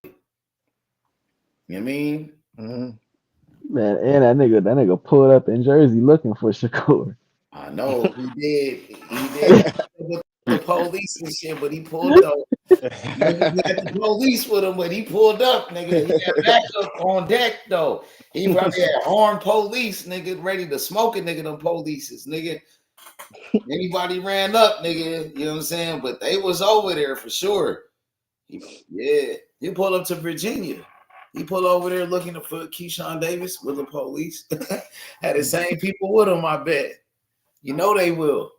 You know what I mean? Mm-hmm. Man, and that nigga pulled up in Jersey looking for Shakur. I know he did. He did with the police and shit, but he pulled up. Nigga, we had the police with him, but he pulled up, nigga. He had backup on deck though. He probably had armed police, nigga, ready to smoke a nigga. Them polices, nigga. Anybody ran up, nigga. You know what I'm saying? But they was over there for sure. He pulled up to Virginia. He pulled over there looking for Keyshawn Davis with the police. Had the same people with him, I bet. You know they will.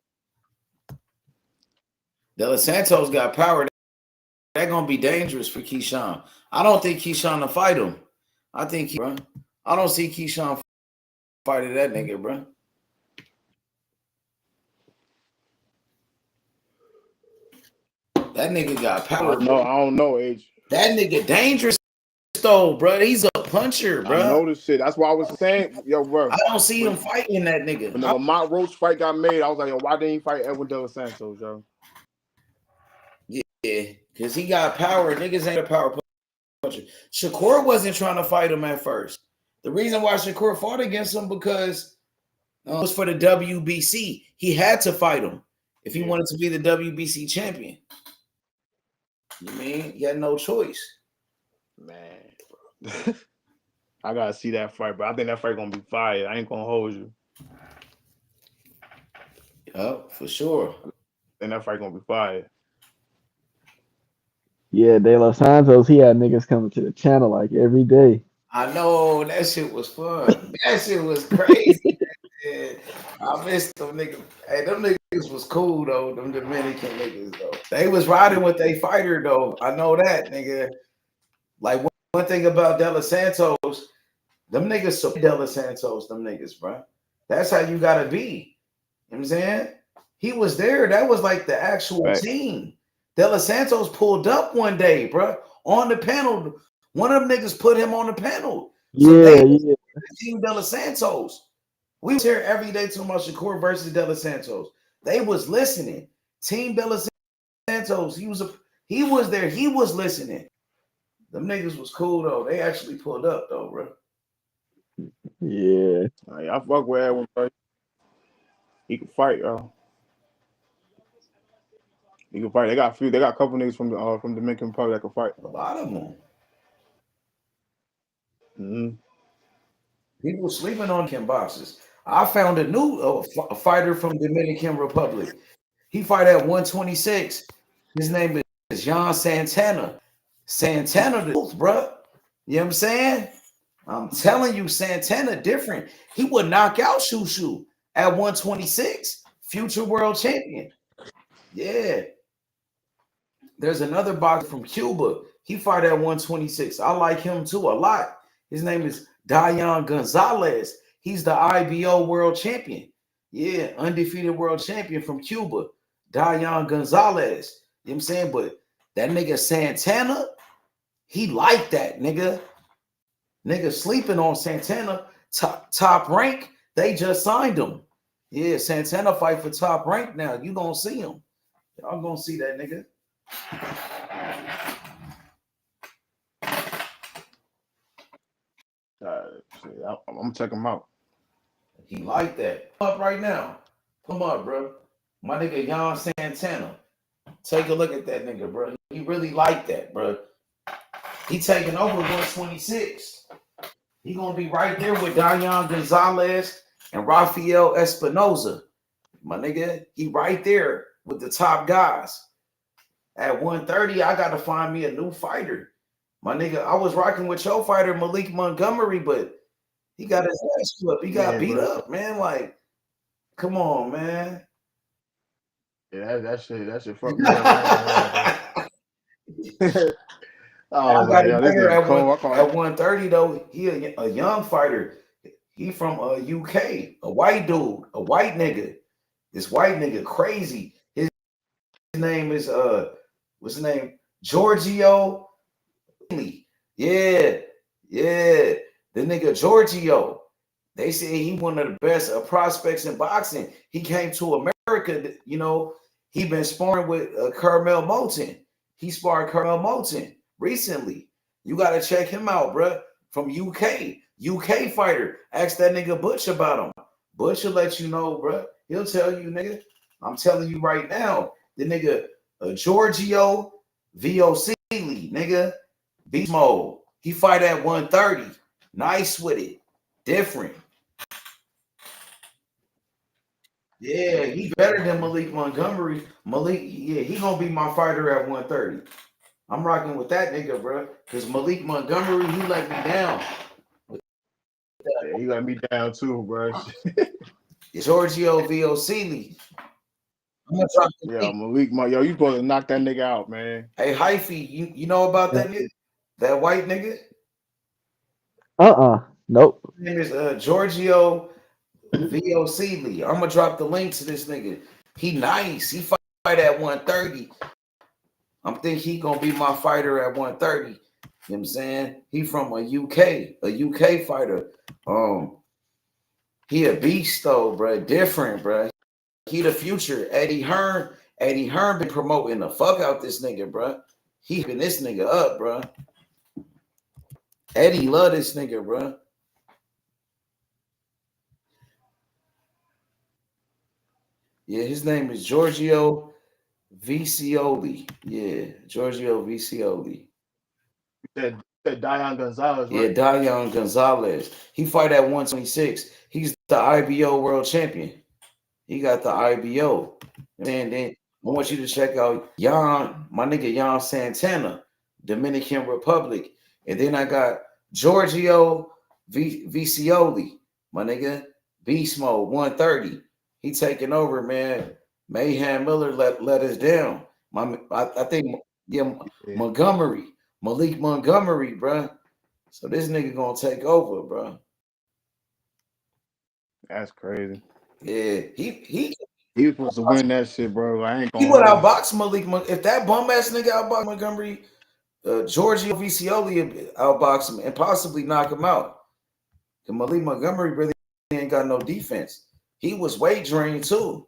De Los Santos got power. That's gonna be dangerous for Keyshawn. I don't think Keyshawn will fight him. I think, bro. I don't see Keyshawn fighting that nigga, bro. That nigga got power. No, I don't know, Age. That nigga dangerous though, bro. He's a puncher, bro. I know this shit. That's why I was saying, yo, bro. I don't see him fighting that nigga. When the Lamont Roach fight got made, I was like, yo, why didn't he fight Edwin De Los Santos, yo? Yeah, because he got power. Niggas ain't a power puncher. Shakur wasn't trying to fight him at first. The reason why Shakur fought against him because it was for the WBC. He had to fight him if he wanted to be the WBC champion. You mean he had no choice, man. I gotta see that fight, but I think that fight gonna be fire. I ain't gonna hold you. Yup, for sure. And that fight gonna be fire. Yeah, De Los Santos, he had niggas coming to the channel like every day. I know that shit was fun. That shit was crazy. I missed them niggas. Hey, them niggas was cool though. Them Dominican niggas though. They was riding with their fighter though. I know that nigga. Like one thing about De Los Santos, them niggas support De Los Santos. Them niggas, bro. That's how you gotta be. You know what I'm saying? He was there. That was like the actual team. De Los Santos pulled up one day, bro, on the panel. One of them niggas put him on the panel. So Team De Los Santos. We was here every day talking about Shakur versus De Los Santos. They was listening. Team De Los Santos. He was there. He was listening. Them niggas was cool though. They actually pulled up though, bro. Yeah. I fuck with Edwin, bro. He can fight, yo. He can fight. They got a couple niggas from Dominican Republic that can fight. A lot of them. Mm-hmm. People sleeping on Kim boxes. I found a new fighter from Dominican Republic. He fight at 126. His name is John Santana. Santana, bro. You know what I'm saying? I'm telling you, Santana different. He would knock out Shushu at 126. Future world champion. Yeah. There's another boxer from Cuba. He fight at 126. I like him too a lot. His name is Dayan Gonzalez. He's the IBO world champion. Yeah, undefeated world champion from Cuba. Dayan Gonzalez. You know what I'm saying? But that nigga Santana, he like that, nigga. Nigga sleeping on Santana. Top rank. They just signed him. Yeah, Santana fight for top rank now. You gonna see him. Y'all gonna see that nigga. I'm gonna check him out. He like that. Up right now. Come on, bro. My nigga Jan Santana. Take a look at that nigga, bro. He really like that, bro. He taking over 126. He gonna be right there with Dayan Gonzalez and Rafael Espinoza. My nigga, he right there with the top guys. At 130, I gotta find me a new fighter. My nigga, I was rocking with your fighter, Malik Montgomery, but he got his ass flipped. He got beat up, man. Like, come on, man. Yeah, that shit fucked me up. I got him there at 130 though. He a young fighter. He from UK, a white dude, a white nigga. This white nigga crazy. His name is what's his name? Giorgio. Yeah. The nigga Giorgio. They say he one of the best prospects in boxing. He came to America, you know. He been sparring with Carmel Moulton. He sparred Carmel Moulton recently. You gotta check him out, bro. From UK fighter. Ask that nigga Butch about him. Butch will let you know, bro. He'll tell you, nigga. I'm telling you right now. The nigga Giorgio VOC, nigga. Beast mode. He fight at 130. Nice with it. Different. Yeah, he better than Malik Montgomery. Malik, yeah, he gonna be my fighter at 130. I'm rocking with that nigga, bro. Because Malik Montgomery, he let me down. Yeah, he let me down too, bro. Giorgio VOC. I'm gonna drop the Yeah, link. Malik, yo, you supposed to knock that nigga out, man. Hey, Hyphy, you know about that nigga? That white nigga? Nope. His name is Giorgio Lee. I'm gonna drop the link to this nigga. He nice. He fight at 130. I'm think he gonna be my fighter at 130. You know what I'm saying? He from a UK fighter. He a beast though, bro. Different, bro. He the future. Eddie Hearn been promoting the fuck out this nigga, bro. He been this nigga up, bro. Eddie love this nigga, bro. Yeah, his name is Giorgio Vicioli. Yeah, Giorgio Vicioli. That Dion Gonzalez, Yeah, right? Dion Gonzalez. He fight at 126. He's the IBO world champion. He got the IBO. And then I want you to check out my nigga Jan Santana, Dominican Republic. And then I got Giorgio Vicioli, my nigga, Beast Mode 130. He taking over, man. Mayhem Miller let us down. I think Malik Montgomery, bro. So this nigga gonna take over, bro. That's crazy. Yeah, he was supposed to win that shit, bro. I ain't he gonna would hold you. outbox Malik. If that bum ass nigga outbox Montgomery, Giorgio Vicioli outbox him and possibly knock him out. And Malik Montgomery really ain't got no defense. He was weight drained too.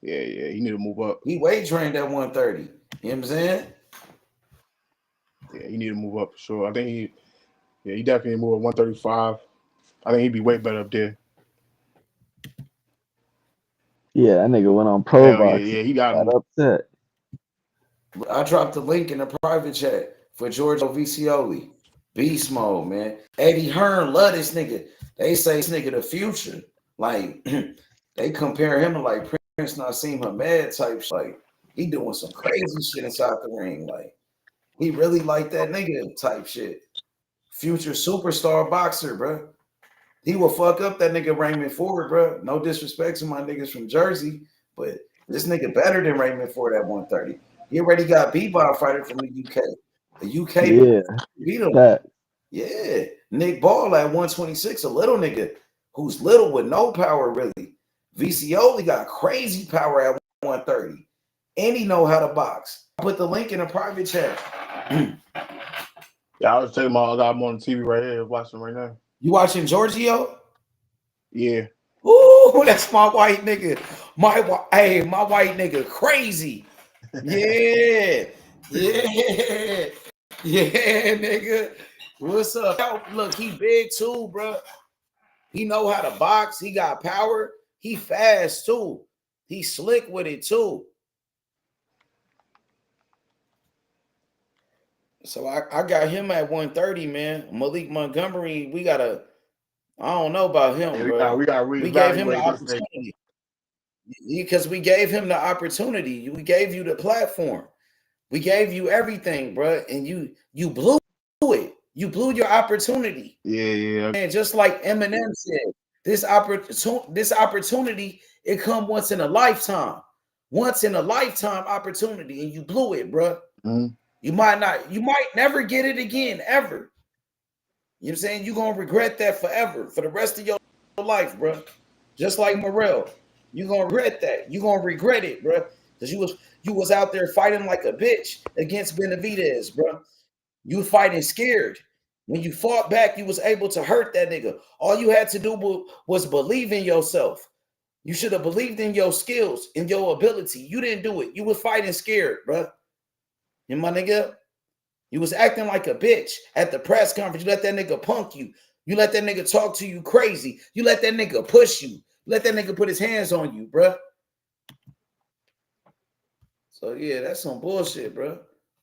Yeah, he need to move up. He weight drained at 130. You know what I'm saying? Yeah, he need to move up for sure. I think he definitely move up 135. I think he'd be way better up there. Yeah, that nigga went on pro box. Yeah, he got upset. I dropped the link in the private chat for Giorgio Vicioli. Beast mode, man. Eddie Hearn love this nigga. They say this nigga the future. Like they compare him to like Prince Nassim Hamed type. Like he doing some crazy shit inside the ring. Like he really like that nigga type shit. Future superstar boxer, bro. He will fuck up that nigga Raymond Ford, bro. No disrespect to my niggas from Jersey, but this nigga better than Raymond Ford at 130. He already got beat by a fighter from the UK. The UK beat him. Yeah. Nick Ball at 126, a little nigga who's little with no power, really. Vicioli got crazy power at 130. And he know how to box. I put the link in a private chat. Yeah, I was telling I got him on the TV right here, watching right now. You watching Giorgio? Yeah. Ooh, that's my white nigga. My white nigga crazy. Yeah. Yeah. Yeah, nigga. What's up? Look, he big too, bro. He know how to box. He got power. He fast too. He slick with it too. So I got him at 130, man. Malik Montgomery, I don't know about him, bro. We gave him the opportunity. Because we gave him the opportunity. We gave you the platform. We gave you everything, bro. And you blew it. You blew your opportunity. Yeah. And just like Eminem said, this opportunity, it come once in a lifetime. Once in a lifetime opportunity, and you blew it, bro. Mm-hmm. You might never get it again, ever. You know what I'm saying? You're gonna regret that forever, for the rest of your life, bro. Just like Morrell. You're gonna regret that. You're gonna regret it, bro. Because you was out there fighting like a bitch against Benavidez, bro. You was fighting scared. When you fought back, you was able to hurt that nigga. All you had to do was believe in yourself. You should have believed in your skills, in your ability. You didn't do it. You was fighting scared, bro. And my nigga, you was acting like a bitch at the press conference. You let that nigga punk you. You let that nigga talk to you crazy. You let that nigga push you. You let that nigga put his hands on you, bro. So yeah, that's some bullshit, bro.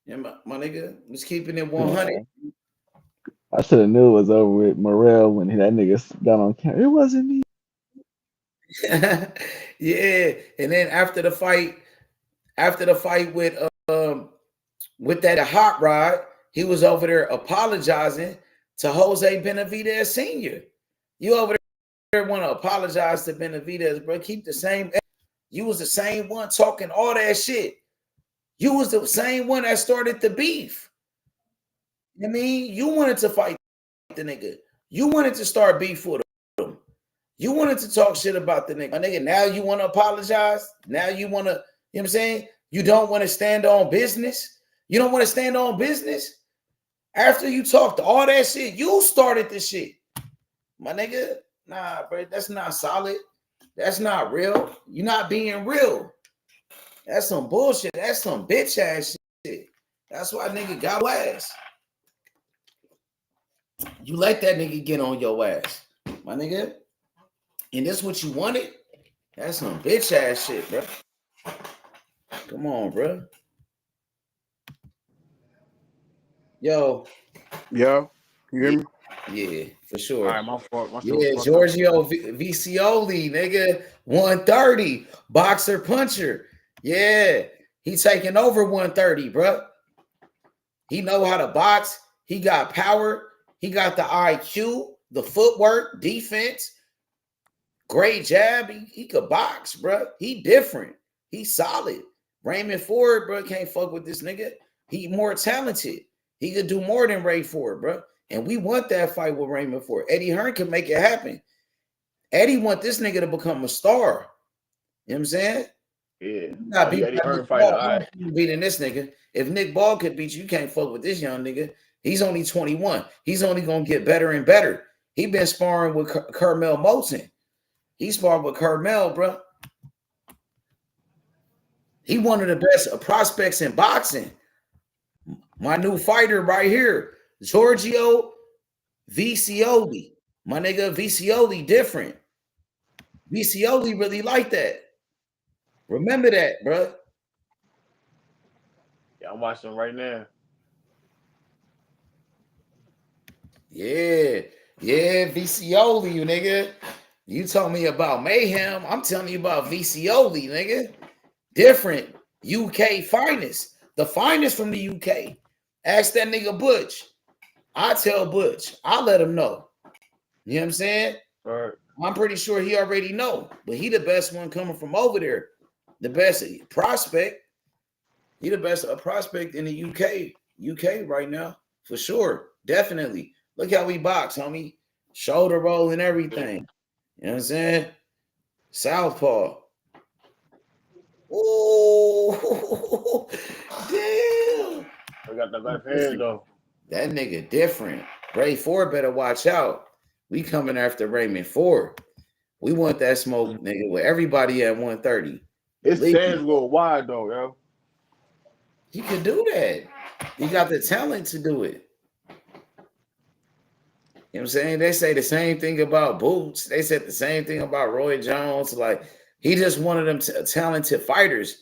Yeah, my nigga was keeping it 100. I should have knew it was over with Morrell when that nigga got on camera. It wasn't me. Yeah, and then after the fight with that hot rod, he was over there apologizing to Jose Benavidez Sr. You over want to apologize to Benavidez, bro. Keep the same. You was the same one talking all that shit. You was the same one that started the beef. I mean, you wanted to fight the nigga. You wanted to start beef with him. You wanted to talk shit about the nigga. My nigga, now you want to apologize? Now you want to, you know what I'm saying? You don't want to stand on business? You don't want to stand on business? After you talked all that shit, you started this shit. My nigga, nah, bro, that's not solid. That's not real. You're not being real. That's some bullshit. That's some bitch ass shit. That's why nigga got ass. You let that nigga get on your ass, my nigga. And this what you wanted? That's some bitch ass shit, bro. Come on, bro. Yo. Yeah. You hear me? Yeah, for sure. All right, my fault. Yeah, Giorgio Vicioli, nigga, 130, boxer puncher. Yeah, he taking over 130, bro. He know how to box. He got power. He got the IQ, the footwork, defense, great jab. He could box, bro. He different. He solid. Raymond Ford, bro, can't fuck with this nigga. He more talented. He could do more than Ray Ford, bro. And we want that fight with Raymond Ford. Eddie Hearn can make it happen. Eddie want this nigga to become a star. You know what I'm saying? Yeah. Not Eddie Hearn fighter. Beating this nigga. If Nick Ball could beat you, you can't fuck with this young nigga. He's only 21. He's only gonna get better and better. He been sparring with Carmel Moulton. He sparred with Carmel, bro. He one of the best prospects in boxing. My new fighter right here, Giorgio Vicioli. My nigga, Vicioli different. Vicioli really like that. Remember that, bro. Yeah, I'm watching right now. Yeah, Vicioli, you nigga. You told me about Mayhem. I'm telling you about Vicioli, nigga. Different. UK finest. The finest from the UK. Ask that nigga Butch. I tell Butch. I let him know. You know what I'm saying? All right. I'm pretty sure he already know. But he the best one coming from over there. The best prospect. He the best prospect in the UK right now. For sure. Definitely. Look how we box, homie. Shoulder roll and everything. You know what I'm saying? Southpaw. Oh, damn. I got the left hand, though. That nigga different. Ray Ford better watch out. We coming after Raymond Ford. We want that smoke, nigga, with everybody at 130. His stands a little wide, though, yo. He could do that. He got the talent to do it. You know what I'm saying? They say the same thing about Boots. They said the same thing about Roy Jones. Like, he just one of them talented fighters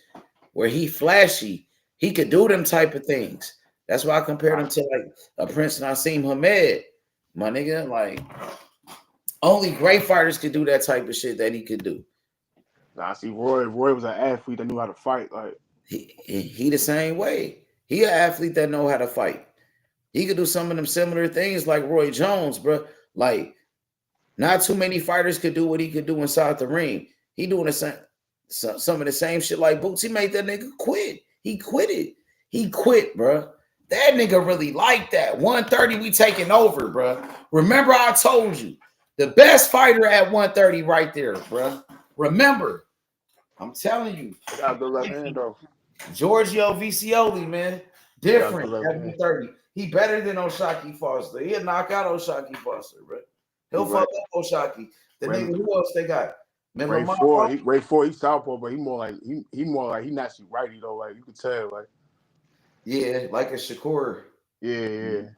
where he flashy. He could do them type of things. That's why I compared him to like a Prince Nassim Hamed. My nigga, like, only great fighters could do that type of shit that he could do. Nah, see, Roy was an athlete that knew how to fight. Like, he the same way. He an athlete that know how to fight. He could do some of them similar things like Roy Jones, bro. Like, not too many fighters could do what he could do inside the ring. He doing the same, some of the same shit like Boots. He made that nigga quit. He quit it. He quit, bro. That nigga really like that. 130, we taking over, bro. Remember I told you, the best fighter at 130 right there, bro. Remember, I'm telling you. Got the left hand, though. Giorgio Vicioli, man. Different at 130. He better than Oshaki Foster. He'll knock out Oshaki Foster, bro. He'll fuck up Oshaki. The nigga, who else they got? Ray Ford, he's southpaw, but he more like he naturally righty though. Like, you could tell, like, yeah, like a Shakur. Yeah.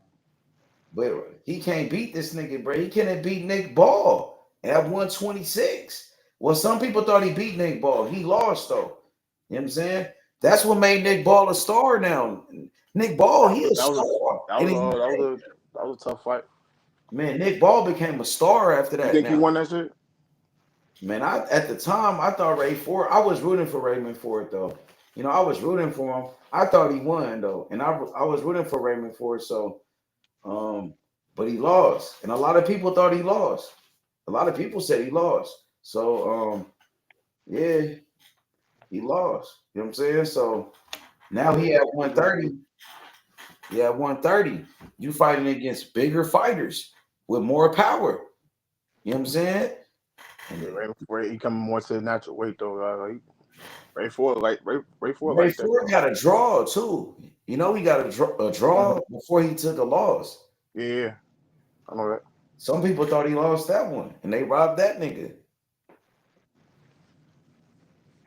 But he can't beat this nigga, bro. He can't beat Nick Ball at 126. Well, some people thought he beat Nick Ball. He lost though. You know what I'm saying? That's what made Nick Ball a star now. Nick Ball, he a star. That was a tough fight. Man, Nick Ball became a star after that. You think he won that shit? Man, at the time, I thought Ray Ford. I was rooting for Raymond Ford, though. You know, I was rooting for him. I thought he won, though. And I was rooting for Raymond Ford, so, but he lost. And a lot of people thought he lost. A lot of people said he lost. So yeah, he lost. You know what I'm saying? So now he at 130. Yeah, 130. You fighting against bigger fighters with more power. You know what I'm saying? He coming more to the natural weight though. Like, Ray Ford like Ray that Ford though. got a draw too. You know he got a draw before he took a loss. Yeah, I know that. Some people thought he lost that one, and they robbed that nigga.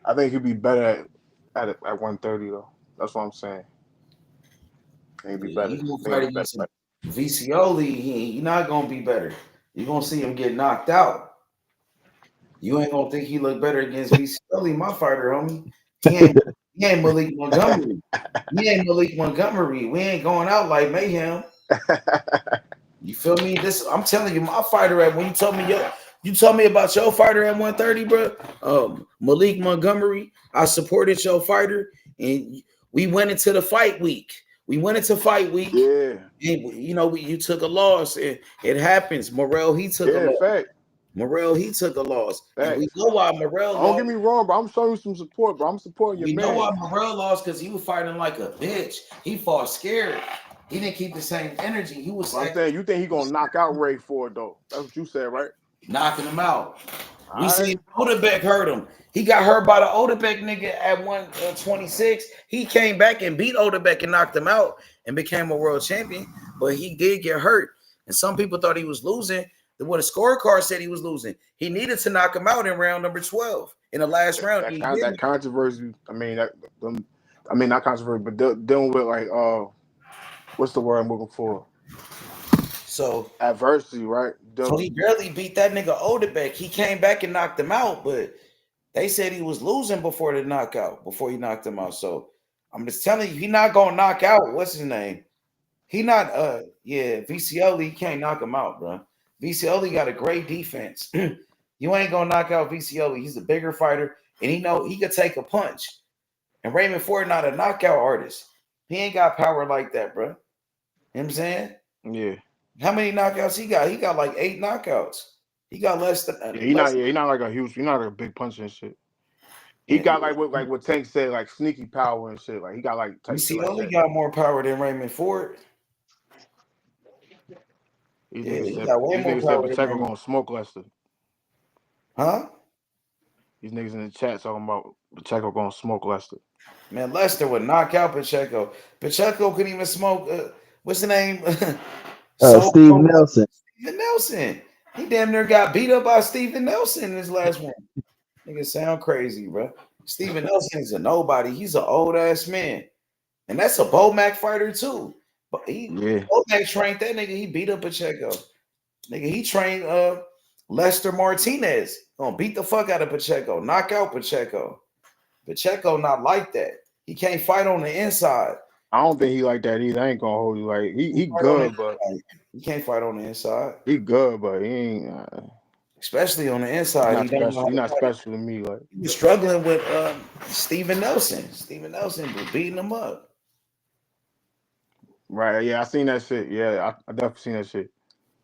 I think he'd be better at 130 though. That's what I'm saying. He'd be better. He gonna He'll fight be better. against Vicioli. He not gonna be better. You gonna see him get knocked out. You ain't gonna think he look better against Vicioli, my fighter, homie. He ain't Malik Montgomery. He ain't Malik Montgomery. We ain't going out like mayhem. You feel me? This I'm telling you, my fighter at when you told me about your fighter at 130, bro. Malik Montgomery. I supported your fighter, and we went into the fight week. Yeah. And, you know, you took a loss. It happens. Morrell, he took a loss. Fact. Morrell, he took a loss. Facts. And we know why Morrell Don't get me wrong, bro. I'm showing you some support, bro. I'm supporting your man. We know why Morrell lost because he was fighting like a bitch. He fought scared. He didn't keep the same energy. He was I'm saying you think he gonna knock out Ray Ford though? That's what you said, right? Knocking him out. We All seen Odebeck hurt him. He got hurt by the Odebeck nigga at 126. He came back and beat Odebeck and knocked him out and became a world champion. But he did get hurt. And some people thought he was losing. What a scorecard said he was losing. He needed to knock him out in round number 12. In the last round. That controversy. I mean, not controversy, but dealing with like what's the word I'm looking for? So adversity, right? So he barely beat that nigga Odebeck. He came back and knocked him out, but they said he was losing before the knockout, before he knocked him out. So I'm just telling you, he not gonna knock out. What's his name? He not Vicioli, he can't knock him out, bro. Vicioli got a great defense. You ain't gonna knock out Vicioli. He's a bigger fighter, and he know he could take a punch. And Raymond Ford not a knockout artist. He ain't got power like that, bro. You know what I'm saying? Yeah. How many knockouts he got? He got like 8 knockouts. He got less than. He not like a huge. He not like a big puncher and shit. He got like what Tank said, like sneaky power and shit. Like he got like. He only got more power than Raymond Ford. He got way more power. Pacheco gonna smoke Lester. Huh? These niggas in the chat talking about Pacheco gonna smoke Lester. Man, Lester would knock out Pacheco. Pacheco couldn't even smoke. What's the name? Steve Nelson. Steven Nelson. He damn near got beat up by Steven Nelson in his last one. Nigga sound crazy, bro. Steven Nelson is a nobody. He's an old ass man. And that's a Bomac fighter too. But Bomac trained that nigga. He beat up Pacheco. Nigga, he trained Lester Martinez. Gonna beat the fuck out of Pacheco. Knock out Pacheco. Pacheco not like that. He can't fight on the inside. I don't think he like that either. I ain't gonna hold you. Like he good, but he can't fight on the inside. He good, but he ain't. Especially on the inside. He's not special to me. Like he was struggling with Steven Nelson. Steven Nelson was beating him up. Right? Yeah, I seen that shit. Yeah, I definitely seen that shit.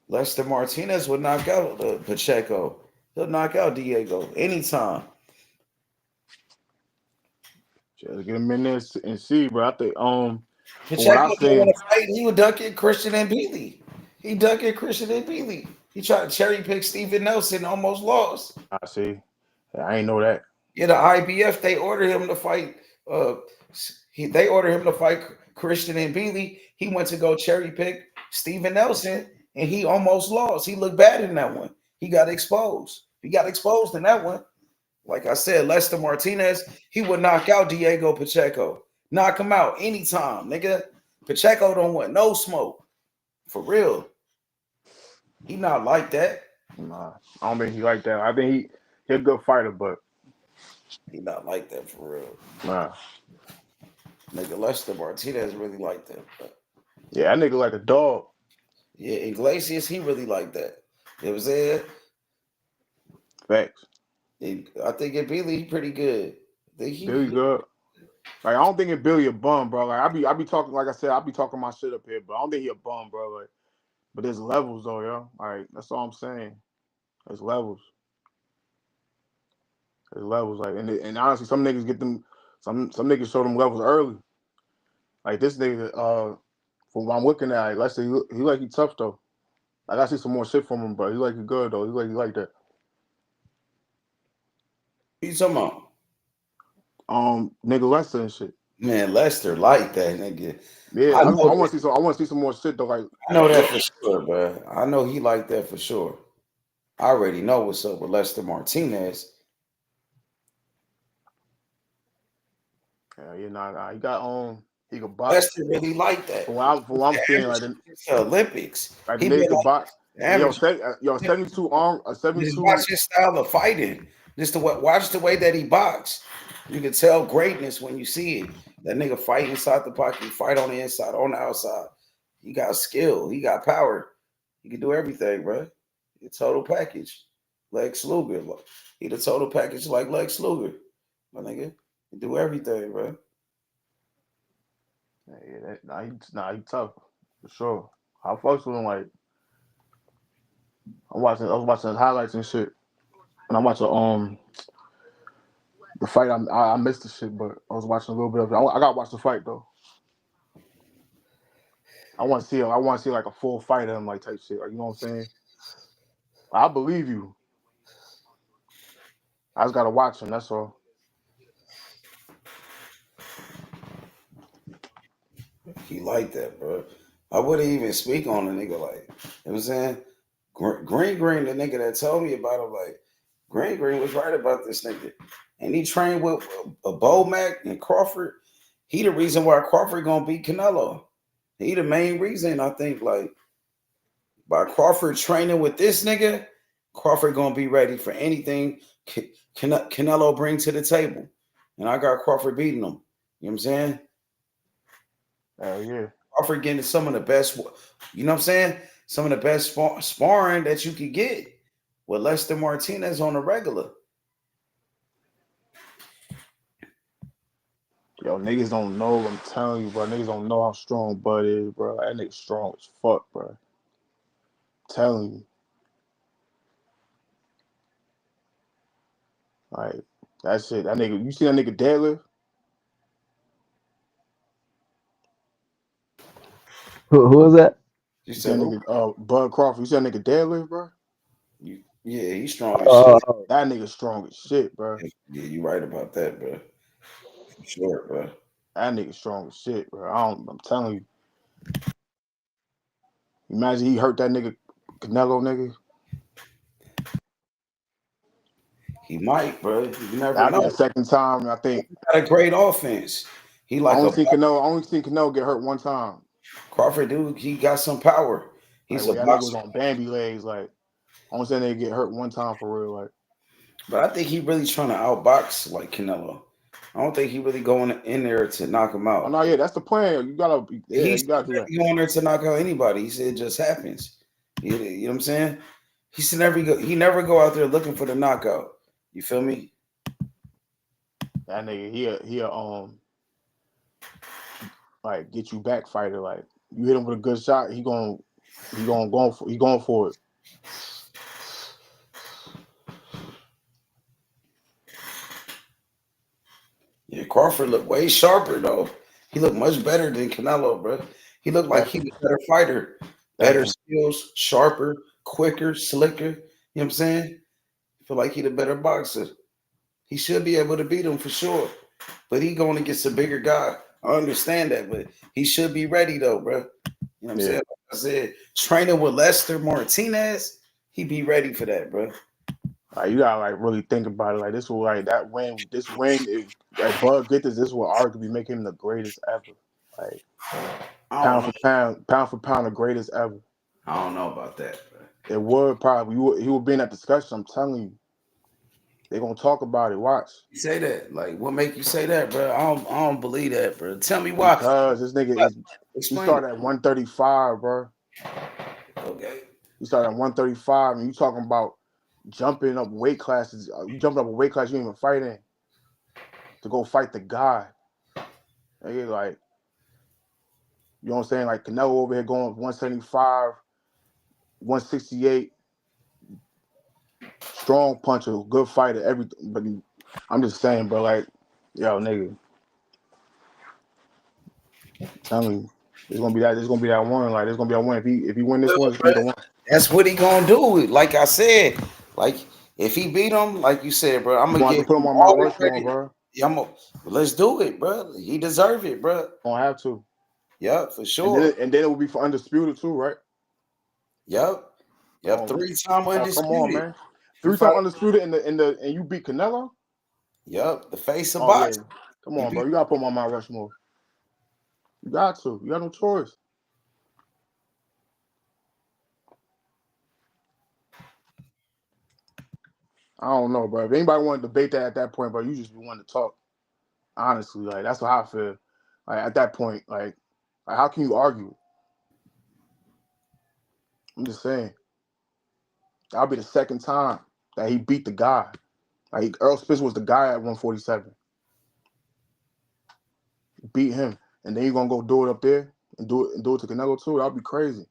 Lester Martinez would knock out Pacheco. He'll knock out Diego anytime. Just get him in there and see, bro. I think Pacheco didn't want to fight. He would duck at Christian and Beasley. He ducked at Christian and Beasley. He tried to cherry pick Steven Nelson, almost lost. I see. I ain't know that. Yeah, the IBF, they ordered him to fight. They ordered him to fight Christian and Beasley. He went to go cherry pick Steven Nelson, and he almost lost. He looked bad in that one. He got exposed. He got exposed in that one. Like I said, Lester Martinez, he would knock out Diego Pacheco. Knock him out anytime, nigga. Pacheco don't want no smoke. For real. He not like that. Nah, I don't think he like that. I think he a good fighter, but he not like that for real. Nah. Nigga, Lester Martinez really like that. But yeah, that nigga like a dog. Yeah, Iglesias, he really like that. It was there. Facts. I think in Billy, he pretty good. Billy good. Like I don't think in Billy a bum, bro. Like I be talking, like I said, I be talking my shit up here, but I don't think he a bum, bro. Like, but there's levels though, yo. Like that's all I'm saying. There's levels. There's levels. Like, and honestly, some niggas get them. Some niggas show them levels early. Like this nigga, from what I'm looking at, like, let's say he like he tough though. I gotta see some more shit from him, but he like he good though. He like that. What you talking about? Nigga Lester and shit. Man, Lester like that nigga. Yeah, I I know want to see some. I want to see some more shit though. Like, I know that for sure, bro. I know he like that for sure. I already know what's up with Lester Martinez. yeah, nah. He got he could box. Lester really like that. From what I'm seeing, like the Olympics. like He nigga been could box. amateur. 72 arm, a Just 72. watch his style of fighting. Just to watch the way that he box. You can tell greatness when you see it. That nigga fight inside the pocket, fight on the inside, on the outside. He got skill. He got power. He can do everything, bro. He a total package. Lex Luger. He the total package like Lex Luger. My nigga. He do everything, bro. Yeah, he tough for sure. I fucks with him. Like I was watching his highlights and shit, and I watched the fight. I missed the shit, but I was watching a little bit of it. I gotta watch the fight though. I want to see him. I want to see like a full fight of him, like type shit. Like, you know what I'm saying? I believe you. I just gotta watch him. That's all. He like that, bro. I wouldn't even speak on the nigga like, you know what I'm saying? Green, the nigga that told me about him, like, Green was right about this nigga. And he trained with a Mac and Crawford. He the reason why Crawford gonna beat Canelo. He the main reason, I think, like, by Crawford training with this nigga, Crawford gonna be ready for anything Canelo bring to the table. And I got Crawford beating him. You know what I'm saying? Hell yeah. Crawford getting some of the best, you know what I'm saying? Some of the best sparring that you could get with Lester Martinez on a regular. Yo, niggas don't know. I'm telling you, bro. Niggas don't know how strong Bud is, bro. That nigga strong as fuck, bro. I'm telling you. Like, that shit. That nigga, you see that nigga deadlift? Who was that? You see that said, nigga, Bud Crawford. You see that nigga deadlift, bro? yeah, he's strong as shit. That nigga strong as shit, bro. Yeah, you right about that, bro. For sure, bro. That nigga strong as shit, bro. I'm telling you. Imagine he hurt that nigga, Canelo nigga. He might, bro. You never That'd know. be the second time, I think. He got a great offense. He like I only seen Canelo get hurt one time. Crawford, dude. He got some power. He's like, a that boxer. nigga was on Bambi legs. Like, I only seen they get hurt one time for real. Like, but I think he really trying to outbox like Canelo. I don't think he really going in there to knock him out. Oh no, yeah, that's the plan. You gotta do that. Going there to knock out anybody. He said it just happens. You know what I'm saying? He never go out there looking for the knockout. You feel me? That nigga, he like get you back fighter. Like, you hit him with a good shot, he going for it. Yeah, Crawford looked way sharper though. He looked much better than Canelo, bro. He looked like he was a better fighter, better skills, sharper, quicker, slicker. You know what I'm saying? I feel like he the better boxer. He should be able to beat him for sure. But he going against a bigger guy. I understand that, but he should be ready though, bro. You know what I'm saying? Like I said, training with Lester Martinez, he be ready for that, bro. Like, you gotta like really think about it. Like, this will like that win. This win, like Bud get this will arguably make him the greatest ever. Like, pound for pound, the greatest ever. I don't know about that, bro. It would probably he would be in that discussion. I'm telling you, they're gonna talk about it. Watch. You say that? Like, what make you say that, bro? I don't believe that, bro. Tell me why. Because this nigga he started at 135, bro. Okay. He started at 135, and you talking about jumping up weight classes. You jumping up a weight class you didn't even fight in to go fight the guy. Nigga, like, you know what I'm saying? Like, Canelo over here going 175, 168. strong puncher, good fighter, everything. But I'm just saying, bro, like, yo, nigga, tell me, there's gonna be that one. Like, there's gonna be that one. If he win this one, it's gonna be the one. That's what he gonna do. Like I said, like if he beat him, like you said, bro, I'm gonna have give to put him him on all my the Rushmore, credit. bro. Yeah, let's do it, bro. He deserve it, bro. Gonna have to. Yep, for sure. And then it will be for undisputed too, right? Yep. Oh, 3-time undisputed. come on, man. 3-time undisputed and you beat Canelo? Yep, the face of Yeah. boxing. Come on, bro. You gotta put him on my Rushmore. You got to. You got no choice. I don't know, bro. If anybody want to debate that at that point, bro, you just want to talk. Honestly, like that's how I feel. Like at that point, like how can you argue? I'm just saying. That'll be the second time that he beat the guy. Like Earl Spence was the guy at 147. Beat him, and then you're gonna go do it up there and do it to Canelo too. That'd be crazy.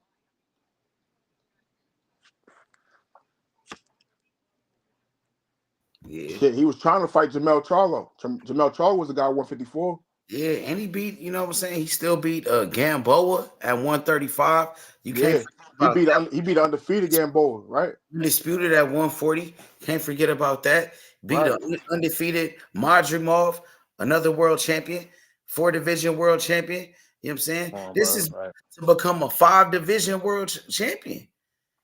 Yeah. Shit, he was trying to fight Jamel Charlo. Jamel Charlo was the guy at 154. Yeah, and he beat, you know what I'm saying? He still beat Gamboa at 135. You can't he beat undefeated Gamboa, right? Undisputed at 140. Can't forget about that. Beat an undefeated Madrimov, another world champion, 4-division world champion. You know what I'm saying? This is to become a 5-division world champion.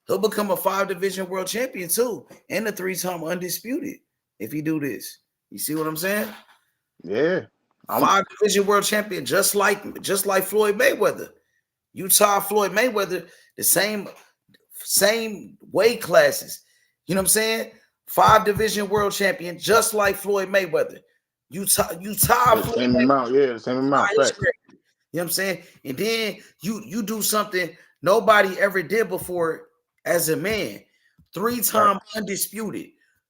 He'll become a 5-division world champion too, and a 3-time undisputed if he do this. You see what I'm saying? Yeah. 5-division world champion, just like Floyd Mayweather. Utah Floyd Mayweather, the same weight classes. You know what I'm saying? 5-division world champion, just like Floyd Mayweather. Utah the same amount, the same amount. You know what I'm saying? And then you do something nobody ever did before as a man. 3-time undisputed.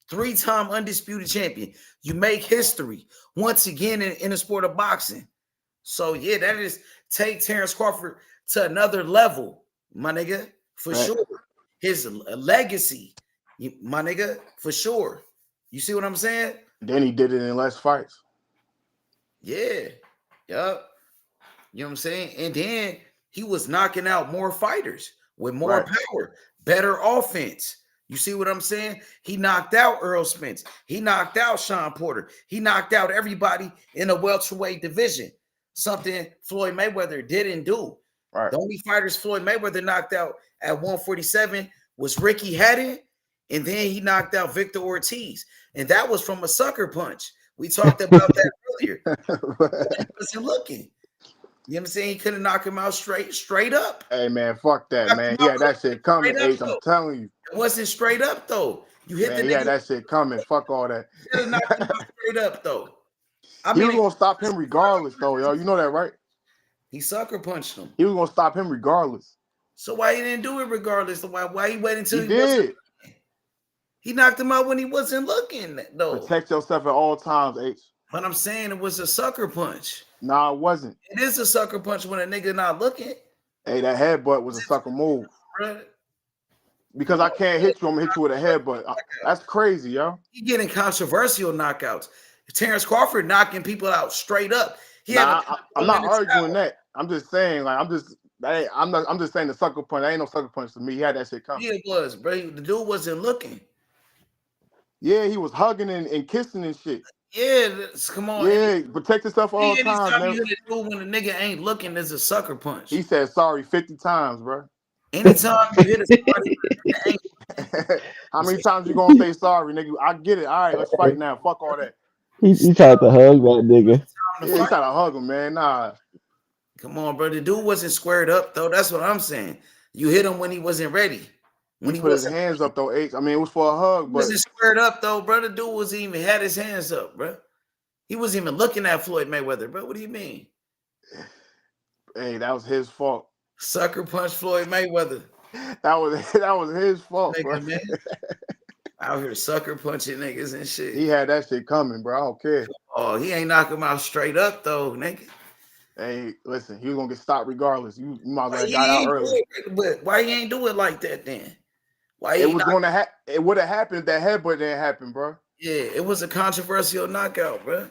3-time undisputed champion. You make history once again in the sport of boxing. So yeah, that is take Terence Crawford to another level, my nigga, for sure. His legacy, my nigga, for sure. You see what I'm saying? Then he did it in less fights. Yeah. Yup. You know what I'm saying? And then he was knocking out more fighters with more power, better offense. You see what I'm saying? He knocked out Earl Spence. He knocked out Sean Porter. He knocked out everybody in the welterweight division. Something Floyd Mayweather didn't do. The only fighters Floyd Mayweather knocked out at 147 was Ricky Hatton, and then he knocked out Victor Ortiz. And that was from a sucker punch. We talked about that earlier. He wasn't looking. You know what I'm saying? He couldn't knock him out straight up. Hey, man, fuck that, man. He had that shit coming, H. I'm telling you. It wasn't straight up, though. You hit the nigga. He had that shit coming. Fuck all that. He could have knocked him out straight up, though. He was going to stop him regardless, though, yo. You know that, right? He sucker punched him. He was going to stop him regardless. So why he didn't do it regardless? Why he waited until he did? He knocked him out when he wasn't looking, though. Protect yourself at all times, H. But I'm saying it was a sucker punch. Nah, it wasn't. It is a sucker punch when a nigga not looking. Hey, that headbutt was a sucker move. Right. Because I can't hit you, I'm gonna hit you with a headbutt. That's crazy, yo. He getting controversial knockouts. Terence Crawford knocking people out straight up. I'm not arguing that. I'm just saying, like, I'm just saying the sucker punch. That ain't no sucker punch to me. He had that shit coming. Yeah, it was, bro. The dude wasn't looking. Yeah, he was hugging and kissing and shit. Yeah, come on. Yeah, protect yourself all the time, man. You hit a dude when the nigga ain't looking, there's a sucker punch. He said sorry 50 times, bro. Anytime you hit somebody, how many times you gonna say sorry, nigga? I get it. All right, let's fight now. Fuck all that. He tried to hug that nigga. Yeah, he tried to hug him, man. Nah. Come on, bro. The dude wasn't squared up, though. That's what I'm saying. You hit him when he wasn't ready. When he put his hands up, though, H. I mean, it was for a hug, but wasn't squared up, though, bro. The dude wasn't even had his hands up, bro. He wasn't even looking at Floyd Mayweather, bro. What do you mean? Hey, that was his fault. Sucker punch Floyd Mayweather. That was his fault, bro. Man. Out here sucker punching niggas and shit. He had that shit coming, bro. I don't care. Oh, he ain't knock him out straight up, though, nigga. Hey, listen, he was gonna get stopped regardless. You might as well got out early. But why he ain't do it like that then? Why It he was knocked? going to it would have happened if that headbutt didn't happen, bro. Yeah, it was a controversial knockout, bro.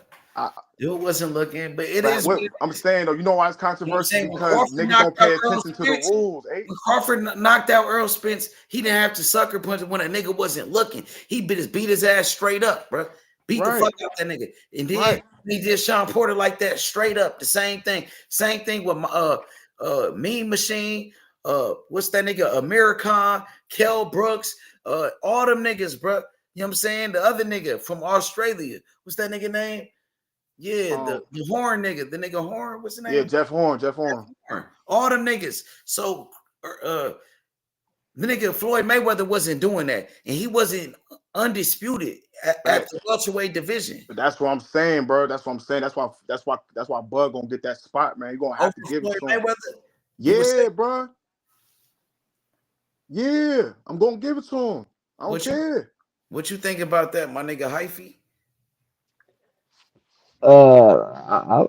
Dude wasn't looking, but it is. What I'm saying though, you know why it's You know what I'm controversial? saying? When Because Crawford niggas don't knocked out pay Earl attention to the Spence, rules. when Crawford knocked out Earl Spence, he didn't have to sucker punch when a nigga wasn't looking. He beat his ass straight up, bro. Beat the fuck out that nigga. And then he did Sean Porter like that straight up. The same thing. Same thing with Mean Machine. What's that nigga? Amir Khan, Kell Brooks, all them niggas, bro. You know what I'm saying? The other nigga from Australia. What's that nigga name? Yeah, the Horn nigga, the nigga Horn, what's his name? Yeah, Jeff Horn. All them niggas. So the nigga Floyd Mayweather wasn't doing that, and he wasn't undisputed at the welterweight division. But that's what I'm saying, bro. That's what I'm saying. That's why Bud gonna get that spot, man. You're gonna have to give Floyd it to him. Mayweather? Yeah, bro. Yeah, I'm gonna give it to him. I don't care. What you think about that, my nigga Hyphy? I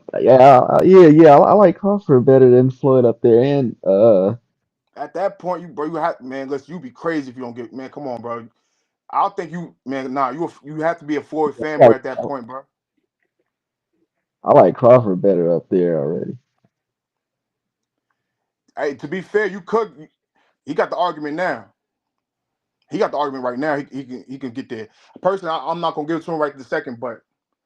like Crawford better than Floyd up there, and at that point, you have, man. Listen, you be crazy if you don't get, man. Come on, bro. I don't think you, man. Nah, you have to be a Floyd fanboy at that point, bro. I like Crawford better up there already. Hey, to be fair, he got the argument now. He got the argument right now. He can get there. Personally, I'm not gonna give it to him right this second, but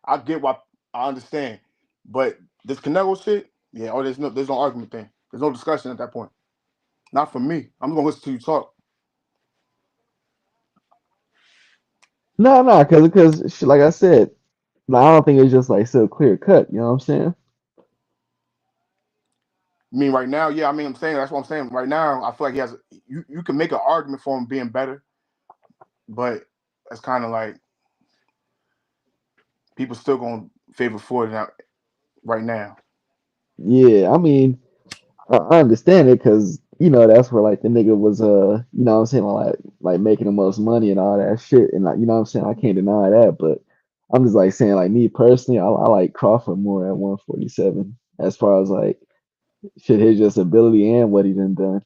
I get what I understand. But this Canelo shit, yeah. Oh, there's no argument thing. There's no discussion at that point. Not for me. I'm gonna listen to you talk. No, because like I said, I don't think it's just like so clear cut. You know what I'm saying? I mean, right now, yeah. I mean, I'm saying that's what I'm saying. Right now, I feel like he has. You can make an argument for him being better, but that's kind of like people still gonna favor Ford right now. Yeah, I mean, I understand it because that's where like the nigga was you know what I'm saying, like making the most money and all that shit, and like you know what I'm saying, I can't deny that, but I'm just like saying like me personally, I like Crawford more at 147 as far as like shit, his just ability and what he done.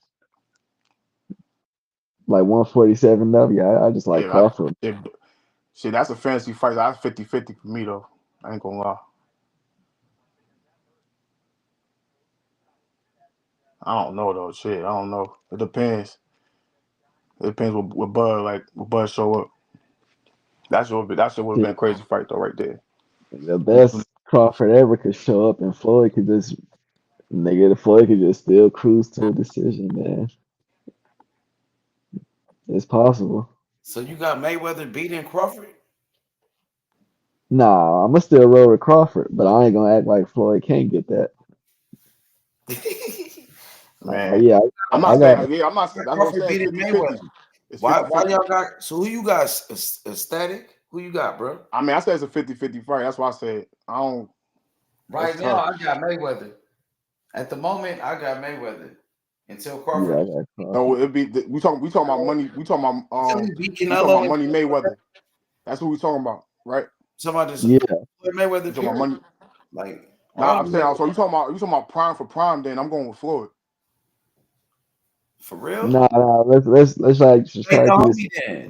Like 147 yeah, I just like Crawford. Shit, that's a fantasy fight. That's 50-50 for me though. I ain't gonna lie. I don't know though. Shit, I don't know. It depends. It depends what Bud show up. That should have been a crazy fight though, right there. The best Crawford ever could show up, and Floyd could just still cruise to a decision, man. It's possible. So you got Mayweather beating Crawford? Nah, I'ma still roll with Crawford, but I ain't gonna act like Floyd can't get that. Man, yeah, I'm not saying. Yeah, I'm not. That's what I'm saying. 50-50. Why y'all got? So who you got? Ecstatic? Who you got, bro? I mean, I said it's a 50-50 fight. That's why I said I don't. Right now, I got Mayweather. At the moment, I got Mayweather. Until Crawford. No, it'd be we talking about money. We talking about Money Mayweather. That's what we talking about, right? Somebody Mayweather. Talking about money. Like, nah, I'm saying. So you talking about prime for prime? Then I'm going with Floyd. For real? Nah, let's like just try to do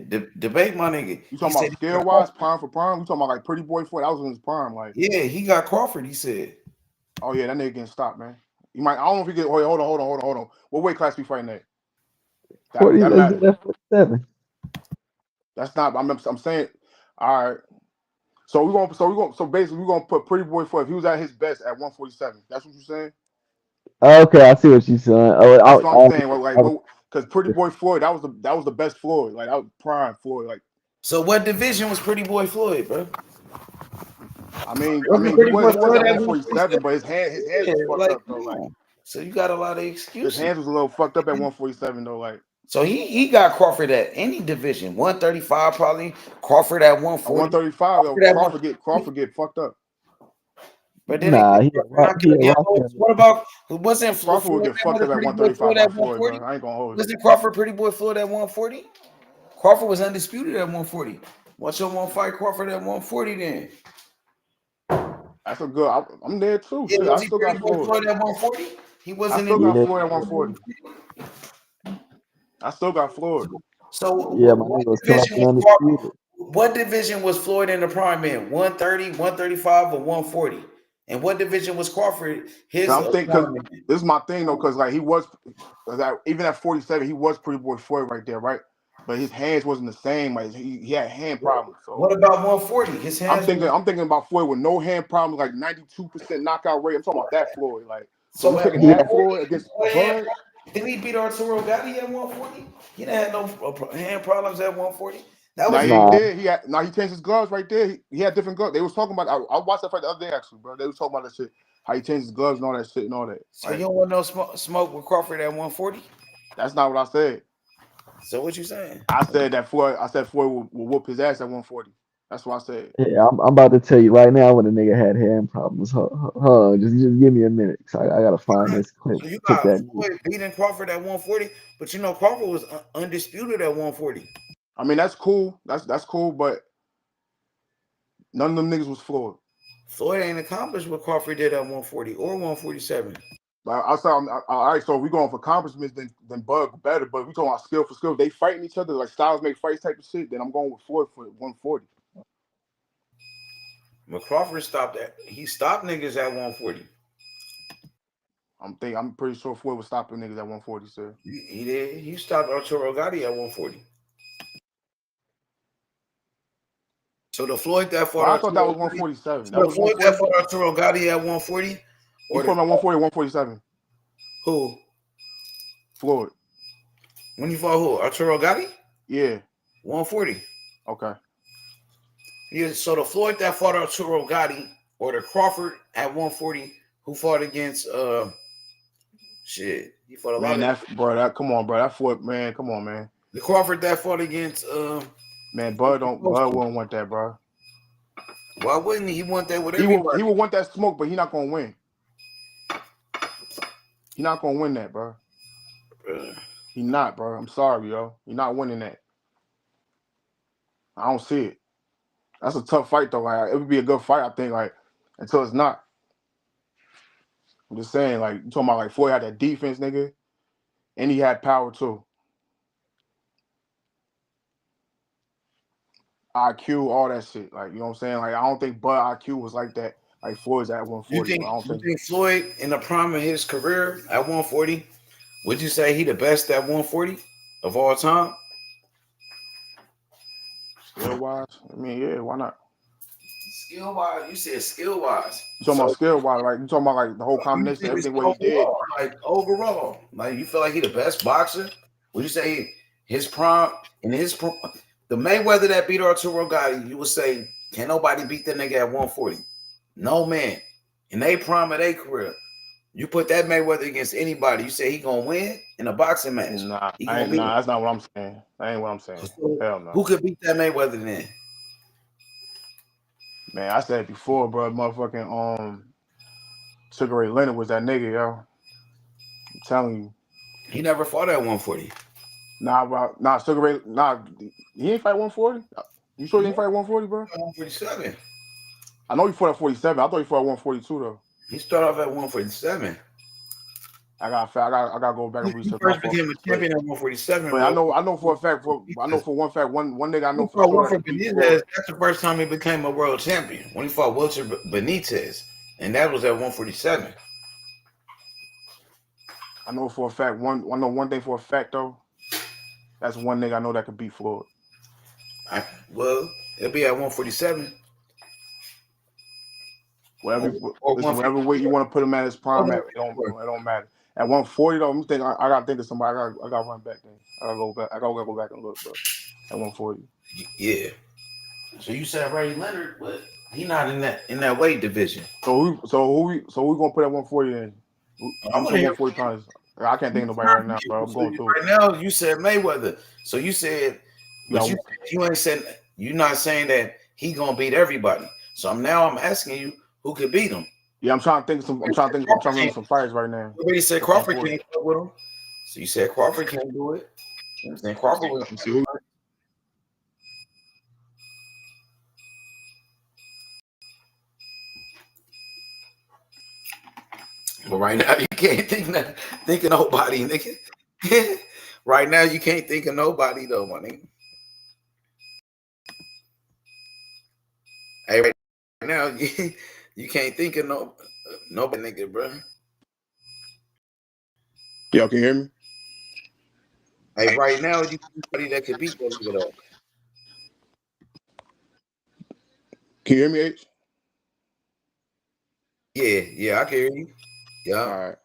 this. Debate my nigga. You talking about scale wise, prime for prime? We talking about like Pretty Boy Floyd? That was in his prime, like. Yeah, he got Crawford. He said. Oh yeah, that nigga getting stopped, man. You might. I don't know if he get. Hold on. What weight class we fighting at? 47. That's not. I'm saying. All right. So basically we're gonna put Pretty Boy Floyd. If he was at his best at 147, that's what you're saying. Okay, I see what you're saying. That's what I'm saying. Because Pretty Boy Floyd, that was the best Floyd. Like that was prime Floyd. Like. So what division was Pretty Boy Floyd, bro? I mean, he was at 147, but his hands was fucked up though. Like, so you got a lot of excuses. His hands was a little fucked up at 147 though. Like, so he got Crawford at any division, 135 probably. Crawford at 140. 135. Crawford get fucked up. But then what about wasn't Crawford would get fucked up at 135 by Floyd, bro. I ain't gonna hold you. Wasn't Crawford Pretty Boy Floyd at 140? Crawford was undisputed at 140. What's your one fight Crawford at 140 then? That's a good. I'm there too. Yeah, I still got Floyd at 140. He wasn't. I still got Floyd at 140. I still got Floyd. So Yeah, my nigga was clocking undisputed. what division was Floyd in the prime in? 130, 135, or 140? And what division was Crawford his I'm thinking because prime in? this is my thing though, because like he was, even at 47, he was pretty boy Floyd right there, right? But his hands wasn't the same. Like he had hand problems. So What about 140? His hands. I'm thinking about Floyd with no hand problems, like 92% knockout rate. I'm talking about that Floyd. Like, so So we at taking that 140, Floyd against Bud? didn't he beat Arturo Gatti at 140? He didn't have no hand problems at 140. That was He did. He changed his gloves right there. He had different gloves. They was talking about. I watched that fight the other day actually, bro. They was talking about that shit. How he changed his gloves and all that shit and all that. So you don't want no smoke with Crawford at 140? That's not what I said. So what you saying? I said that Floyd. I said Floyd will whoop his ass at 140. That's what I said. Yeah, I'm about to tell you right now when a nigga had hand problems. Hold on, just give me a minute. I gotta find this clip. So you Took got that. Floyd beating Crawford at 140, but you know Crawford was undisputed at 140. I mean that's cool. That's cool, but none of them niggas was Floyd. Floyd ain't accomplished what Crawford did at 140 or 147. I saw. All right, so we going for accomplishments than Bud better, but we talking about skill for skill. They fighting each other like styles make fights type of shit. Then I'm going with Floyd for 140. But Crawford stopped that. He stopped niggas at 140. I'm pretty sure Floyd was stopping niggas at 140, sir. He did. He stopped Arturo Gatti at 140. So the Floyd that fought. I thought that was 147. So the Floyd that fought Arturo Gatti at 140. He fought him at 140 or 147. Who? Floyd. When you fought who? Arturo Gatti? Yeah. 140. Okay. Yeah. So the Floyd that fought Arturo Gatti or the Crawford at 140 who fought against shit. He fought a lot of come on, bro. That Floyd, man, come on, man. The Crawford that fought against man, Bud wouldn't want that, bro. Why wouldn't he? He want that with everybody. He would want that smoke, but he not gonna win. He not gonna win that, bro. He not, bro. I'm sorry, yo. He not winning that. I don't see it. That's a tough fight, though. Like, it would be a good fight, I think, like, until it's not. I'm just saying, like, you talking about, like, Floyd had that defense, nigga, and he had power, too. IQ, all that shit. Like, you know what I'm saying? Like, I don't think Bud IQ was like that. Like, Floyd's at 140. You think Floyd, in the prime of his career at 140, would you say he the best at 140 of all time? Skill-wise? I mean, yeah, why not? Skill-wise? You said skill-wise. You talking about skill-wise, like, you talking about, like, the whole combination, everything what he did. Like, overall. Like, you feel like he the best boxer? Would you say his prime, the Mayweather that beat Arturo Gatti, you would say, can't nobody beat that nigga at 140? No man. In their prime of their career, you put that Mayweather against anybody, you say he gonna win in a boxing match? Nah, that's not what I'm saying. That ain't what I'm saying. So, hell no. Who could beat that Mayweather then? Man, I said it before, bro. Motherfucking Sugar Ray Leonard was that nigga, yo. I'm telling you. He never fought at 140. Nah, Sugar Ray, he ain't fight 140? You sure he didn't fight 140, bro? 147. I know he fought at 47. I thought he fought at 142 though. He started off at 147. I gotta go back and research. He first became a champion at 147. But I know for a fact, one nigga I know for sure. Wilter Benitez, that's the first time he became a world champion, when he fought Wilter Benitez, and that was at 147. I know for a fact, one thing for a fact though. That's one nigga I know that could beat Floyd. Well, it'll be at 147. Whatever weight you want to put him at his prime at, it don't matter. At 140 though, I gotta think of somebody. I gotta run back then. I gotta go back. I gotta go back and look, bro. At 140. Yeah. So you said Ray Leonard, but he not in that weight division. So who we gonna put at 140 then? I'm 140 pounds. I can't think of nobody right now, bro. I'm going through. Right now, you said Mayweather. So you said, but you ain't saying, you're not saying that he gonna beat everybody. So I'm asking you, who could beat him? Yeah, I'm trying to think of some fights right now. You already said Crawford can't go with him. So you said Crawford can't do it. You saying Crawford will. But right now you can't think of nobody, nigga. Right now, you can't think of nobody though, my nigga. Hey, right now you can't think of nobody, nigga, bro. Y'all can hear me? Hey, right now you somebody that could beat that nigga though. Can you hear me, H? Yeah, I can hear you. Yeah. All right.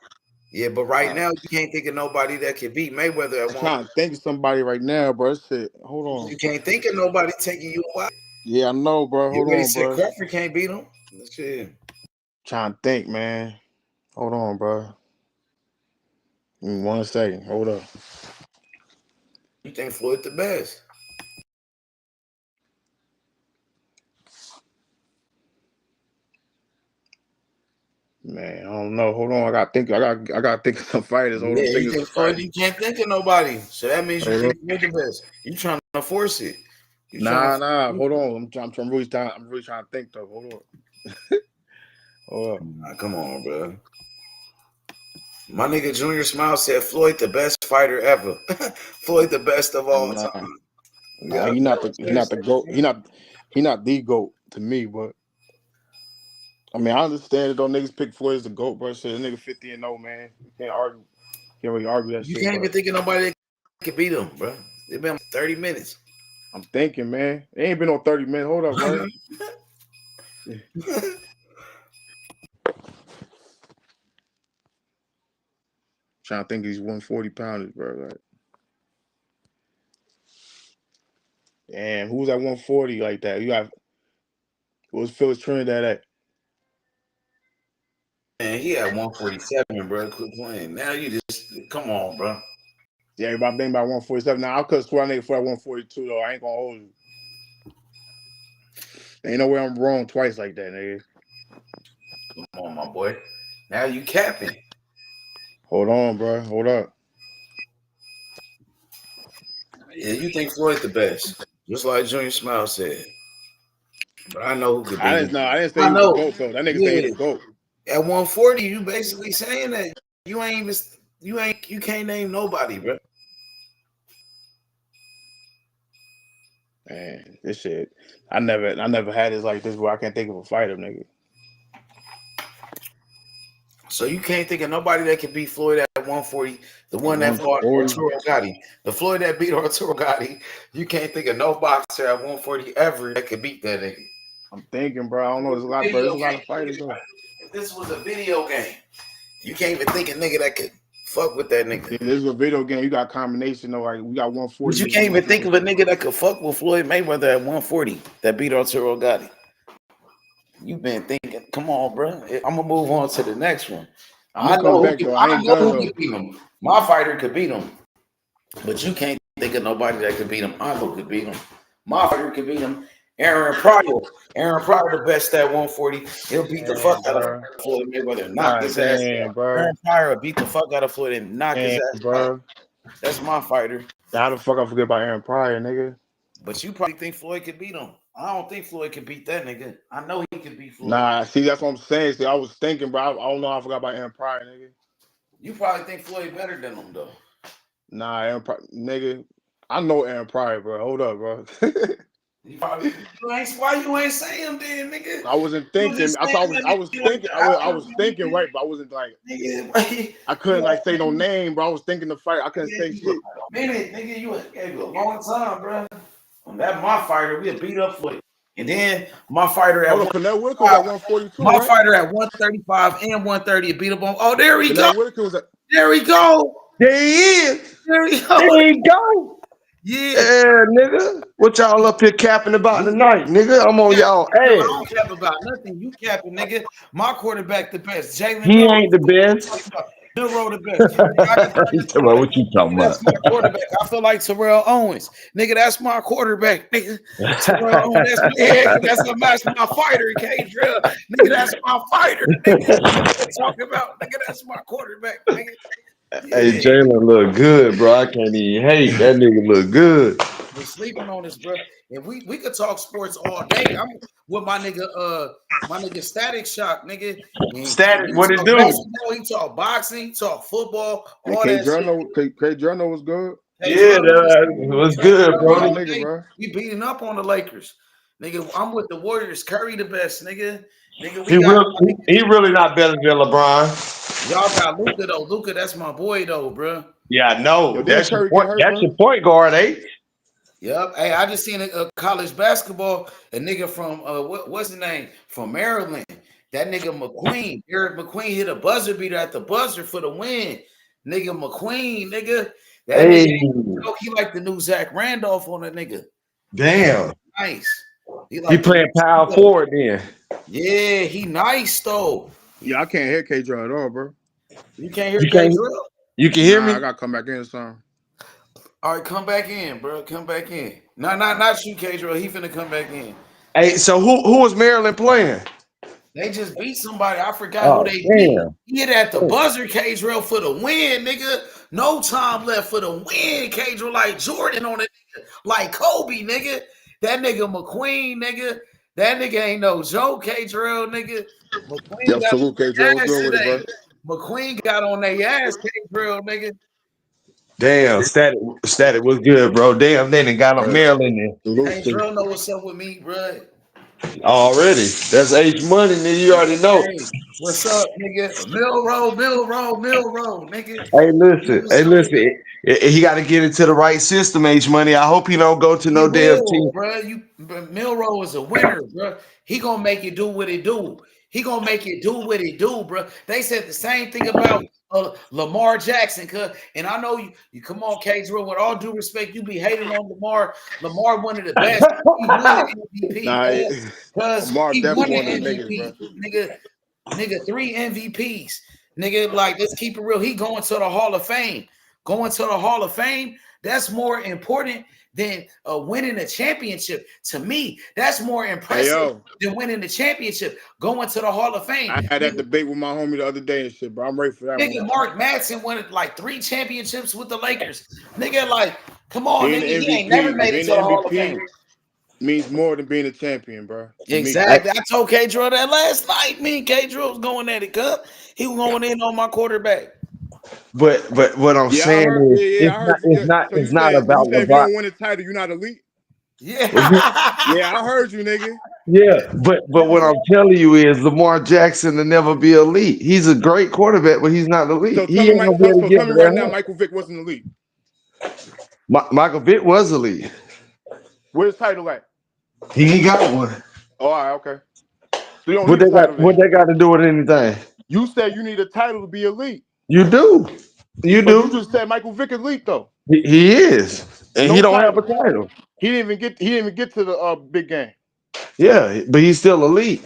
Yeah, but right now you can't think of nobody that could beat Mayweather at I'm one. trying to think of somebody right now, bro. Shit. Hold on. You can't think of nobody taking you a while. Yeah, I know, bro. Hold on, Said bro. Crawford can't beat him. Shit. Trying to think, man. Hold on, bro. Give me 1 second. Hold up. You think Floyd the best? Man, I don't know. Hold on. I gotta think of some fighters. Hold on. Yeah, you think Floyd, you can't think of nobody. So that means you think Floyd the best. You trying to force it. Nah. Hold on. I'm really trying to think though. Hold on. Hold up. Nah, come on, bro. My nigga Junior Smile said Floyd the best fighter ever. Floyd the best of all time. Nah, he not the GOAT. He not the GOAT to me, but I mean I understand it though. Niggas pick Floyd as the GOAT, bro. Shit, that nigga 50-0, man. You can't argue. Can't really argue that shit. You can't even think of nobody that can beat him, bro. It's been 30 minutes. I'm thinking, man. It ain't been on 30 minutes. Hold up, bro. Trying to think these 140 pounders, bro. Like, damn, who's at 140 like that? You got what's Phyllis Trinidad at? Man, he at 147, bro. Quit playing. Now you just come on, bro. Yeah, everybody think about 147. Now I could swear I nigga for at 142 though. I ain't gonna hold you. Ain't no way I'm wrong twice like that, nigga. Come on, my boy. Now you capping. Hold on, bro. Hold up. Yeah, you think Floyd the best, just like Junior Smile said. But I know who could beat him. I didn't say he was the GOAT though. That nigga say he the GOAT. At 140, you basically saying that you can't name nobody, bro. Man, this shit. I never had this like this where I can't think of a fighter, nigga. So you can't think of nobody that can beat Floyd at 140. The one that fought Arturo Gatti. The Floyd that beat Arturo Gatti. You can't think of no boxer at 140 ever that could beat that nigga. I'm thinking, bro. I don't know. There's a lot of fighters though. If this was a video game, you can't even think of nigga that could fuck with that nigga. Yeah, this is a video game. You got a combination though. Like we got 140. But you can't even think of a nigga that could fuck with Floyd Mayweather at 140 that beat Arturo Gatti. You've been thinking, come on, bro. I'm gonna move on to the next one. I know who could beat him. My fighter could beat him, but you can't think of nobody that could beat him. I know could beat him. My fighter could beat him. Aaron Pryor. Aaron Pryor, the best at 140. He'll beat the fuck out of Floyd Mayweather. Knock his ass out. Aaron Pryor will beat the fuck out of Floyd and knock his ass out. That's my fighter. How the fuck I forget about Aaron Pryor, nigga? But you probably think Floyd could beat him. I don't think Floyd could beat that nigga. I know he could beat Floyd. Nah, see, that's what I'm saying. See, I was thinking, bro. I don't know how I forgot about Aaron Pryor, nigga. You probably think Floyd better than him, though. Nah, Aaron Pryor, nigga. I know Aaron Pryor, bro. Hold up, bro. Why you ain't saying then, nigga? I wasn't thinking. I was thinking right, but I wasn't like. I couldn't like say no name, bro. I was thinking the fight. I couldn't say shit. Minute, nigga, you gave you a long time, bro. That my fighter, we'll beat up Floyd. And then my fighter at 142. My fighter at 135 and 130 beat up on. Oh, there we go. There we go. There he is. There we go. There he go. Yeah, nigga. What y'all up here capping about tonight, nigga? I'm on y'all ass. I don't cap about nothing. You capping, nigga. My quarterback the best. Jalen. He ain't the best. Terrell the best. What you talking about? That's my quarterback. I feel like Terrell Owens. Nigga, that's my quarterback. Nigga. Terrell Owens, that's my fighter, K-Drill. Nigga, that's my fighter. Nigga. Talking about, nigga, that's my quarterback, nigga. Yeah. Hey, Jalen look good, bro. I can't even hate. That nigga look good. We're sleeping on this, bro. And we could talk sports all day. I'm with my nigga Static Shock, nigga. Static, what it do? He talk boxing, he talk football, all K that shit. K Journal was good. Hey, Yeah, Drill, that was good, My bro. nigga, bro. we beating up on the Lakers. Nigga, I'm with the Warriors. Curry the best, nigga. Nigga, we He got really, he really not better than LeBron. y'all got Luka though. Luka, that's my boy though, bro. Yeah, I know. Yo, didn't That's your Curry get point. hurt, That's bro? your point guard, eh? Yep. Hey, I just seen a college basketball. A nigga from what's his name from Maryland. That nigga McQueen, Eric McQueen hit a buzzer beater at the buzzer for the win. Nigga McQueen, nigga. That nigga, Hey, he like the new Zach Randolph on that nigga. damn. Nice. He Like the playing power forward then. yeah, he nice though. Yeah, I can't hear K Drill at all, bro. You can't hear You K can't. Drill. You can hear Nah, I me? gotta come back in, son. All right, come back in, bro. Come back in. Not you, K Drill. He finna come back in. Hey, so who was Maryland playing? They just beat somebody. I forgot who Oh, they beat. damn. He hit at the buzzer, K-Drill, for the win, nigga. No time left for the win, K-Drill, like Jordan on it, like Kobe, nigga. That nigga McQueen, nigga. That nigga ain't no joke, K-Drill, nigga. McQueen Yo, got salute, K. on Drill. their What's ass good with it, today. bro? McQueen got on their ass, K-Drill, nigga. Damn, static was good, bro. Damn, they done got a Right. Maryland Salute to K-Drill know what's up with me, bro. in already. That's H money, nigga. You already know. Hey, what's up, nigga? Mill Road, nigga. Hey, Nigga, listen. what's Hey, up with listen. He got to get into the right system, H money. I hope he don't go to He no damn will, team. bro. Milrow is a winner, bro. He gonna make it do what it do. He gonna make it do what it do, bro. They said the same thing about Lamar Jackson, and I know you come on, K Drill. With all due respect, you be hating on Lamar. Lamar one of the best. He won the MVP, nah. cause Lamar he won definitely the one of the niggas, bro. MVP, nigga, 3 MVPs, nigga. Like, let's keep it real. He going to the Hall of Fame. Going to the Hall of Fame. That's more important than winning a championship. To me, that's more Hey, impressive yo, than winning the championship. Going to the Hall of Fame. I had that debate with my homie the other day and shit, bro. I'm ready for that Nigga, one. Mark Madsen won like 3 championships with the Lakers. Nigga, like, come on, Being nigga. the He ain't never MVP, made it being to the the Hall of Fame. MVP means more than being a champion, bro. To me. Exactly. I told K Drill that last night. Me and K Drill was going at it, cuz. He was going in on my quarterback. But what I'm Yeah, I saying heard. is, Yeah, I heard you. Yeah. So it's not you about saying if you LeBron. don't win a title, you're not elite? Yeah. Yeah, I heard you, nigga. Yeah, but what I'm telling you is Lamar Jackson will never be elite. He's a great quarterback, but he's not elite. So tell He me, ain't gonna be able to so get tell me over right that now, hump. Michael Vick wasn't elite. Michael Vick was elite. Where's his title at? He ain't got one. Oh, all right, okay. So you don't need a title What then. they got to do with anything? You said you need a title to be elite. You do. You But you do. just said Michael Vick elite though. He is, and he No don't have a title. title. He didn't even get to the big game. Yeah, but he's still elite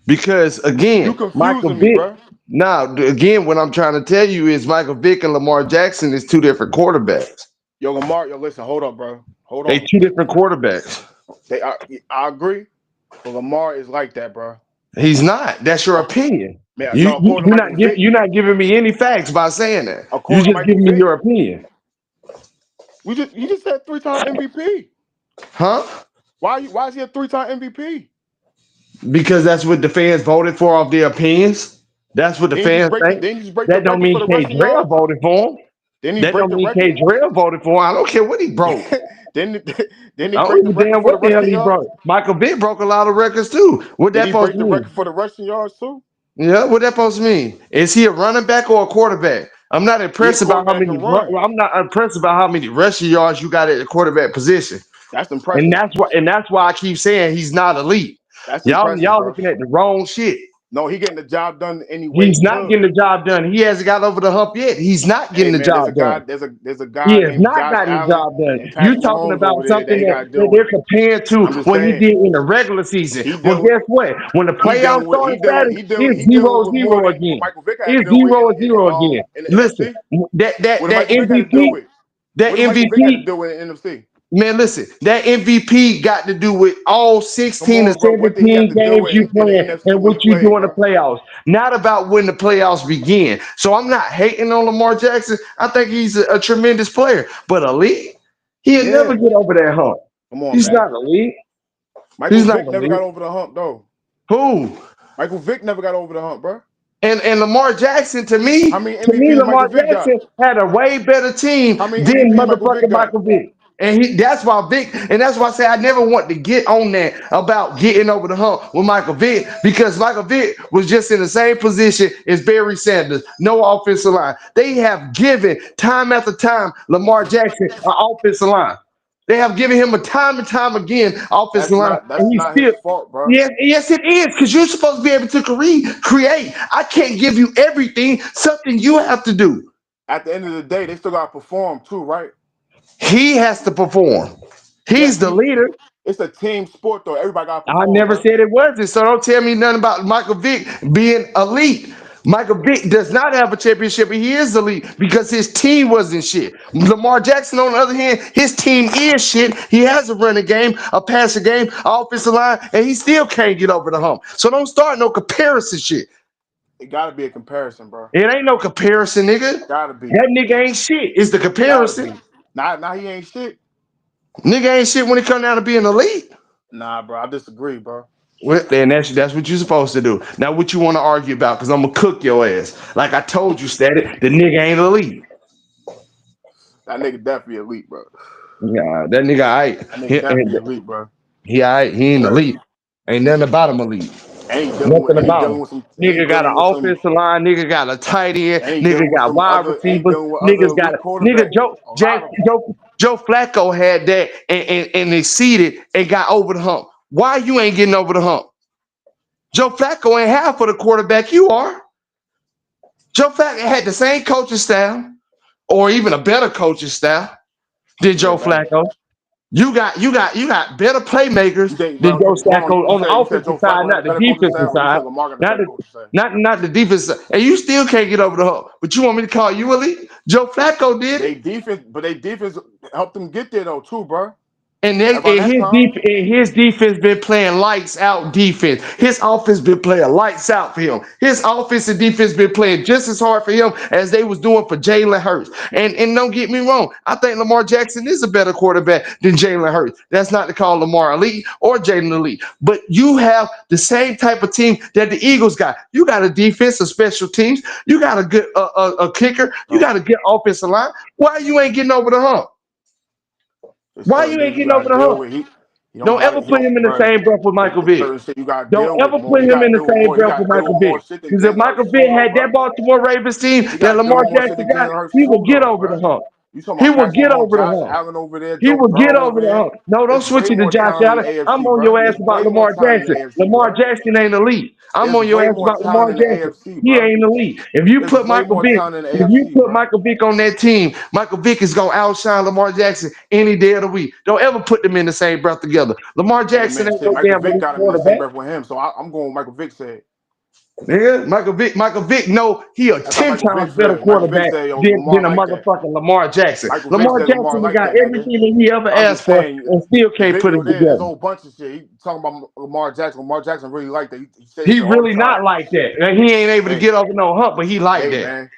because You again, Michael confusing me, Vick. bro. Now, again, what I'm trying to tell you is Michael Vick and Lamar Jackson is two different quarterbacks. Yo, Lamar, listen, hold up, bro. Hold They on. two different quarterbacks. I agree, but Lamar is like that, bro. He's not. That's your opinion. Man, no, according to Michael Vick, You're not giving me any facts by saying that. You according to just Michael giving me Vick, your opinion, you just said 3-time MVP. huh? Why is he a 3-time MVP? Because that's what the fans voted for off their opinions. That's what the fans think. Didn't he just break the That don't record mean for the K. rushing Drell yards? voted for him. Didn't he That break don't the mean K. record? Drell voted for him. I don't care what he broke. Didn't he I break don't the give a record damn for the what the hell rushing he yards? broke. Michael Vick broke a lot of records too. What Did that he supposed break to the mean? record for the rushing yards too? Yeah, what that supposed to mean? Is he a running back or a quarterback? I'm not He a impressed about how quarterback many. and run. I'm not impressed about how many rushing yards you got at the quarterback position. That's And impressive. that's why I keep saying he's not elite. That's Y'all impressive, bro. looking at the wrong shit. No, he getting the job done any way He's he not could. getting the job done. He hasn't got over the hump yet. He's not Hey getting the man, job done. there's a He guy has named not Josh gotten the Allen job done. and You Patrick talking Mahomes about over there that something he got to that deal with. they're comparing to I'm just what he saying did in the regular season. he Well, deal guess what? When the he playoffs dealing with started Saturday, he it's dealing with more 0-0 than what again. Michael Vick had to It's deal with 0-0 again. in the Listen, NFC. that What did Michael Vick had to deal MVP, with? that What did Michael Vick had to MVP, deal with in the NFC? man, listen, that MVP got to do with all Come 16 or on, bro. What did he have 17 to deal games with you in the playing NFC and when he what you do played, in the bro? playoffs. Not about when the playoffs begin. So I'm not hating on Lamar Jackson. I think he's a tremendous player. But elite, he'll never Yeah. get over that hump. Come on, He's man. not elite. Michael He's not Vick never elite. got over the hump, though. Who? Michael Vick never got over the hump, bro. And Lamar Jackson, to How many me, MVPs Lamar Michael Vick got? Jackson had a way better team How many than MVPs Michael Vick motherfucking got? Michael Vick. And that's why Vic, and that's why I say I never want to get on that about getting over the hump with Michael Vick, because Michael Vick was just in the same position as Barry Sanders, no offensive line. They have given time after time Lamar Jackson an offensive line. They have given him a time and time again offensive line, That's and he's not his still. fault, bro. Yes, it is, because you're supposed to be able to create. I can't give you everything. Something you have to do. At the end of the day, they still got to perform too, right? He has to perform. He's the leader. It's a team sport, though. Everybody got to I perform, never bro. said it wasn't. So don't tell me nothing about Michael Vick being elite. Michael Vick does not have a championship, but he is elite because his team wasn't shit. Lamar Jackson, on the other hand, his team is shit. He has a running game, a passing game, offensive line, and he still can't get over the hump. So don't start no comparison shit. It got to be a comparison, bro. It ain't no comparison, nigga. Gotta be. That nigga ain't shit. It's the comparison. Nah, he ain't shit. Nigga ain't shit when it comes down to being elite. Nah, bro, I disagree, bro. Well, then that's what you're supposed to do. Now, what you want to argue about? Because I'm gonna cook your ass. Like I told you, Static, the nigga ain't elite. That nigga definitely elite, bro. Nah, that nigga alright. That nigga definitely elite, bro. He alright. He ain't elite. Ain't nothing about him elite. Ain't Nothing about him. Nigga got an offensive line. Nigga got a tight end. Nigga got wide receivers. Niggas got nigga Joe Flacco had that and exceeded and got over the hump. Why you ain't getting over the hump? Joe Flacco ain't half of the quarterback you are. Joe Flacco had the same coaching style, or even a better coaching style than Joe Flacco. You got better playmakers than Joe Flacco on the offensive side, not the defensive side. Not the defense side. And you still can't get over the hump. But you want me to call you elite? Joe Flacco did it. They defense helped them get there though too, bro. And his defense been playing lights out defense. His offense been playing lights out for him. His offense and defense been playing just as hard for him as they was doing for Jalen Hurts. And don't get me wrong, I think Lamar Jackson is a better quarterback than Jalen Hurts. That's not to call Lamar elite or Jalen elite. But you have the same type of team that the Eagles got. You got a defense, a special teams. You got a good a kicker. You got a good offensive line. Why you ain't getting over the hump? Why you ain't getting over the hump? Don't ever put him in the same breath with Michael Vick. Don't ever put him in the same breath with Michael Vick. Because if Michael Vick had that Baltimore Ravens team that Lamar Jackson got, he would get over the hump. He will get over the hump. He will get over the hump. No, don't switch it to Josh Allen. I'm on your ass about Lamar Jackson. Lamar Jackson ain't elite. I'm on your ass about Lamar Jackson. He ain't elite. If you put Michael Vick on that team, Michael Vick is gonna outshine Lamar Jackson any day of the week. Don't ever put them in the same breath together. Lamar Jackson ain't no damn Vick got him in the same breath with him, so I'm going with Michael Vick said. Nigga, Michael Vick, no, he a 10 times better quarterback than a motherfucking Lamar Jackson. Lamar Jackson got everything that he ever asked for and still can't put it together. There's a whole bunch of shit. He talking about Lamar Jackson. Lamar Jackson really like that. He really not like that. And he ain't able to get over no hump, but he like that. Man.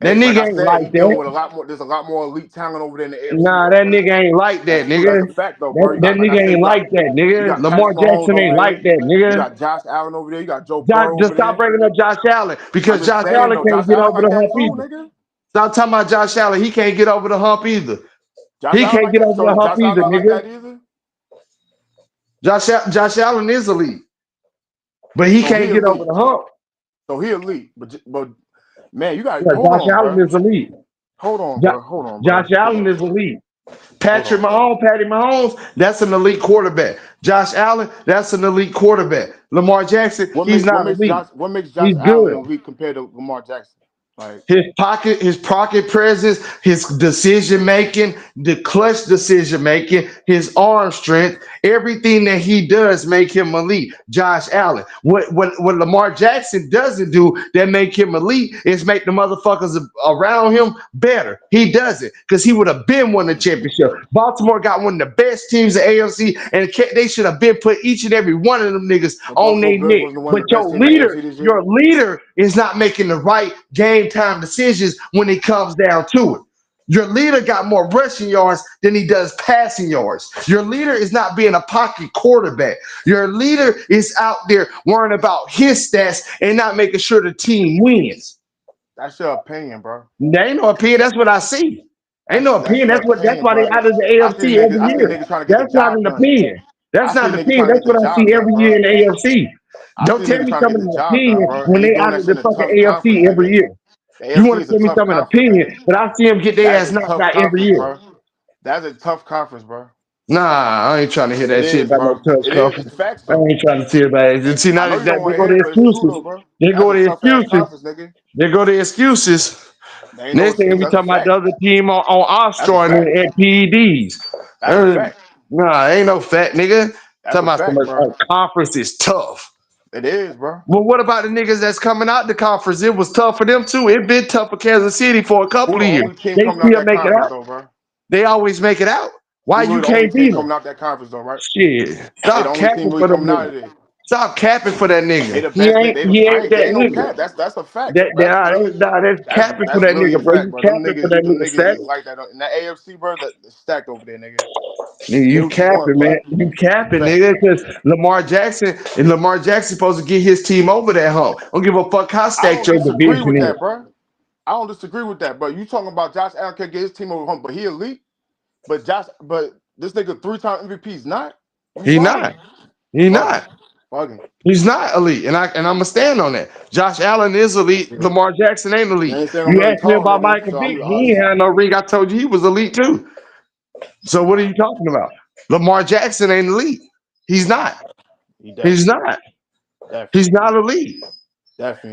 That nigga ain't like that. There's a lot more elite talent over there in the AFC. Nah, that nigga ain't like that, nigga. That's a fact, though, bro. That nigga ain't like that, nigga. Lamar Jackson ain't like that, nigga. You got Josh Allen over there. You got Joe Burrow just stop bringing up Josh Allen because Josh Allen can't get over the hump either. Stop talking about Josh Allen. He can't get over the hump either. He can't get over the hump either, nigga. Josh Allen is elite, but he can't get over the hump. So he elite, but man, you got Josh Allen is elite. Hold on, bro. Josh Allen is elite. Patty Mahomes, that's an elite quarterback. Josh Allen, that's an elite quarterback. Lamar Jackson, he's not elite. What makes Josh Allen elite compared to Lamar Jackson? Like his pocket presence, his decision making, the clutch decision making, his arm strength, everything that he does make him elite. Josh Allen. What Lamar Jackson doesn't do that make him elite is make the motherfuckers around him better. He doesn't, because he would have been won the championship. Baltimore got one of the best teams in AFC, and they should have been put each and every one of them niggas on their neck. But your leader is not making the right game time decisions when it comes down to it. Your leader got more rushing yards than he does passing yards. Your leader is not being a pocket quarterback. Your leader is out there worrying about his stats and not making sure the team wins. That's your opinion, bro. There ain't no opinion. That's what I see. Ain't no That's opinion. your That's opinion, why they bro. out of the AFC I every see year. niggas trying to get the That's not job an done. opinion. That's I see not an niggas opinion. trying to That's get the what I job see done, every year bro. in the AFC. I Don't see tell niggas me trying to get something the an job done, opinion bro. when And they they doing out that of shit the in a fucking tough conference, AFC every nigga. year. The You AFC want is to a tell me tough something conference, opinion, nigga. but I see them get their That ass is a knocked tough out every conference, year. bro. That's a tough conference, bro. Nah, I ain't trying to hear It that shit is, about no bro. touch It is. conference. It's facts, I though. ain't trying to hear about it. And see, I now know you don't they want to go hear to it, but it's true, excuses. though, bro. They That's go a to tough ass excuses. conference, nigga. They go to excuses. There ain't no Next thing excuse. we That's a talking about fact. the other team on That's a Ostro fact. and PEDs. That's a fact. Nah, ain't no fat nigga. That's Talking a about some fact, bro. conference is tough. It is, bro. Well, what about the niggas that's coming out the conference? It was tough for them too. It been tough for Kansas City for a Who couple the of years. only team They coming out still that make it conference, out. though, bro? They always make it out. Why We you really the only can't team beat them? coming out that conference, though, right? Shit. They the Stop only team capping really for them coming out niggas. of there. Stop capping for that They nigga. the best. He ain't They that ain't no nigga. cap. That's a fact. That's capping for That's that really a nigga, bro. fact, You bro. capping for that Them nigga niggas status. is like that in that AFC, bro. That's stacked over there, nigga. Nigga, Get you what you want, capping, man. but You capping, fact. nigga, because Lamar Jackson supposed to get his team over that hump. Don't give a fuck how I stacked don't your disagree division with is. that, bro. I don't disagree with that, bro. You talking about Josh Allen can get his team over hump, but he elite. But this nigga 3-time MVP is not. You He lying? not. He Bugging, not. bugging. He's not elite, and I'm gonna stand on that. Josh Allen is elite. Lamar Jackson ain't You elite. ain't saying on You nothing asked me tall, about nigga. Michael So Vick. He ain't had no ring. I told you he was elite too. So what are you talking about? Lamar Jackson ain't elite. He's not. he He's definitely, not. He's definitely, not elite.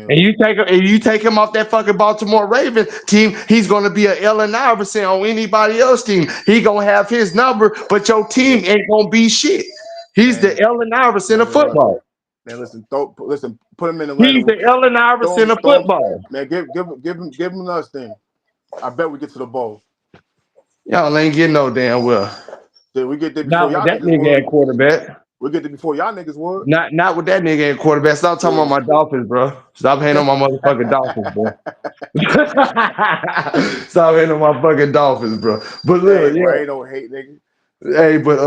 And definitely. you take him off that fucking Baltimore Ravens team, he's gonna be a Allen Iverson on anybody else team. He gonna have his number, but your team ain't gonna be shit. He's the Man, Allen Iverson of man, look, football. man. Listen, put him in He's Atlanta. the Allen Iverson of Throw him, football. man. Give him us then. I bet we get to the bowl. Y'all ain't getting no damn well. Then we get there before Not with y'all that niggas nigga would. at quarterback. We get there before y'all niggas would. Not with that nigga at quarterback. Stop talking about Yeah. my Dolphins, bro. Stop hating on my motherfucking Dolphins, bro. Stop hating on my fucking Dolphins, bro. But Hey, look, bro, yeah. ain't no hate, nigga. Hey, but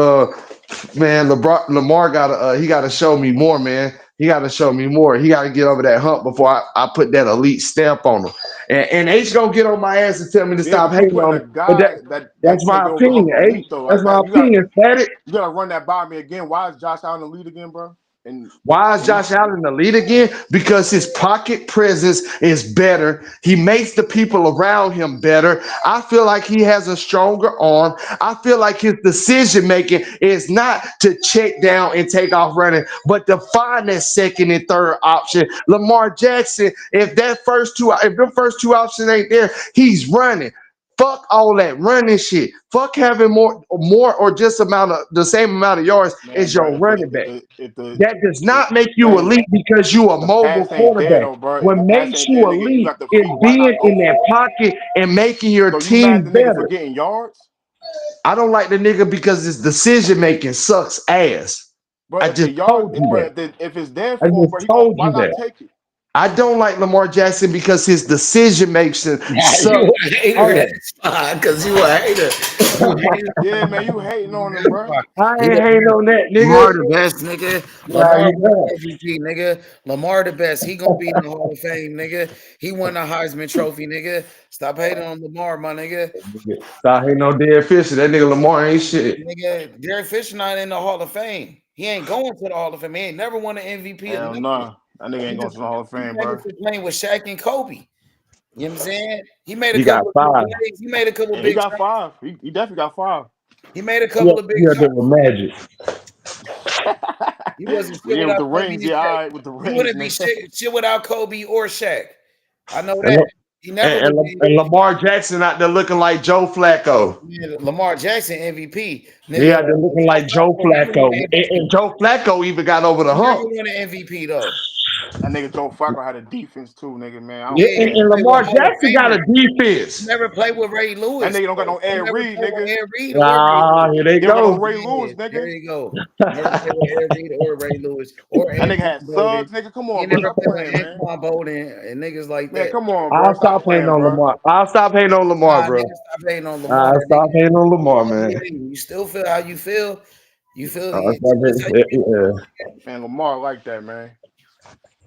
man, Lamar gotta he gotta show me more, man. He gotta show me more. He gotta get over that hump before I put that elite stamp on him. And H gonna get on my ass and tell me to Yeah, stop but you hating putting on a him. But guy that that's can't my get over the hump opinion, H. elite though. That's Like my that, opinion, static. you gotta run that by me again. Why is Josh Allen the lead again, bro? And Why is Josh Allen the lead again? Because his pocket presence is better. He makes the people around him better. I feel like he has a stronger arm. I feel like his decision making is not to check down and take off running, but to find that second and third option. Lamar Jackson, if the first two options ain't there, he's running. Fuck all that running shit. Fuck having more or just the same amount of yards man, as bro, your running back. if That does the not make you man, elite because you a the mobile pass ain't there quarterback. though, bro. If What the pass makes ain't you there, nigga, and you elite got the is feet, why being not go in that for it? pocket and making your So you mad team at the nigga for better. getting yards, I don't like the nigga because his decision making sucks ass. bro? I If the just yard, told you bro, that. if it's there I for him, just bro, told why you not that. take it? I don't like Lamar Jackson because his decision making sucks. You a hater. Oh, That's fine, because you a hater. You a hater. Yeah, man, you hating on him, bro. I He ain't the hating on that, Lamar nigga. the best, nigga. Nah, Lamar you won not. MVP, nigga. Lamar the best. He gonna be in the Hall of Fame, nigga. He won the Heisman Trophy, nigga. Stop hating on Lamar, my nigga. Stop hating on Derek Fisher. That nigga Lamar ain't shit. Nigga, Derek Fisher not in the Hall of Fame. He ain't going to the Hall of Fame. He ain't never won an MVP or Hell nothing. nah, that nigga ain't going to the Hall of He Fame, bro. famous for playing with Shaq and Kobe. You know what I'm saying? He made a He got couple of big 5. plays. He made a couple Yeah, he big got shots. 5. He definitely got 5. He made a Yeah, couple of big yeah, shots. with Magic. He wasn't shit Yeah, with without the Kobe rings, and yeah, all Shaq. right, with the He rings, wouldn't be nigga. shit without Kobe or Shaq. I know And, that. He never would be. and Lamar Jackson out there looking like Joe Flacco. Yeah, Lamar Jackson MVP, He nigga. out there looking Joe like Joe Flacco never won Flacco. an And MVP. Joe Flacco even got over the He never hump. won an MVP though. That nigga Joe Flacco had a defense too, nigga, man. I Yeah, don't Yeah, see he that. and played with Lamar Hall of Jackson got Famers. a He defense. never played with Ray That Lewis. nigga don't got no He Ed never Reed, played with nigga. Ed Reed or Ray Lewis. Here they He don't got no go. Ray Yeah, Lewis, there nigga. you go. Never played with Ed Reed or Ray Lewis or That nigga Anquan had Bolden. Suggs, nigga. Come He on, bro. never Stop played with playing, man. Anquan Bolden and niggas like Man, that. come on, bro. I'll Stop stop hating playing, on bro. Lamar. I'll stop hating on Lamar, Nah, bro. nigga, stop hating on Lamar, I'll stop nigga. hating on Lamar, I man. get it. You still feel how you feel. You feel I'll it. stop That's how hating. you feel. Man, Lamar like that, man.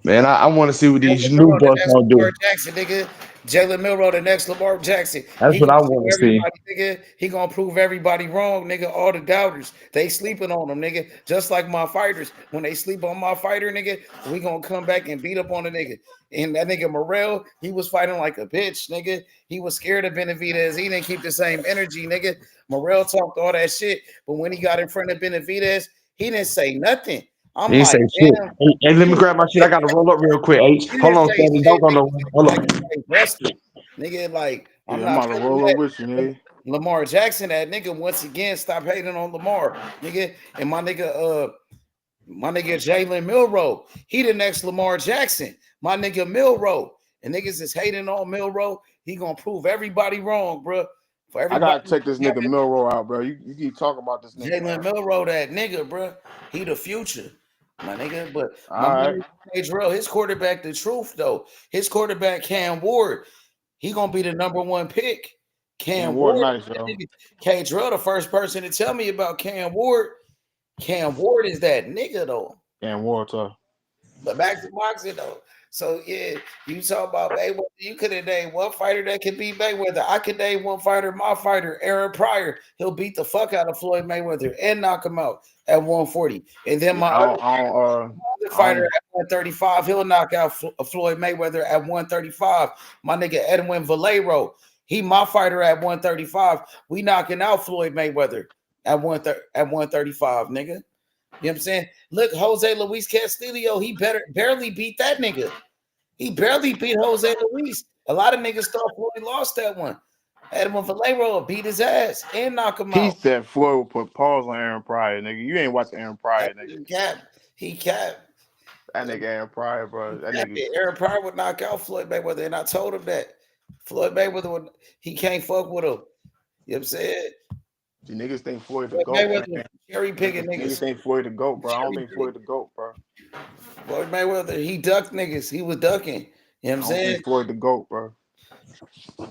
Man, I want to see what these Jalen new Milroe, the bucks next gonna Lamar do. Jackson, nigga. Jalen Milroe, the next Lamar Jackson. That's He what gonna I show want to see. everybody, nigga. He gonna prove everybody wrong, nigga. All the doubters, they sleeping on him, nigga. Just like my fighters, when they sleep on my fighter, nigga, we gonna come back and beat up on the nigga. And that nigga Morrell, he was fighting like a bitch, nigga. He was scared of Benavidez. He didn't keep the same energy, nigga. Morrell talked all that shit, but when he got in front of Benavidez, he didn't say nothing. I'm He ain't say like, shit. damn. Hey, let me grab my shit. I gotta roll up real quick. H, He hold didn't on, say Stanley. Don't shit, go nigga. nowhere. Hold on. Like rested. Nigga, like, I'm Yeah, I'm not about to feeling roll up that. with you, nigga. Lamar Jackson, that nigga, once again, stop hating on Lamar, nigga. And my nigga Jalen Milroe, he the next Lamar Jackson. My nigga Milroe. And niggas is hating on Milroe. He gonna prove everybody wrong, bro. For I everybody. gotta check this nigga Milroe out, bro. You keep talking about this nigga, Jalen man. Milroe, that nigga, bro. He the future, my nigga. But my All right. man, Adriel, his quarterback, the truth, though. His quarterback, Cam Ward, he gonna be the number one pick. Cam Cam Ward Ward, nice, yo. K. Drill, the first person to tell me about Cam Ward. Cam Ward is that nigga, though. Cam Ward tough. But back to boxing, though. So, yeah, you talk about Mayweather. You could have named one fighter that could beat Mayweather. I could name one fighter, my fighter, Aaron Pryor. He'll beat the fuck out of Floyd Mayweather and knock him out at 140. And then my other fighter at 135, he'll knock out Floyd Mayweather at 135. My nigga Edwin Valero, he my fighter at 135. We knocking out Floyd Mayweather at 135, nigga. You know what I'm saying? Look, Jose Luis Castillo, he barely beat that nigga. He barely beat Jose Luis. A lot of niggas thought Floyd lost that one. Edwin Valero beat his ass and knock him He out. said Floyd will put pause on Aaron Pryor, nigga. You ain't watching Aaron Pryor, nigga. He capped. That nigga Aaron Pryor, bro. That nigga. Aaron Pryor would knock out Floyd Mayweather, and I told him that. Floyd Mayweather he can't fuck with him. You know what I'm saying? See, niggas think Floyd the GOAT, man. Cherry picking Niggas think Floyd the GOAT, bro. I don't think Floyd the GOAT, bro. Floyd Mayweather, he ducked niggas. He was ducking. You know what I'm I don't saying? think Floyd the GOAT, bro.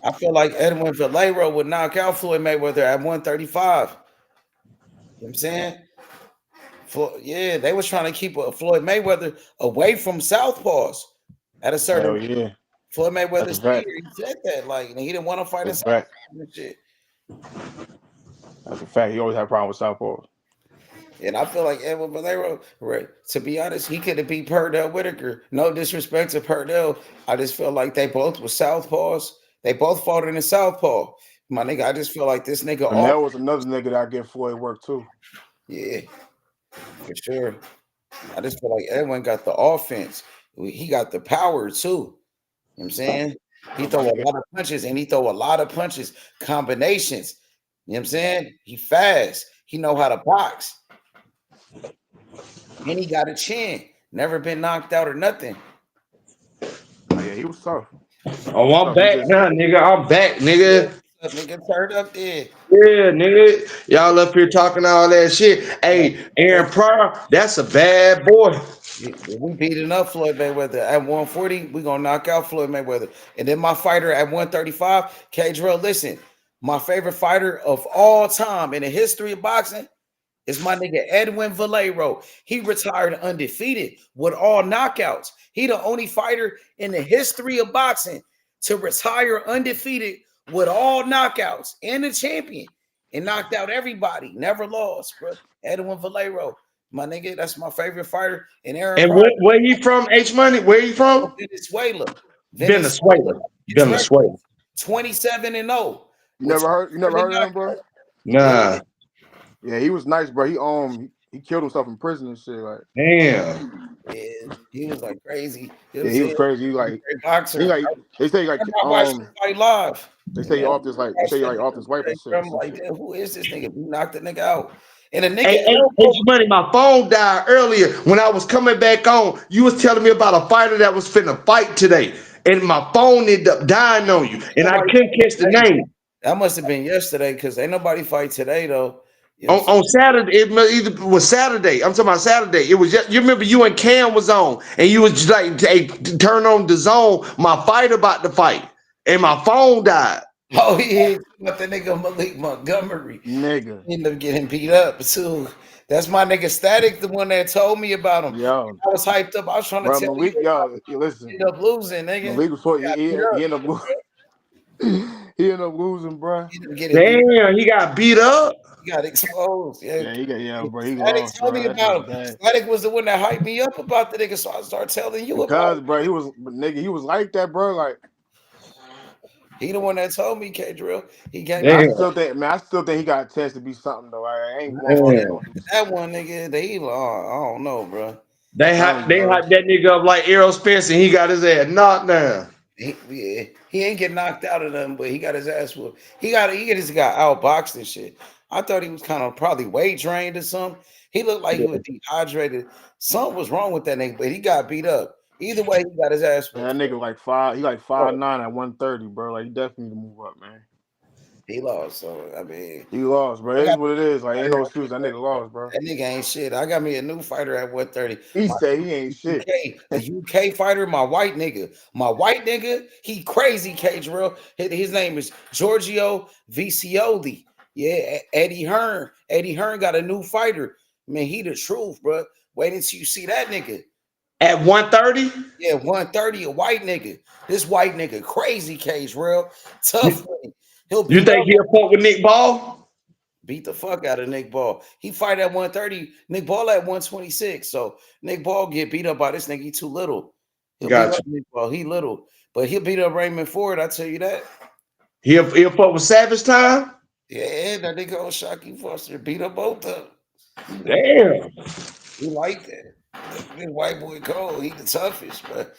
I feel like Edwin Valero would knock out Floyd Mayweather at 135. You know what I'm saying? Yeah, they was trying to keep Floyd Mayweather away from southpaws at a certain. Hell yeah. Floyd Mayweather That's he said that, like, he didn't want to fight That's in southpaws and shit. That's a fact. He always had a problem with southpaws. And I feel like Edwin Valero, right, to be honest, he could have beat Purdell Whitaker. No disrespect to Purdell. I just feel like they both were southpaws. They both fought in the southpaw. My nigga, I just feel like this nigga. And that was another nigga that I give Floyd work too. Yeah, for sure. I just feel like Edwin got the offense. He got the power too. You know what I'm saying? He throw a lot of punches, and he throw a lot of punches, combinations. You know what I'm saying? He fast. He know how to box. And he got a chin. Never been knocked out or nothing. Oh, yeah, he was tough. Oh, I'm back now, nigga. I'm back, nigga. Yeah, nigga, turned up there. Yeah, nigga. Y'all up here talking all that shit. Hey, Aaron Pryor, that's a bad boy. We beating up Floyd Mayweather at 140. We gonna knock out Floyd Mayweather. And then my fighter at 135, K. Drill, listen, my favorite fighter of all time in the history of boxing is my nigga Edwin Valero. He retired undefeated with all knockouts. He the only fighter in the history of boxing to retire undefeated with all knockouts and the champion and knocked out everybody. Never lost, bro. Edwin Valero. My nigga, that's my favorite fighter. And Aaron. And where you from, H Money? Where you from? Venezuela. 27-0. You never heard of him, bro? Nah. Yeah, he was nice, bro. He killed himself in prison and shit. Like, damn. Yeah, he was like crazy. Yeah, he was crazy. He like boxer. They say like fight live. They say you off this like off this wife and shit. I'm like, damn, who is this nigga? We knocked the nigga out. And a Hey, nigga, Money, my phone died earlier. When I was coming back on, you was telling me about a fighter that was finna fight today. And my phone ended up dying on you. And I couldn't catch the name. that must have been yesterday because ain't nobody fight today though. On Saturday, it was Saturday. I'm talking about Saturday. It was just, you remember you and Cam was on, and you was just like, hey, turn on the zone. My fight about to fight, and my phone died. Oh yeah, but the nigga Malik Montgomery Nigga. ended up getting beat up too. That's my nigga Static, the one that told me about him. Yo. I was hyped up. I was trying to Bro, tell Malik, you, yo, listen. ended up losing, nigga. Malik was for, He got he beat up. ended up losing. He ended up losing, bro. He ended up getting beat up. Damn, he got beat up. He got exposed. Yeah, Bro, he Static lost, told bro. me That shit was about him. bad. Static was the one that hyped me up about the nigga, so I started telling you about Because, him. bro, he was like that, bro. Like, he the one that told me, K Drill. He gave I me still think he got a chance to be something though. I ain't Damn. that one nigga. I don't know, bro. They hyped that nigga up like Errol Spence, and he got his ass knocked down. He ain't get knocked out of them, but he got his ass whooped. He just got outboxed and shit. I thought he was kind of probably weight drained or something. He looked like he was dehydrated. Something was wrong with that nigga, but he got beat up. Either way, he got his ass whooped. That nigga like 5'9" at 130, bro. Like, he definitely need to move up, man. He lost, so I mean, he lost, bro. It is what it is. Like, ain't no excuse. That nigga lost, bro. That nigga ain't shit. I got me a new fighter at 130. He said he ain't shit. The UK fighter, my white nigga, he crazy, Cage Real. His name is Giorgio Vicioli. Yeah, Eddie Hearn. Eddie Hearn got a new fighter. Man, he the truth, bro. Wait until you see that nigga. At 130? Yeah, 130, a white nigga. This white nigga, crazy, Cage Real. Tough. You think he'll fuck with Nick Ball? Beat the fuck out of Nick Ball. He fight at 130. Nick Ball at 126. So Nick Ball get beat up by this nigga. He too little. He'll beat up Nick Ball. He little. But he'll beat up Raymond Ford, I tell you that. He'll fuck with Savage Time? Yeah, that nigga old Shocky Foster beat up both of them. Damn. He like that. This white boy cold. He the toughest, but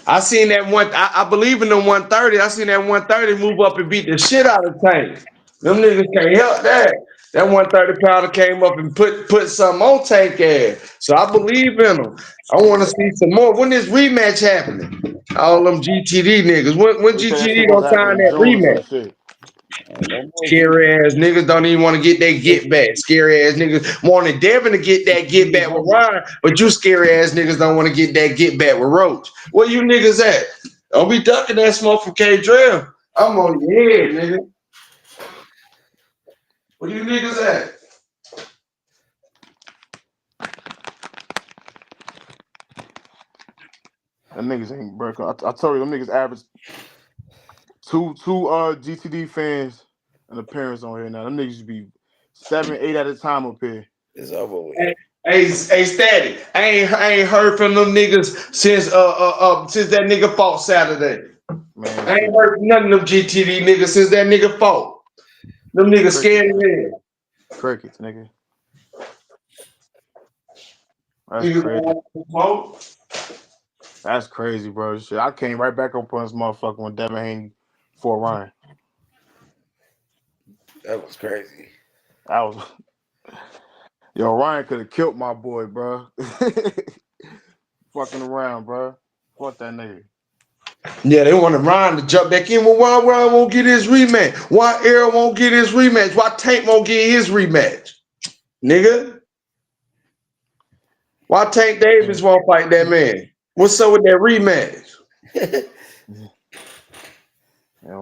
I seen that one. I believe in the 130. I seen that 130 move up and beat the shit out of Tank. Them niggas can't help that. That 130 pounder came up and put something on Tank ass. So I believe in him. I want to see some more. When this rematch happening? All them GTD niggas. When GTD gonna sign that rematch? Scary ass niggas don't even want to get that get back. Scary ass niggas wanted Devin to get that get back with Ryan, but you scary ass niggas don't want to get that get back with Roach. Where you niggas at? Don't be ducking that smoke from K-Drill. I'm on your head, nigga. Where you niggas at? Them niggas ain't break up. I told you, them niggas average two GTD fans and the parents on here now. Them niggas used to be 7, 8 at a time up here. It's over with. Hey, Static. I ain't heard from them niggas since that nigga fought Saturday. Man, I ain't heard from none of them GTD niggas since that nigga fought. Them niggas scared me. Crickets, nigga. That's crazy. That's crazy, bro. Shit, I came right back up on this motherfucker when Devin Haney fought Ryan. That was crazy. Yo, Ryan could have killed my boy, bro. Fucking around, bro. Fuck that nigga. Yeah, they want Ryan to jump back in. Well, why Ryan won't get his rematch? Why Errol won't get his rematch? Why Tank won't get his rematch? Nigga. Why Tank Davis won't fight that man? What's up with that rematch?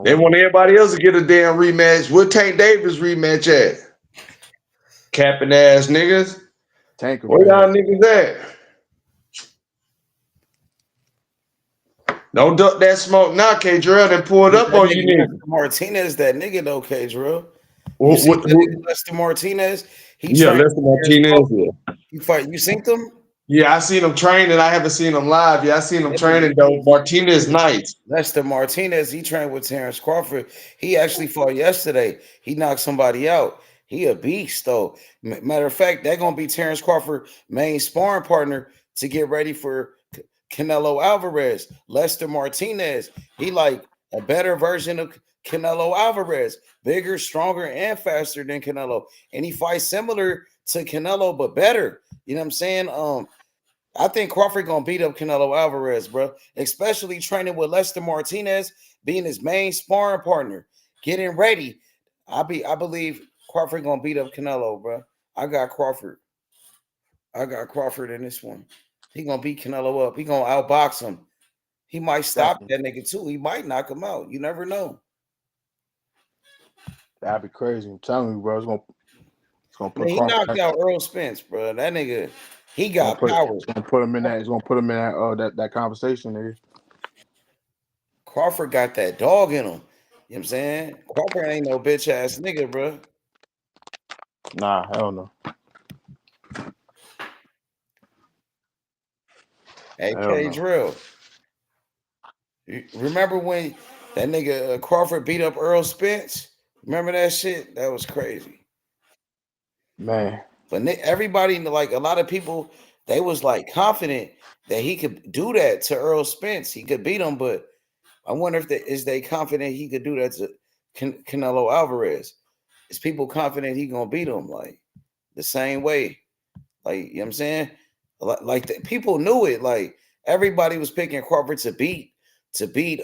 They want everybody else to get a damn rematch. What Tank Davis rematch at? Capping ass niggas. Tank. Where y'all niggas at? Don't duck that smoke now, K-Drill. Then pull it up on you niggas. Martinez, that nigga though, K-Drill. You see that nigga Lester Martinez? Lester Martinez. You seen them? Yeah, I seen him training. I haven't seen him live. Yeah, I seen him training though. Martinez nice. Lester Martinez, he trained with Terence Crawford. He actually fought yesterday. He knocked somebody out. He a beast though. Matter of fact, they're gonna be Terence Crawford main sparring partner to get ready for Canelo Alvarez. Lester Martinez, he like a better version of Canelo Alvarez, bigger, stronger, and faster than Canelo, and he fights similar to Canelo but better. You know what I'm saying? I think Crawford gonna beat up Canelo Alvarez, bro. Especially training with Lester Martinez, being his main sparring partner, getting ready. I believe Crawford gonna beat up Canelo, bro. I got Crawford in this one. He gonna beat Canelo up. He gonna outbox him. He might stop that nigga too. He might knock him out. You never know. That'd be crazy. I'm telling you, bro. It's gonna put He knocked out Earl Spence, bro. That nigga, he got power. It's gonna put him in that. It's gonna put him in that conversation, nigga. Crawford got that dog in him. You know what I'm saying? Crawford ain't no bitch ass nigga, bro. Nah, hell no. Hey, K Drill. Remember when that nigga Crawford beat up Earl Spence? Remember that shit? That was crazy. Man. But everybody, like a lot of people, they was like confident that he could do that to Earl Spence. He could beat him, but I wonder if they confident he could do that to Canelo Alvarez. Is people confident he gonna beat him like the same way? Like, you know what I'm saying? Like people knew it. Like everybody was picking Crawford to beat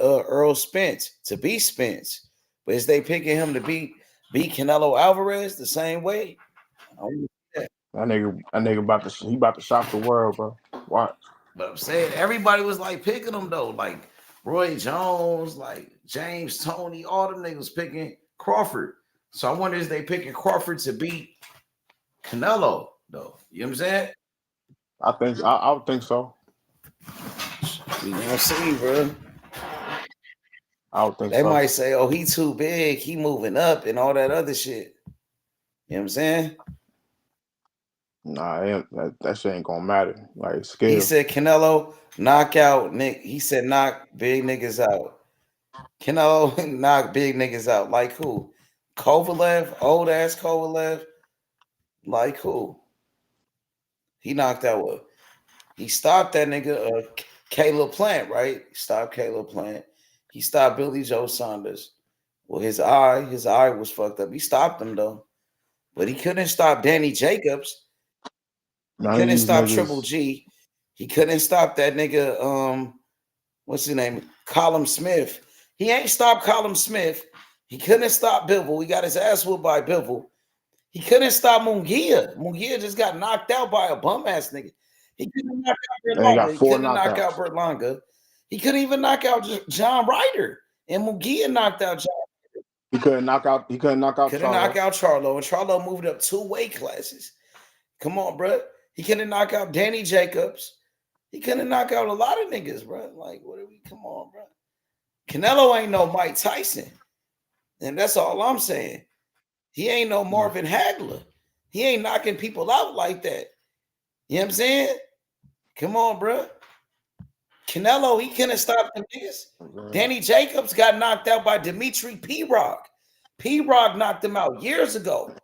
Earl Spence, to beat Spence. But is they picking him to beat Canelo Alvarez the same way? That nigga about to shock the world, bro. Watch. But I'm saying everybody was like picking him though, like Roy Jones, like James Toney, all them niggas picking Crawford. So I wonder if they picking Crawford to beat Canelo though. You know what I'm saying? I would think so. We gonna see, bro. I would think they so. might say, "Oh, he too big. He moving up and all that other shit." You know what I'm saying? Nah, that shit ain't gonna matter. Like skill. He said Canelo knock out Nick. He said knock big niggas out. Canelo knock big niggas out. Like who? Kovalev, old ass Kovalev. Like who? He knocked out what? He stopped that nigga Caleb Plant, right? He stopped Caleb Plant. He stopped Billy Joe Saunders. Well, his eye was fucked up. He stopped him though. But he couldn't stop Danny Jacobs. He couldn't stop Triple G. He couldn't stop that nigga, what's his name? Colin Smith. He ain't stopped Colin Smith. He couldn't stop Bivol. He got his ass whooped by Bivol. He couldn't stop Munguia. Munguia just got knocked out by a bum ass nigga. He couldn't knock out Berlanga. He couldn't knock out Berlanga. He couldn't even knock out John Ryder. And Munguia knocked out John Ryder. He couldn't knock out Charlo. And Charlo moved up 2 weight classes. Come on, bro. He couldn't knock out Danny Jacobs. He couldn't knock out a lot of niggas, bro. Like, come on, bro. Canelo ain't no Mike Tyson. And that's all I'm saying. He ain't no Marvin Hagler. He ain't knocking people out like that. You know what I'm saying? Come on, bro. Canelo, he couldn't stop the niggas. Danny Jacobs got knocked out by Dimitri P-Rock. P-Rock knocked him out years ago.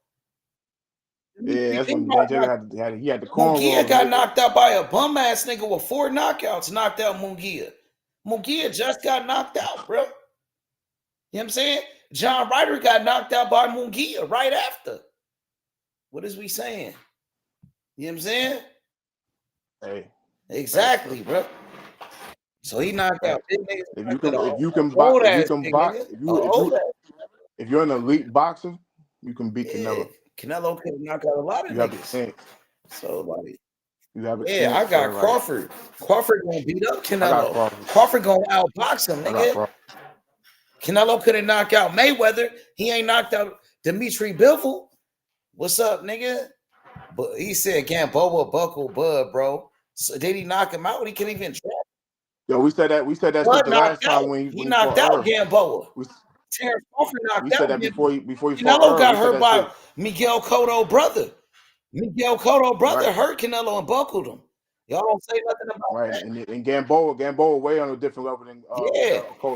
Yeah, that's when he had the cornrows. Munguia got knocked out by a bum ass nigga with 4 knockouts. Knocked out Munguia. Munguia just got knocked out, bro. You know what I'm saying? John Ryder got knocked out by Munguia right after. What is we saying? You know what I'm saying? Hey. Exactly, bro. So he knocked out big niggas. If you're an elite boxer, you can beat Canelo. Canelo could knock out a lot of niggas. So like, you have a chance. I got Crawford. Crawford gonna beat up Canelo. Crawford gonna outbox him, nigga. Canelo couldn't knock out Mayweather. He ain't knocked out Dimitri Bivol. What's up, nigga? But he said Gamboa buckle bud, bro. So did he knock him out? He couldn't even try. Yo, we said that shit the last time when he knocked out Gamboa. Terence Crawford knocked out. We said that before he Canelo got hurt by Miguel Cotto brother. Miguel Cotto brother hurt Canelo and buckled him. Y'all don't say nothing about that. And Gamboa way on a different level than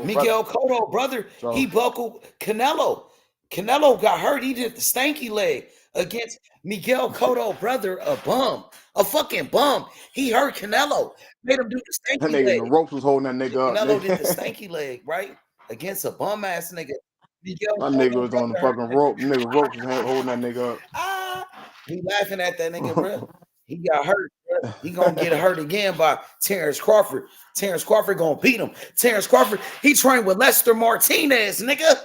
Miguel Cotto brother. So, he buckled Canelo. Canelo got hurt. He did the stanky leg against Miguel Cotto brother, a fucking bum. He hurt Canelo. Made him do the stanky leg. The ropes was holding that nigga up. Canelo did the stanky leg, right? Against a bum ass nigga. My nigga was on the fucking rope. Nigga rope was holding that nigga up. He laughing at that nigga, bro. He got hurt. Bro. He gonna get hurt again by Terence Crawford. Terence Crawford gonna beat him. Terence Crawford, he trained with Lester Martinez, nigga.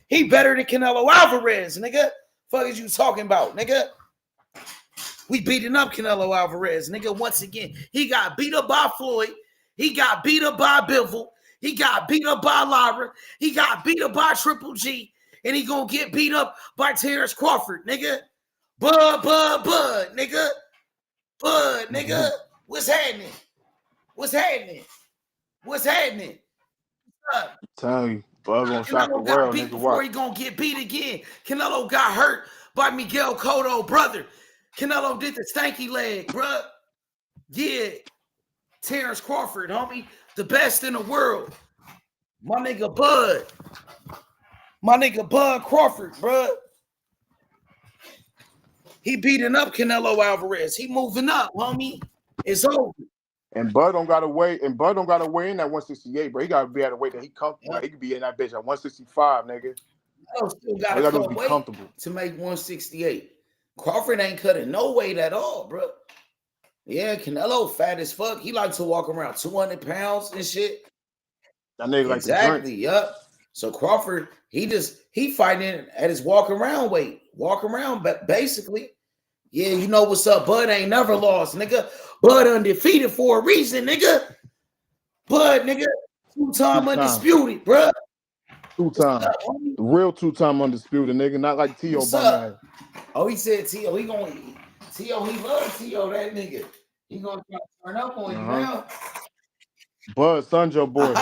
He better than Canelo Alvarez, nigga. Fuck is you talking about, nigga? We beating up Canelo Alvarez, nigga. Once again, he got beat up by Floyd. He got beat up by Bivol. He got beat up by Lara. He got beat up by Triple G. And he gonna get beat up by Terence Crawford, nigga. Bud, nigga. Bud, nigga. What's happening? What's happening? What's happening? I'm telling you, Bud gonna shock the world, nigga. Before he gonna get beat again. Canelo got hurt by Miguel Cotto, brother. Canelo did the stanky leg, bruh. Yeah. Terence Crawford, homie. The best in the world. My nigga Bud. My nigga Bud Crawford, bruh. He beating up Canelo Alvarez. He moving up, homie. It's over. And Bud don't gotta weigh in that 168, bro. He gotta be at a weight that he comfortable. Like, he could be in that bitch at 165, nigga. Still gotta be comfortable to make 168. Crawford ain't cutting no weight at all, bro. Yeah, Canelo fat as fuck. He like to walk around 200 pounds and shit. That nigga like to drink. Exactly, yup. So Crawford, he fighting at his walk around weight. Walk around, but basically. Yeah, you know what's up. Bud ain't never lost, nigga. Bud undefeated for a reason, nigga. Bud, nigga, two-time undisputed, bro. Two-time. The real two-time undisputed, nigga. Not like T.O. Bunny. Oh, he said T.O. He loves T.O. That nigga. He gonna try to turn up on you now. Bud, son, your boy.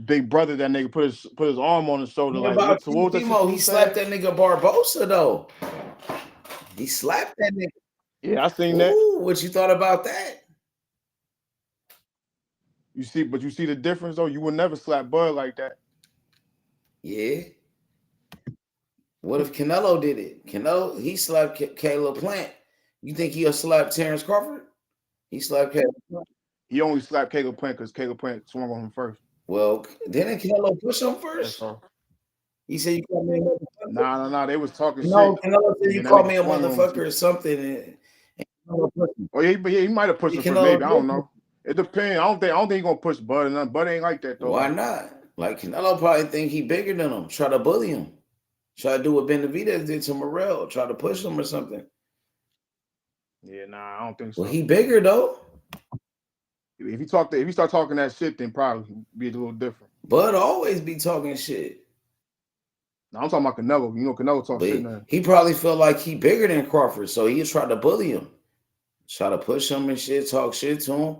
Big brother, that nigga put his arm on his shoulder. Like, he slapped that nigga Barbosa, though. He slapped that nigga. Yeah, I seen that. What you thought about that? You see the difference, though? You would never slap Bud like that. Yeah. What if Canelo did it? Canelo, he slapped Caleb Plant. You think he'll slap Terence Crawford? He slapped Caleb Plant. He only slapped Caleb Plant because Caleb Plant swung on him first. Well, didn't Canelo push him first? He said you called me a motherfucker. Nah. They was talking shit. No, Canelo said you called me a motherfucker or something. He might have pushed him first, maybe. I don't know. It depends. I don't think he's gonna push Bud. And Bud ain't like that though. Why not? Like Canelo probably think he bigger than him. Try to bully him. Try to do what Benavidez did to Morrell. Try to push him or something. Yeah, nah, I don't think so. Well, he bigger though. If he start talking that shit, then probably be a little different. Bud always be talking shit. No, I'm talking about Canelo. You know, Canelo talk shit now. He probably feel like he bigger than Crawford, so he'll try to bully him, try to push him and shit, talk shit to him.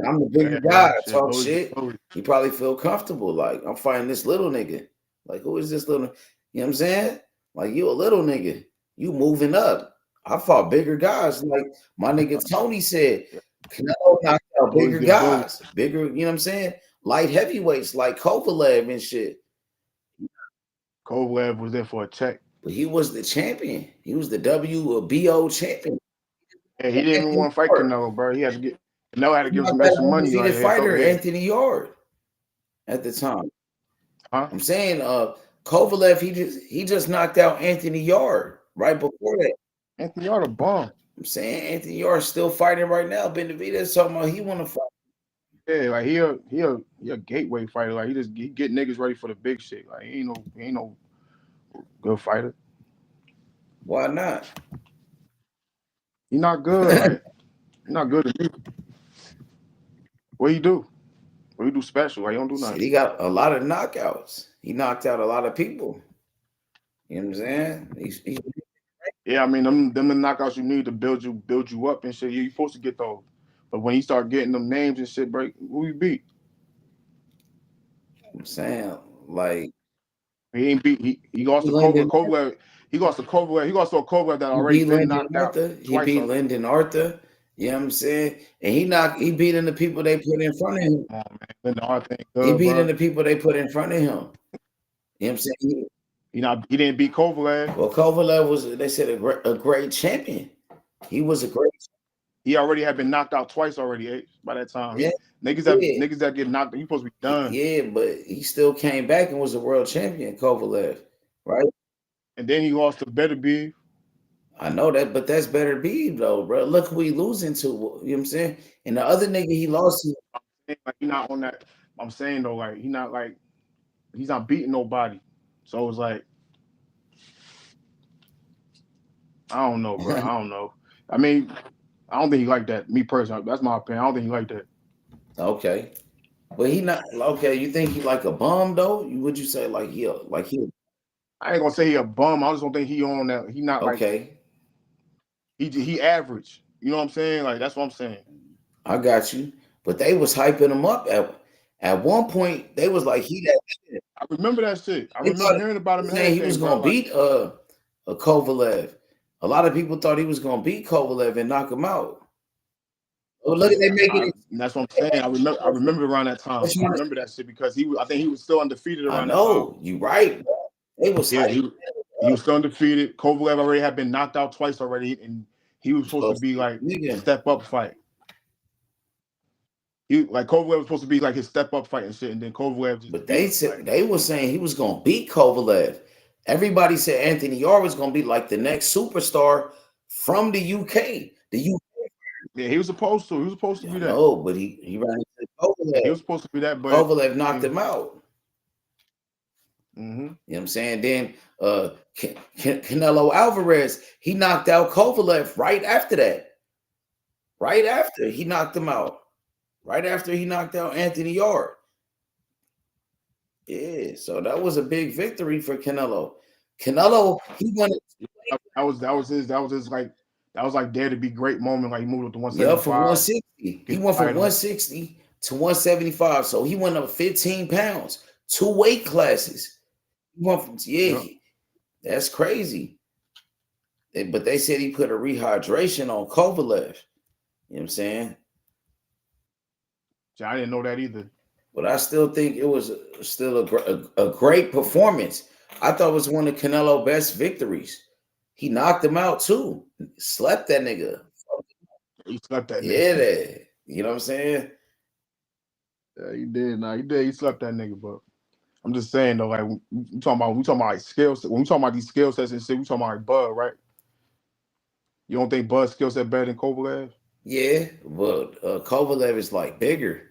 I'm the bigger guy, talk shit. He probably feel comfortable. Like, I'm fighting this little nigga. Like, who is this little? You know what I'm saying? Like, you a little nigga. You moving up. I fought bigger guys. Like my nigga Tony said, Canelo knocked out bigger guys. Bigger, you know what I'm saying? Light heavyweights like Kovalev and shit. Kovalev was there for a check. But he was the champion. He was the WBO champion. Yeah, he didn't even want to fight Canelo, bro. Canelo had to give him some extra money. He the fighter, Anthony Yard, at the time. Huh? I'm saying Kovalev, he just knocked out Anthony Yard right before that. Anthony Yard a bomb. I'm saying Anthony Yard's still fighting right now. Benavidez talking about he want to fight. Yeah, like he a gateway fighter. Like he get niggas ready for the big shit. Like he ain't no good fighter. Why not? He not good. Like, he not good to me. What he do? What he do special? Like he don't do nothing. He got a lot of knockouts. He knocked out a lot of people. You know what I'm saying? Yeah, I mean them the knockouts you need to build you up and shit. You're supposed to get those. But when he start getting them names and shit, break, who you beat? I'm saying, like he ain't beat. He lost to Kovalev. He lost to Kovalev. He lost to a Kovalev that already been knocked out. He beat Lyndon Arthur. You know what I'm saying? And he beating the people they put in front of him. Oh, man. Lyndon Arthur ain't good, he beating the people they put in front of him. You know what I'm saying? He didn't beat Kovalev. Well, Kovalev was, they said, a great champion. He was a great. He already had been knocked out twice already. By that time, Yeah, niggas that get knocked, he supposed to be done. yeah, but he still came back and was a world champion, Kovalev, right? And then he lost to Better Be. I know that, but that's Better Be though, bro. Look who he losing to. You know what I'm saying? And the other nigga he lost to. Like, he not on that. I'm saying though, like he's not beating nobody. So it's like, I don't know, bro. I don't know. I mean, I don't think he like that. Me personally, that's my opinion. I don't think he like that. Okay. But he not okay. You think he like a bum though? Would you say like he? I ain't gonna say he a bum. I just don't think he on that. He not like okay. He average. You know what I'm saying? Like that's what I'm saying. I got you. But they was hyping him up at one point. They was like he that. I remember that shit. I remember hearing about him. Saying he was gonna beat a Kovalev. A lot of people thought he was gonna beat Kovalev and knock him out. Oh, look at they making it. That's what I'm saying. I remember around that time. I remember that shit because I think he was still undefeated around that time. No, you right. It was he was still undefeated. Kovalev already had been knocked out twice already, and he was supposed to be like a step up fight. Kovalev was supposed to be like his step up fight and shit, and then Kovalev just. But they were saying he was gonna beat Kovalev. Everybody said Anthony Yarde was gonna be like the next superstar from the UK. Yeah, he was supposed to. He was supposed to be that. No, but he ran into Kovalev. He was supposed to be that, but Kovalev knocked him out. Mm-hmm. You know what I'm saying? Then Canelo Alvarez, he knocked out Kovalev right after that. Right after he knocked him out. Right after he knocked out Anthony Yarde. Yeah, so that was a big victory for Canelo. Canelo, he won it. That was like dare to be great moment. Like he moved up to 175. Yeah, from 160. He went from 160 to 175. So he went up 15 pounds, 2 weight classes. He went from that's crazy. But they said he put a rehydration on Kovalev. You know what I'm saying? I didn't know that either. But I still think it was still a great performance. I thought it was one of Canelo's best victories. He knocked him out too. Slept that nigga. He slept that nigga. Yeah, you know what I'm saying? Yeah, he did. Nah, he did. He slept that nigga, but I'm just saying though, like we talking about like skills. When we talking about these skill sets and shit, we talking about like Bud, right? You don't think Bud's skill set better than Kovalev? Yeah, but Kovalev is like bigger.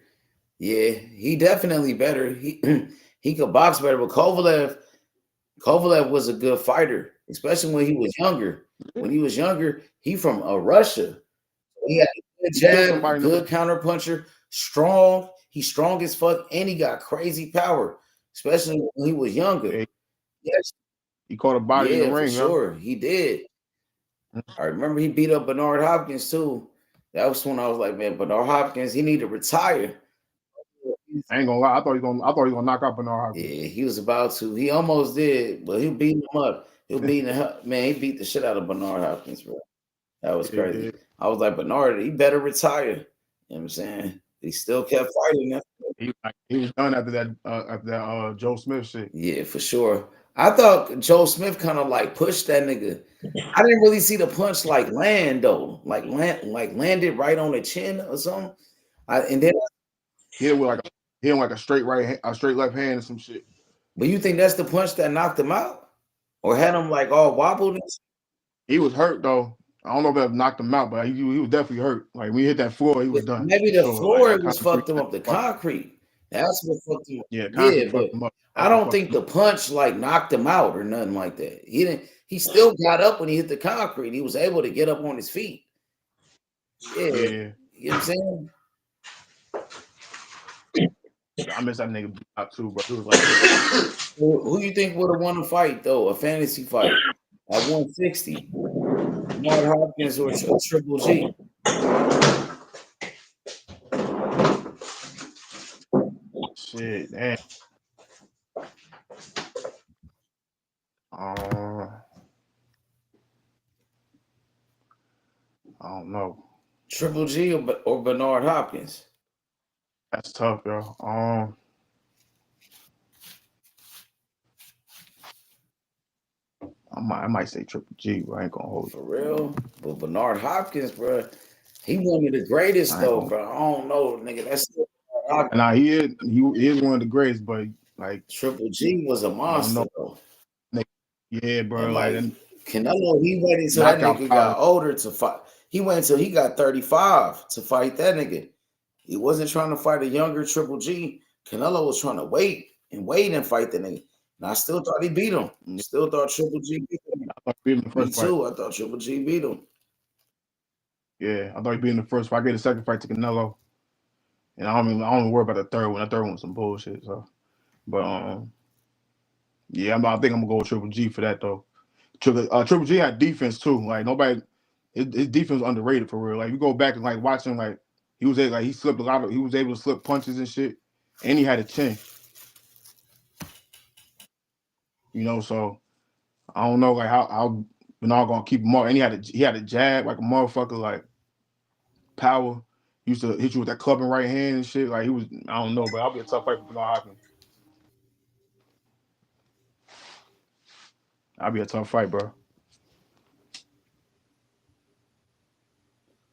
Yeah, he definitely better. He could box better, but Kovalev was a good fighter, especially when he was younger. When he was younger, he from Russia. He had a good jab, good counter puncher, strong. He's strong as fuck, and he got crazy power, especially when he was younger. Yes, he caught a body in the ring. For sure, he did. I remember he beat up Bernard Hopkins too. That was when I was like, man, Bernard Hopkins, he need to retire. I ain't gonna lie. I thought he was gonna knock out Bernard Hopkins. Yeah, he was about to. He almost did, but he beat him up. He beat man. He beat the shit out of Bernard Hopkins, bro. That was crazy. I was like, Bernard, he better retire. You know what I'm saying? He still kept fighting. He was done after that Joe Smith shit. Yeah, for sure. I thought Joe Smith kind of like pushed that nigga. I didn't really see the punch like land though, like landed right on the chin or something. And then he hit like a straight left hand or some shit. But you think that's the punch that knocked him out, or had him like all wobbled? He was hurt though. I don't know if that knocked him out, but he was definitely hurt. Like when he hit that floor, he was done. Maybe the floor was fucked him up. The concrete. That's what fucked him up. Yeah, but I don't think the punch like knocked him out or nothing like that. He didn't. He still got up when he hit the concrete. He was able to get up on his feet. Yeah. You know what I'm saying? I miss that nigga out too, bro. It was like who you think would have won a fight though? A fantasy fight at 160? Bernard Hopkins or Triple G? Shit, man. I don't know. Triple G or Bernard Hopkins? That's tough, yo. I might say Triple G, but I ain't gonna hold it. For real? But Bernard Hopkins, bro, He one of the greatest though, bro. I don't know, nigga. That's nah, he is one of the greatest, but like Triple G was a monster though. Yeah, bro. And Like Canelo, he waited until that knockout nigga power. got older to fight. He waited until he got 35 to fight that nigga. He wasn't trying to fight a younger Triple G. Canelo was trying to wait and fight the nigga. And I still thought he beat him. Still thought Triple G beat him. I thought he beat him the first fight. I thought Triple G beat him. Yeah, I thought he beat him the first fight. I gave the second fight to Canelo. And I don't worry about the third one. The third one was some bullshit. So, but yeah, I think I'm gonna go with Triple G for that though. Triple G had defense too. Like nobody, his defense was underrated for real. Like you go back and like watch him, like he was he slipped he was able to slip punches and shit, and he had a chin. You know, so I don't know like how Bernard gonna keep him up. And he had a jab like a motherfucker, like power. He used to hit you with that clubbing right hand and shit. Like he was, I don't know, but I'll be a tough fight for Bernard Hopkins. I'll be a tough fight, bro.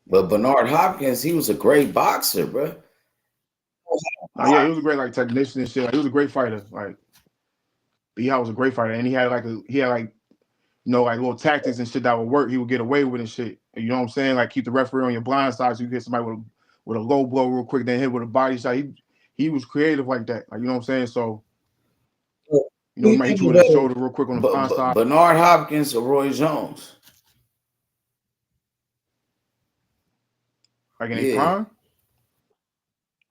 But Bernard Hopkins, he was a great boxer, bro. Yeah, he was a great like technician and shit. Like, he was a great fighter. Like B.I. was a great fighter, and he had like you know, like little tactics and shit that would work. He would get away with and shit. You know what I'm saying? Like keep the referee on your blind side so you get somebody with a low blow real quick, then hit with a body shot. He was creative like that. Like you know what I'm saying? So you know, he might hit you with his shoulder real quick on the blind side. Bernard Hopkins or Roy Jones? Like in his prime?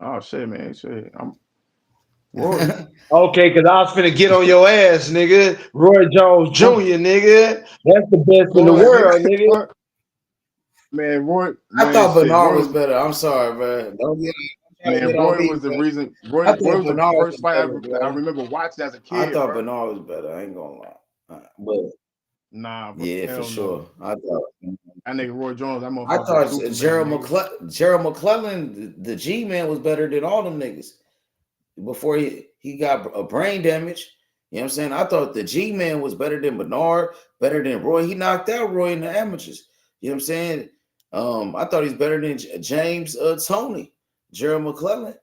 Oh shit, man. Shit. I'm Roy. Okay, because I was finna get on your ass, nigga. Roy Jones Jr., nigga. That's the best in the world, nigga. Man, Roy. I thought Bernard was better. I'm sorry, man. Man, Roy was the reason. Roy was the first fight I remember watching as a kid. I thought Bernard was better. I ain't gonna lie. But nah, bro, yeah, for sure. I thought that nigga Roy Jones. That I thought Gerald McClellan, the G man, was better than all them niggas before he got a brain damage. You know what I'm saying? I thought the G man was better than Bernard, better than Roy. He knocked out Roy in the amateurs. You know what I'm saying? I thought he's better than James Tony, Gerald McClellan.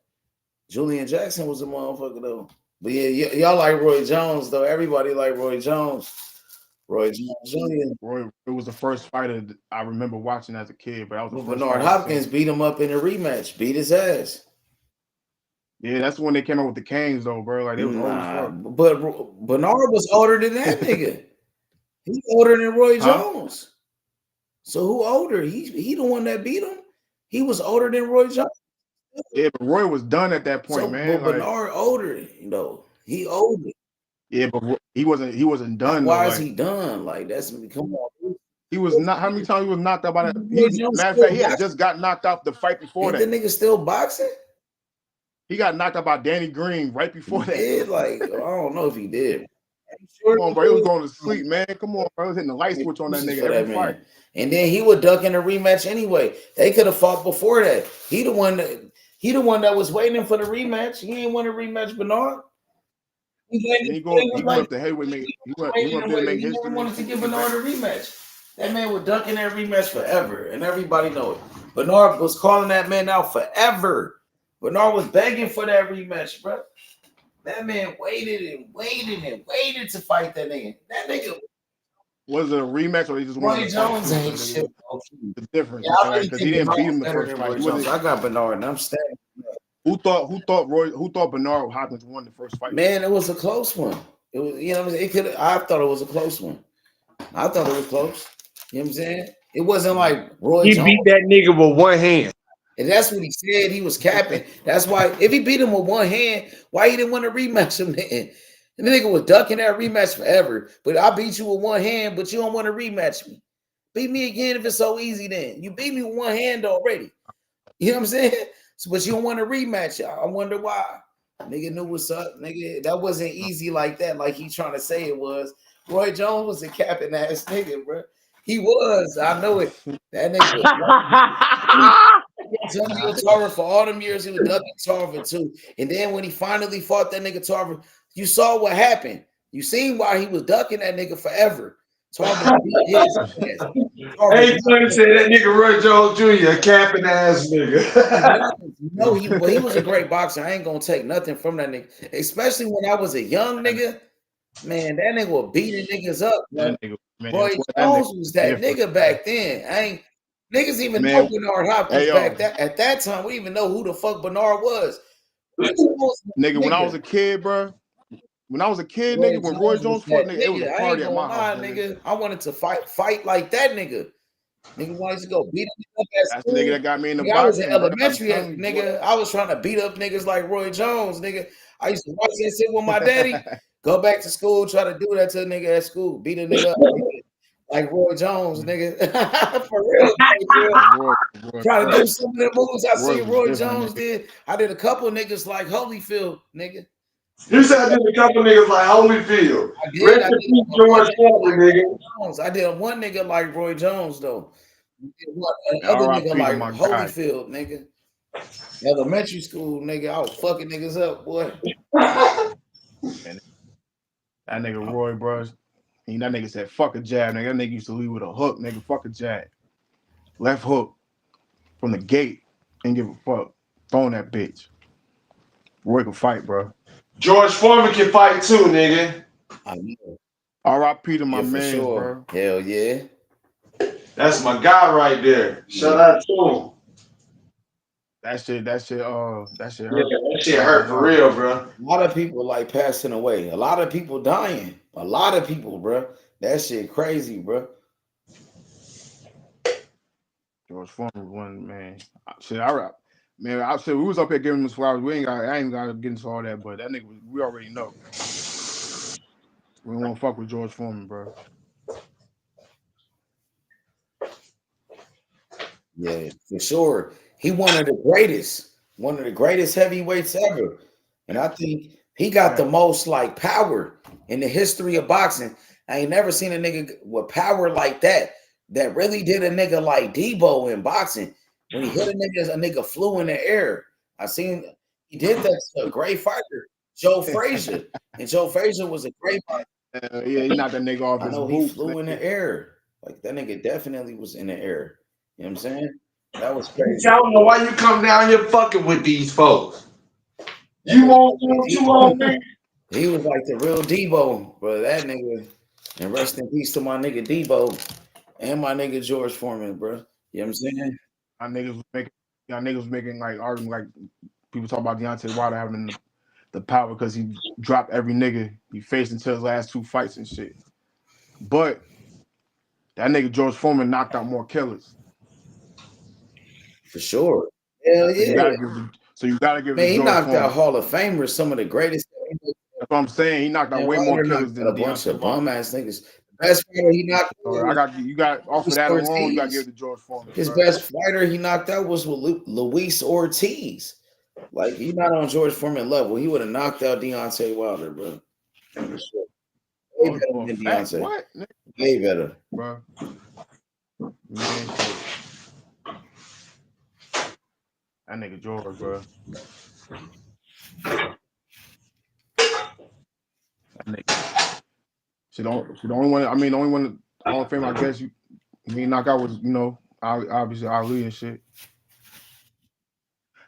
Julian Jackson was a motherfucker though. But yeah, y'all like Roy Jones though. Everybody like Roy Jones. Roy Jones Jr. Roy, it was the first fighter I remember watching as a kid, but that was the first Bernard Hopkins beat him up in a rematch, beat his ass. Yeah, that's when they came out with the canes though, bro. Like they was old as fuck. But Bernard was older than that nigga. He's older than Roy Jones. So who older? He the one that beat him. He was older than Roy Jones. Yeah, but Roy was done at that point, man. But Bernard older, you know. He older. Yeah, but he wasn't done. Why is he done? Like that's come on. He was not. How many times he was knocked out by that? Matter of fact, he had just got knocked out the fight before that. The nigga still boxing? He got knocked out by Danny Green right before that. Did like I don't know if he did. Come on, bro. He was going to sleep, man. Come on, bro. He was hitting the light switch on that nigga every fight. And then he would duck in a rematch anyway. They could have fought before that. He the one that was waiting for the rematch. He didn't want to rematch Bernard. He went up the heavyweight. He went up there to make history. He wanted to give Bernard a rematch. That man would duck in that rematch forever, and everybody know it. Bernard was calling that man out forever. Bernard was begging for that rematch, bro. That man waited to fight that nigga. That nigga. Was it a rematch or he just wanted Roy Jones ain't shit. The difference. Yeah, Because he didn't beat him the first fight. I got Bernard and I'm standing. Who thought Bernard Hopkins won the first fight? Man, it was a close one. It was, you know what I'm saying? I thought it was a close one. I thought it was close. You know what I'm saying? It wasn't like Roy Jones. He beat that nigga with one hand. And that's what he said. He was capping. That's why if he beat him with one hand, why he didn't want to rematch him then? The nigga was ducking that rematch forever. But I beat you with one hand, but you don't want to rematch me. Beat me again if it's so easy then. You beat me with one hand already. You know what I'm saying? So, but you don't want to rematch. I wonder why. Nigga knew what's up. Nigga, that wasn't easy like that, like he trying to say it was. Roy Jones was a capping ass nigga, bro. He was. I know it. That nigga was Tarver for all them years. He was ducking Tarver too. And then when he finally fought that nigga Tarver, you saw what happened. You seen why he was ducking that nigga forever. Tarver beat his ass. Hey, son said that nigga Roy Jones Jr. a capping ass nigga. No, he was a great boxer. I ain't gonna take nothing from that nigga. Especially when I was a young nigga. Man, that nigga was beating niggas up, bro. Roy Jones was that nigga back then. Niggas even know Bernard Hopkins back at that time. We even know who the fuck Bernard was. Nigga, when I was a kid, bro. When I was a kid, nigga, when Roy Jones fought, nigga, it was a party at my house, nigga. I wanted to fight like that nigga. Nigga wanted to go beat up at That's school. the nigga that got me in the boxing. I was in elementary, nigga. Boy. I was trying to beat up niggas like Roy Jones, nigga. I used to watch that shit with my daddy. Go back to school, try to do that to a nigga at school, beat a nigga up like Roy Jones, nigga. For real, Roy. Trying to do some of the moves I seen Roy Jones did. I did a couple niggas like Holyfield, nigga. You said I did a couple niggas like Holyfield. I did. I did George Foreman, nigga. I did one nigga like Roy Jones though. Another nigga like Holyfield, nigga. Elementary school, nigga. I was fucking niggas up, boy. That nigga Roy, bro. That nigga said, fuck a jab, nigga. That nigga used to lead with a hook, nigga. Fuck a jab. Left hook from the gate. Ain't give a fuck. Throwing that bitch. Roy can fight, bro. George Foreman can fight too, nigga. I know. R.I.P. to my man, sure. Bro. Hell yeah. That's my guy right there. Shout out to him. That shit hurt. Yeah, that shit hurt for real, bro. A lot of people like passing away. A lot of people dying. A lot of people, bro. That shit crazy, bro. George Foreman one, man. Shit, I said we was up here giving him flowers. I ain't gotta get into all that, but that nigga, we already know. We don't want to fuck with George Foreman, bro. Yeah, for sure. He one of the greatest heavyweights ever. And I think he got the most like power in the history of boxing. I ain't never seen a nigga with power like that really did a nigga like Debo in boxing. When he hit a nigga flew in the air. I seen he did that to a great fighter, Joe Frazier. And Joe Frazier was a great fighter. Yeah, he knocked that nigga off his boots. He flew in the air. Like that nigga definitely was in the air. You know what I'm saying? That was crazy. I don't know why you come down here fucking with these folks. You won't do what you want, man. He was like the real Debo, bro. That nigga. And rest in peace to my nigga Debo and my nigga George Foreman, bro. You know what I'm saying? Y'all niggas was making like argument, like people talk about Deontay Wilder having the power because he dropped every nigga he faced until his last two fights and shit. But that nigga George Foreman knocked out more killers. For sure. Hell yeah. So you gotta give man, he knocked Foreman. Out Hall of Famers, some of the greatest. That's what I'm saying. He knocked out way more killers than a bunch of bum ass niggas. The best fighter he knocked out. You got off of that alone, you gotta give it to George Foreman. His best fighter he knocked out was with Luis Ortiz. Like he's not on George Foreman level. He would have knocked out Deontay Wilder, bro. For sure. Way better than Deontay. What? Way better, bro. Man, that nigga George, bro. That nigga. The only one. I mean, the only one. Hall of Fame, I guess he knocked out was obviously Ali and shit.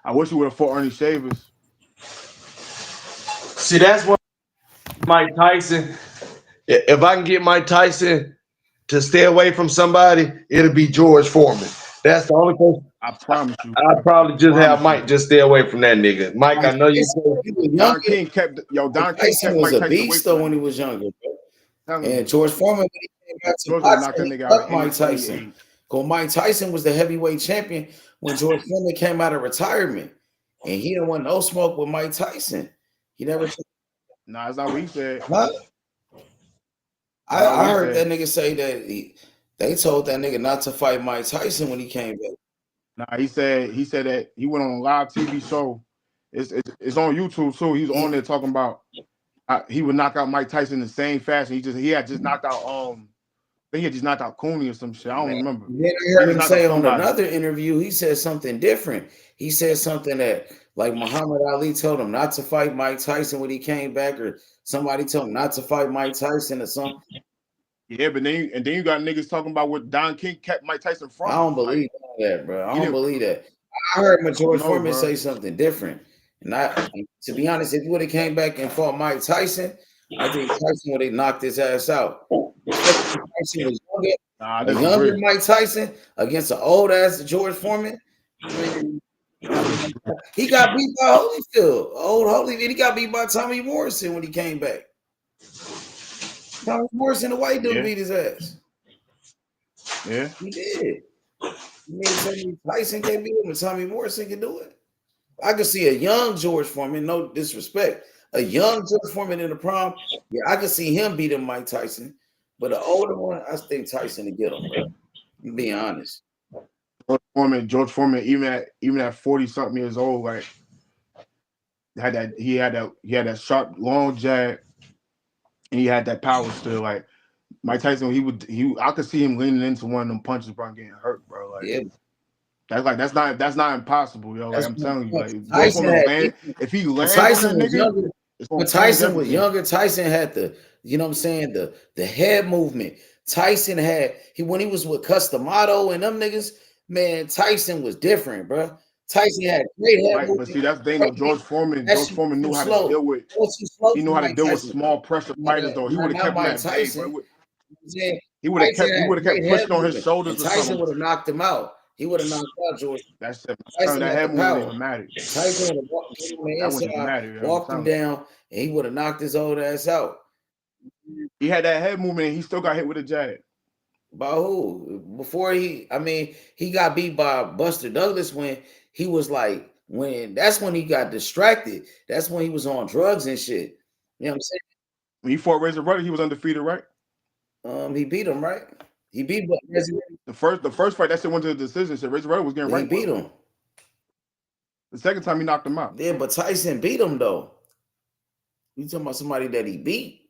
I wish he would have fought Ernie Shavers. See, that's what Mike Tyson. If I can get Mike Tyson to stay away from somebody, it'll be George Foreman. That's the only person. I promise you. I'd probably just have Mike just stay away from that nigga. Mike, I know you. Don King kept Don King kept was a beast though when he was younger. And George Foreman, when he came back to boxing, he cut Mike Tyson. Because Mike Tyson was the heavyweight champion when George Foreman came out of retirement, and he didn't want no smoke with Mike Tyson. He never. Nah, that's not what he said. Huh? I heard that nigga say that they told that nigga not to fight Mike Tyson when he came back. Nah, he said that he went on a live TV show. It's on YouTube too. He was on there talking about he would knock out Mike Tyson in the same fashion. He had just knocked out I think he had just knocked out Cooney or some shit. I don't remember. Then I heard him say on another interview, he said something different. He said something that like Muhammad Ali told him not to fight Mike Tyson when he came back, or somebody told him not to fight Mike Tyson or something. Yeah, but then you got niggas talking about what Don King kept Mike Tyson from. I don't believe that, bro. I don't believe that. I heard George Foreman say something different. And to be honest, if he would have came back and fought Mike Tyson, I think Tyson would have knocked his ass out. Tyson was younger, a younger Mike Tyson against an old ass George Foreman. He got beat by Holyfield. Old Holyfield. He got beat by Tommy Morrison when he came back. Tommy Morrison, the white dude, beat his ass. Yeah, he did. Tyson can't beat him, and Tommy Morrison can do it. I could see a young George Foreman, no disrespect, a young George Foreman in the prime. Yeah, I could see him beating Mike Tyson, but an older one, I think Tyson to get him, bro. I'm being honest. George Foreman, even at 40 something years old, like he had that sharp long jab, and he had that power still. Like Mike Tyson, I could see him leaning into one of them punches, bro, getting hurt, bro. Like yeah. That's not impossible, yo. Like I'm telling you, like Tyson if he lands Tyson on that was nigga, younger. When Tyson was younger, Tyson had the, you know what I'm saying, the head movement. Tyson had when he was with Customato and them niggas, man, Tyson was different, bro. Tyson had great head movement. But see, that's the thing though. George Foreman knew how to deal with. He knew how to deal with small pressure fighters though. He would have kept him at bay, bro. He would have kept pushing on his shoulders. Tyson would have knocked him out. He would have knocked out George. That head movement didn't even matter. Tyson would have walked him down, and he would have knocked his old ass out. He had that head movement, and he still got hit with a jab. By who? Before he got beat by Buster Douglas when he was like, that's when he got distracted. That's when he was on drugs and shit. You know what I'm saying? When he fought Razor Rudder, he was undefeated, right? He beat him, right? He beat the first fight that shit went to the decision. Said Razor Rudder was getting ranked. He beat him. The second time he knocked him out. Yeah, but Tyson beat him though. You talking about somebody that he beat?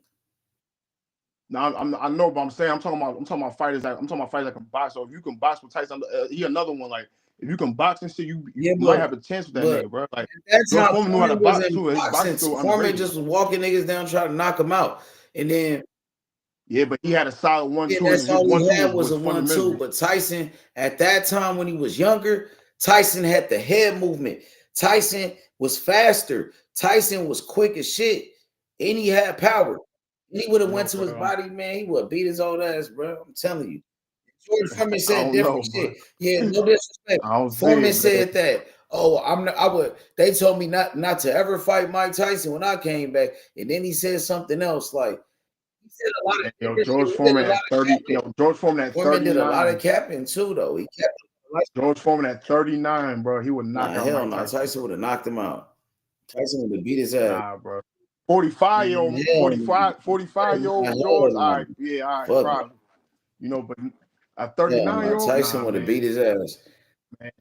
No, I know, but I'm talking about fighters that can box. So if you can box with Tyson, he another one. Like if you can box and shit, you might have a chance with that nigga, bro. Like that's how Foreman knew how to box too. His boxing Foreman just was walking niggas down trying to knock him out, and then. Yeah, but he had a solid 1-2. Yeah, that's all he had was a 1-2. But Tyson, at that time when he was younger, Tyson had the head movement. Tyson was faster. Tyson was quick as shit, and he had power. He would have went to his body, man. He would have beat his old ass, bro. I'm telling you. George Foreman said different shit. Yeah, no disrespect. Foreman said that. Oh, they told me not to ever fight Mike Tyson when I came back, and then he said something else like. George Foreman at 30. George Foreman at 39. Did a lot of capping too, though. He kept George Foreman at 39, bro. He would knock out. Hell no, Tyson would have knocked him out. Tyson would have beat his ass. Nah, bro. 45-year-old George. All right, probably. You know, but a 39-year-old Tyson would have beat his ass. Man.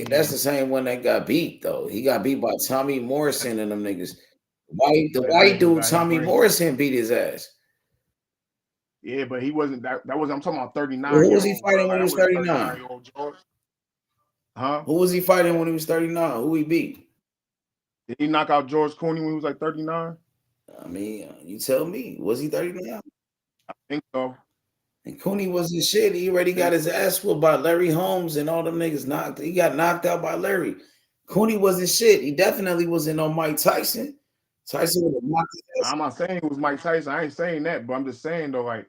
That's the same one that got beat though. He got beat by Tommy Morrison and them niggas. The white dude Tommy Morrison beat his ass. Yeah, but he wasn't that. I'm talking about 39. Who was he fighting when he was 39? Huh? Who was he fighting when he was 39? Who he beat? Did he knock out George Cooney when he was like 39? I mean, you tell me. Was he 39? I think so. And Cooney wasn't shit. He already got his ass whooped by Larry Holmes and all them niggas He got knocked out by Larry. Cooney wasn't shit. He definitely wasn't on Mike Tyson. Tyson would have knocked his ass. I'm not saying it was Mike Tyson. I ain't saying that, but I'm just saying though, like,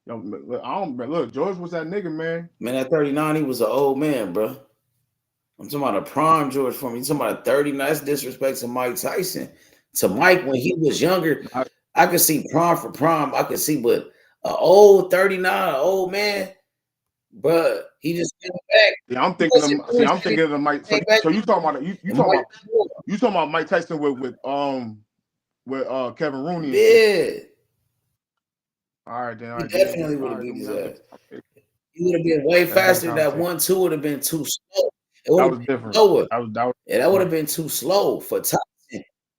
look, George was that nigga, man. Man, at 39, he was an old man, bro. I'm talking about a prime George Foreman. You talking about a 39? That's disrespect to Mike Tyson. To Mike when he was younger, I could see prime for prime. I could see, but an old 39, an old man, but he just came back. Yeah, I'm thinking of the Mike. So you talking about Mike Tyson with Kevin Rooney? Yeah. All right, then. He definitely would have beat his ass. He would have been way faster. That 1-2 would have been too slow. It would have been slower. That would have been too slow for Tyson.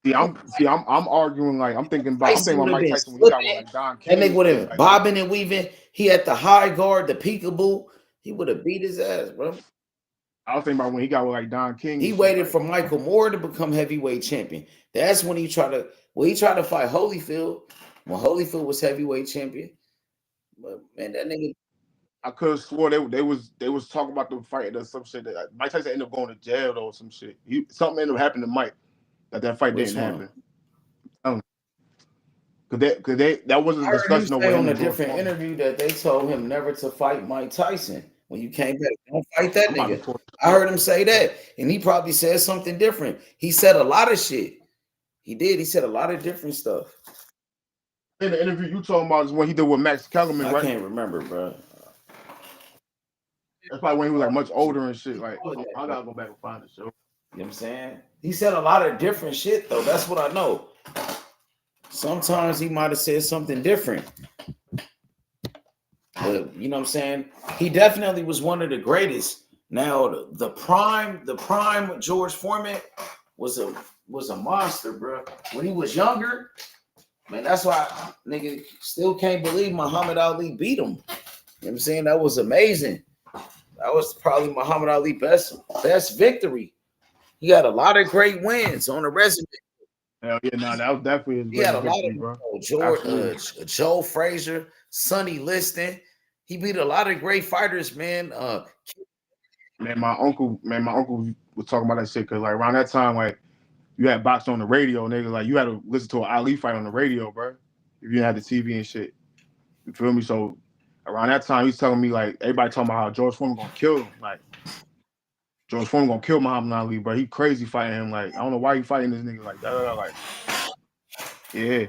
I'm arguing like I'm thinking about Mike Tyson when he got with like Don King. That nigga would have been bobbing and weaving. He had the high guard, the peekaboo. He would have beat his ass, bro. I was thinking about when he got with like Don King. He waited for Michael Moore to become heavyweight champion. That's when he tried to fight Holyfield. When Holyfield was heavyweight champion, But man, that nigga. I could have swore they was talking about the fight or some shit. That Mike Tyson ended up going to jail though, or some shit. Something ended up happening to Mike that fight Which didn't one? happen. Cause that wasn't I a heard him discussion over say him on a and George different Foreman. interview that they told him never to fight Mike Tyson when you came back. Don't fight that I'm about to nigga. pull I heard him say that, and he probably said something different. He said a lot of shit. He did. He said a lot of different stuff. in the interview you talking about is when he did with Max Kellerman, I right? can't remember, bro. That's probably when he was like much older and shit. Like I gotta go back and find the show. You know what I'm saying? He said a lot of different shit though. That's what I know. Sometimes he might have said something different. But you know what I'm saying? He definitely was one of the greatest. Now the prime George Foreman was a monster, bro. When he was younger, man, that's why nigga still can't believe Muhammad Ali beat him. You know what I'm saying? That was amazing. That was probably Muhammad Ali's best victory. He had a lot of great wins on the resume. Hell yeah, nah, that was definitely his He had a greatest lot victory, bro. of Joe Frazier, Sonny Liston. He beat a lot of great fighters, man. Man, my uncle was talking about that shit because like around that time, like you had boxing on the radio, nigga. Like you had to listen to an Ali fight on the radio, bro. If you didn't have the TV and shit, you feel me? So around that time, he's telling me like everybody talking about how George Foreman gonna kill him, like George Foreman gonna kill Muhammad Ali, bro. He crazy fighting him. Like I don't know why he fighting this nigga like that. Like yeah,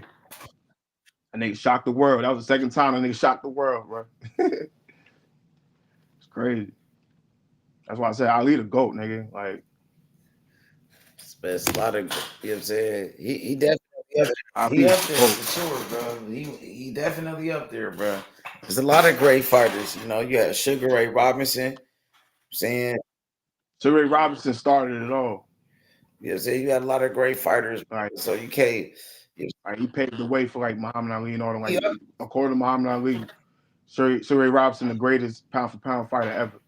and nigga shocked the world. That was the second time a nigga shocked the world, bro. It's crazy. That's why I said Ali the GOAT, nigga. Like Best, a lot of, you know what I'm saying? He definitely Ali up there GOAT. for sure, bro. He definitely up there, bro. There's a lot of great fighters. You know, you had Sugar Ray Robinson. You know saying Sugar Ray Robinson started it all. You know what I'm saying? You had a lot of great fighters, Like, so you can't. Like he paved the way for like Muhammad Ali and all them. Like according to Muhammad Ali, Sugar Ray Robinson, the greatest pound for pound fighter ever.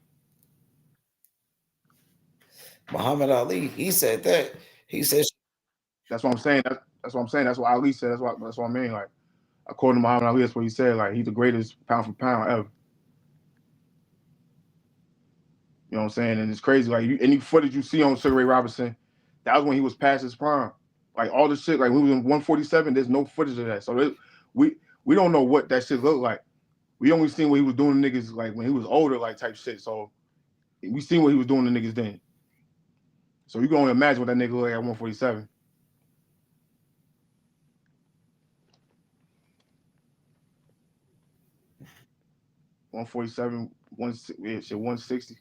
Muhammad Ali, he said that. He said that's what I'm saying. That's what I'm saying. That's what Ali said. That's what I mean. Like according to Muhammad Ali, that's what he said. Like he's the greatest pound for pound ever. You know what I'm saying? And it's crazy. Like any footage you see on Sugar Ray Robinson, that was when he was past his prime. Like all the shit, like when he was in 147, there's no footage of that. So we don't know what that shit looked like. We only seen what he was doing to niggas like when he was older, like type shit. So we seen what he was doing to niggas then. So you can only imagine what that nigga looked like at 147. $147, 160,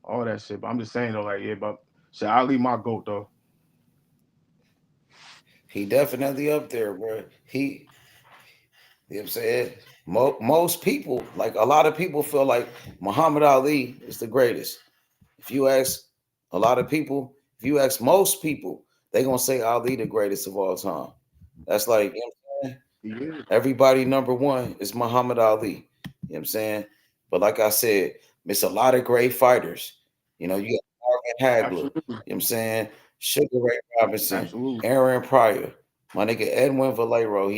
all that shit. But I'm just saying though, like yeah, but shit, Ali my GOAT though. he definitely up there, bro. You know what I'm saying? Most people, like a lot of people, feel like Muhammad Ali is the greatest. If you ask a lot of people, if you ask most people, they're gonna say Ali the greatest of all time. That's like, you know what I'm saying? Yeah. Everybody number one is Muhammad Ali. You know what I'm saying? But like I said, it's a lot of great fighters. You know, you got Marvin Hagler, Absolutely. you know what I'm saying? Sugar Ray Robinson, Absolutely. Aaron Pryor, my nigga Edwin Valero.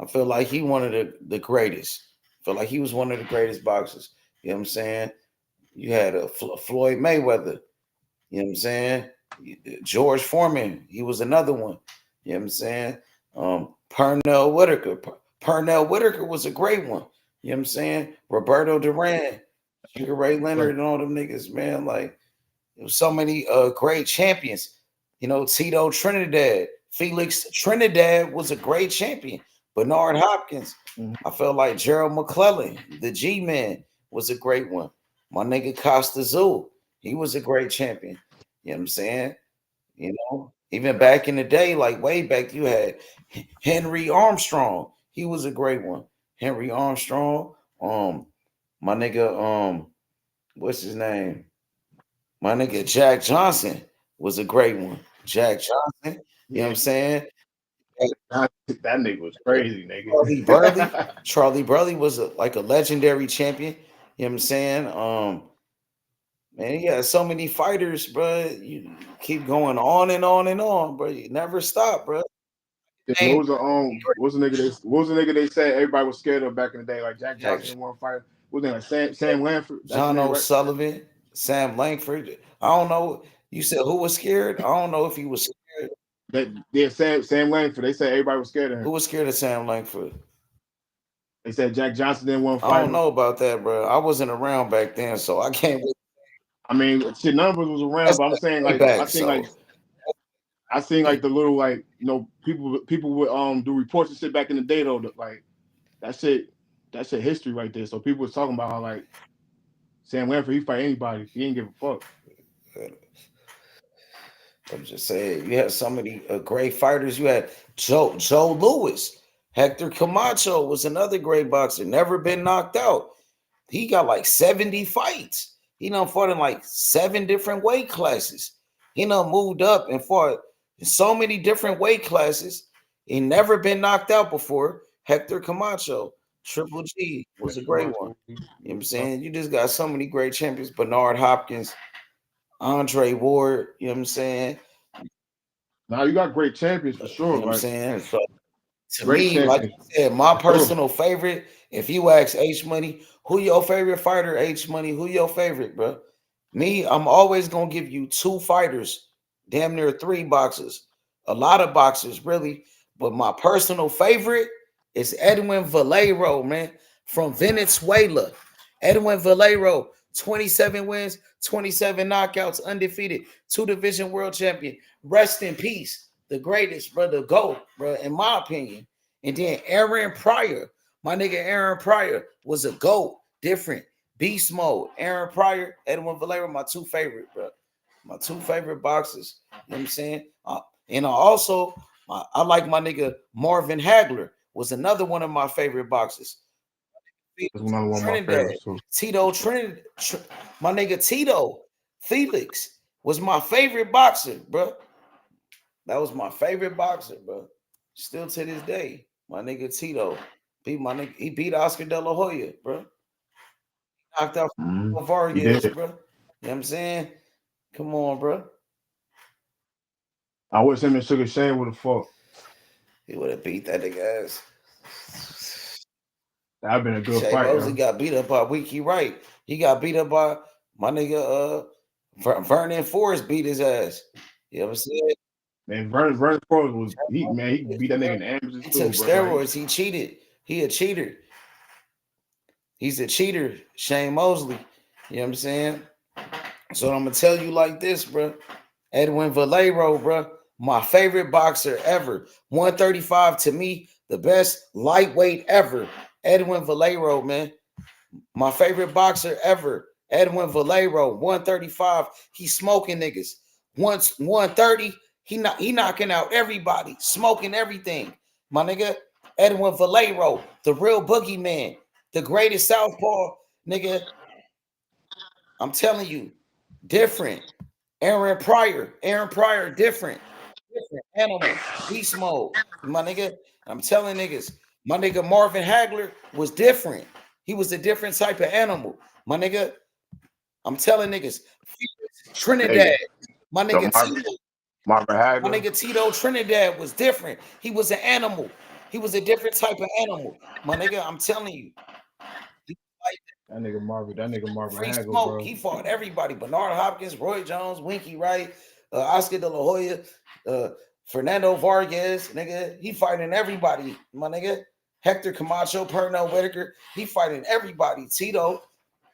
I feel like he one of the greatest. I feel like he was one of the greatest boxers. You know what I'm saying? You had a Floyd Mayweather. You know what I'm saying? George Foreman. He was another one. You know what I'm saying? Pernell Whitaker. Pernell Whitaker was a great one. You know what I'm saying? Roberto Duran, Sugar Ray Leonard, and all them niggas, man. Like, there was so many great champions. You know, Tito Trinidad. Felix Trinidad was a great champion. Bernard Hopkins. I felt like Gerald McClellan, the G-Man, was a great one. My nigga Costa Azul, he was a great champion. You know what I'm saying? You know, even back in the day, like way back, you had Henry Armstrong. He was a great one. Henry Armstrong. My nigga, what's his name? My nigga Jack Johnson was a great one. Jack Johnson. You know what I'm saying? That nigga was crazy, nigga. Charlie Burley was like a legendary champion. You know what I'm saying? Man, yeah, so many fighters, bro. You keep going on and on and on, bro. You never stop, bro. What was the nigga they said everybody was scared of back in the day? Like Jack Johnson in one fight. What was his name? Like Sam Langford? That's John the name, O'Sullivan, right? Sam Langford. I don't know. You said who was scared? I don't know if he was scared. Sam Langford. They said everybody was scared of him. Who was scared of Sam Langford? They said Jack Johnson didn't want to fight. I don't know about that, bro. I wasn't around back then, so I can't. I mean, shit, none of us was around, but I'm saying like I seen like the little like people would do reports and shit back in the day though. Like that shit history right there. So people was talking about how like Sam Langford, he fight anybody. He didn't give a fuck. I'm just saying, you had so many great fighters. You had Joe Louis. Hector Camacho was another great boxer. Never been knocked out. He got like 70 fights. He done fought in like 7 different weight classes. He done moved up and fought in so many different weight classes. He never been knocked out before. Hector Camacho. Triple G was a great one. You know what I'm saying? You just got so many great champions. Bernard Hopkins, Andre Ward, you know what I'm saying? Now you got great champions for sure. You know what I'm saying? So to great me, like I said, my personal favorite, if you ask H Money, who your favorite fighter, H Money, who your favorite, bro? Me, I'm always going to give you 2 fighters, damn near 3 boxers, a lot of boxers, really. But my personal favorite is Edwin Valero, man, from Venezuela. Edwin Valero, 27 wins, 27 knockouts, undefeated, 2 division world champion. Rest in peace, the greatest, bro, the GOAT, bro, in my opinion. And then Aaron Pryor, my nigga Aaron Pryor was a GOAT, different, beast mode. Aaron Pryor, Edwin Valero, my 2 favorite, bro. My 2 favorite boxers. You know what I'm saying? And I like my nigga Marvin Hagler, was another one of my favorite boxers. Trinidad, Tito Trinidad, my nigga Tito Felix was my favorite boxer, bro. That was my favorite boxer, bro. Still to this day, my nigga Tito he beat Oscar De La Hoya, bro. Knocked out Vargas, bro. You know what I'm saying? Come on, bro. I wish him and Sugar Shane would have fought. He would have beat that nigga ass. That'd been a good Shay fight. Mosley got beat up by Winky Wright. He got beat up by my nigga Vernon Forrest beat his ass. You know what I'm saying? Man, Vernon Forrest was he beat that nigga in the amateurs. He took steroids. He cheated. He a cheater. He's a cheater, Shane Mosley. You know what I'm saying? So I'm gonna tell you like this, bro. Edwin Valero, bro, my favorite boxer ever. 135 to me, the best lightweight ever. Edwin Valero, man. My favorite boxer ever. Edwin Valero, 135. He's smoking niggas. Once 130, he knocking out everybody, smoking everything. My nigga, Edwin Valero, the real boogeyman, the greatest southpaw, nigga. I'm telling you, different. Aaron Pryor, different animal, beast mode. My nigga, I'm telling niggas, my nigga Marvin Hagler was different. He was a different type of animal. My nigga, I'm telling niggas, Trinidad, my nigga Tito. Marvin Hagler. My nigga Tito Trinidad was different. He was an animal. He was a different type of animal. My nigga, I'm telling you. That nigga Marvin Free Hagler, smoke. bro. He fought everybody. Bernard Hopkins, Roy Jones, Winky Wright, Oscar De La Hoya, Fernando Vargas, nigga. He fighting everybody, my nigga. Hector Camacho, Pernell Whitaker. He fighting everybody. Tito,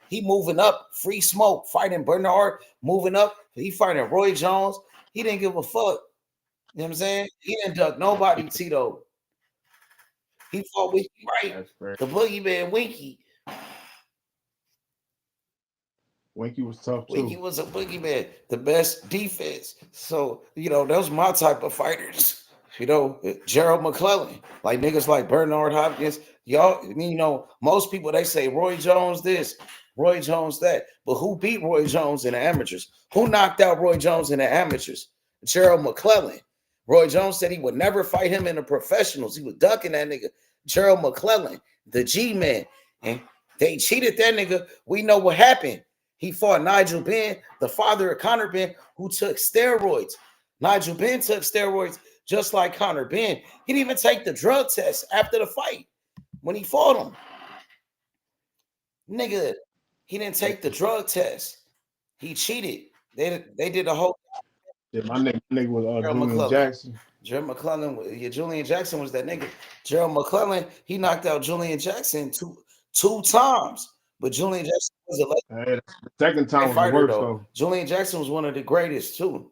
he moving up. Free smoke. Fighting Bernard, moving up. He fighting Roy Jones. He didn't give a fuck. You know what I'm saying? He didn't duck nobody, Tito. He fought Winky Wright. The boogeyman Winky. Winky was tough too. Winky was a boogeyman, the best defense. So, you know, those my type of fighters. You know, Gerald McClellan, like niggas like Bernard Hopkins. Y'all, you know, most people, they say Roy Jones this, Roy Jones that. But who beat Roy Jones in the amateurs? Who knocked out Roy Jones in the amateurs? Gerald McClellan. Roy Jones said he would never fight him in the professionals. He was ducking that nigga. Gerald McClellan, the G-man. And they cheated that nigga. We know what happened. He fought Nigel Benn, the father of Conor Benn, who took steroids. Nigel Benn took steroids. just like Conor Ben. He didn't even take the drug test after the fight when he fought him. Nigga, he didn't take the drug test. He cheated. They did a whole. Yeah, my nigga was Julian Jackson. Gerald McClellan, Julian Jackson was that nigga. Gerald McClellan, he knocked out Julian Jackson two times. But Julian Jackson was a the second time was the worst, though. Julian Jackson was one of the greatest, too.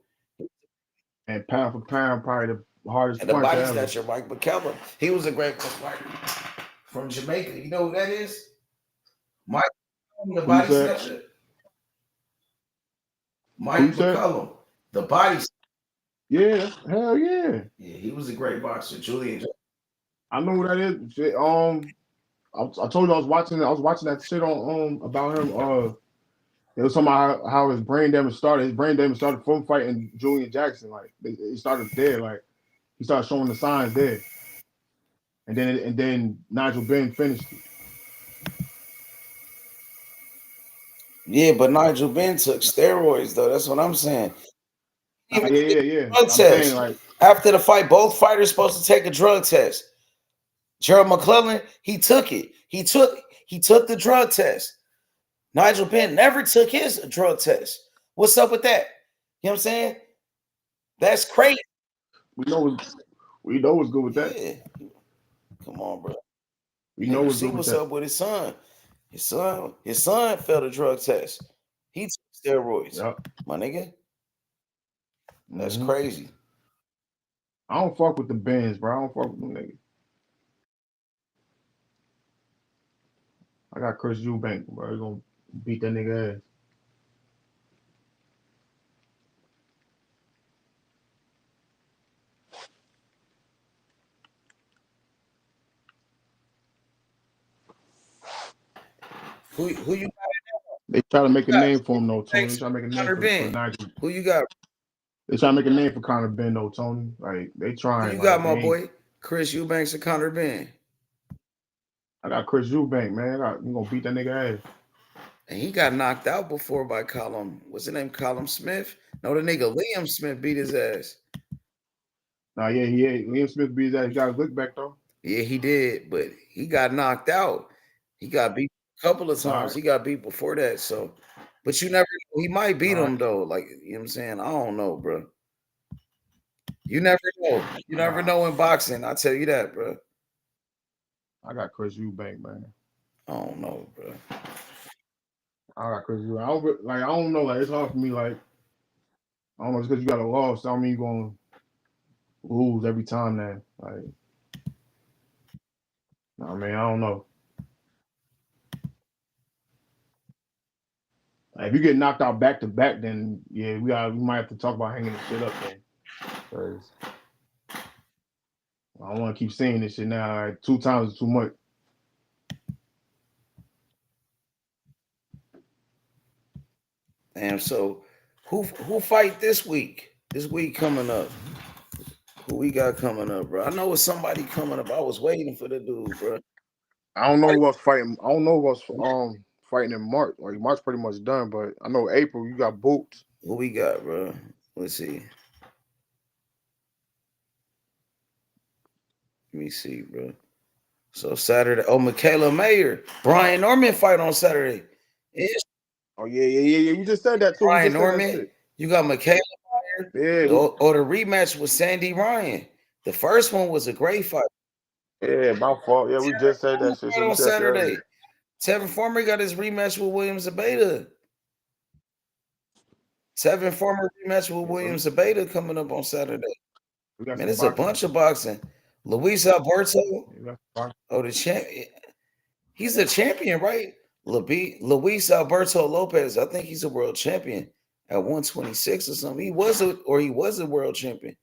And pound for pound, probably the hardest and the punch body ever. snatcher, Mike McKellar. He was a great fighter from Jamaica. You know who that is? Mike, the body snatcher. Mike McCullough, the body. Yeah, hell yeah. Yeah, he was a great boxer, Julian Jackson. I know who that is. Shit, I told you I was watching that shit on about him. It was talking about how his brain damage started. His brain damage started from fighting Julian Jackson. Like it started there. Like he started showing the signs there, and then Nigel Benn finished it. Yeah, but Nigel Benn took steroids though. That's what I'm saying. Yeah. Drug test. Like, after the fight, both fighters supposed to take a drug test. Gerald McClellan, he took it. He took the drug test. Nigel Benn never took his drug test. What's up with that? You know what I'm saying? That's crazy. We know what's good with that. Yeah. Come on, bro. We know what's up with his son. His son failed a drug test. He took steroids. Yep. My nigga. That's crazy. I don't fuck with the Benz, bro. I don't fuck with them niggas. I got Chris Eubank, bro. He's gonna beat that nigga ass. Who you got? They try to make a name for him, though, Tony. They try to make a name for Nigel. Who you got? They try to make a name for Conor Ben, though, Tony. Like they trying. Who you got, my boy? Chris Eubanks and Conor Ben. I got Chris Eubank, man. You gonna beat that nigga ass. And he got knocked out before by what's his name? Callum Smith? No, the nigga Liam Smith beat his ass. Nah, yeah, Liam Smith beat his ass. He got his lick back though. Yeah, he did, but he got knocked out. He got beat a couple of times. Right. He got beat before that. So, but you never know. He might beat him though. Like, you know what I'm saying? I don't know, bro. You never know. You never know in boxing. I tell you that, bro. I got Chris Eubank, man. I don't know, bro. I got Chris Eubank. I don't know. Like, it's hard for me. Like, I don't know. It's because you got a loss. I don't mean you're gonna lose every time. Now, like, I mean, I don't know. Like, if you get knocked out back to back, then yeah, we might have to talk about hanging the shit up then. Because I don't want to keep saying this shit now. Like, 2 times is too much. Damn. So, who fight this week? This week coming up. Who we got coming up, bro? I know it's somebody coming up. I was waiting for the dude, bro. I don't know who else fighting. I don't know who else fighting in March. Like, March pretty much done, but I know April you got Boots. Who we got, bro? Let's see. Let me see, bro. So Saturday. Oh, Michaela Mayer. Brian Norman fight on Saturday. Oh, yeah. You just said that too. Brian Norman. You got Michaela Mayer. Yeah. Or the rematch with Sandy Ryan. The first one was a great fight. Yeah, my fault. Yeah, we just said that shit. On Saturday. Tevin Farmer got his rematch with William Zabata. Tevin Farmer rematch with William Zabata coming up on Saturday. Man, it's a bunch of boxing. Luis Alberto. Oh, the champion. He's a champion, right? Luis Alberto Lopez. I think he's a world champion at 126 or something. He was a world champion.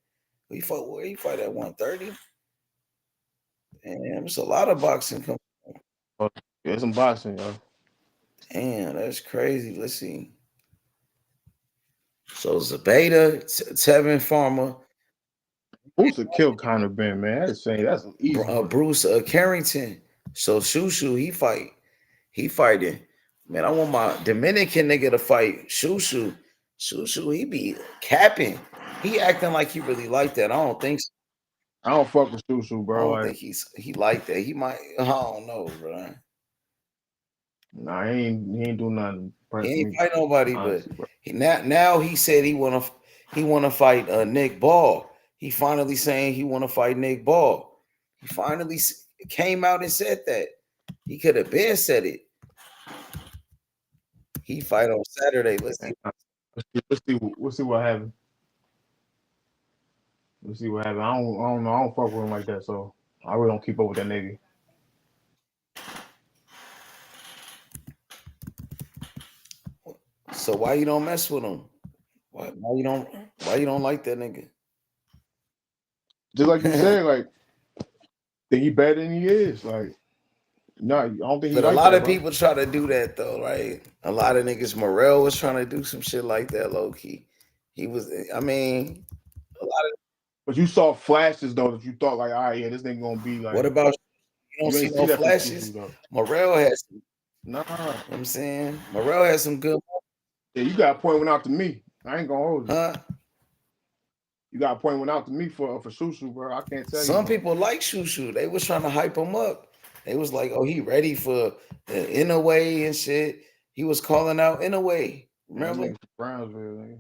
He fought at 130. Damn, it's a lot of boxing coming. Yeah, some boxing, yo. Damn, that's crazy. Let's see. So Zabata, Tevin Farmer. Bruce would kill Conor Ben, man. That's an easy. Bruce Carrington. So Shushu, he fighting. Man, I want my Dominican nigga to fight Shushu. Shushu, he be capping. He acting like he really like that. I don't think so. I don't fuck with Susu, I bro. don't Like, think he like that. He might. I don't know, bro. nah, he ain't do nothing. He Press ain't me, fight nobody, but honestly, bro. now he said he wanna fight Nick Ball. He finally saying he wanna fight Nick Ball. He finally came out and said that. He could have been said it. He fight on Saturday. Let's see. We'll see what happens. We'll see what happens. I don't know. I don't fuck with him like that, so I really don't keep up with that nigga. So why you don't mess with him? Why you don't like that nigga? Just like you said, like, think he better than he is. Like, nah, I don't think he But a like lot that, of bro. people try to do that though, right? A lot of niggas. Morel was trying to do some shit like that, low key. He was. I mean, a lot of. But you saw flashes though that you thought like, all right, yeah, this nigga gonna be What like. about you? Don't You see ain't see no that from Susu flashes. though. Morel has. You Nah, know what I'm saying Morel has some good. yeah, you got a point went out to me. I ain't gonna hold you. Huh? You got a point went out to me for Susu, bro. I can't tell you, Some bro. people like Shushu. They was trying to hype him up. They was like, "Oh, he ready for the in a way and shit." He was calling out in a way. That Remember? nigga from Brownsville, nigga.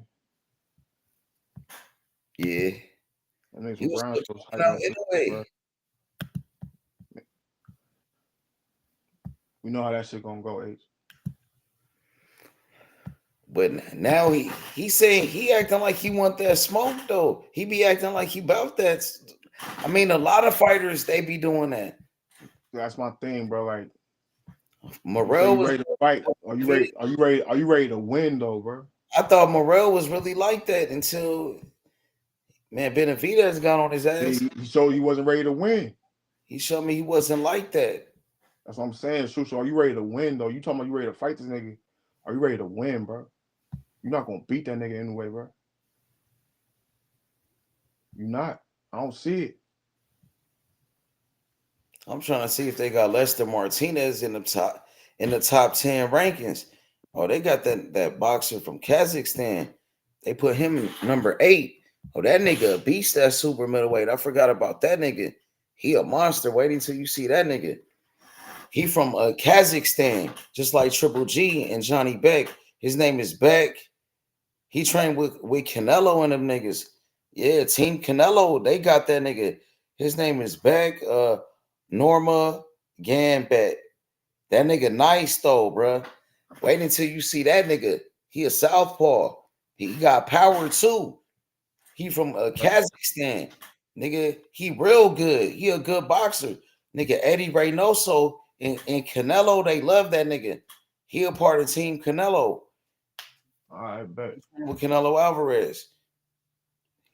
Yeah. That nigga He from was Brownsville still hyping calling up out in Susu, a bro. way. We know how that shit gonna go, H. But now he saying he acting like he want that smoke though. He be acting like he about that. I mean, a lot of fighters they be doing that. That's my thing, bro. Like, you say Morel you was. ready to fight. Are you ready? Are you ready? Are you ready to win though, bro? I thought Morel was really like that until man Benavidez got on his ass. He showed he wasn't ready to win. He showed me he wasn't like that. That's what I'm saying. Susu, are you ready to win though? You talking about you ready to fight this nigga? Are you ready to win, bro? You're not gonna beat that nigga anyway, bro. You're not. I don't see it. I'm trying to see if they got Lester Martinez in the top 10 rankings. Oh, they got that boxer from Kazakhstan. They put him in number 8. Oh, that nigga a beast that super middleweight. I forgot about that nigga. He a monster. Wait until you see that nigga. He from Kazakhstan, just like Triple G and Johnny Beck. His name is Beck. He trained with Canelo and them niggas. Yeah, Team Canelo, they got that nigga. His name is Beck Norma Gambit. That nigga nice though, bruh. Wait until you see that nigga. He a southpaw. He got power too. He from Kazakhstan. Nigga, he real good. He a good boxer. Nigga, Eddie Reynoso and Canelo, they love that nigga. He a part of Team Canelo. All right, bet. With Canelo Alvarez.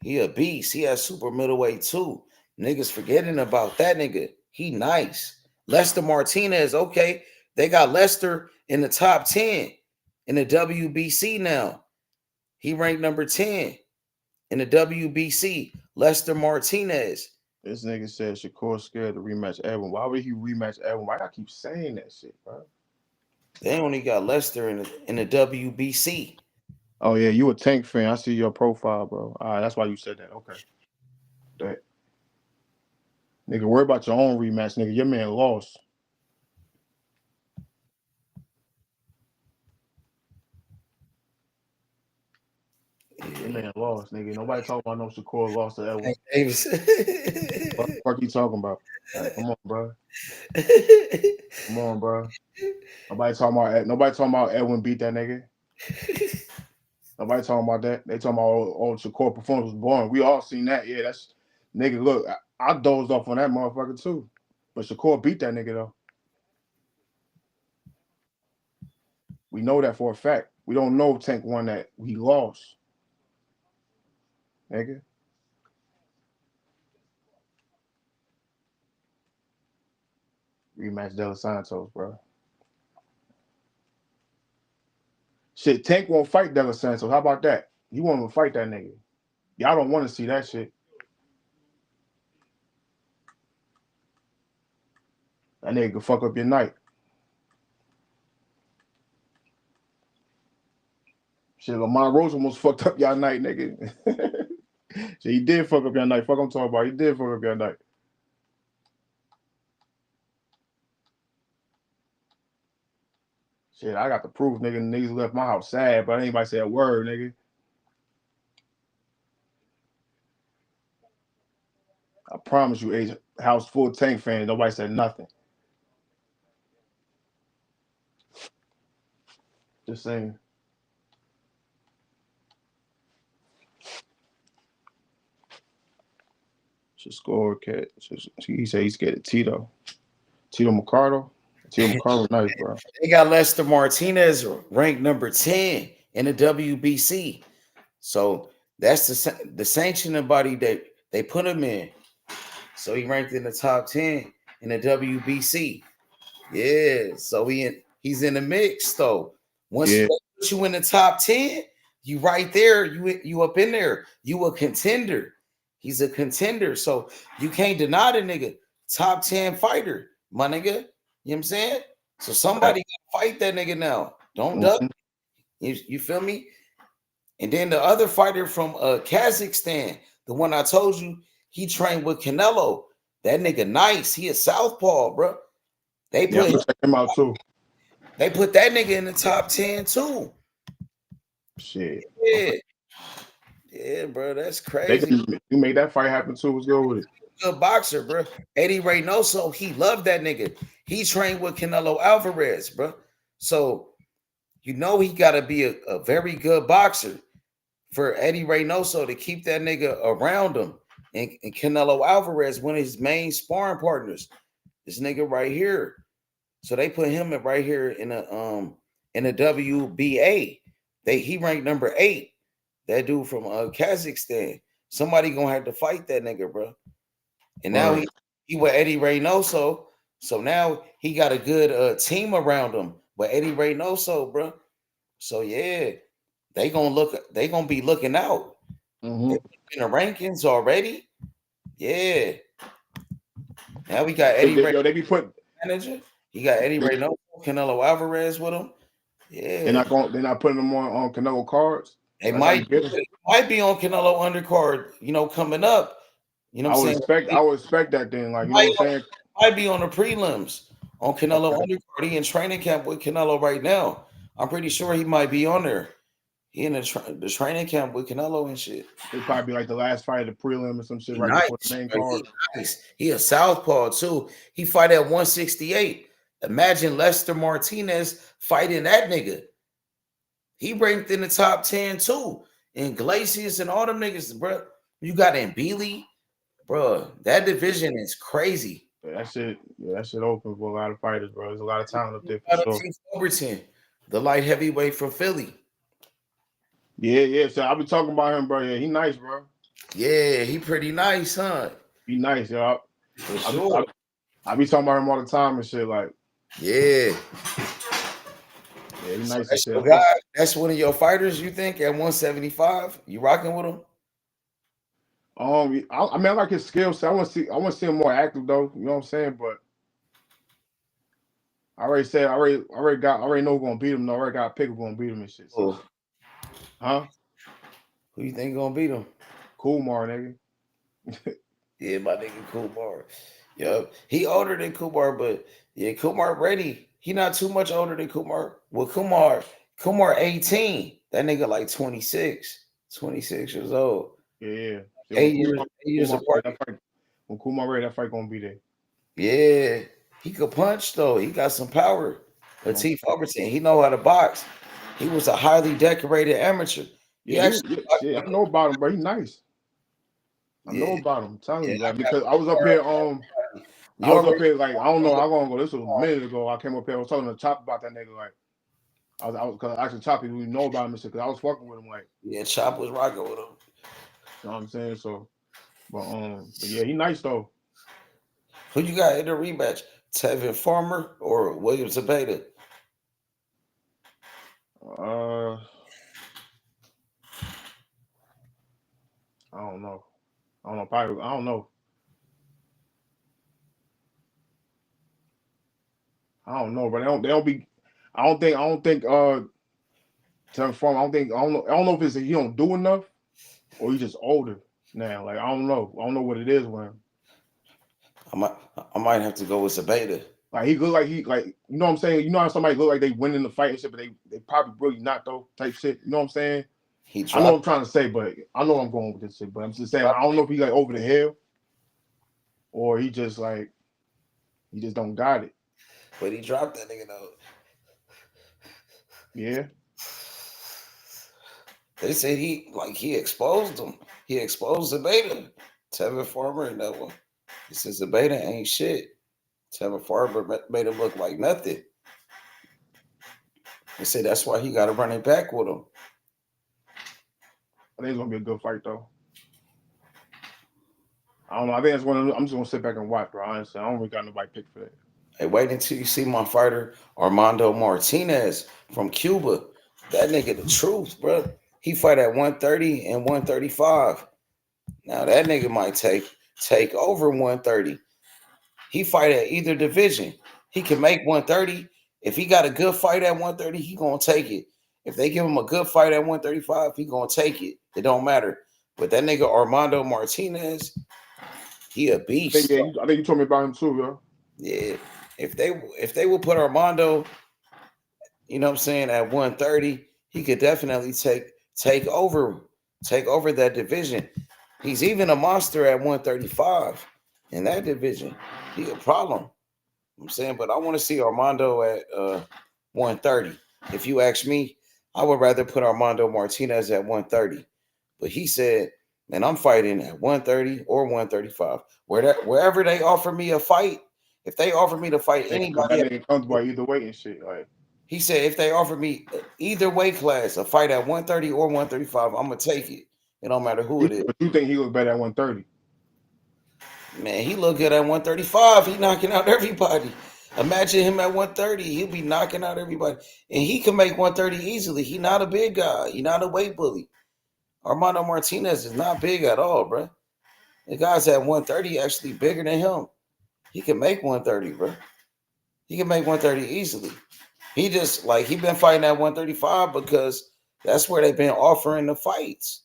He a beast. He has super middleweight too. Niggas forgetting about that nigga. He nice. Lester Martinez, okay. They got Lester in the top 10 in the WBC now. He ranked number 10 in the WBC. Lester Martinez. This nigga said Shakur scared to rematch Edwin. Why would he rematch Edwin? Why I keep saying that shit, bro? They only got Lester in the WBC. Oh yeah, you a Tank fan. I see your profile, bro. All right, that's why you said that. Okay. That. Nigga, worry about your own rematch, nigga. Your man lost. Your man lost, nigga. Nobody talking about no Shakur lost to Edwin. Davis. What the fuck you talking about? Right, come on, bro. Come on, bro. Nobody talking about Edwin beat that nigga. Nobody talking about that. They talking about all Shakur performance was boring. We all seen that. Yeah, that's nigga. Look, I dozed off on that motherfucker too. But Shakur beat that nigga though. We know that for a fact. We don't know if Tank won that. He lost. Nigga. Rematch De Los Santos, bro. Shit, Tank won't fight De Los Santos. How about that? He won't even fight that nigga. Y'all don't want to see that shit. That nigga can fuck up your night. Shit, Lamar Rose almost fucked up y'all night, nigga. So he did fuck up that night. Fuck I'm talking about. He did fuck up that night. Shit, I got the proof, nigga. Niggas left my house sad, but anybody say a word, nigga. I promise you, H house full of Tank fans. Nobody said nothing. Just saying. Just score, cat. He said he's scared of Tito. Tito Mercado. Tito Mercado, nice, bro. They got Lester Martinez ranked number 10 in the WBC. So that's the sanctioning body that they put him in. So he ranked in the top 10 in the WBC. Yeah. So he's in the mix though. Once they put you in the top 10, you right there. You up in there. You a contender. He's a contender. So you can't deny the nigga. Top 10 fighter, my nigga. You know what I'm saying? So somebody gotta fight that nigga now. Don't duck. You feel me? And then the other fighter from Kazakhstan, the one I told you, he trained with Canelo. That nigga nice. He a southpaw, bro. They put him out too. They put that nigga in the top 10 too. Shit. Yeah. Yeah, bro. That's crazy. You made that fight happen too. What's good with it? Good boxer, bro. Eddie Reynoso, he loved that nigga. He trained with Canelo Alvarez, bro. So you know he got to be a very good boxer for Eddie Reynoso to keep that nigga around him. And Canelo Alvarez, one of his main sparring partners, this nigga right here. So they put him right here in a WBA. He ranked number 8. That dude from Kazakhstan. Somebody gonna have to fight that nigga, bro. And now he with Eddie Reynoso. So now he got a good team around him. But Eddie Reynoso, bro. So yeah, they gonna be looking out. In the rankings already. Yeah. Now we got Eddie Reynoso. They be putting manager. He got Eddie Reynoso, Canelo Alvarez with him. Yeah. They're not putting them on Canelo cards. They might be on Canelo undercard, coming up. You know what I'm saying? I would expect that then. Like, you know what I'm saying? Might be on the prelims on Canelo undercard. He in training camp with Canelo right now. I'm pretty sure he might be on there. He in the training camp with Canelo and shit. It'd probably be like the last fight of the prelim or some shit right before the main card. Nice. He a southpaw too. He fight at 168. Imagine Lester Martinez fighting that nigga. He ranked in the top 10 too. And Glacius and all them niggas, bro. You got Mbili, bro. That division is crazy. That shit open for a lot of fighters, bro. There's a lot of talent up there for sure. Overton, the light heavyweight from Philly. Yeah. So I've been talking about him, bro. Yeah, he nice, bro. Yeah, he pretty nice, huh? He nice, y'all. I be talking about him all the time and shit, like. Yeah. Yeah, he's nice. That's one of your fighters, you think, at 175? You rocking with him? I mean, I like his skill set. I want to see him more active though. You know what I'm saying? But I already know who's gonna beat him. I already got a pick who's gonna beat him and shit. So. Huh? Who you think gonna beat him? Kumar, nigga. Yeah, my nigga Kumar. Yup. He older than Kumar, but yeah, Kumar ready. He not too much older than Kumar. Well, Kumar 18. That nigga like 26 years old. Yeah. 8 years apart. When Kumar ready, that fight gonna be there. Yeah. He could punch though. He got some power. Latif Overton, he know how to box. He was a highly decorated amateur. I know about him, bro. He's nice. I know about him. I'm telling you, like, because I was up here. Like, I don't know how long ago. This was a minute ago. I came up here. I was talking to Chop about that nigga. Like, I was because actually Chop people know about him and shit. Because I was fucking with him. Like, yeah, Chop was rocking with him. You know what I'm saying? So, but yeah, he nice though. Who you got in the rematch? Tevin Farmer or William Zepeda? I don't know. Probably. I don't know. I don't know, but they don't be. I don't think. Tevin Farmer. I don't know if it's he don't do enough or he's just older. Now, like I don't know what it is when. I might have to go with Zabeta. Like he look like you know what I'm saying? You know how somebody look like they winning the fight and shit, but they probably really not though, type shit. You know what I'm saying? I know what I'm trying to say, but I know I'm going with this shit. But I'm just saying I don't know if he like over the hill or he just don't got it. But he dropped that nigga though. Yeah. They said he exposed him. He exposed Zabeta. Tevin Farmer and that one. He says Zabeta ain't shit. Tevin Farmer made him look like nothing. They say that's why he got to run it back with him. I think it's gonna be a good fight though. I don't know. I think it's one of them, I'm just gonna sit back and watch, bro. Honestly, I don't really got nobody pick for that. Hey, wait until you see my fighter Armando Martinez from Cuba. That nigga the truth, bro. He fight at 130 and 135. Now that nigga might take over 130. He fight at either division. He can make 130. If he got a good fight at 130, he gonna take it. If they give him a good fight at 135, he gonna take it. It don't matter. But that nigga Armando Martinez, he a beast. I think you told me about him too, yo. Yeah. If they would put Armando, you know what I'm saying, at 130, he could definitely take over that division. He's even a monster at 135 in that division. He a problem. I'm saying, but I want to see Armando at 130. If you ask me, I would rather put Armando Martinez at 130. But he said, man, I'm fighting at 130 or 135. Wherever they offer me a fight, if they offer me to fight anybody, that nigga comes by either way and shit. Like he said, if they offer me either weight class, a fight at 130 or 135, I'm gonna take it. It don't matter who it is. But you think he look better at 130? Man, he look good at 135. He knocking out everybody. Imagine him at 130. He'll be knocking out everybody. And he can make 130 easily. He not a big guy. He not a weight bully. Armando Martinez is not big at all, bro. The guy's at 130 actually bigger than him. He can make 130, bro. He can make 130 easily. He just he been fighting at 135 because that's where they've been offering the fights.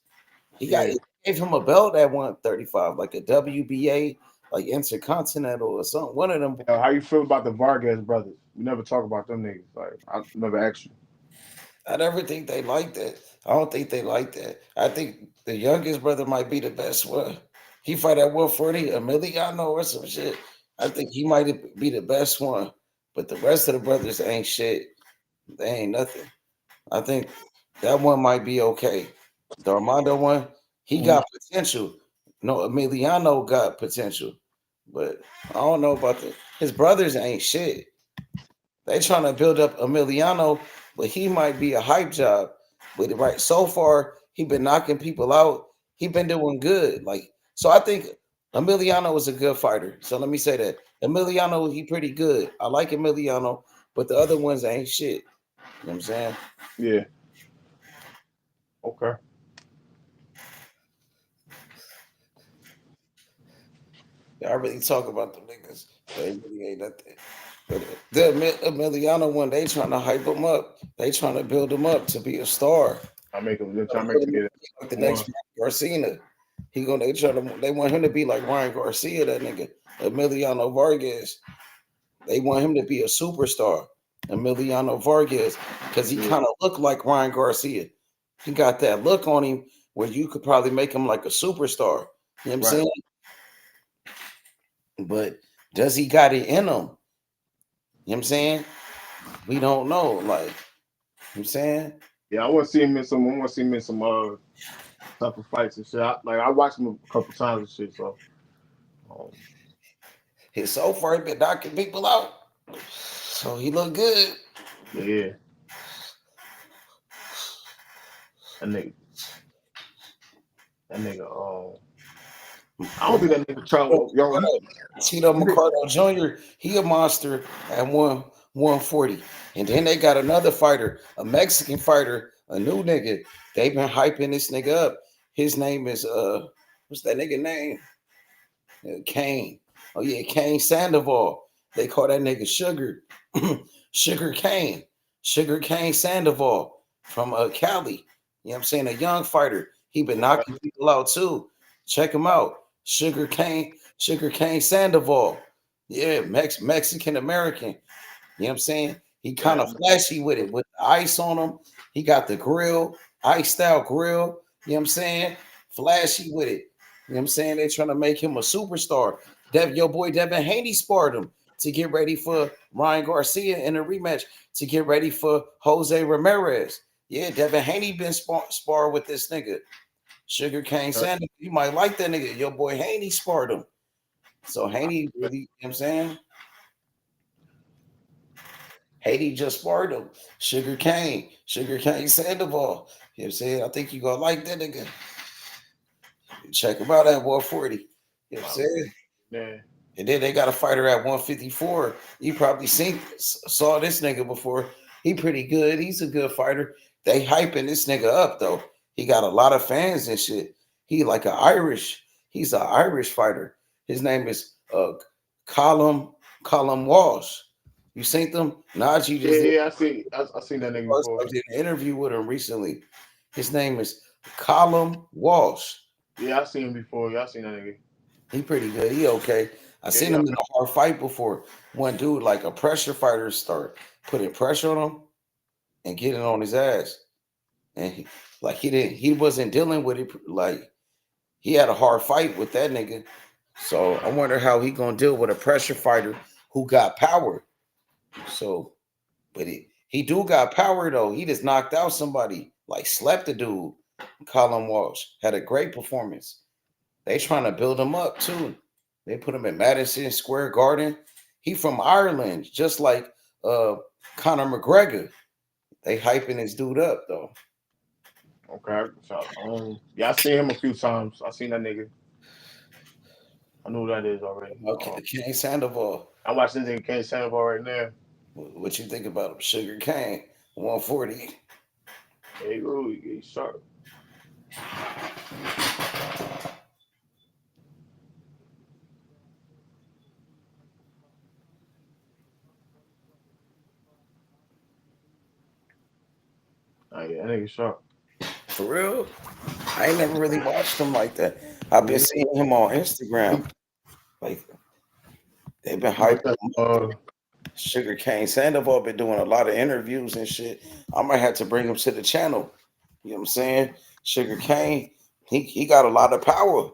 He gave him a belt at 135, like a WBA, like Intercontinental or something. One of them. How you feel about the Vargas brothers? We never talk about them niggas. Like I never asked you. I never think they like that. I don't think they like that. I think the youngest brother might be the best one. He fight at 140, Emiliano or some shit. I think he might be the best one. But the rest of the brothers ain't shit. They ain't nothing. I think that one might be okay. The Armando one, he got potential. No, Emiliano got potential. But I don't know about his brothers ain't shit. They trying to build up Emiliano, but he might be a hype job. But right, so far, he been knocking people out. He been doing good. So I think Emiliano is a good fighter. So let me say that. Emiliano, he pretty good. I like Emiliano, but the other ones ain't shit. You know what I'm saying? Yeah. Okay. I really talk about them niggas. They really ain't nothing. But the Emiliano one, they trying to hype him up. They trying to build him up to be a star. I make him trying to make him get the next Garcia. They want him to be like Ryan Garcia, that nigga. Emiliano Vargas. They want him to be a superstar. Emiliano Vargas, because he kind of looked like Ryan Garcia. He got that look on him where you could probably make him like a superstar. You know what I'm saying? But does he got it in him? You know what I'm saying? We don't know. Like, you know what I'm saying? Yeah, I want to see him in some type of fights and shit. I watched him a couple times and shit, so his so far he been knocking people out. So he look good. Yeah. That nigga. I don't think that nigga trouble. Tito McCardo Jr., he a monster at 140. And then they got another fighter, a Mexican fighter, a new nigga. They been hyping this nigga up. His name is what's that nigga name? Kane. Oh yeah, Kane Sandoval. They call that nigga Sugar. Sugar Kane Sandoval from Cali. You know what I'm saying? A young fighter. He been knocking people out too. Check him out. Sugarcane Sandoval. Yeah, Mexican American. You know what I'm saying? He kind of flashy with it, with the ice on him. He got the grill, ice style grill. You know what I'm saying? Flashy with it. You know what I'm saying? They're trying to make him a superstar. Your boy Devin Haney sparred him to get ready for Ryan Garcia in a rematch, to get ready for Jose Ramirez. Yeah, Devin Haney been sparred with this nigga. Sugarcane Sanders. You might like that nigga. Your boy Haney sparred him. So Haney really, you know what I'm saying? Haiti just sparred him. Sugarcane Sandoval. You know what I'm saying? I think you gonna like that nigga. Check him out at 140. You know what I'm saying? Yeah. And then they got a fighter at 154. You probably saw this nigga before. He pretty good. He's a good fighter. They hyping this nigga up though. He got a lot of fans and shit. He like an Irish. He's an Irish fighter. His name is Colum Walsh. You seen them? Najee just Yeah, I seen that nigga before. I did an interview with him recently. His name is Colum Walsh. Yeah, I seen him before. Yeah, I seen that nigga. He pretty good. He okay. I seen him in a hard fight before. One dude, like a pressure fighter, start putting pressure on him and getting on his ass. And he wasn't dealing with it. Like he had a hard fight with that nigga. So I wonder how he gonna deal with a pressure fighter who got power. So, but he do got power though. He just knocked out somebody, like slept the dude. Colin Walsh had a great performance. They trying to build him up too. They put him in Madison Square Garden. He from Ireland, just like Conor McGregor. They hyping this dude up though. Okay, so yeah, I seen him a few times. I seen that nigga. I know who that is already. Okay, King Sandoval. I'm watching this nigga King Sandoval right now. What you think about him? Sugarcane 140. Hey, really, he's sharp. Oh yeah, that nigga sharp. For real? I ain't never really watched him like that. I've been seeing him on Instagram. Like they've been hyping him up. Sugarcane Sandoval been doing a lot of interviews and shit. I might have to bring him to the channel. You know what I'm saying? Sugarcane, he got a lot of power.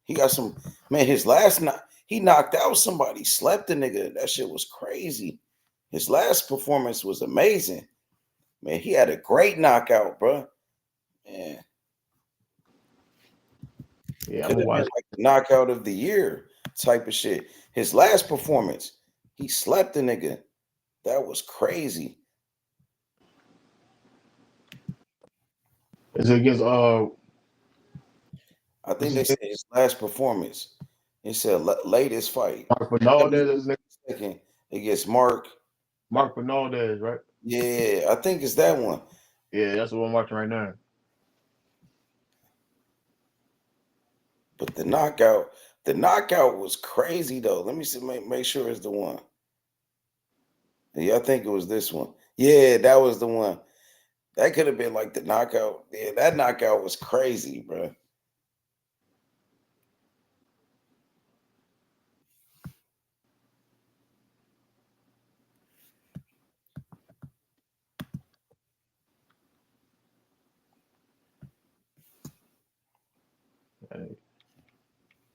He got some, man, his last night, he knocked out somebody, slept the nigga. That shit was crazy. His last performance was amazing. Man, he had a great knockout, bro. Man. Yeah, could have been like the knockout of the year type of shit. His last performance, he slept the nigga. That was crazy. Is it against I think they said his last performance. They said latest fight. Mark Fernandez against Mark Fernandez, right? Yeah, I think it's that one. Yeah, that's the one I'm watching right now. But the knockout was crazy though. Let me see, make sure it's the one. Yeah, I think it was this one. Yeah, that was the one. That could have been like the knockout. Yeah, that knockout was crazy, bro.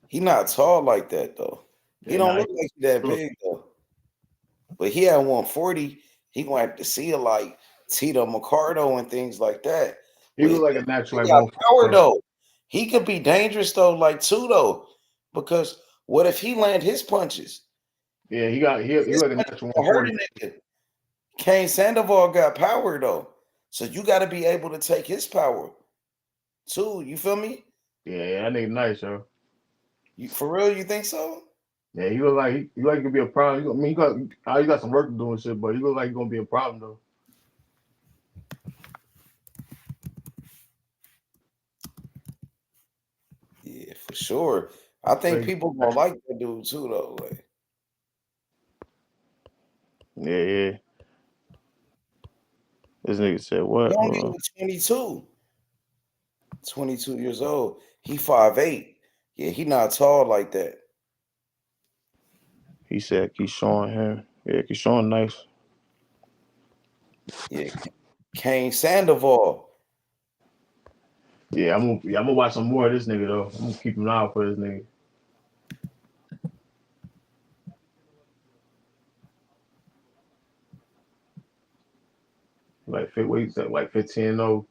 He not tall like that though. He don't look like he that big though. But he at 140, he gonna have to see like Tito Mercado and things like that. He look like a natural like power though. He could be dangerous though, like too though. Because what if he land his punches? Yeah, he like a natural 140. Kane Sandoval got power though. So you got to be able to take his power too. You feel me? Yeah, that nigga nice, yo. You for real? You think so? Yeah, he look like he like to be a problem. I mean, he got some work to do and shit, but he look like he's gonna be a problem though. Yeah, for sure. I think people gonna like that dude too, though. Like, yeah. This nigga said what? He only was 22. 22 years old. He 5'8". Yeah, he not tall like that. He said he's showing him. Yeah, he's showing nice. Yeah, Kane Sandoval. Yeah, I'm gonna watch some more of this nigga though. I'm gonna keep an eye out for this nigga. Like wait, like 15-0,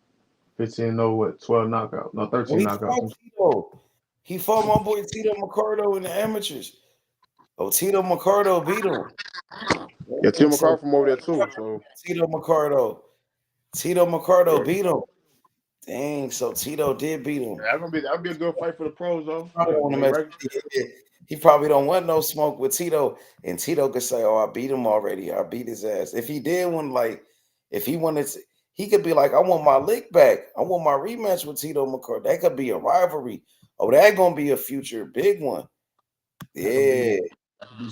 15-0, what 12 knockouts? No, 13 Well, knockouts. he fought my boy Tito Mercado in the amateurs. Oh, Tito Mercado beat him. Yeah, Tim So, McCarthy from over there too. So Tito Mercado beat him. Dang, so Tito did beat him. yeah, that'll be a good fight for the pros though. He probably don't want no smoke with Tito, and Tito could say, "Oh, I beat him already. I beat his ass." If he did one, like if he wanted to, he could be like, "I want my lick back. I want my rematch with Tito McCarty." That could be a rivalry. Oh, that gonna be a future big one. Yeah,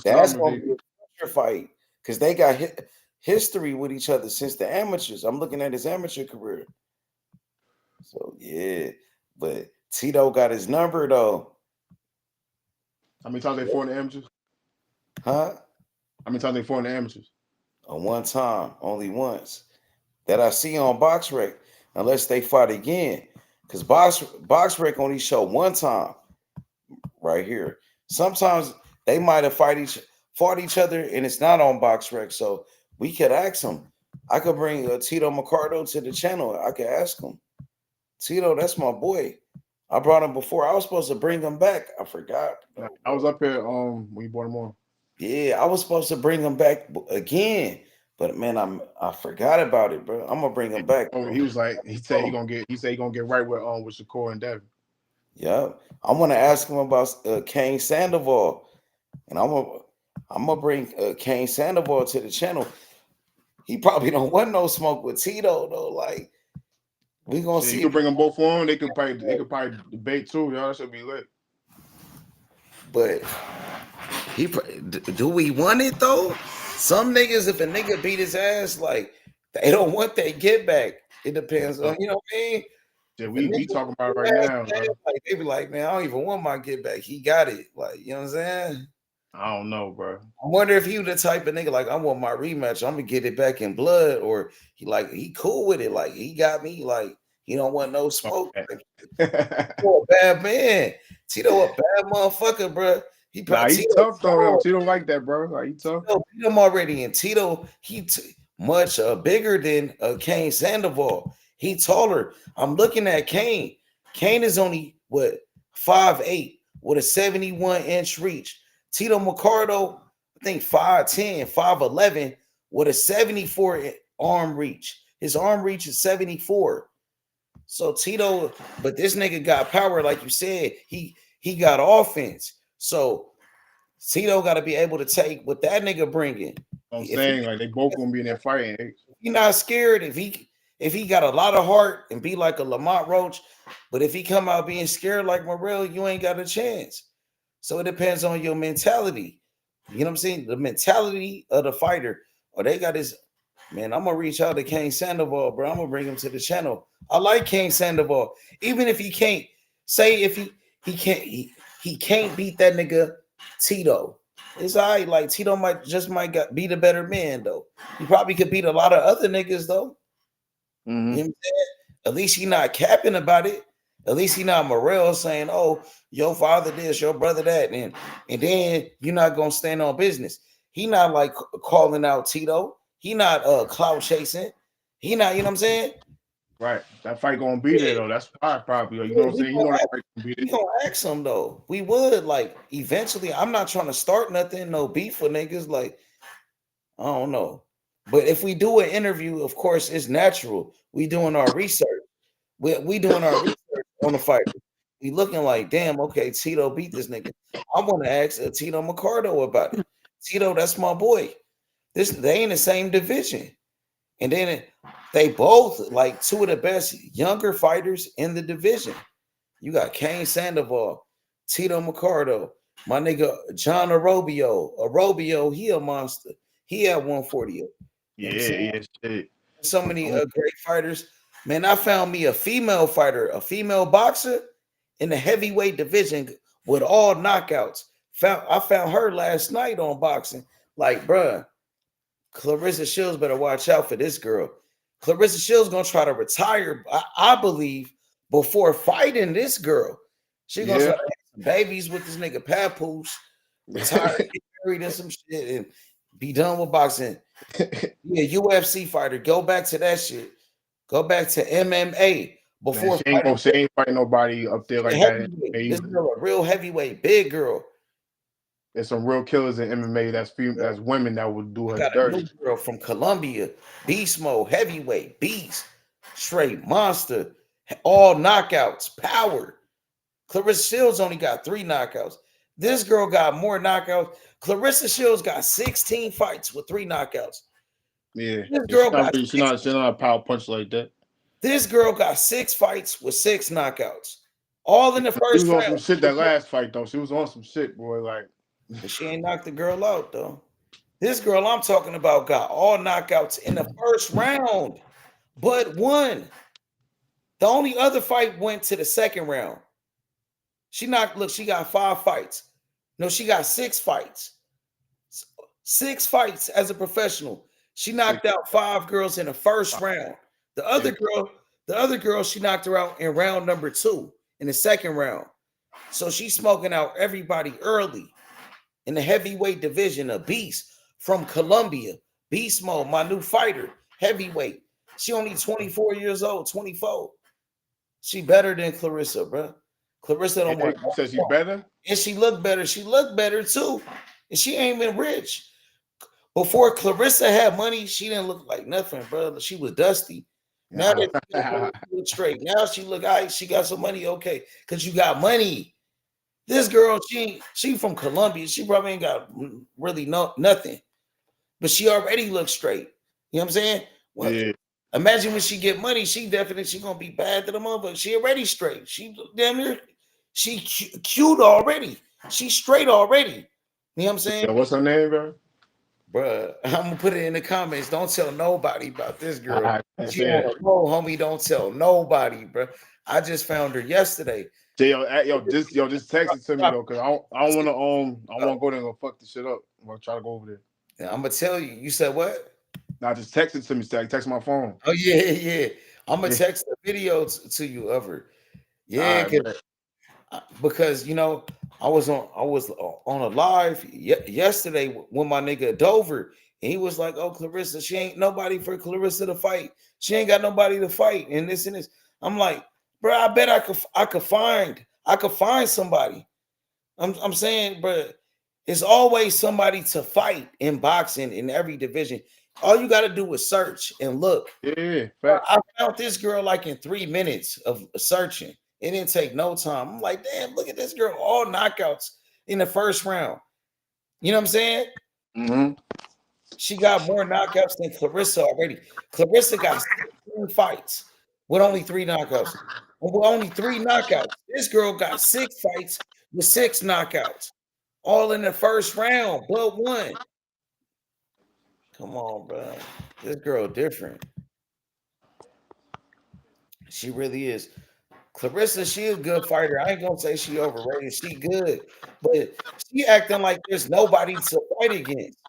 that's gonna be a future fight because they got history with each other since the amateurs. I'm looking at his amateur career. So yeah, but Tito got his number though. How many times they fought in the amateurs? Huh? How many times they fought in the amateurs? One time, only once. That I see on BoxRec, unless they fight again. Because BoxRec only show one time right here. Sometimes they might have fought each other and it's not on BoxRec. So we could ask them. I could bring Tito Mercado to the channel. I could ask him. Tito, that's my boy. I brought him before. I was supposed to bring him back. I forgot. I was up here when you brought him on. Yeah, I was supposed to bring him back again, but man, I forgot about it, bro. I'm gonna bring him back. Oh, he was like, he said he gonna get right with Shakur and Devin. Yeah, I want to ask him about Kane Sandoval, and I'm gonna bring Kane Sandoval to the channel. He probably don't want no smoke with Tito though. Like we gonna see. You could bring them both on. They could probably debate too. Y'all, that should be lit. But do we want it though? Some niggas, if a nigga beat his ass, like they don't want that get back. It depends on, you know what I mean? Yeah, we talking about it right now, bro. Like they be like, man, I don't even want my get back. He got it. Like, you know what I'm saying? I don't know, bro. I wonder if he was the type of nigga like, I want my rematch. I'm gonna get it back in blood, or he cool with it. Like he got me. Like he don't want no smoke. Like, Tito a bad man. Tito a bad motherfucker, bro. He tough though. Tito like that, bro. Like he tough. Tito beat him already, and Tito much bigger than Kane Sandoval. He taller. I'm looking at Kane. Kane is only 5'8" with a 71-inch reach. Tito Mercado, I think 5'10", 5'11" with a 74 arm reach. His arm reach is 74. So Tito, but this nigga got power, like you said. He got offense. So Tito got to be able to take what that nigga bringing. I'm saying like they both gonna be in there fighting. He not scared if he got a lot of heart and be like a Lamont Roach, but if he come out being scared like Morrell, you ain't got a chance. So it depends on your mentality. You know what I'm saying? The mentality of the fighter. Or they got this. Man, I'm gonna reach out to Kane Sandoval, bro. I'm gonna bring him to the channel. I like Kane Sandoval, even if he can't say if he can't beat that nigga Tito. It's all right. Like Tito might be the better man though. He probably could beat a lot of other niggas though. Mm-hmm. You know what I'm saying? At least he not capping about it. At least he not Morrell saying, "Oh, your father this, your brother that," and then you're not gonna stand on business. He not like calling out Tito. He not clout chasing. He not, you know what I'm saying? Right. That fight gonna be there though. That's probably. You know what I'm saying? You know that fight gonna be there. We gonna ask him though. We would like eventually. I'm not trying to start nothing, no beef with niggas. Like, I don't know. But if we do an interview, of course, it's natural. We doing our research. We doing our research on the fight. We looking like, damn, okay, Tito beat this nigga. I want to ask Tito Mercado about it. Tito, that's my boy. They in the same division. And then they both like two of the best younger fighters in the division. You got Kane Sandoval, Tito Mercado, my nigga John Arobio, he a monster. He at 140. Yeah, shit. So many great fighters. Man, I found me a female fighter, a female boxer in the heavyweight division with all knockouts. I found her last night on boxing. Like, bruh, Clarissa Shields better watch out for this girl. Clarissa Shields gonna try to retire, I believe, before fighting this girl. She gonna try to have some babies with this nigga Papoose, retire, get married and some shit, and be done with boxing. Yeah, UFC fighter. Go back to that shit. Go back to MMA before Man, she ain't fighting nobody up there like that. This girl a real heavyweight, big girl. There's some real killers in MMA that's women that would do her Got dirty. a new girl from Colombia, beast mode, heavyweight, beast, straight monster, all knockouts, power. Clarissa Shields only got 3 knockouts. This girl got more knockouts. Clarissa Shields got 16 fights with 3 knockouts. Yeah, this girl she's not a power punch like that. This girl got 6 fights with 6 knockouts, all in the first round. She was on some shit that last fight though. She was on some shit, boy. Like, but she ain't knocked the girl out though. This girl I'm talking about got all knockouts in the first round, but one. The only other fight went to the second round. She got 5 fights. No, she got 6 fights. 6 fights as a professional. She knocked out 5 girls in the first round. The other girl, she knocked her out in round number 2 in the second round. So she's smoking out everybody early in the heavyweight division. A beast from Colombia, beast mode, my new fighter, heavyweight. She only 24 years old, 24. She better than Clarissa, bro. Clarissa don't want. You said she better, and she looked better. She looked better too, and she ain't been rich. Before Clarissa had money, she didn't look like nothing, bro. She was dusty. Now that she look straight, now she look all right. She got some money, okay, because you got money. This girl, she from Colombia. She probably ain't got really nothing, but she already looks straight. You know what I'm saying? Well, yeah. Imagine when she get money, she gonna be bad to the motherfucker. She already straight. She damn near, she cute already. She straight already. You know what I'm saying? Yeah, what's her name, bro? Bruh, I'm gonna put it in the comments. Don't tell nobody about this girl. She on a roll, homie. Don't tell nobody, bro. I just found her yesterday. Just text it to me though, cause I don't wanna go there and go fuck this shit up. I'm gonna try to go over there. Yeah, I'm gonna tell you. You said what? Nah, just text it to me. Text my phone. Oh yeah. I'm gonna text the video to you of her. Yeah, because you know I was on a live yesterday with my nigga Dover, and he was like, "Oh, Clarissa, she ain't nobody for Clarissa to fight. She ain't got nobody to fight." And this and this. I'm like, bro, I bet I could find somebody. I'm saying, bro, it's always somebody to fight in boxing in every division. All you got to do is search and look. Yeah, I found this girl like in 3 minutes of searching. It didn't take no time. I'm like, damn, look at this girl, all knockouts in the first round. You know what I'm saying? Mm-hmm. She got more knockouts than Clarissa already. Clarissa got 16 fights with only 3 knockouts. With only 3 knockouts. This girl got 6 fights with 6 knockouts. All in the first round, but 1. Come on, bro. This girl different. She really is. Clarissa, she a good fighter. I ain't gonna say she overrated. She good, but she acting like there's nobody to fight against.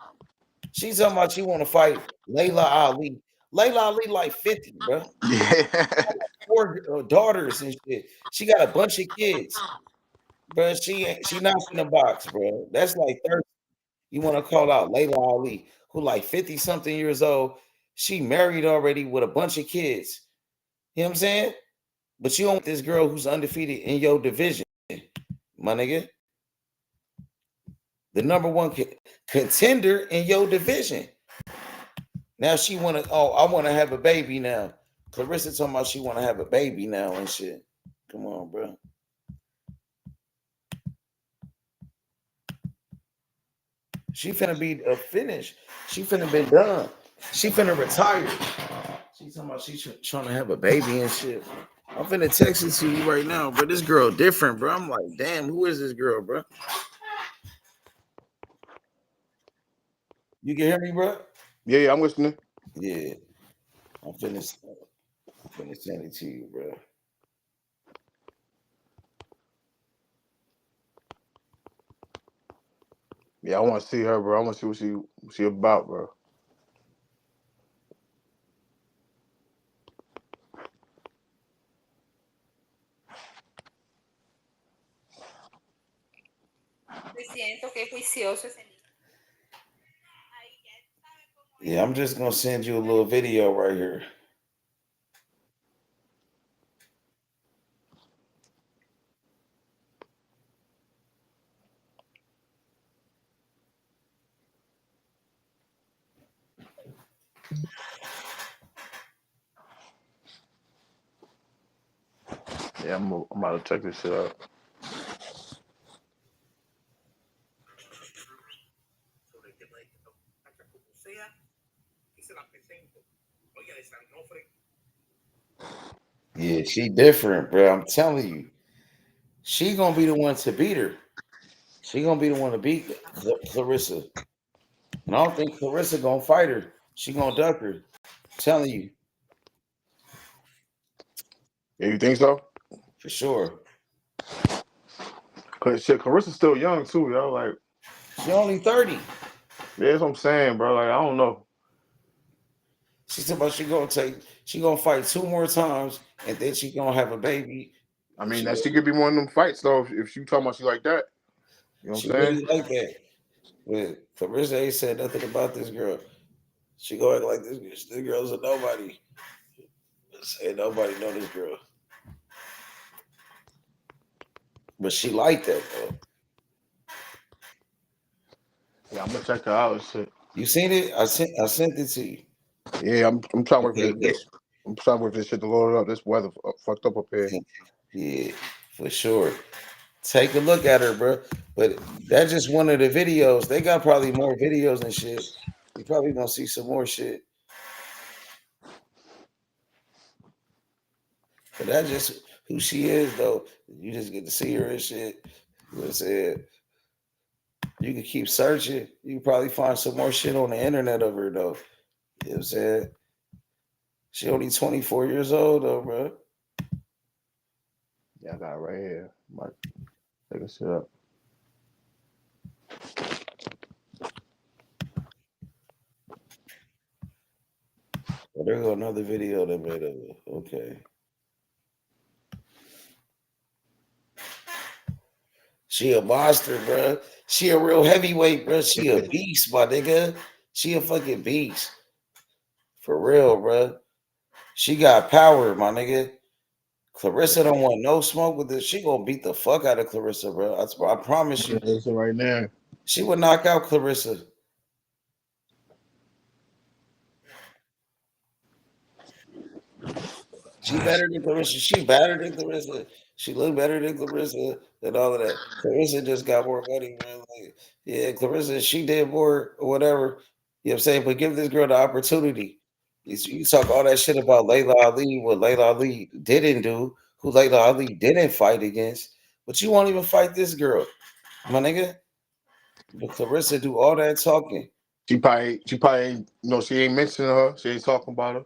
She's talking about she want to fight Layla Ali. Layla Ali like 50, bro. Yeah. 4 daughters and shit. She got a bunch of kids, bro. She not in the box, bro. That's like 30. You want to call out Layla Ali, who like 50 something years old. She married already with a bunch of kids. You know what I'm saying? But you don't want this girl who's undefeated in your division, my nigga. The number 1 contender in your division. Now she want to, I want to have a baby now. Clarissa talking about she want to have a baby now and shit. Come on, bro. She finna be finished. She finna be done. She finna retire. She talking about she's trying to have a baby and shit. I'm finna text it to you right now, bro. This girl different, bro. I'm like, damn, who is this girl, bro? You can hear me, bro? Yeah, I'm listening. Yeah. I'm finished. I'm gonna send it to you, bro. Yeah, I want to see her, bro. I want to see what she about, bro. Yeah, I'm just gonna send you a little video right here. Yeah, I'm about to check this shit out. Yeah, she different, bro. I'm telling you, she gonna be the one to beat her. She gonna be the one to beat Clarissa. And I don't think Clarissa gonna fight her. She gonna duck her. I'm telling you, Yeah, you think so? for sure. Cause shit, Carissa's still young too, yo. Like, She only 30. yeah, that's what I'm saying, bro. Like, I don't know. She said about she gonna fight 2 more times and then she gonna have a baby. I mean, She that she could be one of them fights though. If she talking about she like that, you know what I'm saying? really like that. But Clarissa ain't said nothing about this girl. She go act like this girl's a nobody. Ain't nobody know this girl. But she like that though. Yeah, I'm gonna check her out and shit. You seen it? I sent it to you. Yeah, I'm trying to wait Okay, for this. I'm trying to wait for this shit to load up. This weather fucked up here. yeah, for sure. Take a look at her, bro. But that's just one of the videos. They got probably more videos and shit. You probably gonna see some more shit. But that's just who she is, though. You just get to see her and shit. You know what I'm saying? You can keep searching. You can probably find some more shit on the internet of her, though. You know what I'm saying? She only 24 years old, though, bro. Yeah, I got it right here. Might take a shit up. Oh, there go another video they made of it. Okay. She a monster, bro. She a real heavyweight, bro. She a beast, my nigga. She a fucking beast. For real, bro. She got power, my nigga. Clarissa don't want no smoke with this. She gonna beat the fuck out of Clarissa, bro. I promise you. This right now. She would knock out Clarissa. She better than Clarissa. She better than Clarissa. She look better than Clarissa and all of that. Clarissa just got more money, man. Like, yeah, Clarissa, she did more or whatever. You know what I'm saying? But give this girl the opportunity. You talk all that shit about Layla Ali, what Layla Ali didn't do, who Layla Ali didn't fight against, but you won't even fight this girl, my nigga. But Clarissa do all that talking. She probably ain't, she ain't mentioning her. She ain't talking about her.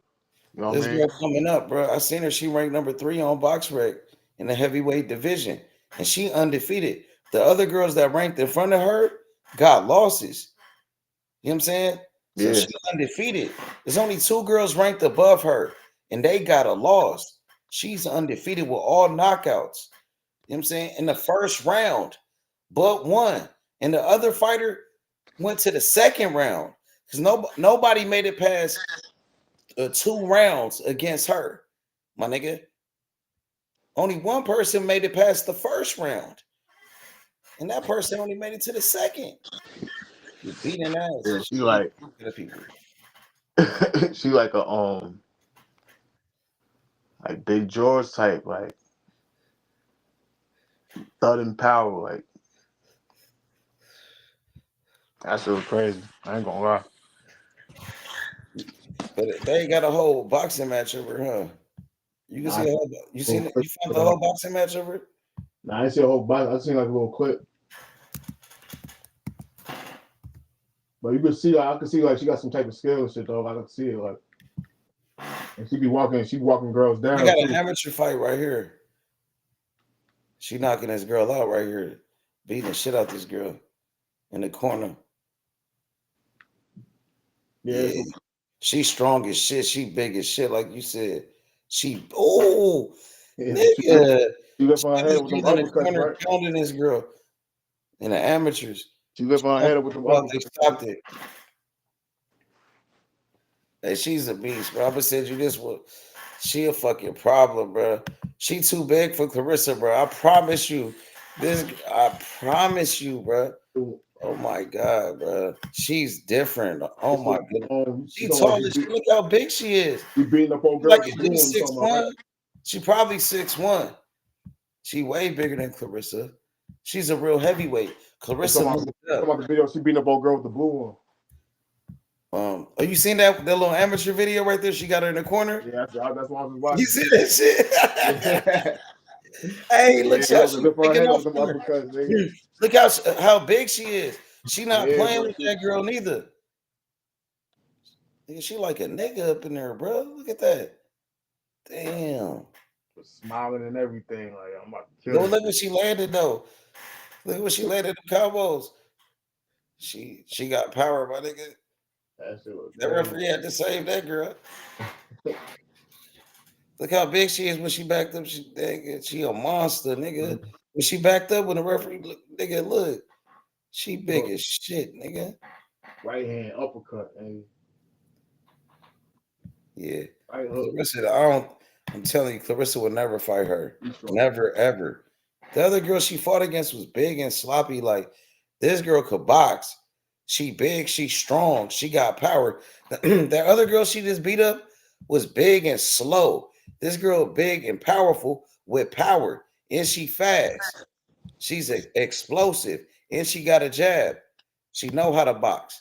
You know what This I mean? girl coming up, bro. I seen her. She ranked number 3 on BoxRec in the heavyweight division, and she undefeated. The other girls that ranked in front of her got losses. You know what I'm saying? So Yeah. she undefeated. There's only 2 girls ranked above her, and they got a loss. She's undefeated with all knockouts. You know what I'm saying? In the first round, but one. And the other fighter went to the second round because nobody made it past 2 rounds against her, my nigga. Only one person made it past the first round, and that person only made it to the second. You beating ass. Yeah, She like the people. she like a like Big George type, like thud and power, like that shit was crazy. I ain't gonna lie. But they ain't got a whole boxing match over, huh? You can see a whole, you found the whole boxing match over? Nah, I didn't see a whole box. I seen like a little clip. But you could see, I could see like she got some type of skill and shit though. I could see it like. And she walking girls down. I got an too. amateur fight right here. She knocking this girl out right here, beating the shit out this girl in the corner. Yeah. She's strong as shit. She big as shit, like you said. Nigga. She left her head with them uppercuts, right? Pounding this girl in the amateurs. She left her head with them uppercuts. They stopped it. Hey, she's a beast, bro. I'm gonna send you this one. She a fucking problem, bro. She too big for Clarissa, bro. I promise you. I promise you, bro. Oh my god, bro. She's different. Oh my goodness. She tall as shit. Look how big she is. She beating up old girl. Like 6'1". She probably 6'1". She way bigger than Clarissa. She's a real heavyweight. Clarissa. Talking about the video. She beating up old girl with the blue one. Oh, you seen that little amateur video right there? She got her in the corner. Yeah, that's what I was watching. You see that shit? Hey, look how big she is. She not playing with that girl neither. She like a nigga up in there, bro. Look at that. Damn. Smiling and everything. Like I'm about to kill her. Look what she landed though. Look what she landed the combos. She got power, my nigga. That referee had to save that girl. Look how big she is when she backed up. She a monster, nigga. When she backed up, when the referee look, she big as shit, nigga. Right hand uppercut, nigga. Yeah. Clarissa, I'm telling you, Clarissa would never fight her. Never, ever. The other girl she fought against was big and sloppy. Like, this girl could box. She big, she strong, she got power. That other girl she just beat up was big and slow. This girl big and powerful with power, and she fast. She's explosive, and she got a jab. She know how to box.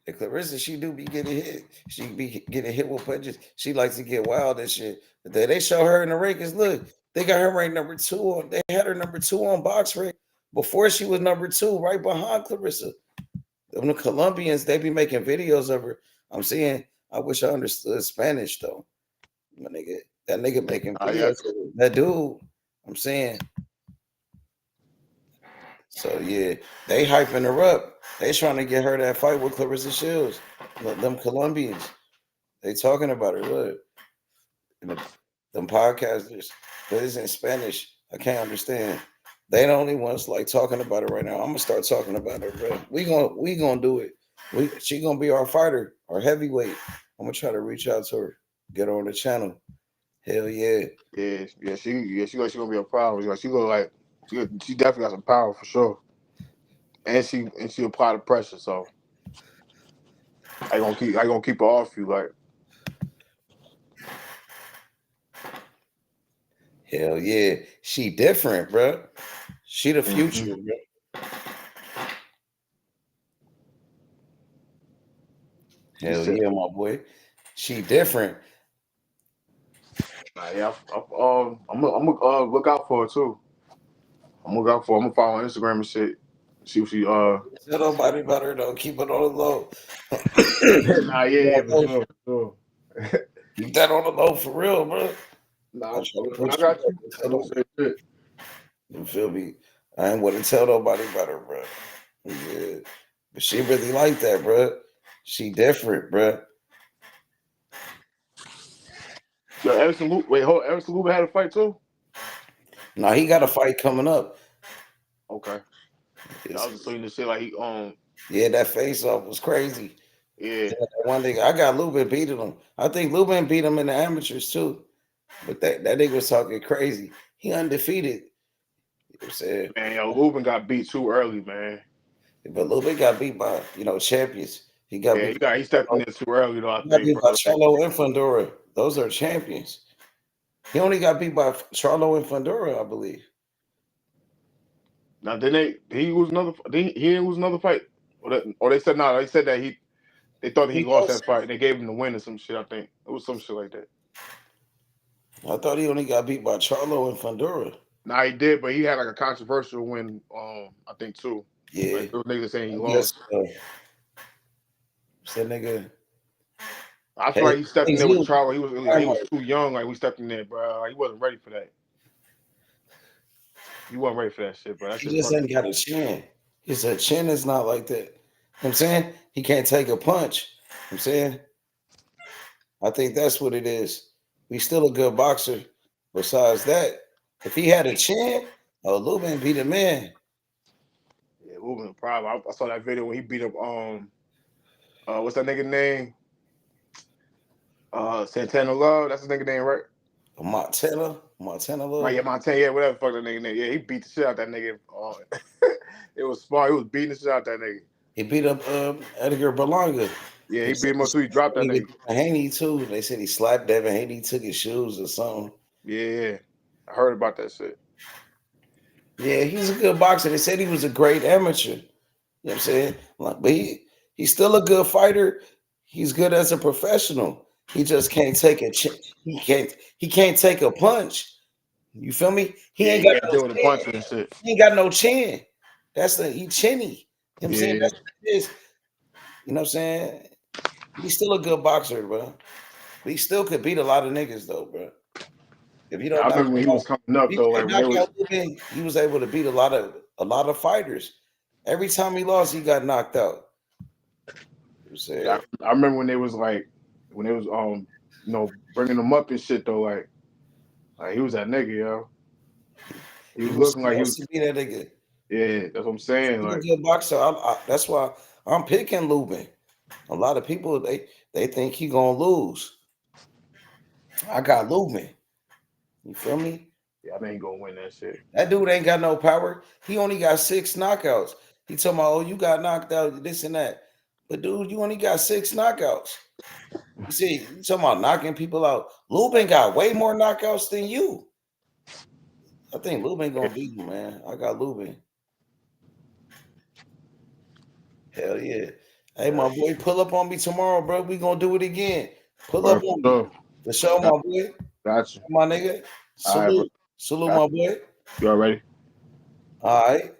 And Clarissa, she do be getting hit. She be getting hit with punches. She likes to get wild and shit. But they show her in the rankings. Look, they got her ranked number 2 on. They had her number 2 on box rank before she was number 2, right behind Clarissa. The Colombians, they be making videos of her. I'm saying, I wish I understood Spanish though. My nigga, that nigga making videos. That dude, I'm saying. So yeah, they hyping her up. They trying to get her that fight with Clarissa Shields. Them Colombians, they talking about her. Look, them podcasters, but it's in Spanish. I can't understand. They the only ones like talking about it right now. I'm gonna start talking about her, bro. We gonna do it. She gonna be our fighter, our heavyweight. I'm gonna try to reach out to her, get her on the channel. Hell yeah. Yeah. She gonna be a problem. She definitely got some power for sure. And she apply the pressure, so I gonna keep her off you, like. Hell yeah. She different, bro. She the future, bro. Hell yeah, my boy. She different. Yeah, I'm gonna look out for her too. I'm gonna follow her on Instagram and shit. See what she Tell nobody about her though. Keep it on the low. For sure. Keep that on the low for real, bro. Nah, I got you. You feel me? I ain't want to tell nobody about her, bro. Yeah. But she really like that, bro. She different, bro. Yo, Everson Luba had a fight too? No, he got a fight coming up. Okay. Yeah, I was just saying this shit like he Yeah, that face off was crazy. Yeah. One nigga, I got Lubin beating him. I think Lubin beat him in the amateurs too. But that nigga was talking crazy. He undefeated. You know what I'm saying? Man, Lubin got beat too early, man. But Lubin got beat by, champions. He stepped in there too early, though. I think by Charlo and Fundora. Those are champions. He only got beat by Charlo and Fundora, I believe. Now, he was another fight, or they said no. They said that they thought that he lost that fight. And they gave him the win or some shit. I think it was some shit like that. I thought he only got beat by Charlo and Fundora. Nah, he did, but he had like a controversial win. I think too. Yeah, like, those niggas saying he lost. That nigga. I feel like he stepped in there with trouble. He was like, too young. Like we stepped in there, bro. He wasn't ready for that. He wasn't ready for that shit, bro. That he shit just ain't got a chin. His chin is not like that. You know what I'm saying? He can't take a punch. You know what I'm saying? I think that's what it is. He's still a good boxer. Besides that, if he had a chin, Lubin be the man. Yeah, Lubin a problem. I saw that video when he beat up what's that nigga name? Santana Love. That's his nigga name, right? Montana Love. Right, yeah, Montana, yeah, whatever the fuck that nigga name. Yeah, he beat the shit out that nigga. It was smart. He was beating the shit out that nigga. He beat up Edgar Berlanga. Yeah, he beat him up too. He dropped that nigga. Haney too. They said he slapped Devin Haney, took his shoes or something. Yeah, I heard about that shit. Yeah, he's a good boxer. They said he was a great amateur. You know what I'm saying? But he's still a good fighter. He's good as a professional. He just can't take he can't take a punch. You feel me? He ain't got no with a punch and shit. He ain't got no chin. He chinny. You know what I'm saying? That's what it is. You know what I'm saying? He's still a good boxer, bro. But he still could beat a lot of niggas though, bro. If you don't, I remember when he was coming up though, like he was able to beat a lot of fighters. Every time he lost, he got knocked out. I remember when they was bringing him up and shit though, like he was that nigga, yo. He was looking like he was to be that nigga. Yeah, that's what I'm saying. He's like a good boxer. That's why I'm picking Lubin. A lot of people they think he gonna lose. I got Lubin. You feel me? Yeah, I ain't gonna win that shit. That dude ain't got no power. He only got 6 knockouts. He talking about, oh, you got knocked out, this and that. But dude, you only got 6 knockouts. You see, you talking about knocking people out. Lubin got way more knockouts than you. I think Lubin gonna beat you, man. I got Lubin. Hell yeah. Hey, my boy, pull up on me tomorrow, bro. We gonna do it again. Pull up on me. For sure, my boy. Gotcha. My nigga. Salute. Salute, my boy. You all ready? All right.